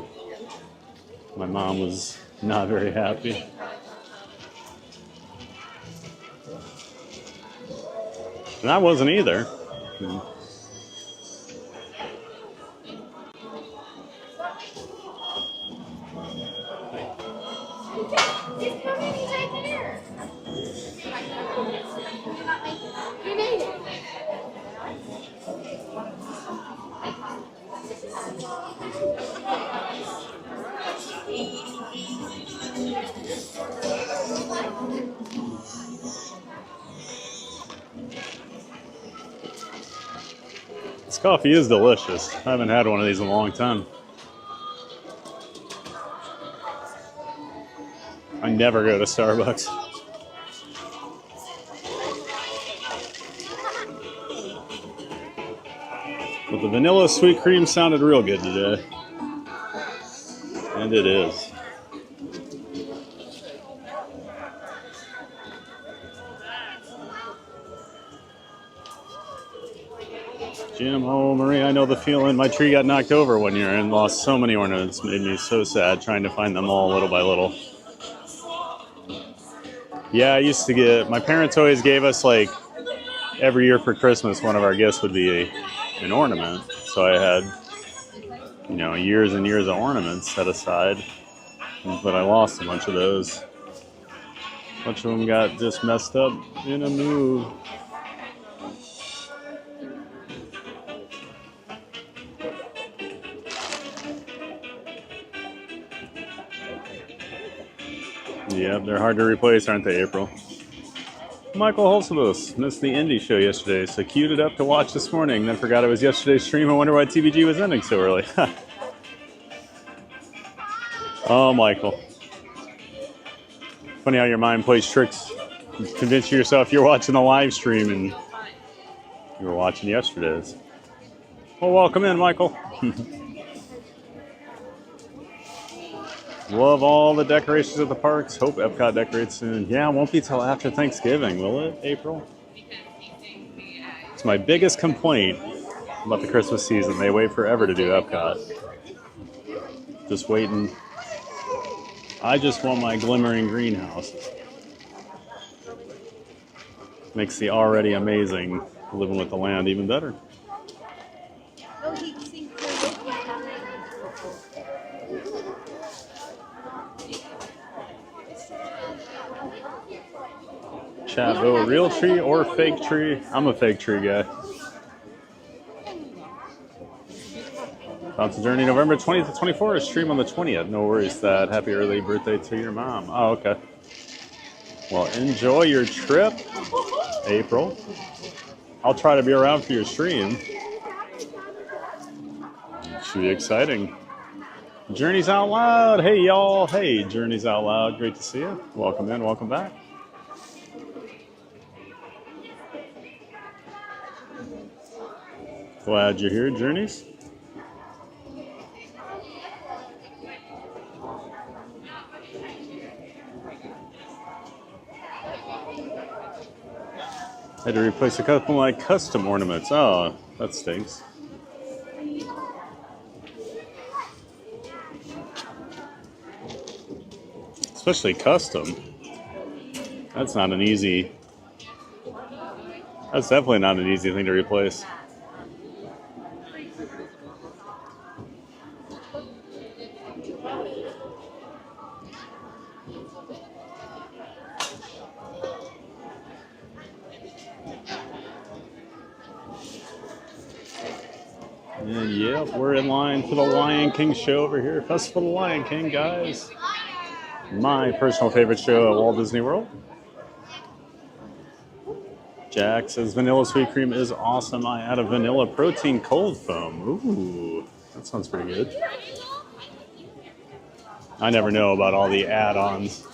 My mom was not very happy. And I wasn't either. You made it. This coffee is delicious. I haven't had one of these in a long time. never go to Starbucks. But the vanilla sweet cream sounded real good today. And it is. Jim, oh Marie, I know the feeling. My tree got knocked over one year and lost so many ornaments. Made me so sad trying to find them all little by little. Yeah, I used to get, my parents always gave us like, every year for Christmas, one of our gifts would be an ornament. So I had, you know, years and years of ornaments set aside. But I lost a bunch of those. A bunch of them got just messed up in a move. Yeah, they're hard to replace, aren't they, April? Michael Holsabos missed the indie show yesterday, so queued it up to watch this morning. Then forgot it was yesterday's stream. I wonder why TBG was ending so early. Oh, Michael. Funny how your mind plays tricks. You convince yourself you're watching a live stream and you were watching yesterday's. Well, welcome in, Michael. Love all the decorations at the parks. Hope Epcot decorates soon. Yeah, it won't be till after Thanksgiving, will it, April? It's my biggest complaint about the Christmas season. They wait forever to do Epcot. Just waiting. I just want my glimmering greenhouse. Makes the already amazing living with the land even better. Chat, vote real tree or fake tree? I'm a fake tree guy. Fountain Journey, November 20th to 24th. Stream on the 20th. No worries, Thad. Happy early birthday to your mom. Oh, okay. Well, enjoy your trip, April. I'll try to be around for your stream. Should be exciting. Journeys Out Loud. Hey, y'all. Hey, Journeys Out Loud. Great to see you. Welcome in. Welcome back. Glad you're here, Journeys. Had to replace a couple of my custom ornaments. Oh, that stinks. Especially custom. That's not an easy... That's definitely not an easy thing to replace. And yep, we're in line for the Lion King show over here. Festival of the Lion King, guys. My personal favorite show at Walt Disney World. Jack says vanilla sweet cream is awesome. I add a vanilla protein cold foam. Ooh, that sounds pretty good. I never know about all the add-ons.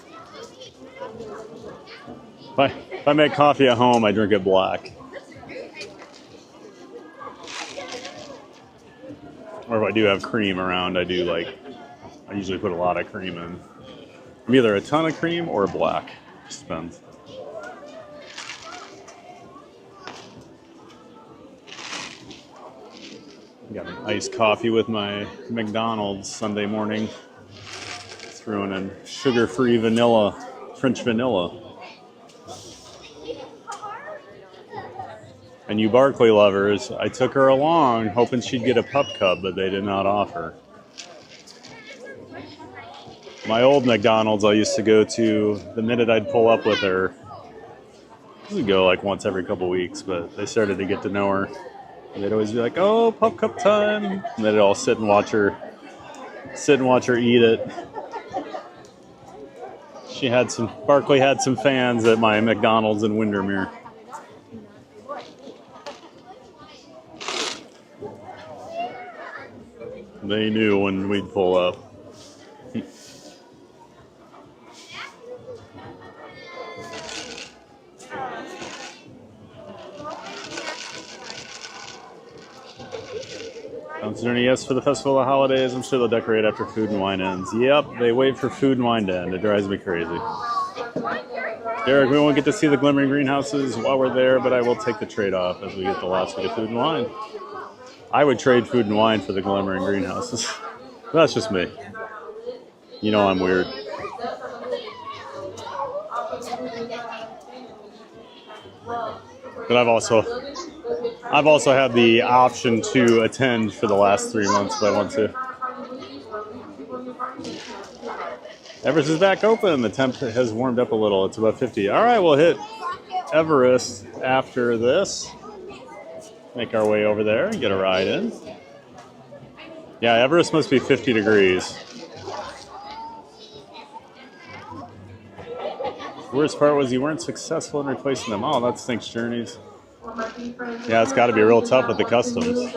If I make coffee at home, I drink it black. Or if I do have cream around, I usually put a lot of cream in. Either a ton of cream or black. Just depends. Got an iced coffee with my McDonald's Sunday morning. Throwing in sugar-free vanilla, French vanilla. And you Barkley lovers, I took her along hoping she'd get a pup cub, but they did not offer. My old McDonald's I used to go to, the minute I'd pull up with her, I would go like once every couple weeks, but they started to get to know her. And they'd always be like, oh, pup cup time. And they'd all sit and watch her eat it. Barkley had some fans at my McDonald's in Windermere. They knew when we'd pull up. Bounce Journey, yes, for the Festival of Holidays. I'm sure they'll decorate after food and wine ends. Yep, they wait for food and wine to end. It drives me crazy. Derek, we won't get to see the glimmering greenhouses while we're there, but I will take the trade-off as we get the last bit of food and wine. I would trade food and wine for the glimmering greenhouses. That's just me. You know I'm weird. But I've also had the option to attend for the last 3 months if I want to. Everest is back open. The temp has warmed up a little. It's about 50. All right, we'll hit Everest after this. Make our way over there and get a ride in. Yeah, Everest must be 50 degrees. Worst part was you weren't successful in replacing them. Oh, that stinks, Journeys. Yeah, it's got to be real tough with the customs.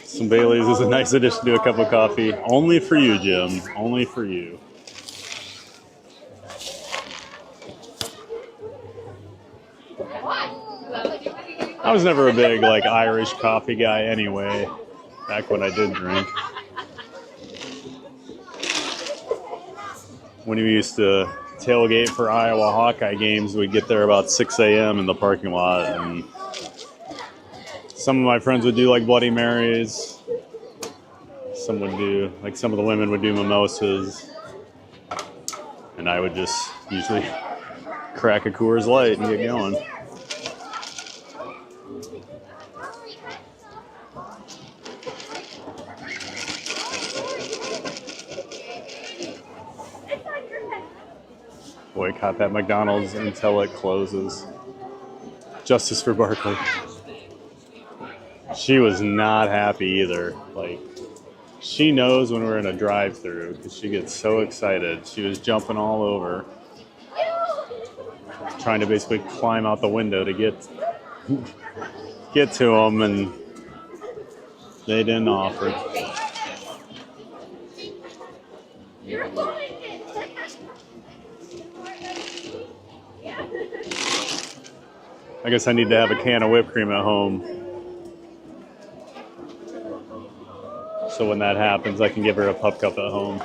Some Baileys is a nice addition to a cup of coffee. Only for you, Jim. Only for you. I was never a big, like, Irish coffee guy anyway, back when I did drink. When we used to tailgate for Iowa Hawkeye games, we'd get there about 6 a.m. in the parking lot, and some of my friends would do, like, Bloody Marys. Some would do, like, some of the women would do mimosas, and I would just usually crack a Coors Light and get going. Boycott that McDonald's until it closes. Justice for Barkley. She was not happy either. Like, she knows when we're in a drive-thru because she gets so excited. She was jumping all over, trying to basically climb out the window to get to them, and they didn't offer. I guess I need to have a can of whipped cream at home. So when that happens, I can give her a pup cup at home.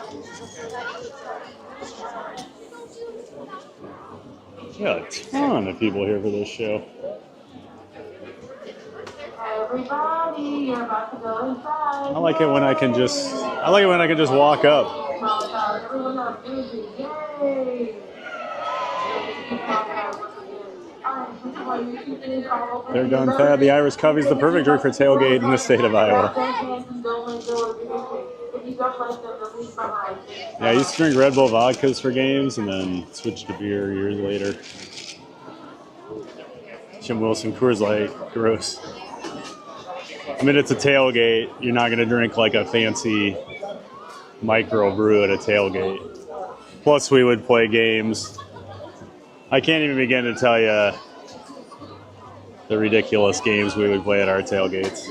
We got a ton of people here for this show. Everybody, you're about to go inside. I like it when I can just walk up. Everyone else busy. Yay! They're done fab. The Irish coffee is the perfect drink for tailgate in the state of Iowa. Yeah, I used to drink Red Bull vodkas for games and then switched to beer years later. Jim Wilson, Coors Light, gross. I mean, it's a tailgate. You're not going to drink like a fancy micro brew at a tailgate. Plus, we would play games. I can't even begin to tell you the ridiculous games we would play at our tailgates.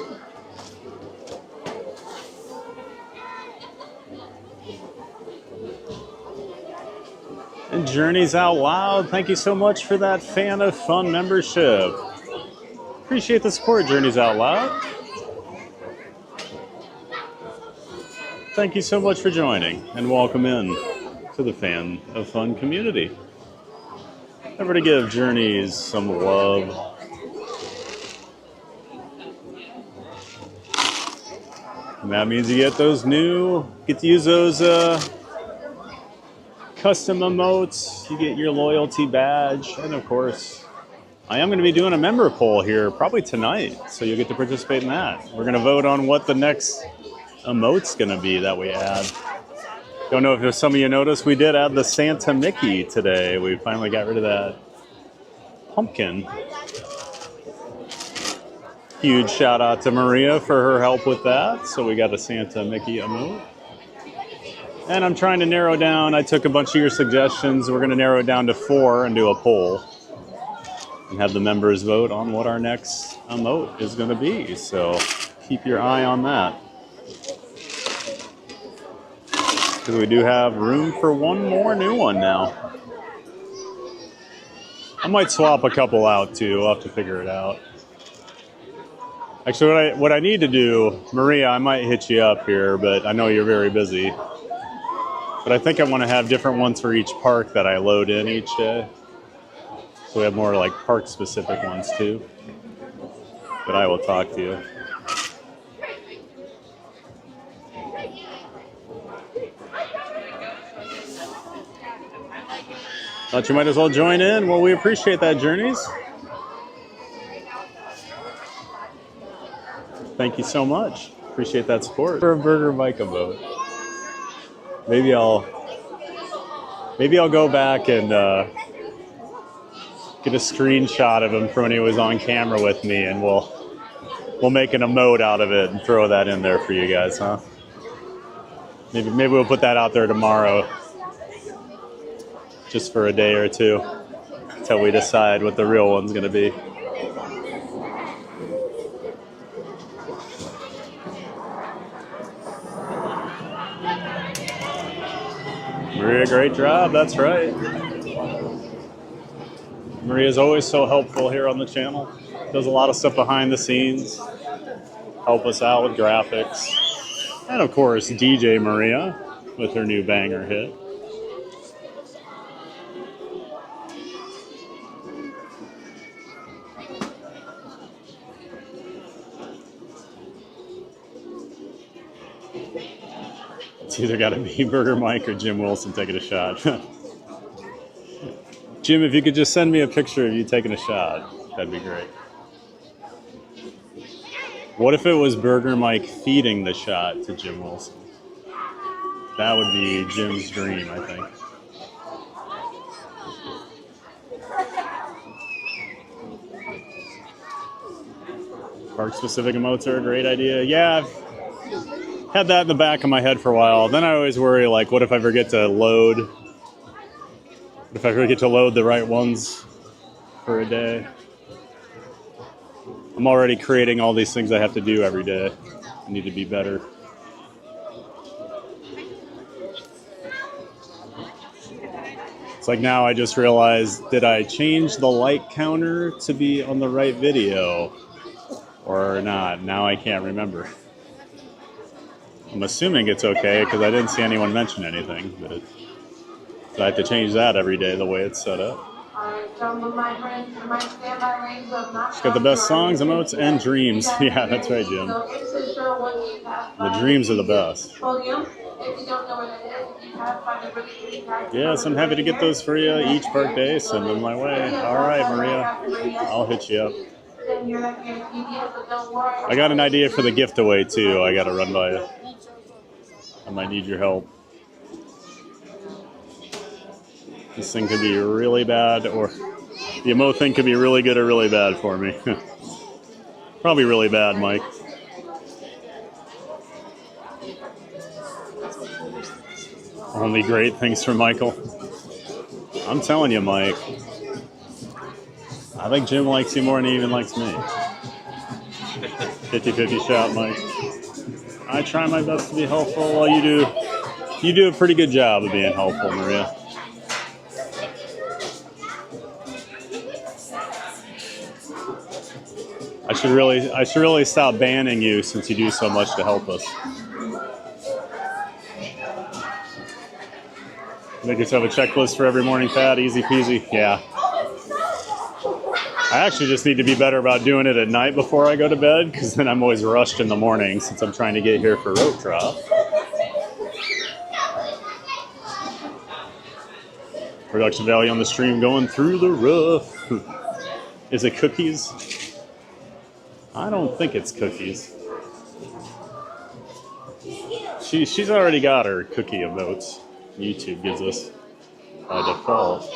And Journeys Out Loud, thank you so much for that Fan of Fun membership. Appreciate the support, Journeys Out Loud. Thank you so much for joining, and welcome in to the Fan of Fun community. Everybody give Journeys some love. And that means you get to use those custom emotes, you get your loyalty badge, and of course, I am going to be doing a member poll here probably tonight, so you'll get to participate in that. We're going to vote on what the next emote's going to be that we add. Don't know if some of you noticed, we did add the Santa Mickey today. We finally got rid of that pumpkin. Huge shout out to Maria for her help with that. So we got a Santa Mickey emote. And I'm trying to narrow down, I took a bunch of your suggestions. We're going to narrow it down to 4 and do a poll. And have the members vote on what our next emote is going to be. So keep your eye on that. Because we do have room for one more new one now. I might swap a couple out too. We'll have to figure it out. Actually, what I need to do, Maria, I might hit you up here, but I know you're very busy. But I think I want to have different ones for each park that I load in each day. So we have more like park-specific ones too. But I will talk to you. Thought you might as well join in. Well, we appreciate that, Journeys. Thank you so much. Appreciate that support. For a Burger Mike vote. Maybe I'll go back and get a screenshot of him from when he was on camera with me, and we'll make an emote out of it and throw that in there for you guys, huh? Maybe we'll put that out there tomorrow. Just for a day or two until we decide what the real one's going to be. Maria, great job. That's right. Maria's always so helpful here on the channel. Does a lot of stuff behind the scenes. Help us out with graphics. And of course, DJ Maria with her new banger hit. It's either got to be Burger Mike or Jim Wilson taking a shot. Jim, if you could just send me a picture of you taking a shot, that'd be great. What if it was Burger Mike feeding the shot to Jim Wilson? That would be Jim's dream, I think. Park-specific emotes are a great idea. Yeah, I've had that in the back of my head for a while. Then I always worry, like, what if I forget to load? What if I forget to load the right ones for a day? I'm already creating all these things I have to do every day. I need to be better. It's like now I just realized, did I change the like counter to be on the right video or not? Now I can't remember. I'm assuming it's okay because I didn't see anyone mention anything, but so I have to change that every day the way it's set up. It's got the best songs, emotes, and dreams. Yeah, that's right, Jim. The dreams are the best. Yes, I'm happy to get those for you each park day. Send them my way. All right, Maria. I'll hit you up. I got an idea for the giftaway, too. I got to run by you. I might need your help. This thing could be really bad, or the emote thing could be really good or really bad for me. Probably really bad, Mike. Only great things from Michael. I'm telling you, Mike. I think Jim likes you more than he even likes me. 50-50 shot, Mike. I try my best to be helpful. Well, you do a pretty good job of being helpful, Maria. I should really stop banning you since you do so much to help us. Make yourself a checklist for every morning, Pat. Easy peasy. Yeah. I actually just need to be better about doing it at night before I go to bed, because then I'm always rushed in the morning since I'm trying to get here for rope drop. Production value on the stream going through the roof. Is it cookies? I don't think it's cookies. She's already got her cookie emotes. YouTube gives us by default.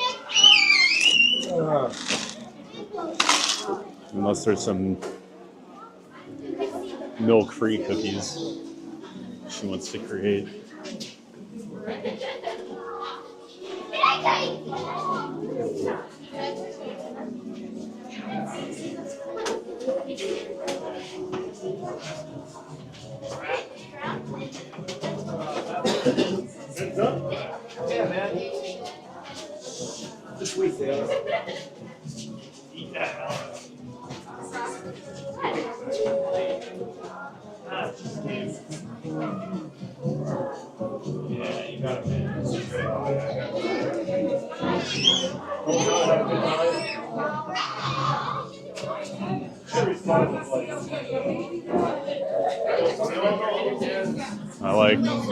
Unless there's some milk-free cookies she wants to create. Yeah, man. Just wait there.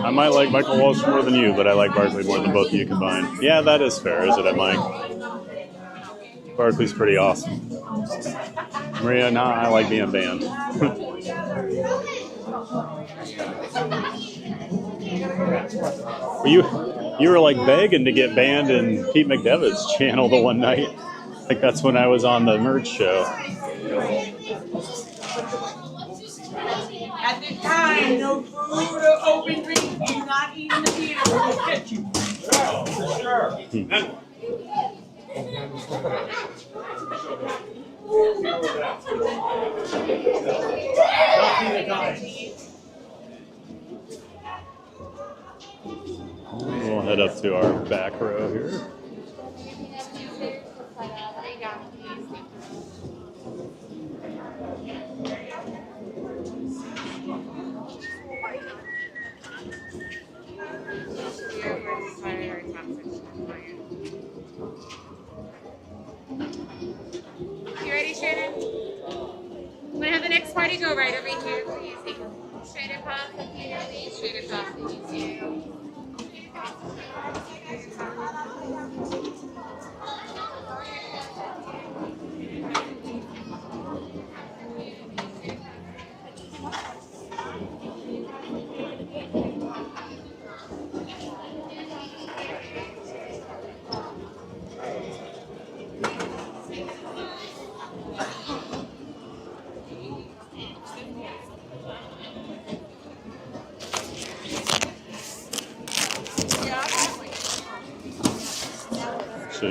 I might like Michael Walsh more than you, but I like Barkley more than both of you combined. Yeah, that is fair, isn't it, Mike? Barkley's pretty awesome. Maria, nah, I like being banned. You were like begging to get banned in Pete McDevitt's channel the one night. Like that's when I was on the merch show. At the time, no food or open drink, do not eat in the theater, we'll get you. We'll head up to our back row here. You ready, Shannon? I'm gonna have the next party go right over here, please. Straight across the theater, please. Straight across the museum. See.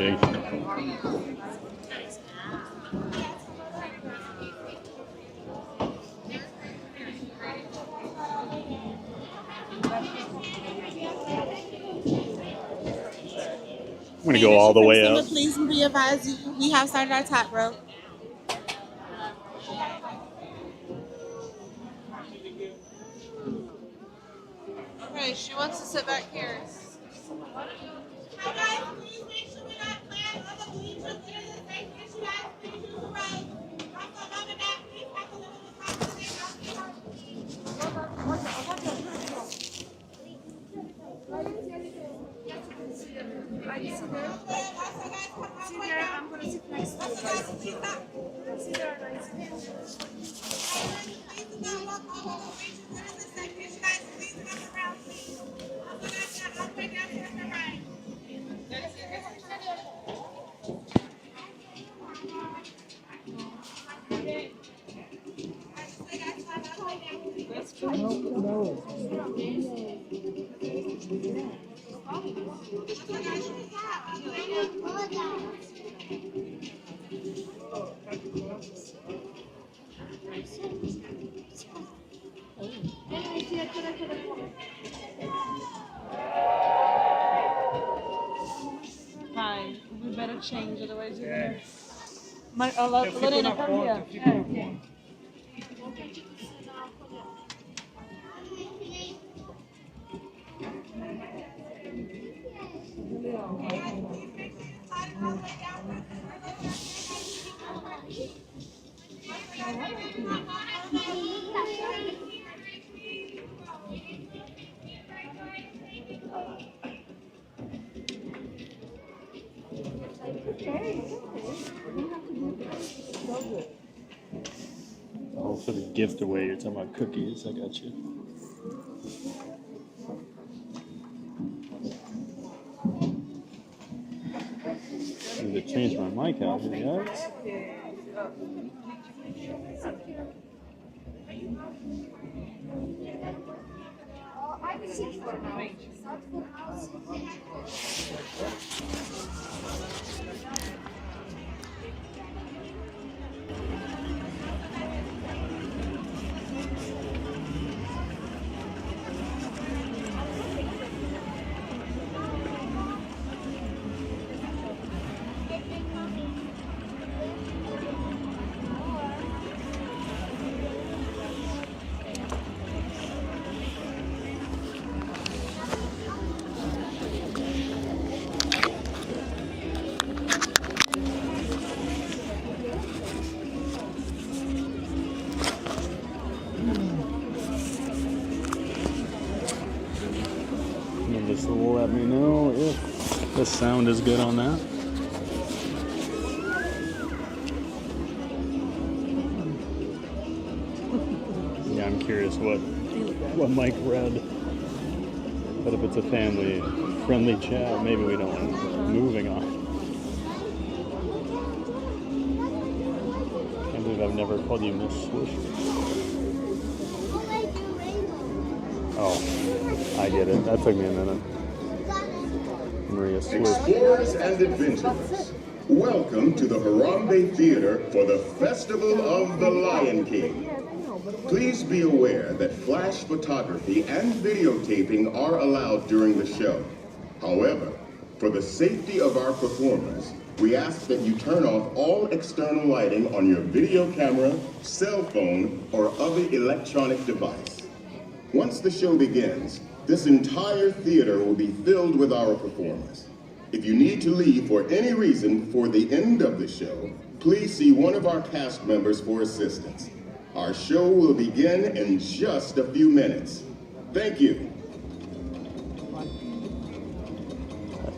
I'm gonna go all the way up. Please be advised, we have started our top row. Okay, she wants to sit back here. I'm gonna sit next to you. Hi, we better change, otherwise you're gonna... Lorena, come here. Oh, for the giftaway, you're talking about cookies. I got you. I need to change my mic out here, guys. know if the sound is good on that. Yeah, I'm curious what Mike read. But if it's a family-friendly chat, maybe we don't. Moving on. Can't believe I've never called you Miss Swish. Oh, I get it. That took me a minute. Maria Swish. Explorers and adventurers, welcome to the Harambe Theater for the Festival of the Lion King. Please be aware that flash photography and videotaping are allowed during the show. However, for the safety of our performers, we ask that you turn off all external lighting on your video camera, cell phone, or other electronic device. Once the show begins, this entire theater will be filled with our performers. If you need to leave for any reason for the end of the show, please see one of our cast members for assistance. Our show will begin in just a few minutes. Thank you.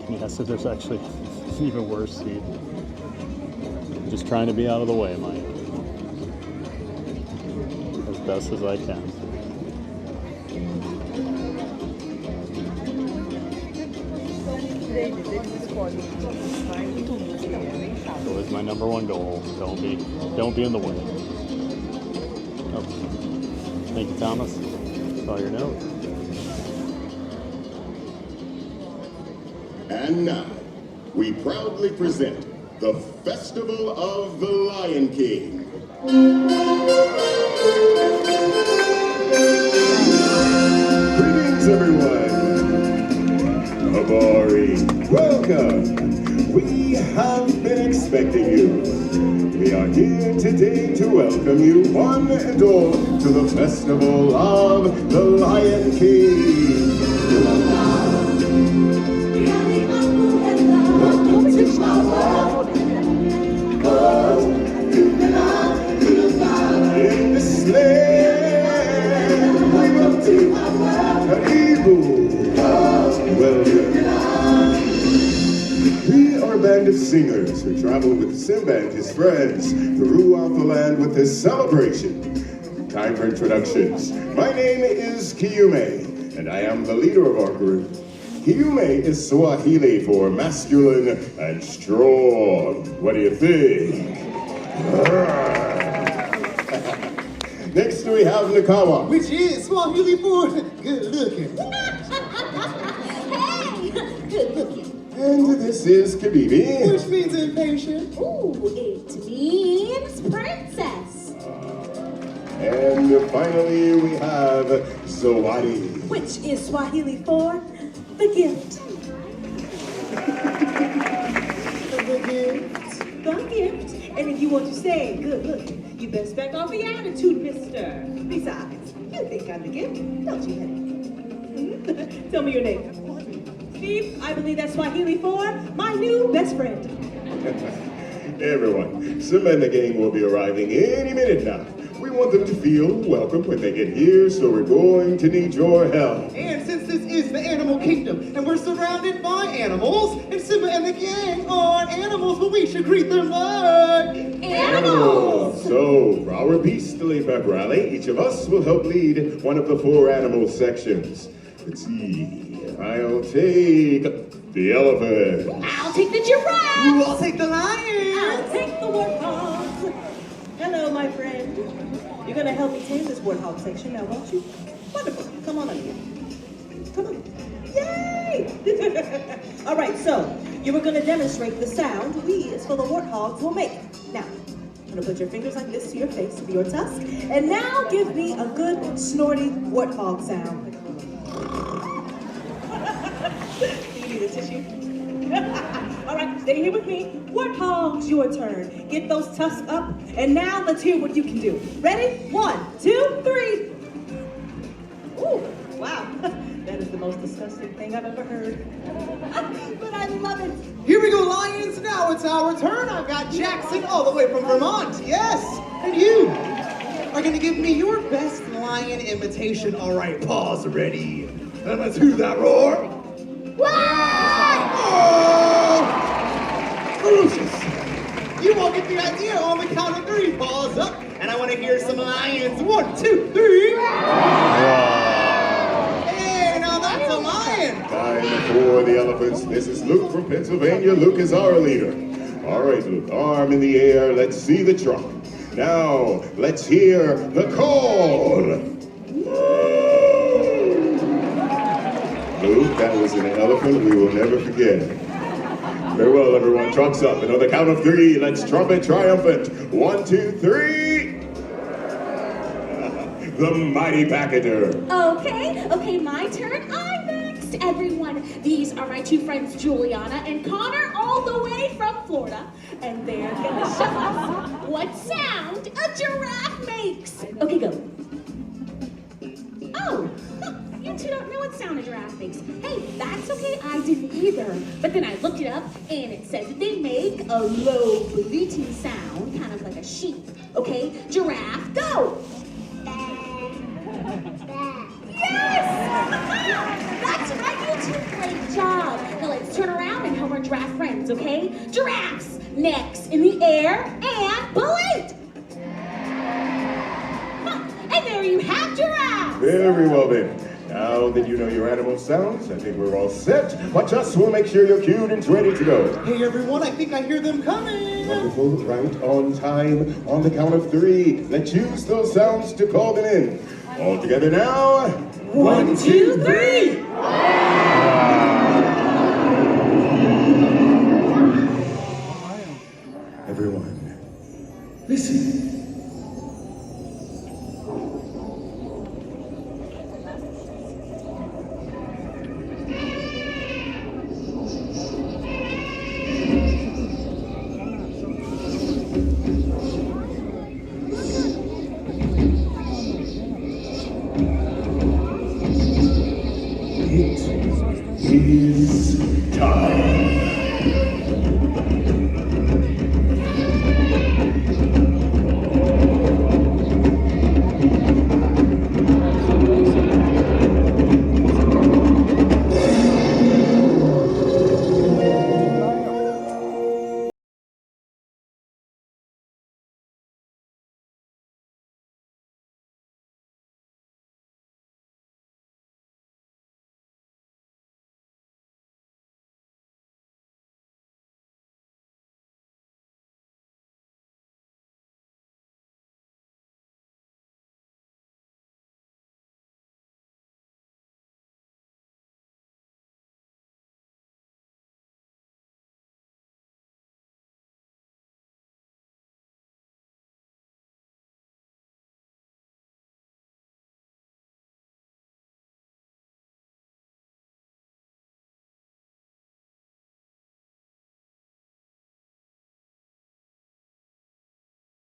Yes, if there's actually an even worse seat. Just trying to be out of the way, Mike. As best as I can. Always my number one goal. Don't be in the way. Oh. Thank you, Thomas. Saw your note. And now, we proudly present the Festival of the Lion King. Greetings, everyone. Habari, welcome. We have been expecting you. We are here today to welcome you one and all to the Festival of the Lion King. In the sleigh, we will take Karibu. Welcome. We are a band of singers who travel with Simba and his friends to rule out the land with this celebration. Time for introductions. My name is Kiyume, and I am the leader of our group. Kiyume is Swahili for masculine and strong. What do you think? Next we have Nakawa, which is Swahili for good looking. Hey, good looking. And this is Kabibi, which means impatient. Ooh, it means princess. And finally we have Zawadi, which is Swahili for the gift. The gift. The gift. And if you want to stay good looking, you best back off the attitude, mister. Besides, you think I'm the gift, don't you, honey? Tell me your name. Steve, I believe that's Swahili for my new best friend. Hey everyone, Simba and the gang will be arriving any minute now. We want them to feel welcome when they get here, so we're going to need your help. And since this is the animal kingdom, and we're surrounded by animals, and Simba and the gang aren't animals, but we should greet them like animals! So, for our beastly pep rally, each of us will help lead one of the 4 animal sections. Let's see, I'll take the elephant. I'll take the giraffe! Ooh, I'll take the lion! I'll take the warthog! Hello, my friend. You're gonna help me tame this warthog section now, won't you? Wonderful. Come on up here. Come on. Yay! All right, so you were gonna demonstrate the sound we, as full of warthogs, will make. Now, I'm gonna put your fingers like this to your face, to your tusk, and now give me a good snorty warthog sound. Do you need a tissue? All right, stay here with me. Warthogs, your turn. Get those tusks up, and now let's hear what you can do. Ready? 1, 2, 3. Ooh, wow. That is the most disgusting thing I've ever heard. But I love it. Here we go, Lions. Now it's our turn. I've got Jackson all the way from Vermont. Yes, and you are going to give me your best lion imitation. All right, paws ready. And let's hear that roar. Wow! lions. 1, 2, 3. Hey, now that's a lion. Time for the elephants. This is Luke from Pennsylvania. Luke is our leader. All right, Luke, arm in the air. Let's see the trot. Now, let's hear the call. Luke, that was an elephant we will never forget. Very well, everyone. Trucks up. And on the count of 3, let's trumpet triumphant. 1, 2, 3. The mighty packager. Okay, my turn. I'm next, everyone. These are my 2 friends, Juliana and Connor, all the way from Florida. And they're gonna show us what sound a giraffe makes. Okay, go. Oh, you 2 don't know what sound a giraffe makes. Hey, that's okay, I didn't either. But then I looked it up, and it says that they make a low bleating sound, kind of like a sheep. Okay, giraffe, go! Yes! That's right, you 2, great job. Now let's turn around and help our giraffe friends, okay? Giraffes, necks in the air, and bleat! And there you have giraffes! Very well then. Now that you know your animal sounds, I think we're all set. Watch us, we'll make sure you're cued and ready to go. Hey, everyone, I think I hear them coming. Wonderful, right on time. On the count of 3, let's use those sounds to call them in. All together now. 1, 2, 3. Everyone, listen. It is time.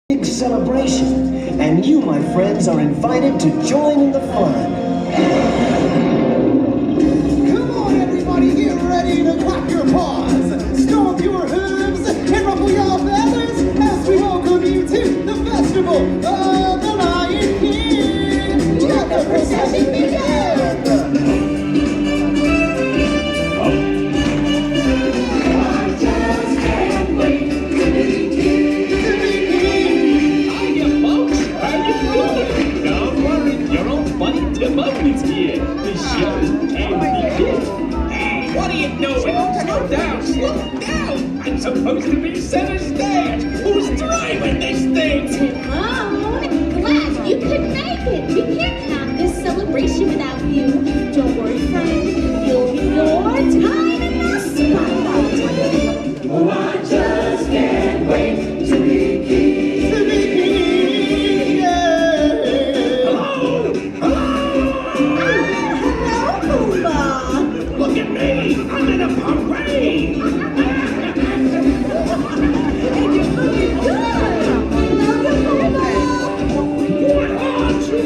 Big celebration, and you, my friends, are invited to join in the fun. Come on, everybody, get ready to clap your paws, stomp your hooves, and ruffle your feathers as we welcome you to the festival of the Lion King. Let the procession begin. It's here. The show can begin. Hey, what are you doing? Slow down, slow down. I'm supposed to be center stage. Who's driving this thing? Timon, glad you could make it. We can't have this celebration without you. Don't worry, friend. You'll be your time in the spotlight. Oh, I just can't wait to be king. Look at me! I'm in a parade! And you're looking good! Welcome, What aren't you?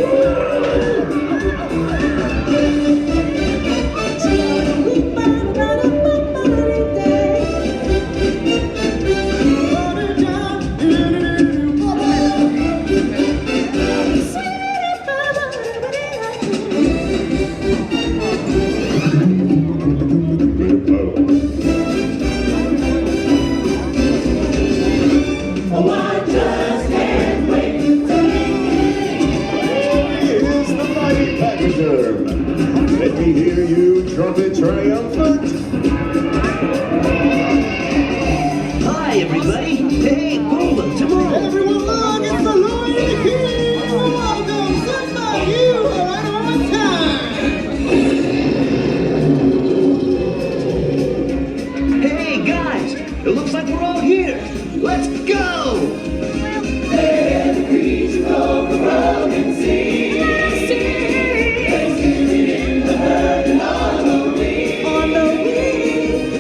Hi, everybody. Hey, Bowler, tomorrow. Everyone, look, it's the Lion King. Welcome, Simba. You are right on time. Hey, guys, it looks like we're all here. Let's go. Let the creatures of the world and sing. Thanksgiving in the herd and on the wing. On the wing.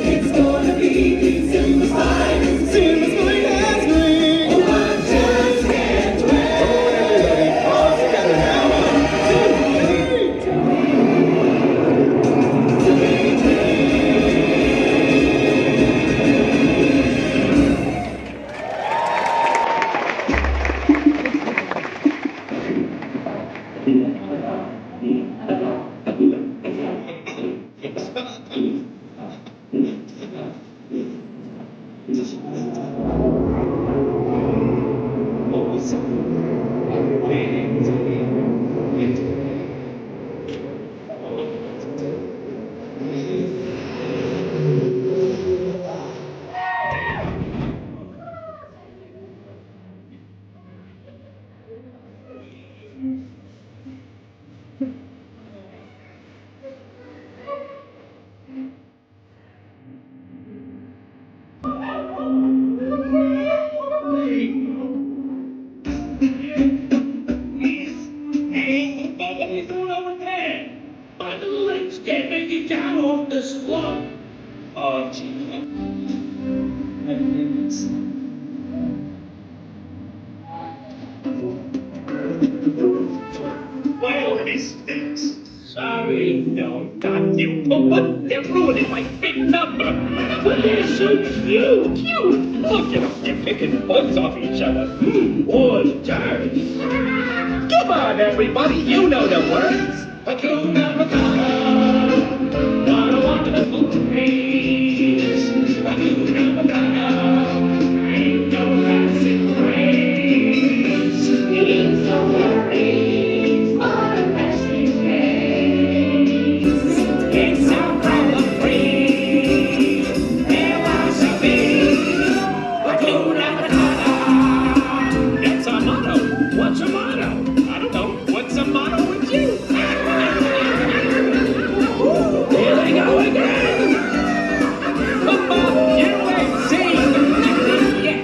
It's gonna be King Simba's finest. Simba's finest ring. Oh, I just can't wait. Come on, everybody. All together now. 1, 2, 3. Hey, what are you doing over there? My legs can't make it down off this floor. Oh, gee. Well, mistakes. Sorry, no, not you. Oh, but they're ruining my big number. But they're so cute. Look at them. They're picking bugs off each other. Boy, darn. Come on, everybody. You know the words. Hakuna Matata. What a wonderful phrase. Hakuna Matata. Ain't no passing phrase. It's so worried for a resting place. It's our problem free. Philosophy. Hakuna Matata. That's our motto. What's our motto? I don't know. What's the motto with you? Here they go again. Come on, you ain't seen nothing yet.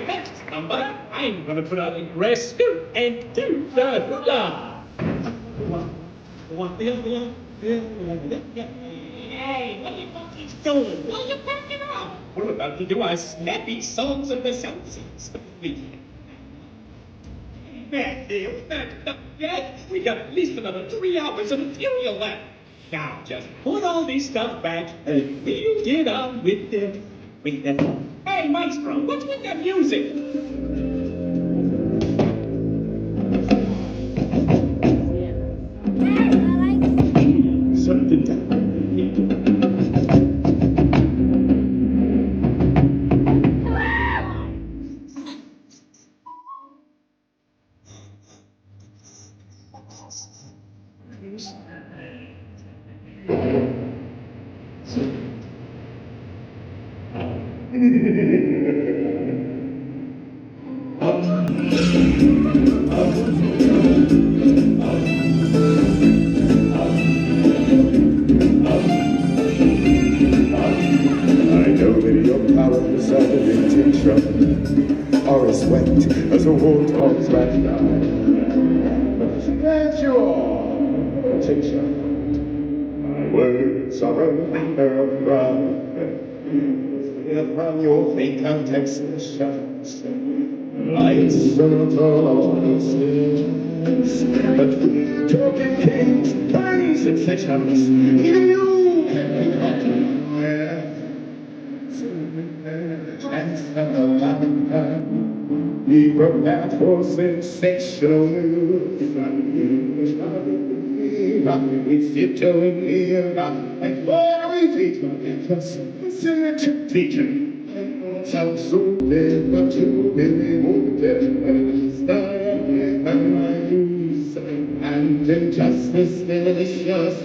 next number, I'm gonna put on a grass skirt and do the hula. Hey, what are you monkeys doing? Why are you backing up? We're about to do our snappy songs of the Celsius. Man, dear, we're not done yet. We got at least another 3 hours of material left. Now, just put all this stuff back and we'll get on with the... Hey, Maestro, what's with that music? Something powers of imitation are as wet as a warthog's rat eye. That's your protection. My words are a matter of pride. From your fake contextations, like circle but talking kings and successions, even you can be caught. Be prepared for sensational news. It's you telling me and very teaching. Sounds so big, but you really won't get and my news and injustice delicious.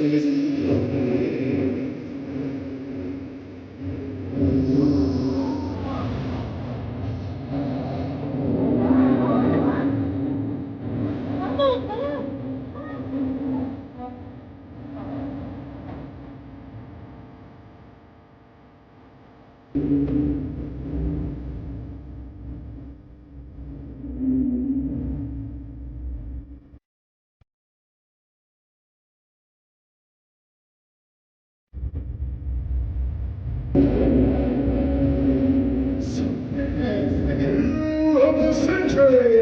Of the century,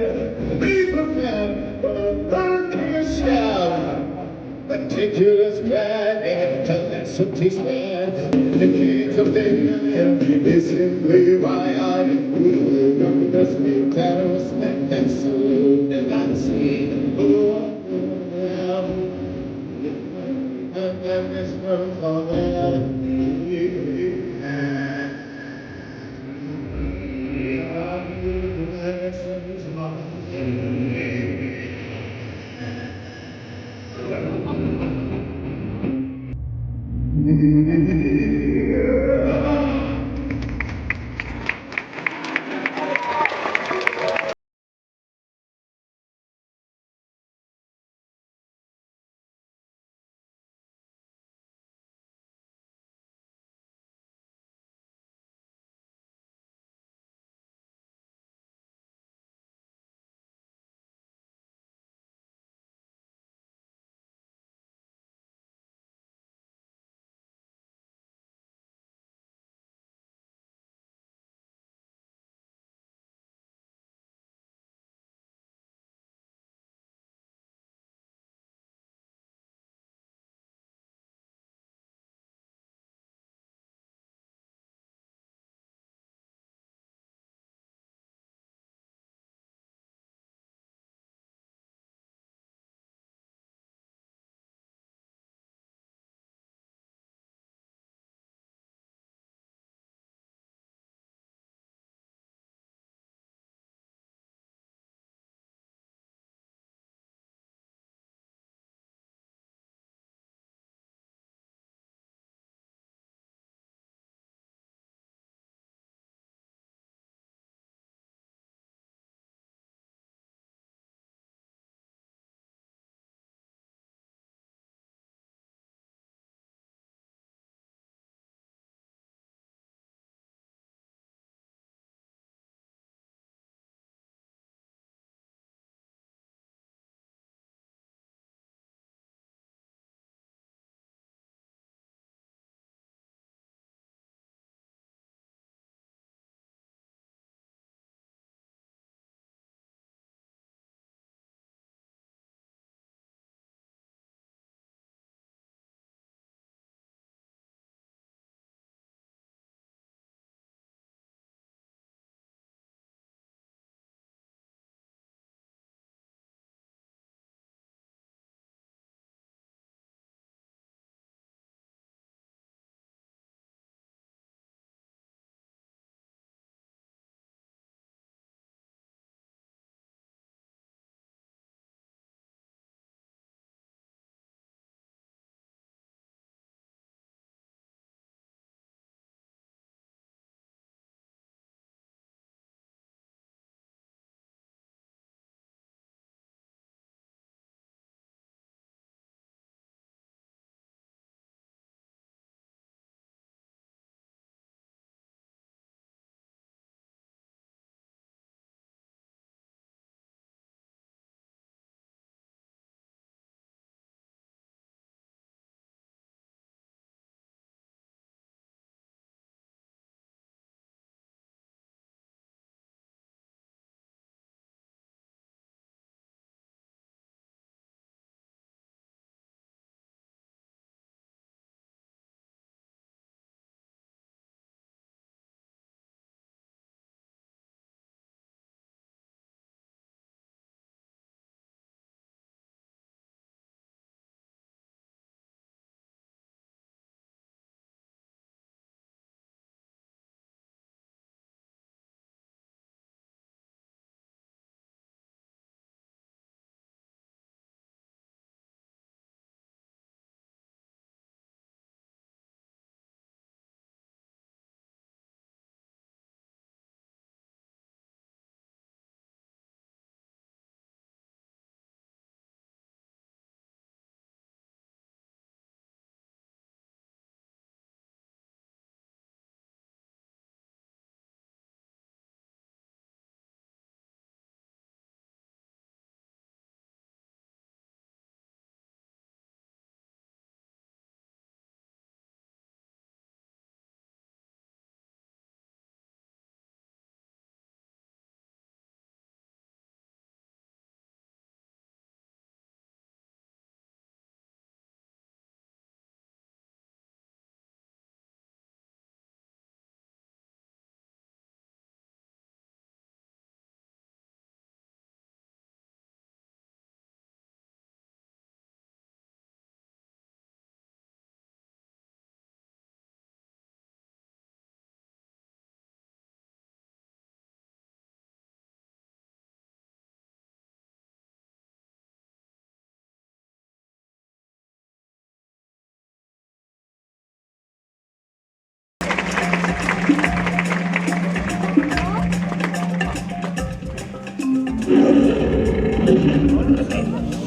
be prepared for the third scab. Meticulous planning, tenacity span. The kings of England is simply why I rule. The spirit and respect and salute the Nazi. And this world of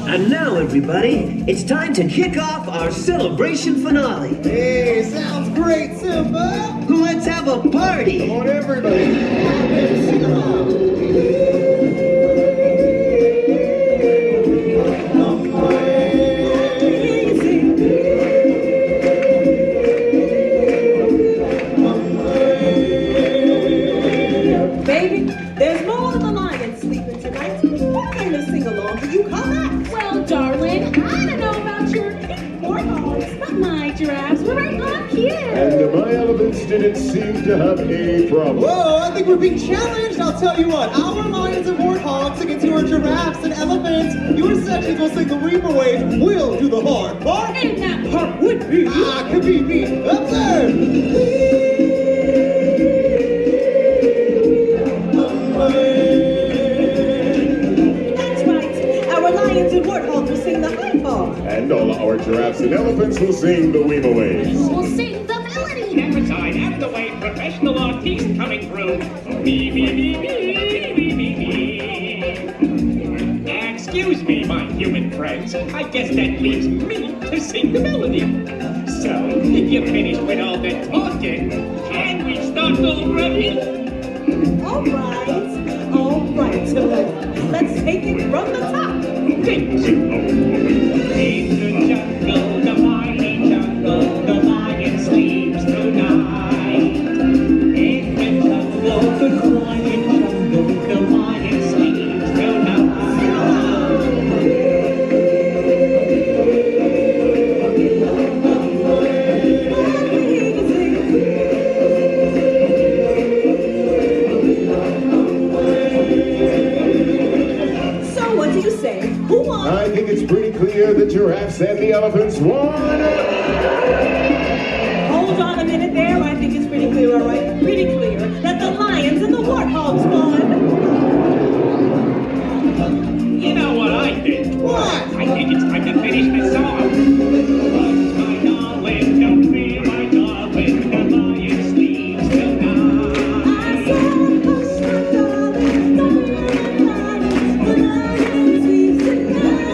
And now, everybody, it's time to kick off our celebration finale. Hey, sounds great, Simba. Let's have a party. Come on, everybody. Sing along. Baby, there's more than the lion sleeping tonight. Why can't you sing along? Can you come back? Well, darling, I don't know about your warthogs, but my giraffes were right on cue. And my elephants didn't seem to have any problem. Whoa, I think we're being challenged. I'll tell you what, our lions and warthogs against your giraffes and elephants. Your sections will sing the Reaperways. We'll do the hard part. And that part would be... Could be me. Observe. That's right. Our lions and warthogs will sing the high part. And all our giraffes and elephants will sing the Weemaways. We'll sing the melody. Step aside, out of the way, professional artiste coming through. Me, me, me, me, me, me, me. Excuse me, my human friends. I guess that leaves me to sing the melody. So, if you're finished with all the talking, can we start already? All right. So let's take it from the top. In the jungle, the mighty jungle, the lion sleeps tonight. In the jungle, the quiet jungle, the lion sleeps tonight. So what do you say? Who won? I think it's pretty clear the giraffes and the elephants won. Hold on a minute there. I think it's pretty clear, all right? Pretty clear that the lions and the warthogs won. You know what I think? What? I think it's time to finish the song. But my darling, don't fear, my darling, the lion sleeps tonight. I said, hush, my darling, don't fear, my lions, the lion sleeps tonight.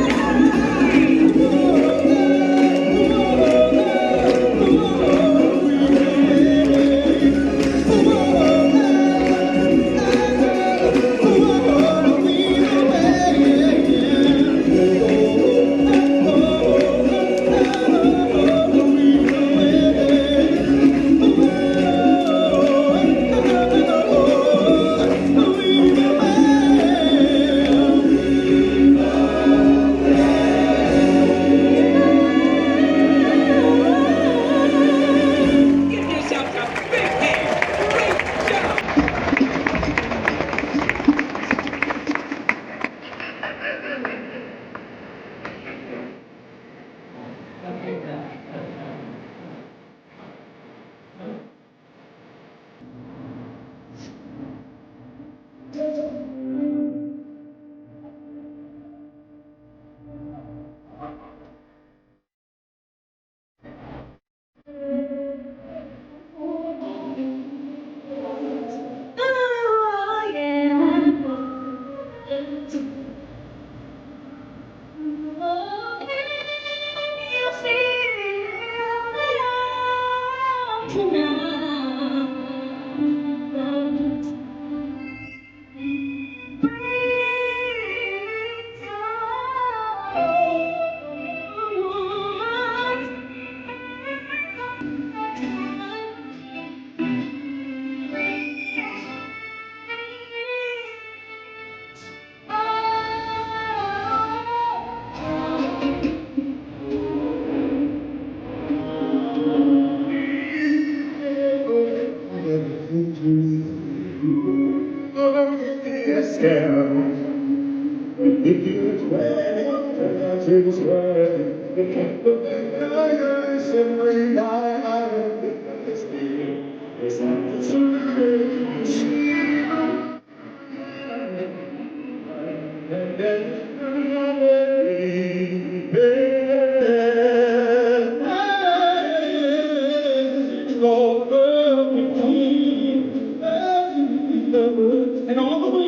Give yourself a big hand. Great job. Oh, yeah. And all the way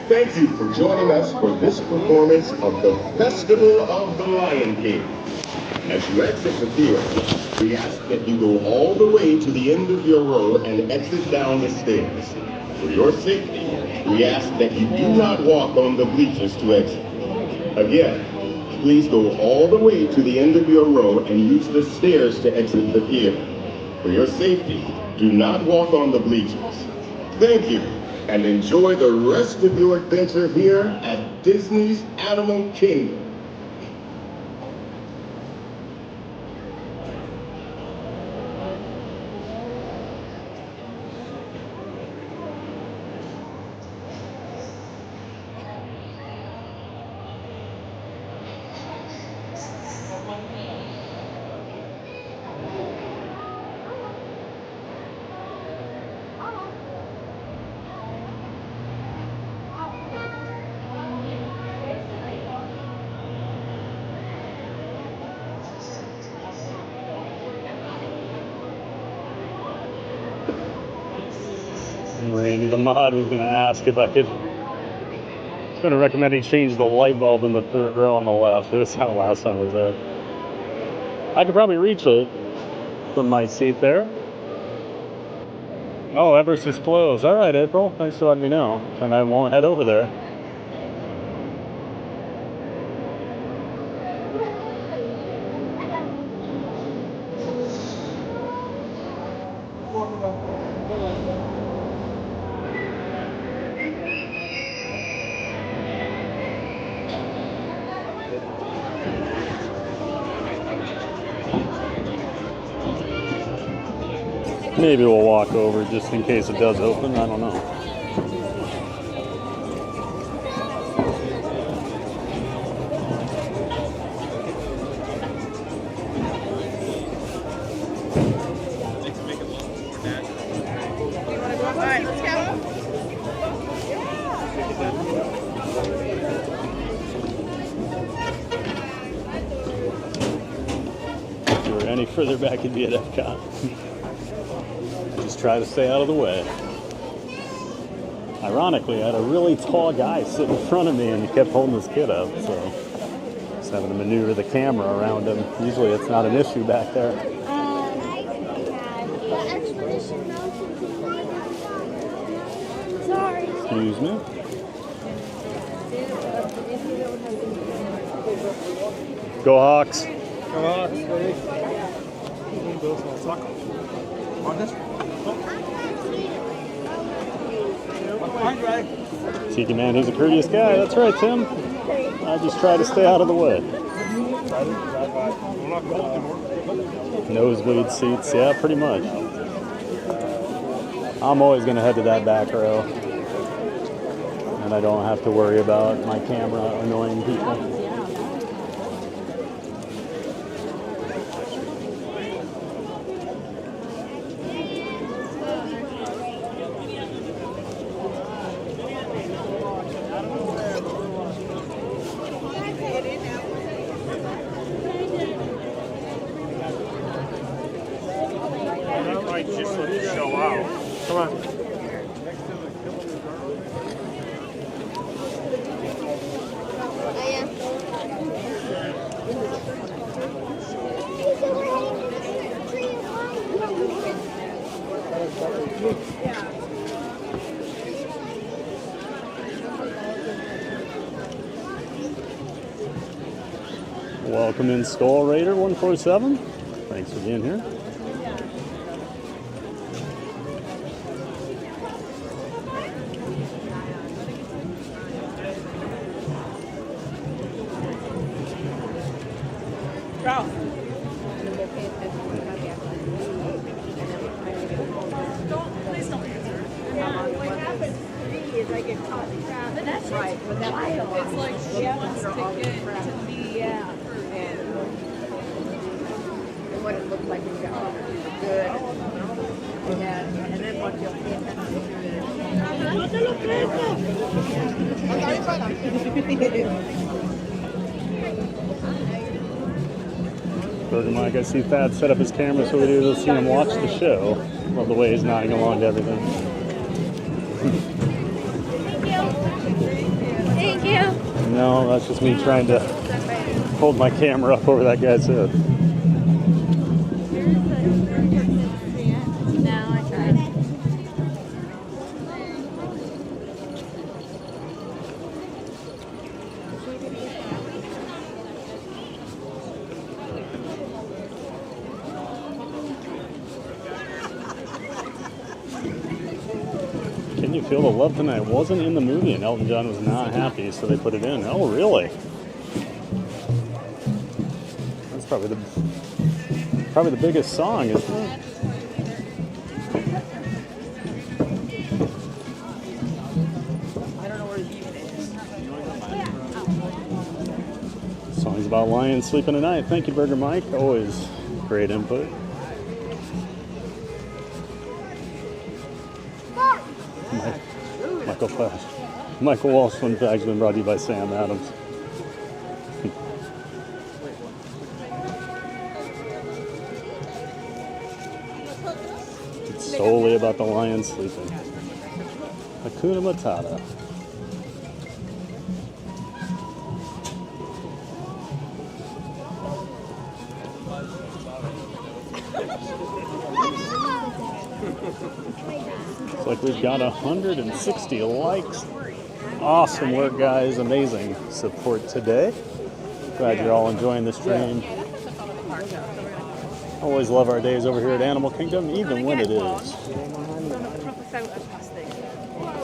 Thank you for joining us for this performance of the Festival of the Lion King. As you exit the theater, we ask that you go all the way to the end of your row and exit down the stairs. For your safety, we ask that you do not walk on the bleachers to exit. Again, please go all the way to the end of your row and use the stairs to exit the theater. For your safety, do not walk on the bleachers. Thank you, and enjoy the rest of your adventure here at Disney's Animal Kingdom. The mod was going to ask if I could. I was going to recommend he change the light bulb in the third row on the left. This is how last time I was there. I could probably reach it from my seat there. Oh, Everest is closed. All right, April. Thanks for letting me know. And I won't head over there. Maybe we'll walk over just in case it does open. I don't know. If we were any further back, it'd be at Epcot. Just try to stay out of the way. Ironically, I had a really tall guy sit in front of me and he kept holding his kid up, so it's having to maneuver the camera around him. Usually it's not an issue back there. Sorry. Excuse me. Go Hawks. Go Hawks, buddy. On this? Tiki Man, he's a courteous guy. That's right, Tim. I just try to stay out of the way. Nosebleed seats, yeah, pretty much. I'm always going to head to that back row. And I don't have to worry about my camera annoying people. Just let it show out. Come on. Welcome in Skull Raider 147. Thanks for being here. Burger Mike, I see Thad set up his camera so we do see him watch the show. Love the way he's nodding along to everything. Thank you. No, that's just me trying to hold my camera up over that guy's head. No, I tried. Can You Feel the Love Tonight wasn't in the movie and Elton John was not happy, so they put it in. Oh, really? That's probably the biggest song, isn't it? Songs about lions sleeping at night. Thank you, Burger Mike. Always great input. Michael Walsh Fun Facts been brought to you by Sam Adams. It's solely about the lion sleeping. Hakuna Matata. Looks like we've got 160 likes. Awesome work, guys. Amazing support today. Glad you're all enjoying the stream. Always love our days over here at Animal Kingdom, even when it is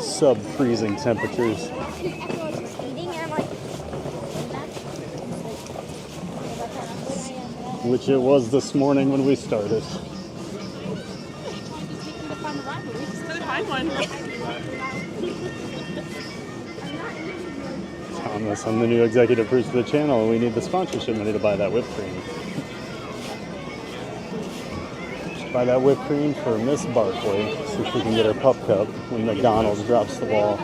sub-freezing temperatures. Which it was this morning when we started. Thomas, I'm the new executive producer of the channel, and we need the sponsorship money to buy that whipped cream. Just buy that whipped cream for Miss Barkley, so she can get her pup cup when McDonald's drops the ball.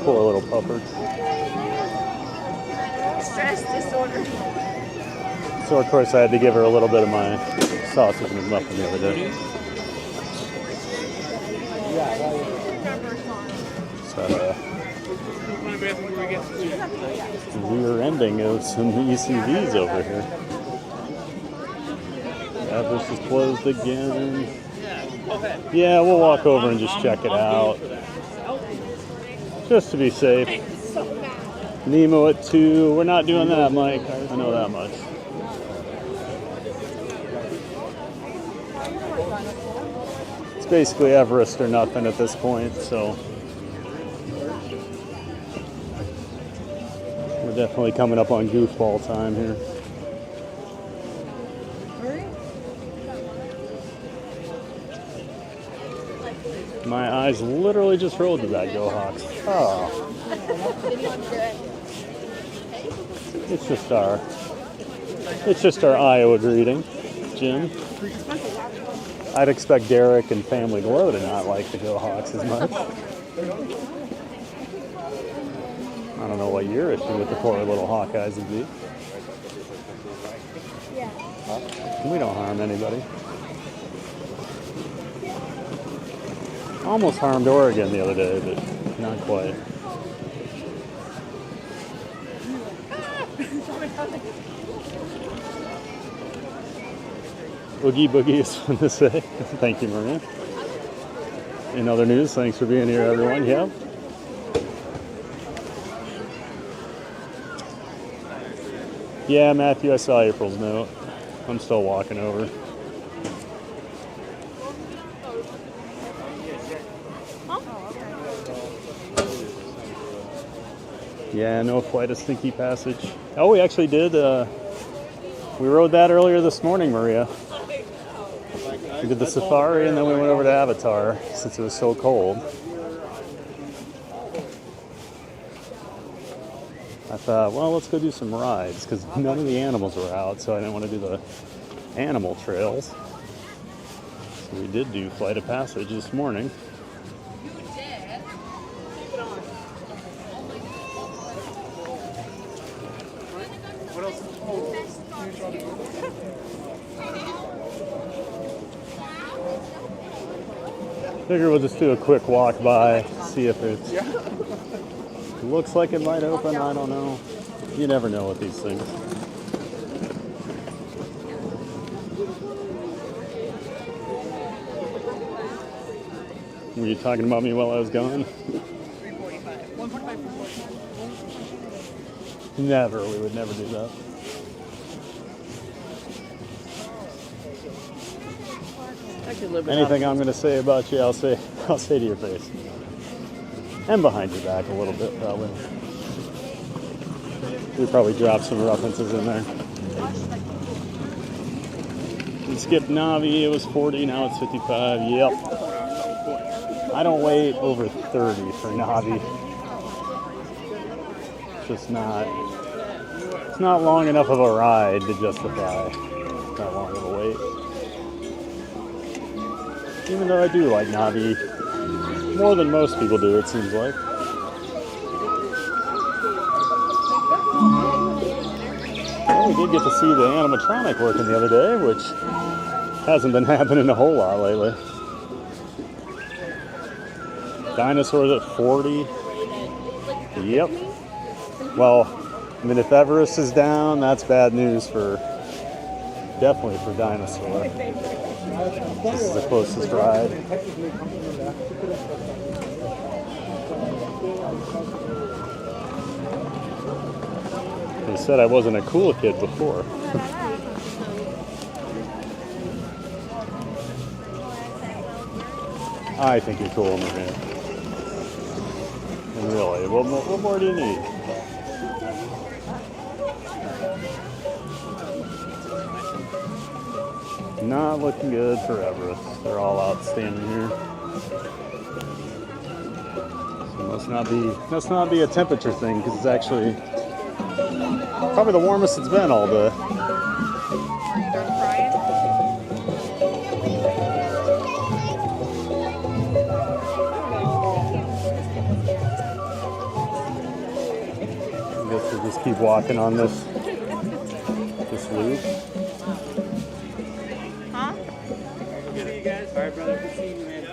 Poor little pupper. Stress disorder. So of course I had to give her a little bit of my sausage and muffin the other day. So, Rear ending of some ECVs over here. Everest is closed again. Yeah, we'll walk over and just check it out. Just to be safe. Nemo at 2. We're not doing that, Mike. I know that much. It's basically Everest or nothing at this point, so we're definitely coming up on goofball time here. My eyes literally just rolled to that Go Hawks. Oh. It's just our Iowa greeting, Jim. I'd expect Derek and Family Glow to not like the Go Hawks as much. I don't know what your issue with the poor little Hawkeyes would be. We don't harm anybody. Almost harmed Oregon the other day, but not quite. Oogie Boogie is fun to say. Thank you, Maria. In other news, thanks for being here, everyone. Yeah. Yeah, Matthew, I saw April's note. I'm still walking over. Yeah, no flight of Stinky Passage. Oh, we actually did. We rode that earlier this morning, Maria. We did the safari and then we went over to Avatar since it was so cold. I thought, well, let's go do some rides because none of the animals were out, so I didn't want to do the animal trails. So we did do Flight of Passage this morning. What else? Figure we'll just do a quick walk by, see if it looks like it might open. I don't know. You never know with these things. Were you talking about me while I was gone? 145. Never. We would never do that. Anything I'm going to say about you, I'll say to your face. And behind your back a little bit, probably. We probably dropped some references in there. We skipped Navi, it was 40, now it's 55. Yep. I don't wait over 30 for Navi. It's just not. It's not long enough of a ride to justify that long of a wait. Even though I do like Navi more than most people do, it seems like. Well, we did get to see the animatronic working the other day, which hasn't been happening a whole lot lately. Dinosaurs at 40. Yep. Well, I mean, if Everest is down, that's bad news for, definitely for Dinosaur. This is the closest ride. They said I wasn't a cool kid before. I think you're cool, Maria. And really, what more do you need? Not looking good for Everest. They're all outstanding here. So must not be a temperature thing because it's actually probably the warmest it's been all day. I guess we'll just keep walking on this loop. Alright, brother. Good seeing you, man.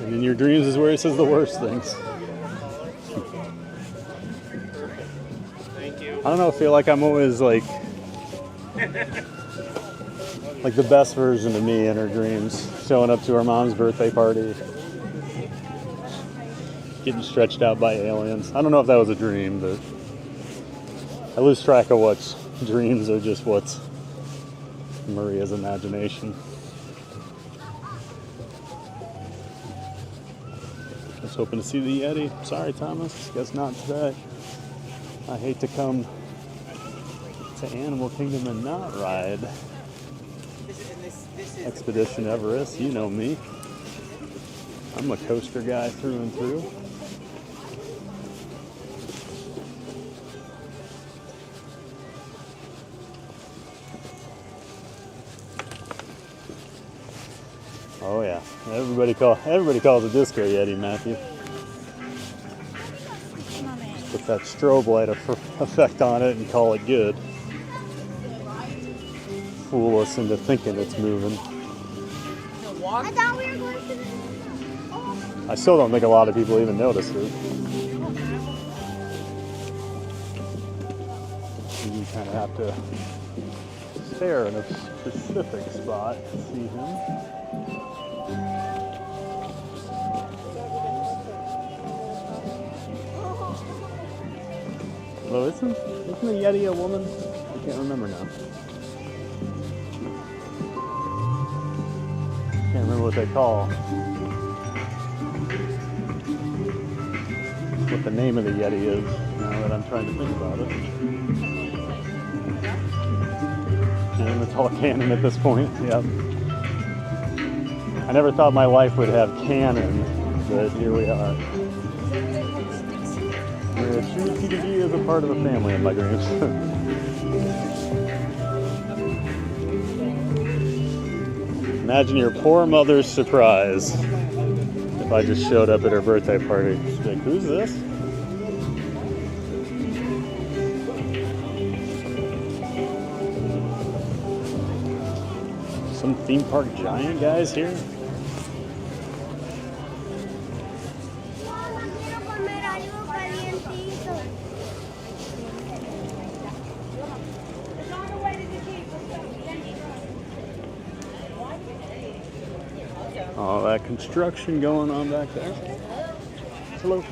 And in your dreams is where he says the worst things. Thank you. I don't know, I feel like I'm always like the best version of me in her dreams. Showing up to her mom's birthday party. Getting stretched out by aliens. I don't know if that was a dream, but I lose track of what's dreams or just what's Maria's imagination. I was hoping to see the Yeti. Sorry, Thomas. Guess not today. I hate to come to Animal Kingdom and not ride Expedition Everest. You know me. I'm a coaster guy through and through. Oh yeah, everybody calls it Disco Yeti, Matthew. Just put that strobe light effect on it and call it good. Fool us into thinking it's moving. I thought we were going to the... I still don't think a lot of people even notice it. You kind of have to stare in a specific spot to see him. Although isn't the Yeti a woman? I can't remember now. Can't remember what they call. What the name of the Yeti is, now that I'm trying to think about it. And it's all canon at this point, yep. I never thought my life would have canon, but here we are. TDG is a part of the family in my dreams. Imagine your poor mother's surprise if I just showed up at her birthday party. She'd be like, who's this? Some theme park giant guys here? All that construction going on back there. Hello.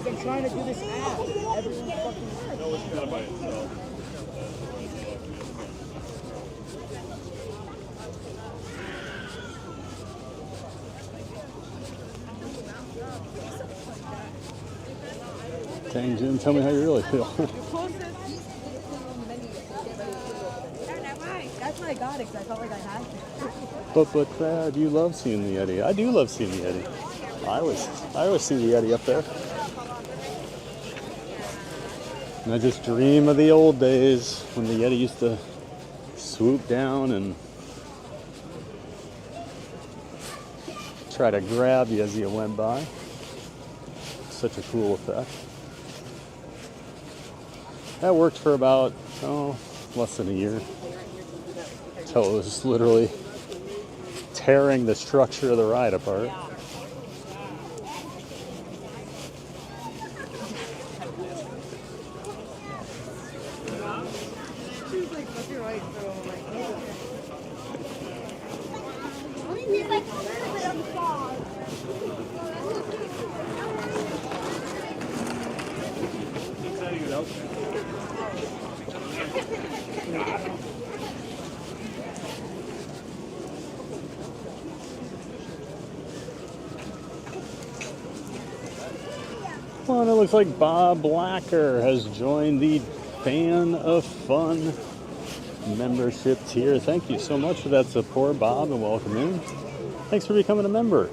I'm trying to do this app. Everyone fucking... No, it's not by itself. Dang, Jim, tell me how you really feel. That's why I got it, because I felt like I had to. But Brad, you love seeing the Yeti. I do love seeing the Yeti. I always see the Yeti up there. And I just dream of the old days when the Yeti used to swoop down and try to grab you as you went by. Such a cool effect. That worked for about, less than a year. Until it was literally tearing the structure of the ride apart. Well, and it looks like Bob Blacker has joined the Fan of Fun membership tier. Thank you so much for that support, Bob, and welcome in. Thanks for becoming a member.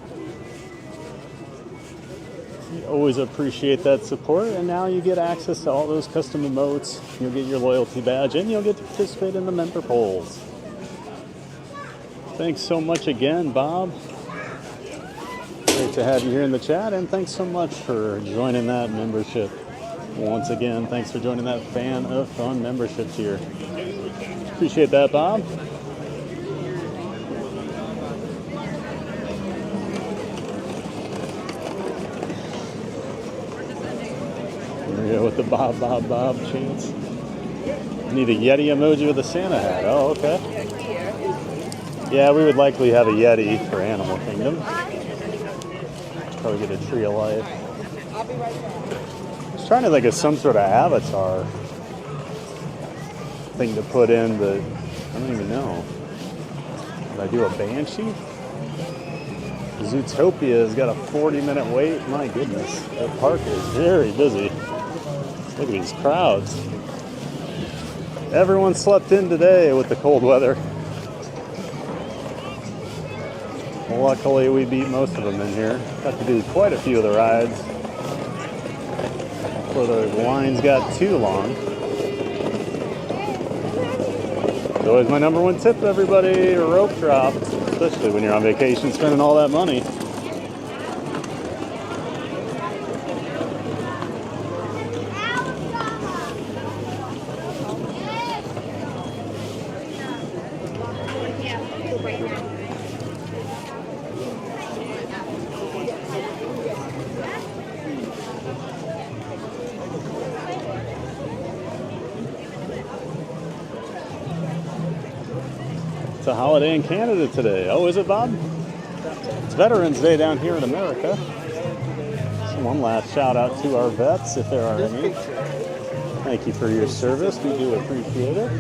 We always appreciate that support, and now you get access to all those custom emotes. You'll get your loyalty badge, and you'll get to participate in the member polls. Thanks so much again, Bob. Great to have you here in the chat, and thanks so much for joining that membership. Once again, thanks for joining that Fan of Fun membership tier. Appreciate that, Bob. Yeah, with the Bob chants. Need a Yeti emoji with a Santa hat. Oh, okay. Yeah, we would likely have a Yeti for Animal Kingdom. Probably get a Tree of Life. I was trying to think of some sort of avatar thing to put in, but I don't even know. Did I do a Banshee? Zootopia has got a 40-minute wait. My goodness, that park is very busy. Look at these crowds. Everyone slept in today with the cold weather. Luckily, we beat most of them in here. Got to do quite a few of the rides before the lines got too long. It's always my number one tip, everybody, a rope drop, especially when you're on vacation spending all that money. It's a holiday in Canada today. Oh, is it, Bob? It's Veterans Day down here in America. So one last shout out to our vets, if there are any. Thank you for your service. We do appreciate it.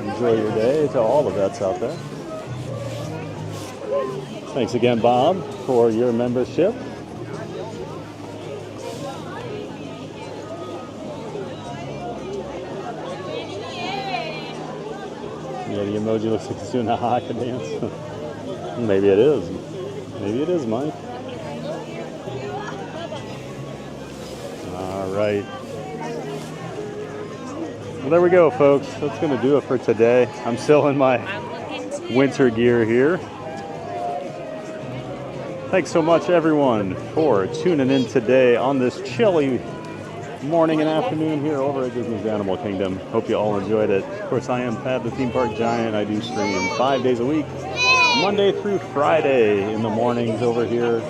Enjoy your day to all the vets out there. Thanks again, Bob, for your membership. Yeah, the emoji looks like it's doing a haka dance. Maybe it is. Maybe it is, Mike. All right. Well, there we go, folks. That's going to do it for today. I'm still in my winter gear here. Thanks so much, everyone, for tuning in today on this chilly morning and afternoon here over at Disney's Animal Kingdom. Hope you all enjoyed it. Of course, I am Pat, the theme park giant. I do stream 5 days a week, Monday through Friday in the mornings over here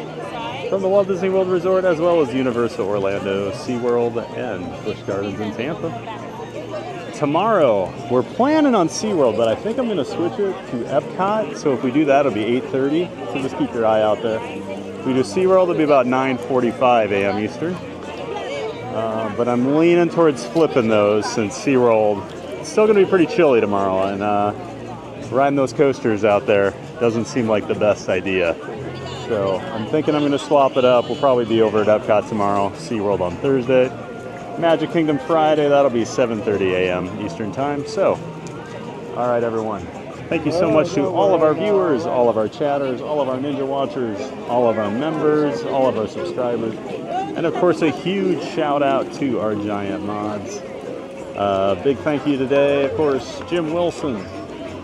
from the Walt Disney World Resort, as well as Universal Orlando, SeaWorld, and Busch Gardens in Tampa. Tomorrow, we're planning on SeaWorld, but I think I'm going to switch it to Epcot. So if we do that, it'll be 8:30. So just keep your eye out there. If we do SeaWorld, it'll be about 9:45 a.m. Eastern. But I'm leaning towards flipping those since SeaWorld, it's still going to be pretty chilly tomorrow. And riding those coasters out there doesn't seem like the best idea. So I'm thinking I'm going to swap it up. We'll probably be over at Epcot tomorrow, SeaWorld on Thursday. Magic Kingdom Friday, that'll be 7:30 a.m. Eastern Time. So, all right, everyone. Thank you so much to all of our viewers, all of our chatters, all of our Ninja Watchers, all of our members, all of our subscribers, and of course a huge shout out to our giant mods. Big thank you today, of course, Jim Wilson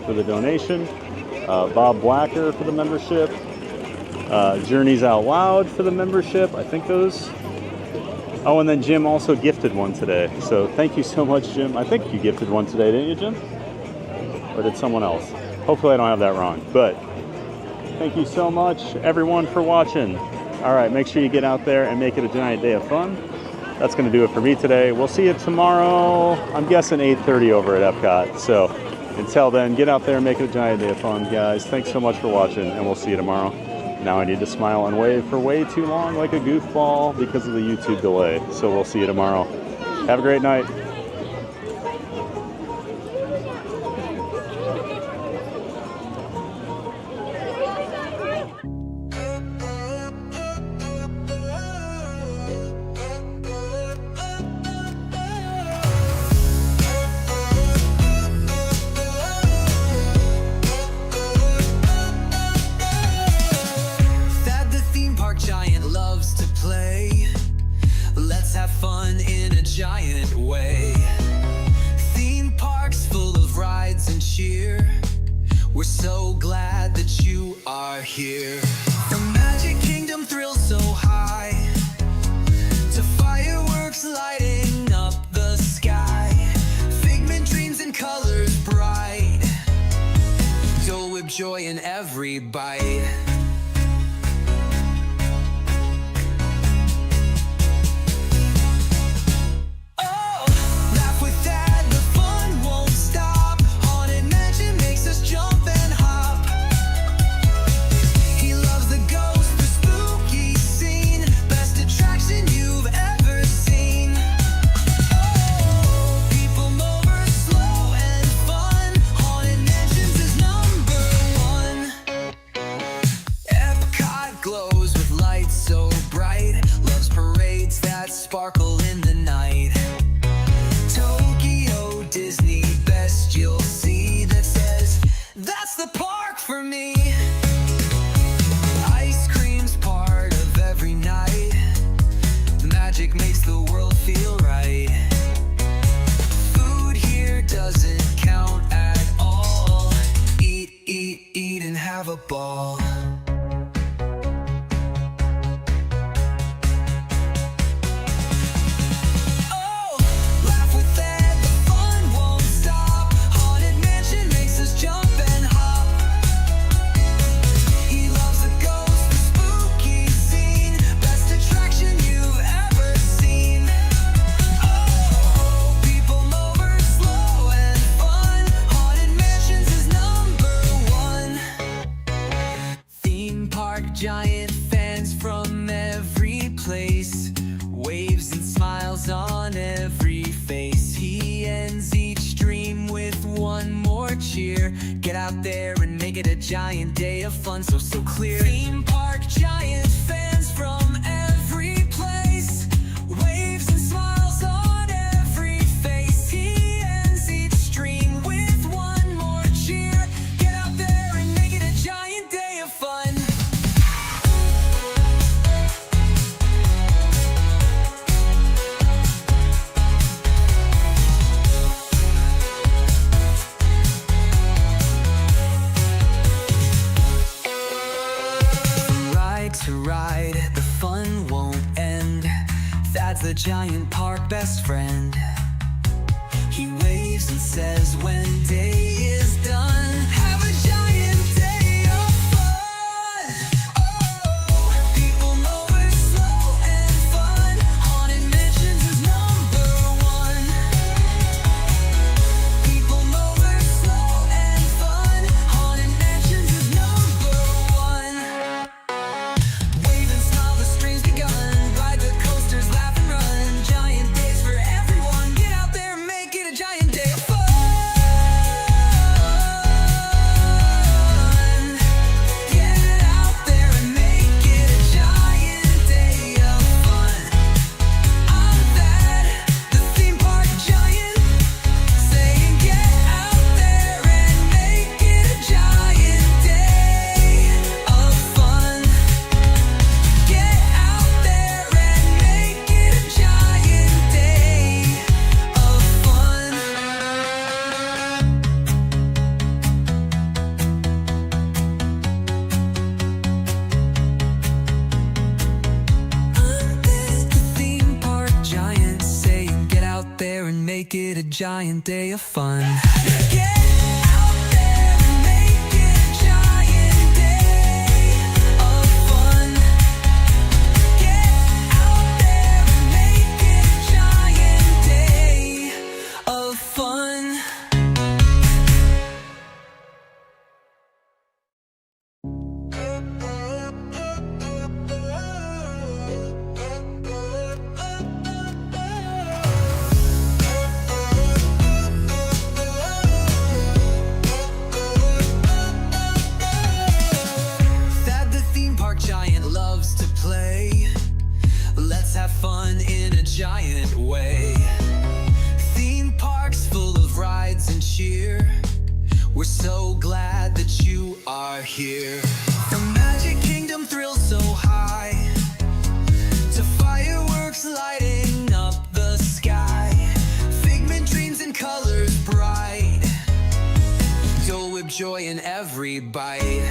for the donation, Bob Blacker for the membership, Journeys Out Loud for the membership. I think those. Oh, and then Jim also gifted one today. So thank you so much, Jim. I think you gifted one today, didn't you, Jim? Or did someone else? Hopefully I don't have that wrong. But thank you so much, everyone, for watching. All right, make sure you get out there and make it a giant day of fun. That's going to do it for me today. We'll see you tomorrow. I'm guessing 8:30 over at Epcot. So until then, get out there and make it a giant day of fun, guys. Thanks so much for watching, and we'll see you tomorrow. Now I need to smile and wave for way too long like a goofball because of the YouTube delay. So we'll see you tomorrow. Have a great night. Here. The Magic Kingdom thrills so high, to fireworks lighting up the sky, figment dreams and colors bright, Dole Whip joy in every bite. glows with lights so bright, loves parades that sparkle in the night. Tokyo Disney, best you'll see that says, that's the park for me. Ice cream's part of every night. Magic makes the world feel right. Food here doesn't count at all. Eat, eat, eat and have a ball. Giant fans from every place, waves and smiles on every face. He ends each dream with one more cheer. Get out there and make it a giant day of fun, so clear. Theme park giant fans from every place, waves and smiles on every face. He ends each dream with one more cheer. Get out there and make it a giant day of fun. To ride, the fun won't end. That's the giant park best friend. He waves and says when day is done, have a giant day of fun. Oh, people know it's slow and fun. Haunted Mansions is #1. People know it's slow and fun. Haunted Mansions is #1. Make it a giant day of fun. Get out there and make it a giant day of fun. Get out there and make it a giant day of fun. Have fun in a giant way. Theme parks full of rides and cheer. We're so glad that you are here. The Magic Kingdom thrills so high, to fireworks lighting up the sky. Figment dreams and colors bright, Dole Whip joy in every bite.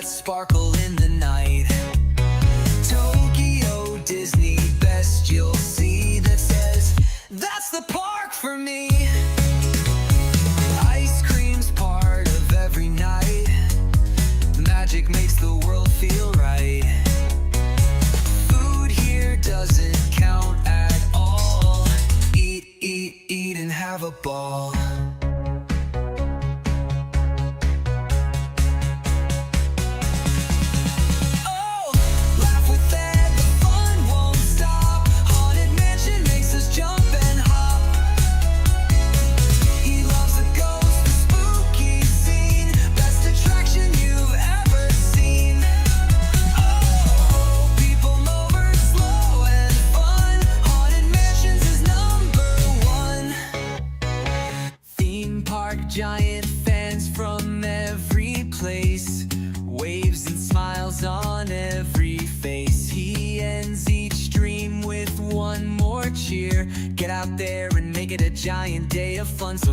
Sparkle in the night. Tokyo Disney, best you'll see that says, that's the park for me. Ice cream's part of every cheer. Get out there and make it a giant day of fun. So